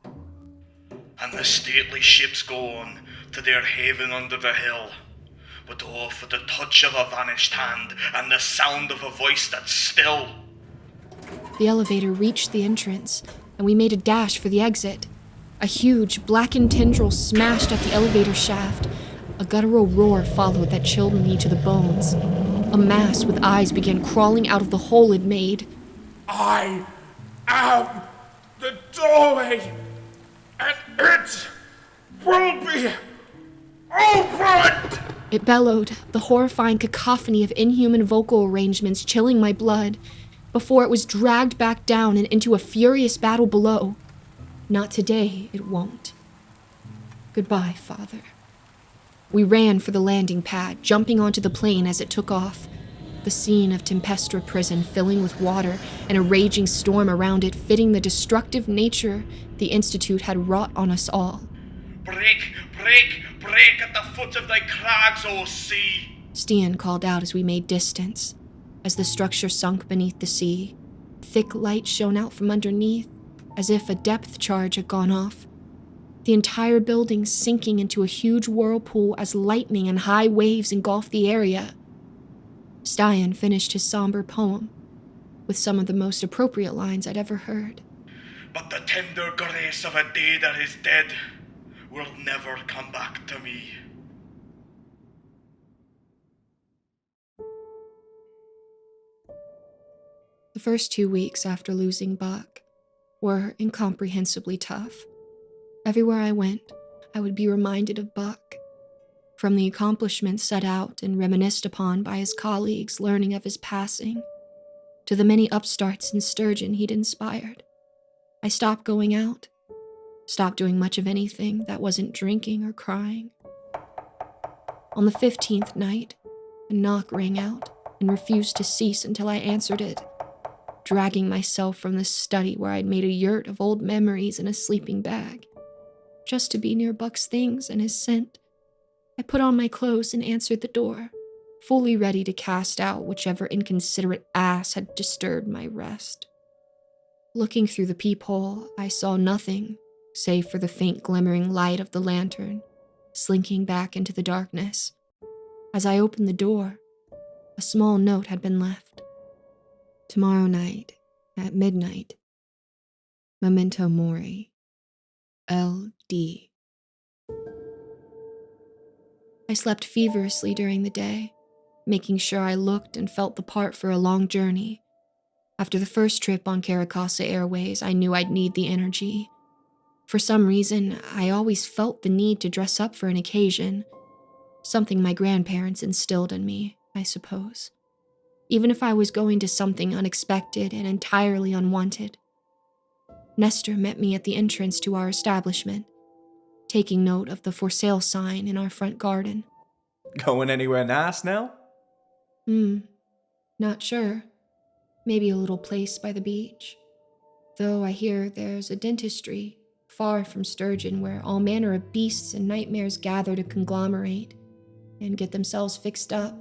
And the stately ships go on to their haven under the hill, but oh, for the touch of a vanished hand and the sound of a voice that's still. The elevator reached the entrance, and we made a dash for the exit. A huge, blackened tendril smashed at the elevator shaft. A guttural roar followed that chilled me to the bones. A mass with eyes began crawling out of the hole it made. I am the doorway, and it will be opened! It bellowed, the horrifying cacophony of inhuman vocal arrangements chilling my blood, before it was dragged back down and into a furious battle below. Not today, it won't. Goodbye, Father. We ran for the landing pad, jumping onto the plane as it took off. The scene of Tempestra prison filling with water and a raging storm around it fitting the destructive nature the Institute had wrought on us all. Break, break, break at the foot of thy crags, O sea! Stian called out as we made distance. As the structure sunk beneath the sea, thick light shone out from underneath, as if a depth charge had gone off. The entire building sinking into a huge whirlpool as lightning and high waves engulfed the area. Stian finished his somber poem, with some of the most appropriate lines I'd ever heard. But the tender grace of a day that is dead will never come back to me. The first 2 weeks after losing Buck were incomprehensibly tough. Everywhere I went, I would be reminded of Buck. From the accomplishments set out and reminisced upon by his colleagues learning of his passing, to the many upstarts in Sturgeon he'd inspired. I stopped going out, stopped doing much of anything that wasn't drinking or crying. On the 15th night, a knock rang out and refused to cease until I answered it. dragging myself from the study where I'd made a yurt of old memories in a sleeping bag, just to be near Buck's things and his scent. I put on my clothes and answered the door, fully ready to cast out whichever inconsiderate ass had disturbed my rest. Looking through the peephole, I saw nothing save for the faint glimmering light of the lantern, slinking back into the darkness. As I opened the door, a small note had been left. Tomorrow night, at midnight, Memento Mori, L.D. I slept feverishly during the day, making sure I looked and felt the part for a long journey. After the first trip on Caracasa Airways, I knew I'd need the energy. For some reason, I always felt the need to dress up for an occasion, something my grandparents instilled in me, I suppose. Even if I was going to something unexpected and entirely unwanted. Nestor met me at the entrance to our establishment, taking note of the for sale sign in our front garden. Going anywhere nice now? Not sure. Maybe a little place by the beach. Though I hear there's a dentistry far from Sturgeon where all manner of beasts and nightmares gather to conglomerate and get themselves fixed up.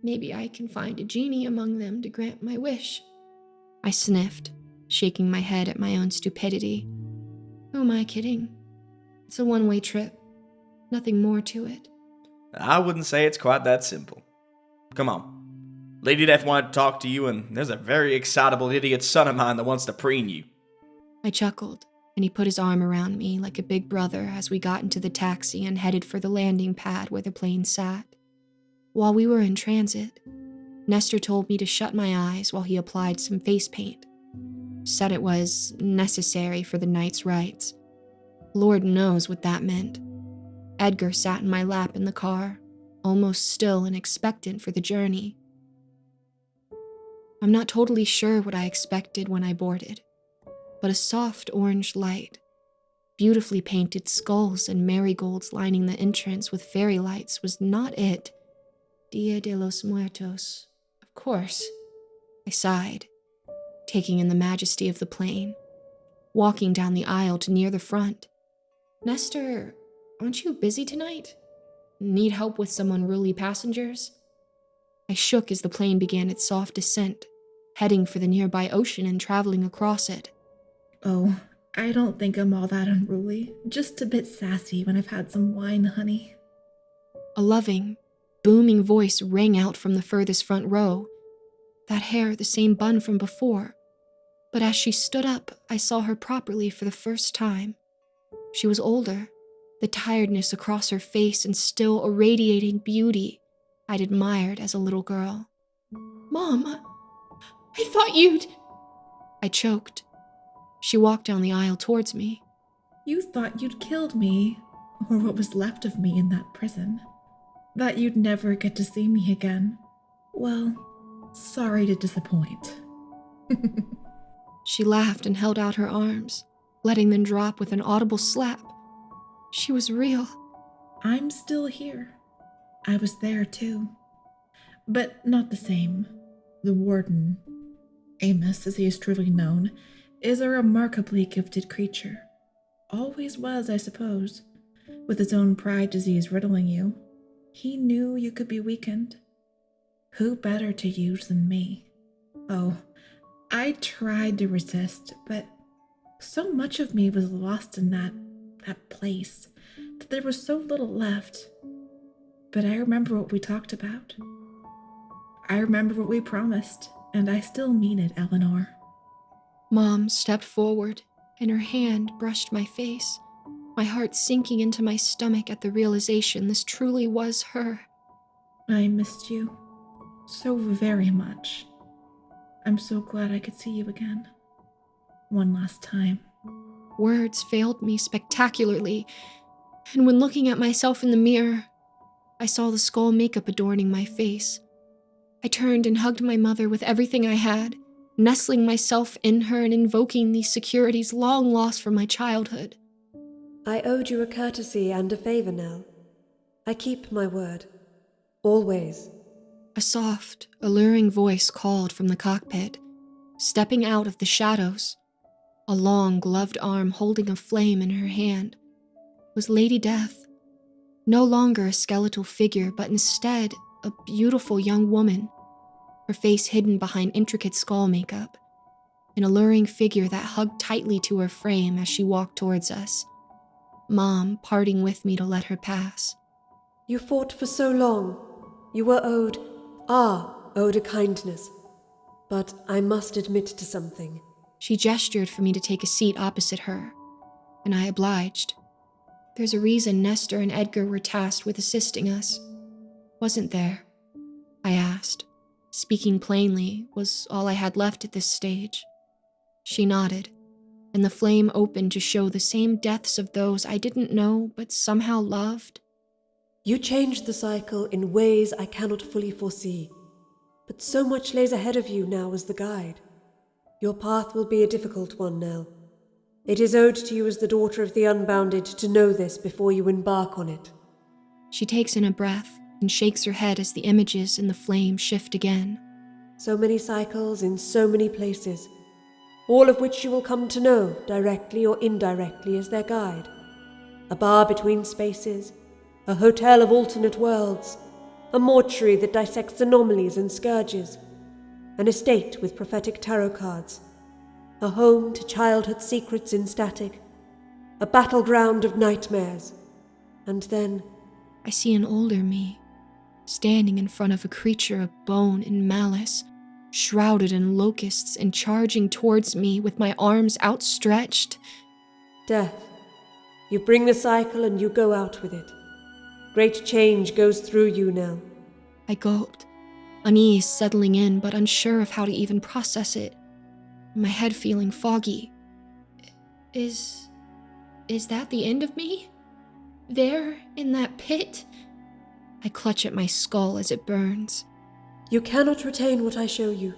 Maybe I can find a genie among them to grant my wish. I sniffed, shaking my head at my own stupidity. Who am I kidding? It's a one-way trip. Nothing more to it. I wouldn't say it's quite that simple. Come on. Lady Death wanted to talk to you, and there's a very excitable idiot son of mine that wants to preen you. I chuckled, and he put his arm around me like a big brother as we got into the taxi and headed for the landing pad where the plane sat. While we were in transit, Nestor told me to shut my eyes while he applied some face paint. Said it was necessary for the night's rites. Lord knows what that meant. Edgar sat in my lap in the car, almost still and expectant for the journey. I'm not totally sure what I expected when I boarded, but a soft orange light, beautifully painted skulls and marigolds lining the entrance with fairy lights was not it. Dia de los Muertos, of course. I sighed, taking in the majesty of the plane, walking down the aisle to near the front. Nestor, aren't you busy tonight? Need help with some unruly passengers? I shook as the plane began its soft descent, heading for the nearby ocean and traveling across it. Oh, I don't think I'm all that unruly. Just a bit sassy when I've had some wine, honey. A loving, booming voice rang out from the furthest front row. That hair the same bun from before. But as she stood up, I saw her properly for the first time. She was older, the tiredness across her face and still irradiating beauty I'd admired as a little girl. Mom, I thought you'd... I choked. She walked down the aisle towards me. You thought you'd killed me, or what was left of me in that prison. That you'd never get to see me again. Well, sorry to disappoint. She laughed and held out her arms, letting them drop with an audible slap. She was real. I'm still here. I was there too. But not the same. The warden, Amos as he is truly known, is a remarkably gifted creature. Always was, I suppose. With his own pride disease riddling you, he knew you could be weakened. Who better to use than me? Oh, I tried to resist, but so much of me was lost in that place that there was so little left. But I remember what we talked about. I remember what we promised, and I still mean it, Eleanor. Mom stepped forward, and her hand brushed my face, my heart sinking into my stomach at the realization this truly was her. I missed you so very much. I'm so glad I could see you again. One last time. Words failed me spectacularly, and when looking at myself in the mirror, I saw the skull makeup adorning my face. I turned and hugged my mother with everything I had, nestling myself in her and invoking these securities long lost from my childhood. I owed you a courtesy and a favor, Nell. I keep my word. Always. A soft, alluring voice called from the cockpit, stepping out of the shadows, a long gloved arm holding a flame in her hand, was Lady Death. No longer a skeletal figure, but instead a beautiful young woman, her face hidden behind intricate skull makeup, an alluring figure that hugged tightly to her frame as she walked towards us, Mom parting with me to let her pass. You fought for so long. You were owed a kindness. But I must admit to something. She gestured for me to take a seat opposite her, and I obliged. There's a reason Nestor and Edgar were tasked with assisting us. Wasn't there? I asked. Speaking plainly was all I had left at this stage. She nodded, and the flame opened to show the same deaths of those I didn't know but somehow loved. You changed the cycle in ways I cannot fully foresee, but so much lays ahead of you now as the guide. Your path will be a difficult one, Nell. It is owed to you as the daughter of the Unbounded to know this before you embark on it. She takes in a breath and shakes her head as the images in the flame shift again. So many cycles in so many places, all of which you will come to know, directly or indirectly, as their guide. A bar between spaces, a hotel of alternate worlds, a mortuary that dissects anomalies and scourges, an estate with prophetic tarot cards, a home to childhood secrets in static, a battleground of nightmares, and then... I see an older me, standing in front of a creature of bone and malice, shrouded in locusts and charging towards me with my arms outstretched. Death. You bring the cycle and you go out with it. Great change goes through you now. I gulped, unease settling in but unsure of how to even process it, my head feeling foggy. Is that the end of me? There, in that pit? I clutch at my skull as it burns. You cannot retain what I show you.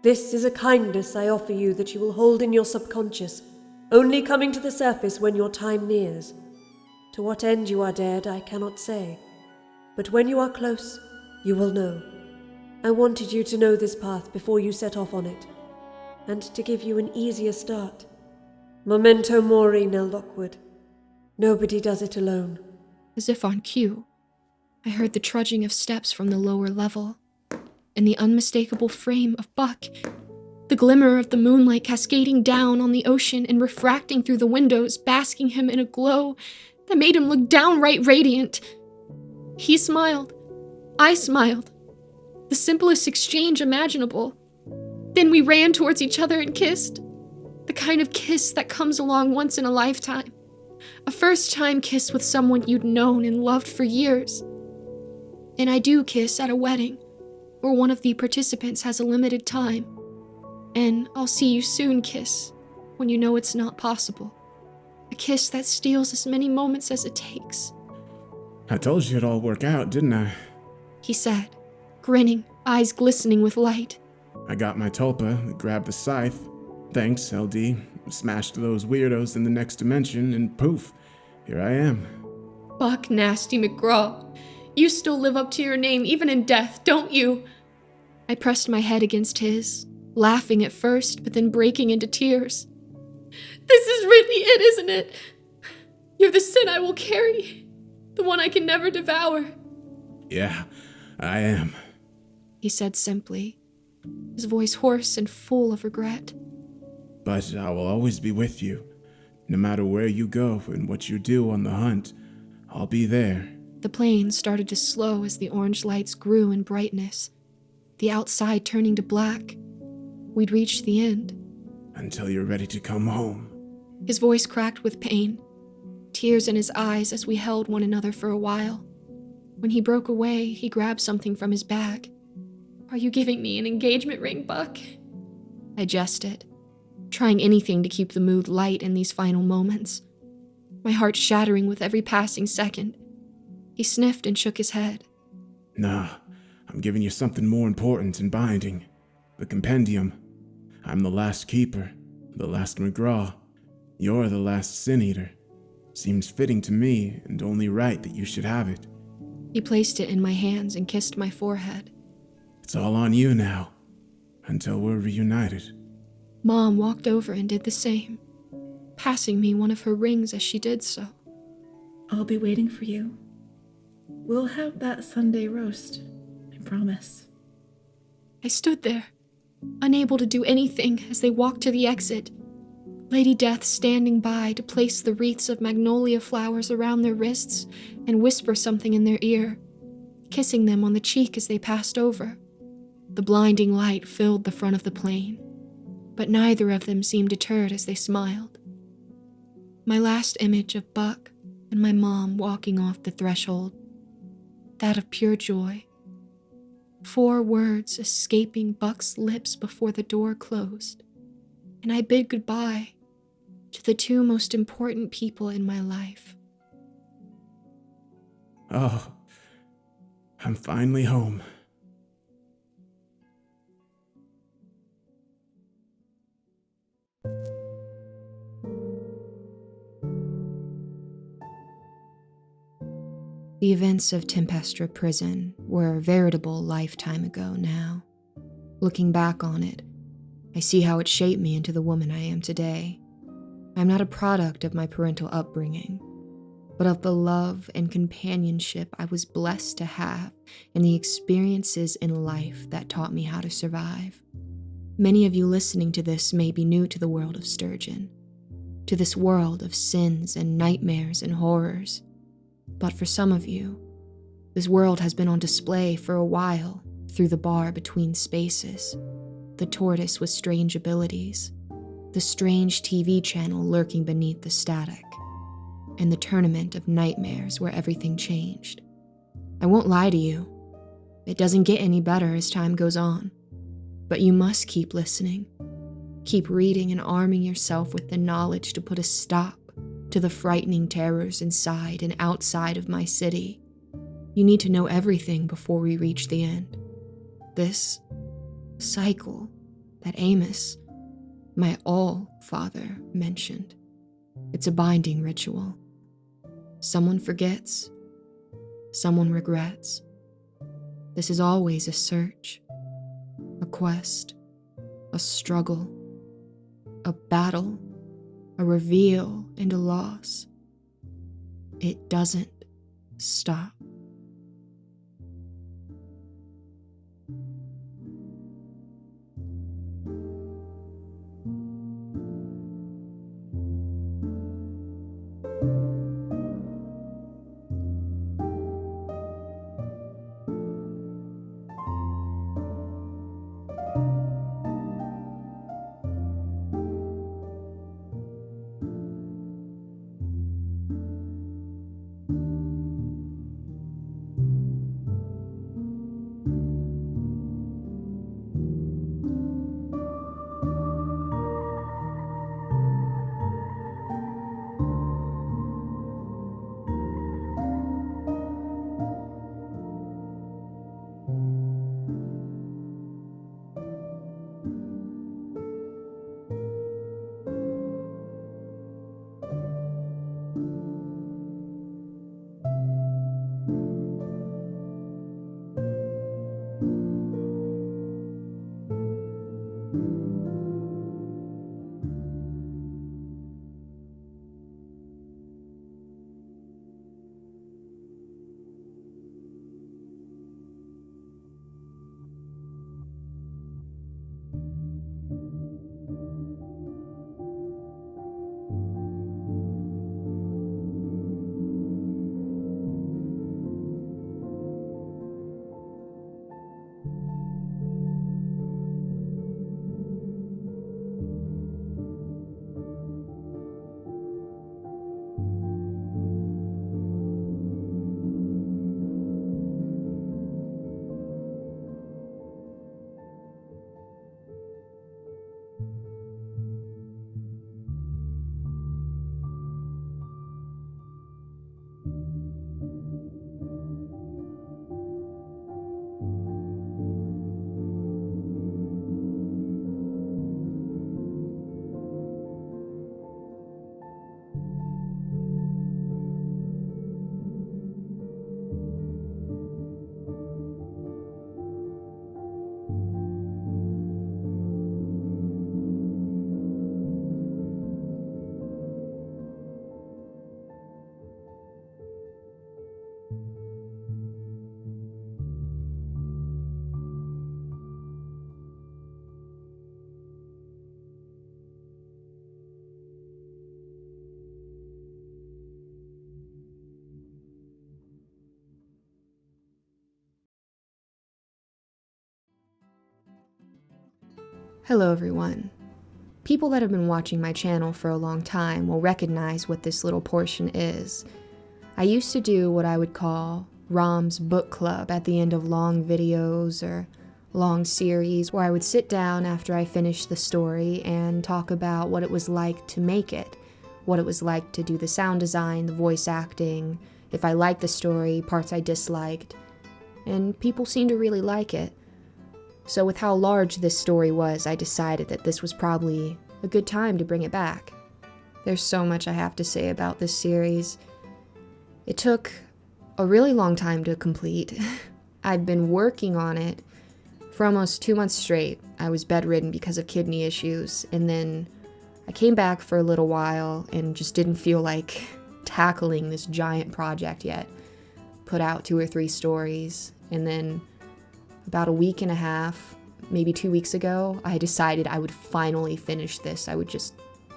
This is a kindness I offer you that you will hold in your subconscious, only coming to the surface when your time nears. To what end you are dead, I cannot say. But when you are close, you will know. I wanted you to know this path before you set off on it, and to give you an easier start. Memento mori, Nell Lockwood. Nobody does it alone. As if on cue, I heard the trudging of steps from the lower level, and the unmistakable frame of Buck, the glimmer of the moonlight cascading down on the ocean and refracting through the windows, basking him in a glow that made him look downright radiant. He smiled. I smiled. The simplest exchange imaginable. Then we ran towards each other and kissed. The kind of kiss that comes along once in a lifetime. A first-time kiss with someone you'd known and loved for years. And I do kiss at a wedding, where one of the participants has a limited time. And I'll see you soon kiss, when you know it's not possible. A kiss that steals as many moments as it takes. I told you it'd all work out, didn't I? He said, grinning, eyes glistening with light. I got my tulpa, grabbed the scythe. Thanks, LD. Smashed those weirdos in the next dimension, and poof, here I am. Buck Nasty McGraw. You still live up to your name even in death, don't you? I pressed my head against his, laughing at first, but then breaking into tears. This is really it, isn't it? You're the sin I will carry, the one I can never devour. Yeah, I am, he said simply, his voice hoarse and full of regret. But I will always be with you. No matter where you go and what you do on the hunt, I'll be there. The plane started to slow as the orange lights grew in brightness, the outside turning to black. We'd reached the end. Until you're ready to come home. His voice cracked with pain, tears in his eyes as we held one another for a while. When he broke away, he grabbed something from his bag. Are you giving me an engagement ring, Buck? I jested, trying anything to keep the mood light in these final moments, my heart shattering with every passing second. He sniffed and shook his head. Nah, I'm giving you something more important in binding. The compendium. I'm the last keeper, the last McGraw. You're the last Sin Eater. Seems fitting to me and only right that you should have it. He placed it in my hands and kissed my forehead. It's all on you now. until we're reunited. Mom walked over and did the same, passing me one of her rings as she did so. I'll be waiting for you. We'll have that Sunday roast, I promise. I stood there, unable to do anything as they walked to the exit, Lady Death standing by to place the wreaths of magnolia flowers around their wrists and whisper something in their ear, kissing them on the cheek as they passed over. The blinding light filled the front of the plane, but neither of them seemed deterred as they smiled. My last image of Buck and my mom walking off the threshold, that of pure joy. 4 words escaping Buck's lips before the door closed, and I bid goodbye to the 2 most important people in my life. Oh, I'm finally home. The events of Tempestra prison were a veritable lifetime ago now. Looking back on it, I see how it shaped me into the woman I am today. I'm not a product of my parental upbringing, but of the love and companionship I was blessed to have and the experiences in life that taught me how to survive. Many of you listening to this may be new to the world of Sturgeon, to this world of sins and nightmares and horrors. But for some of you, this world has been on display for a while through the bar between spaces, the tortoise with strange abilities, the strange TV channel lurking beneath the static, and the tournament of nightmares where everything changed. I won't lie to you, it doesn't get any better as time goes on, but you must keep listening. Keep reading and arming yourself with the knowledge to put a stop to the frightening terrors inside and outside of my city. You need to know everything before we reach the end. This cycle that Amos, my all-father, mentioned. It's a binding ritual. Someone forgets, someone regrets. This is always a search, a quest, a struggle, a battle, a reveal and a loss. It doesn't stop. Hello everyone. People that have been watching my channel for a long time will recognize what this little portion is. I used to do what I would call Rom's book club at the end of long videos or long series, where I would sit down after I finished the story and talk about what it was like to make it, what it was like to do the sound design, the voice acting, if I liked the story, parts I disliked, and people seemed to really like it. So with how large this story was, I decided that this was probably a good time to bring it back. There's so much I have to say about this series. It took a really long time to complete. I'd been working on it for almost 2 months straight. I was bedridden because of kidney issues, and then I came back for a little while and just didn't feel like tackling this giant project yet. Put out 2 or 3 stories, and then about a week and a half, maybe 2 weeks ago, I decided I would finally finish this. I would just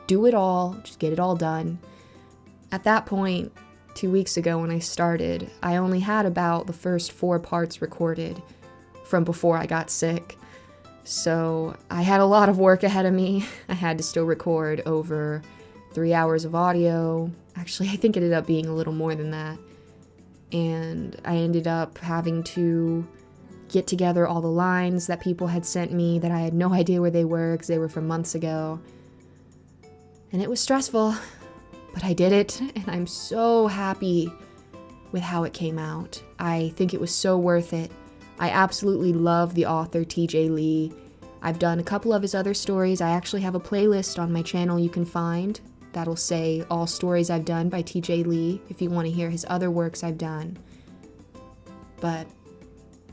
do it all, just get it all done. At that point, 2 weeks ago when I started, I only had about the first 4 parts recorded from before I got sick. So I had a lot of work ahead of me. I had to still record over 3 hours of audio. Actually, I think it ended up being a little more than that. And I ended up having to get together all the lines that people had sent me that I had no idea where they were because they were from months ago. And it was stressful, but I did it, and I'm so happy with how it came out. I think it was so worth it. I absolutely love the author, TJ Lee. I've done a couple of his other stories. I actually have a playlist on my channel you can find that'll say all stories I've done by TJ Lee if you want to hear his other works I've done. But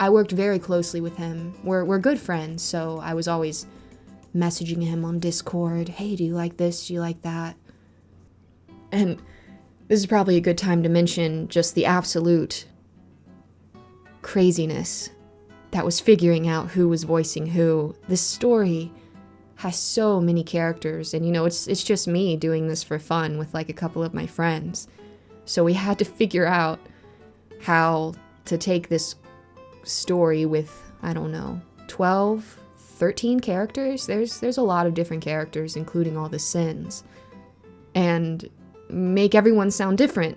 I worked very closely with him. We're good friends, so I was always messaging him on Discord. Hey, do you like this? Do you like that? And this is probably a good time to mention just the absolute craziness that was figuring out who was voicing who. This story has so many characters, and it's just me doing this for fun with like a couple of my friends. So we had to figure out how to take this story with, I don't know, 12, 13 characters. There's a lot of different characters, including all the sins, and make everyone sound different.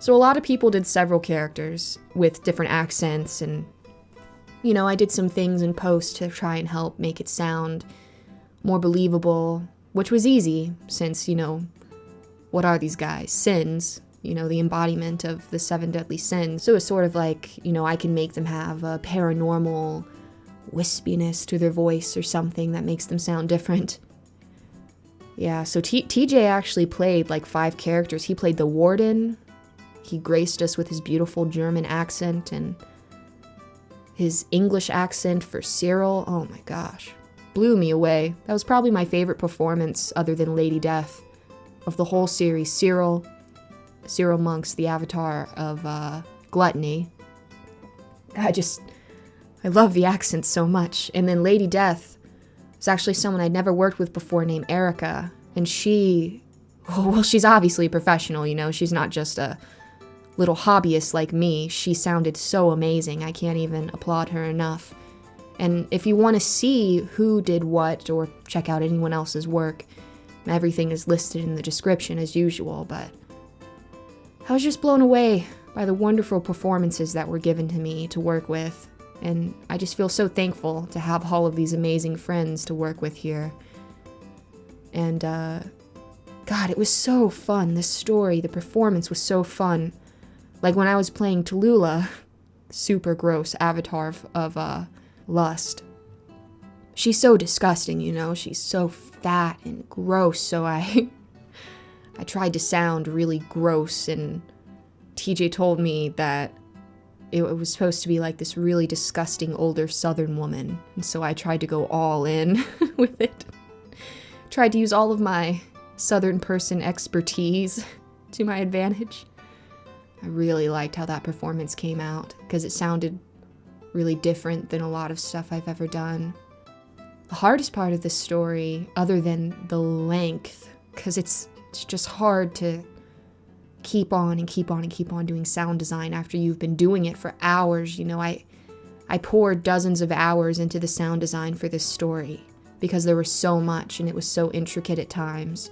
So a lot of people did several characters with different accents, and I did some things in post to try and help make it sound more believable, which was easy since, what are these guys? Sins. The embodiment of the 7 deadly sins. So it's sort of like, I can make them have a paranormal wispiness to their voice or something that makes them sound different. Yeah, so TJ actually played like 5 characters. He played the warden. He graced us with his beautiful German accent and his English accent for Serol. Oh my gosh, blew me away. That was probably my favorite performance other than Lady Death of the whole series. Serol Monk's the avatar of Gluttony. I love the accent so much. And then Lady Death was actually someone I'd never worked with before named Erica. And she's obviously a professional, she's not just a little hobbyist like me. She sounded so amazing. I can't even applaud her enough. And if you want to see who did what or check out anyone else's work, everything is listed in the description as usual, but I was just blown away by the wonderful performances that were given to me to work with, and I just feel so thankful to have all of these amazing friends to work with here. And, God, it was so fun. This story, the performance was so fun. Like when I was playing Tulula, super gross avatar of lust. She's so disgusting, she's so fat and gross, so I tried to sound really gross, and TJ told me that it was supposed to be like this really disgusting older southern woman, and so I tried to go all in with it. Tried to use all of my southern person expertise to my advantage. I really liked how that performance came out, because it sounded really different than a lot of stuff I've ever done. The hardest part of this story, other than the length, because it's just hard to keep on and keep on and keep on doing sound design after you've been doing it for hours. I I poured dozens of hours into the sound design for this story because there was so much and it was so intricate at times.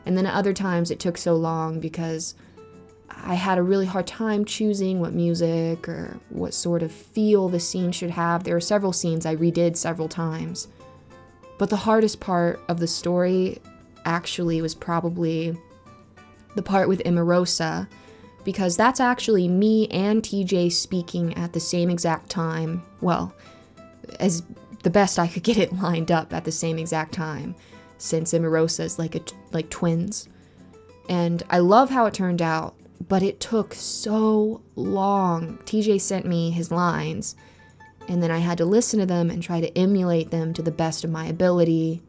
And then at other times it took so long because I had a really hard time choosing what music or what sort of feel the scene should have. There were several scenes I redid several times. But the hardest part of the story actually was probably the part with Imarosa, because that's actually me and TJ speaking at the same exact time. Well, as the best I could get it lined up at the same exact time, since Imarosa is like twins. And I love how it turned out, but it took so long. TJ sent me his lines, and then I had to listen to them and try to emulate them to the best of my ability,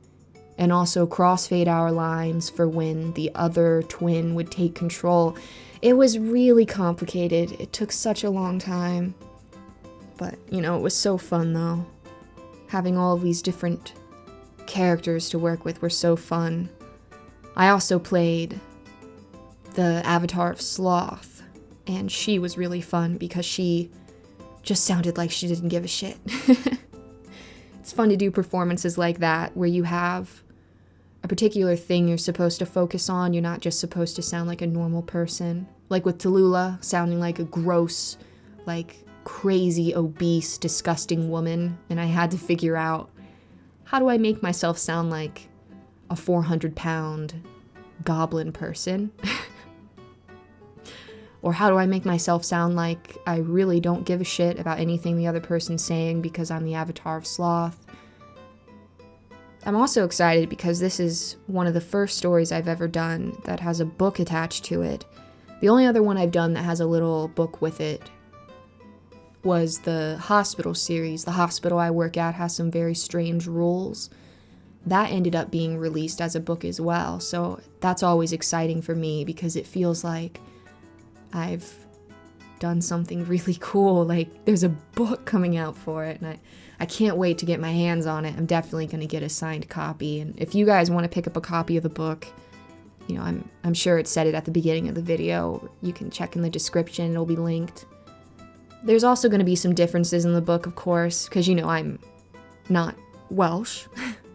and also crossfade our lines for when the other twin would take control. It was really complicated. It took such a long time. But, you know, it was so fun though. Having all of these different characters to work with were so fun. I also played the avatar of Sloth, and she was really fun because she just sounded like she didn't give a shit. It's fun to do performances like that where you have a particular thing you're supposed to focus on. You're not just supposed to sound like a normal person. Like with Tulula, sounding like a gross, like crazy, obese, disgusting woman. And I had to figure out, how do I make myself sound like a 400-pound goblin person? Or how do I make myself sound like I really don't give a shit about anything the other person's saying because I'm the avatar of Sloth? I'm also excited because this is one of the first stories I've ever done that has a book attached to it. The only other one I've done that has a little book with it was the hospital series. The hospital I work at has some very strange rules. That ended up being released as a book as well, so that's always exciting for me because it feels like I've done something really cool. Like, there's a book coming out for it, and I can't wait to get my hands on it. I'm definitely going to get a signed copy, and if you guys want to pick up a copy of the book, you know, I'm sure it said it at the beginning of the video. You can check in the description, it'll be linked. There's also going to be some differences in the book, of course, because, you know, I'm not Welsh,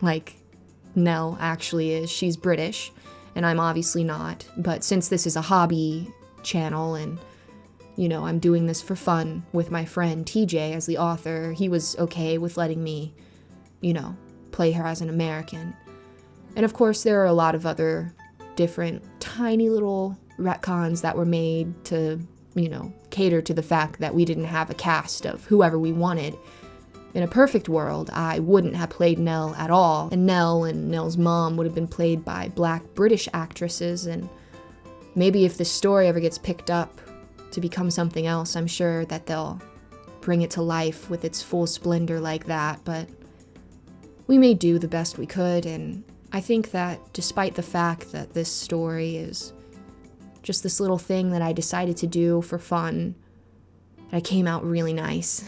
like Nell actually is. She's British, and I'm obviously not, but since this is a hobby channel and, you know, I'm doing this for fun with my friend TJ as the author, he was okay with letting me, you know, play her as an American. And of course there are a lot of other different tiny little retcons that were made to, you know, cater to the fact that we didn't have a cast of whoever we wanted. In a perfect world, I wouldn't have played Nell at all, and Nell's mom would have been played by Black British actresses, and maybe if this story ever gets picked up to become something else, I'm sure that they'll bring it to life with its full splendor like that, but we may do the best we could, and I think that despite the fact that this story is just this little thing that I decided to do for fun, that came out really nice.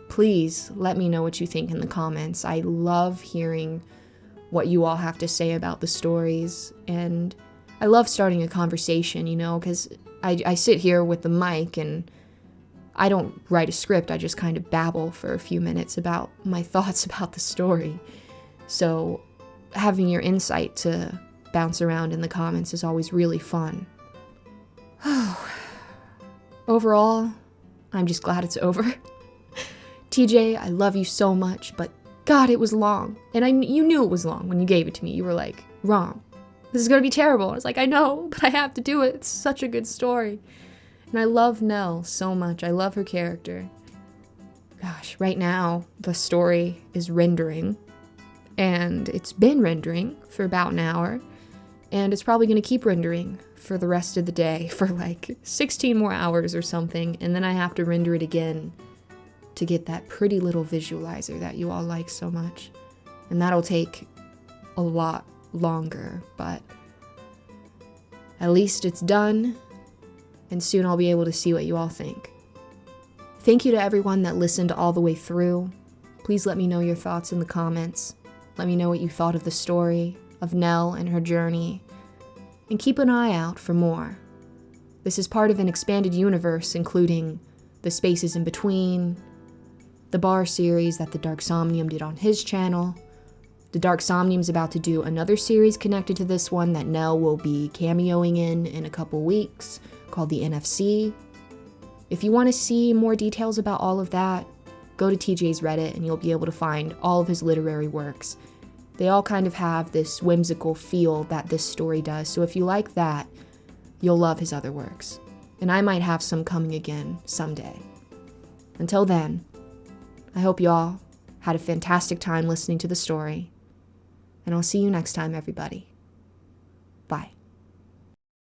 Please let me know what you think in the comments. I love hearing what you all have to say about the stories, and I love starting a conversation, you know, because I sit here with the mic and I don't write a script, I just kind of babble for a few minutes about my thoughts about the story. So having your insight to bounce around in the comments is always really fun. Overall, I'm just glad it's over. TJ, I love you so much, but God, it was long. And you knew it was long when you gave it to me. You were like, Rom, this is gonna be terrible. I was like, I know, but I have to do it. It's such a good story. And I love Nell so much. I love her character. Gosh, right now, the story is rendering. And it's been rendering for about an hour. And it's probably gonna keep rendering for the rest of the day for like 16 more hours or something. And then I have to render it again to get that pretty little visualizer that you all like so much. And that'll take a lot longer, but at least it's done, and soon I'll be able to see what you all think. Thank you to everyone that listened all the way through. Please let me know your thoughts in the comments. Let me know what you thought of the story, of Nell and her journey, and keep an eye out for more. This is part of an expanded universe, including the spaces in between, the bar series that the Dark Somnium did on his channel. The Dark Somnium's about to do another series connected to this one that Nell will be cameoing in a couple weeks, called the NFC. If you want to see more details about all of that, go to TJ's Reddit and you'll be able to find all of his literary works. They all kind of have this whimsical feel that this story does, so if you like that, you'll love his other works. And I might have some coming again someday. Until then, I hope y'all had a fantastic time listening to the story, and I'll see you next time, everybody. Bye.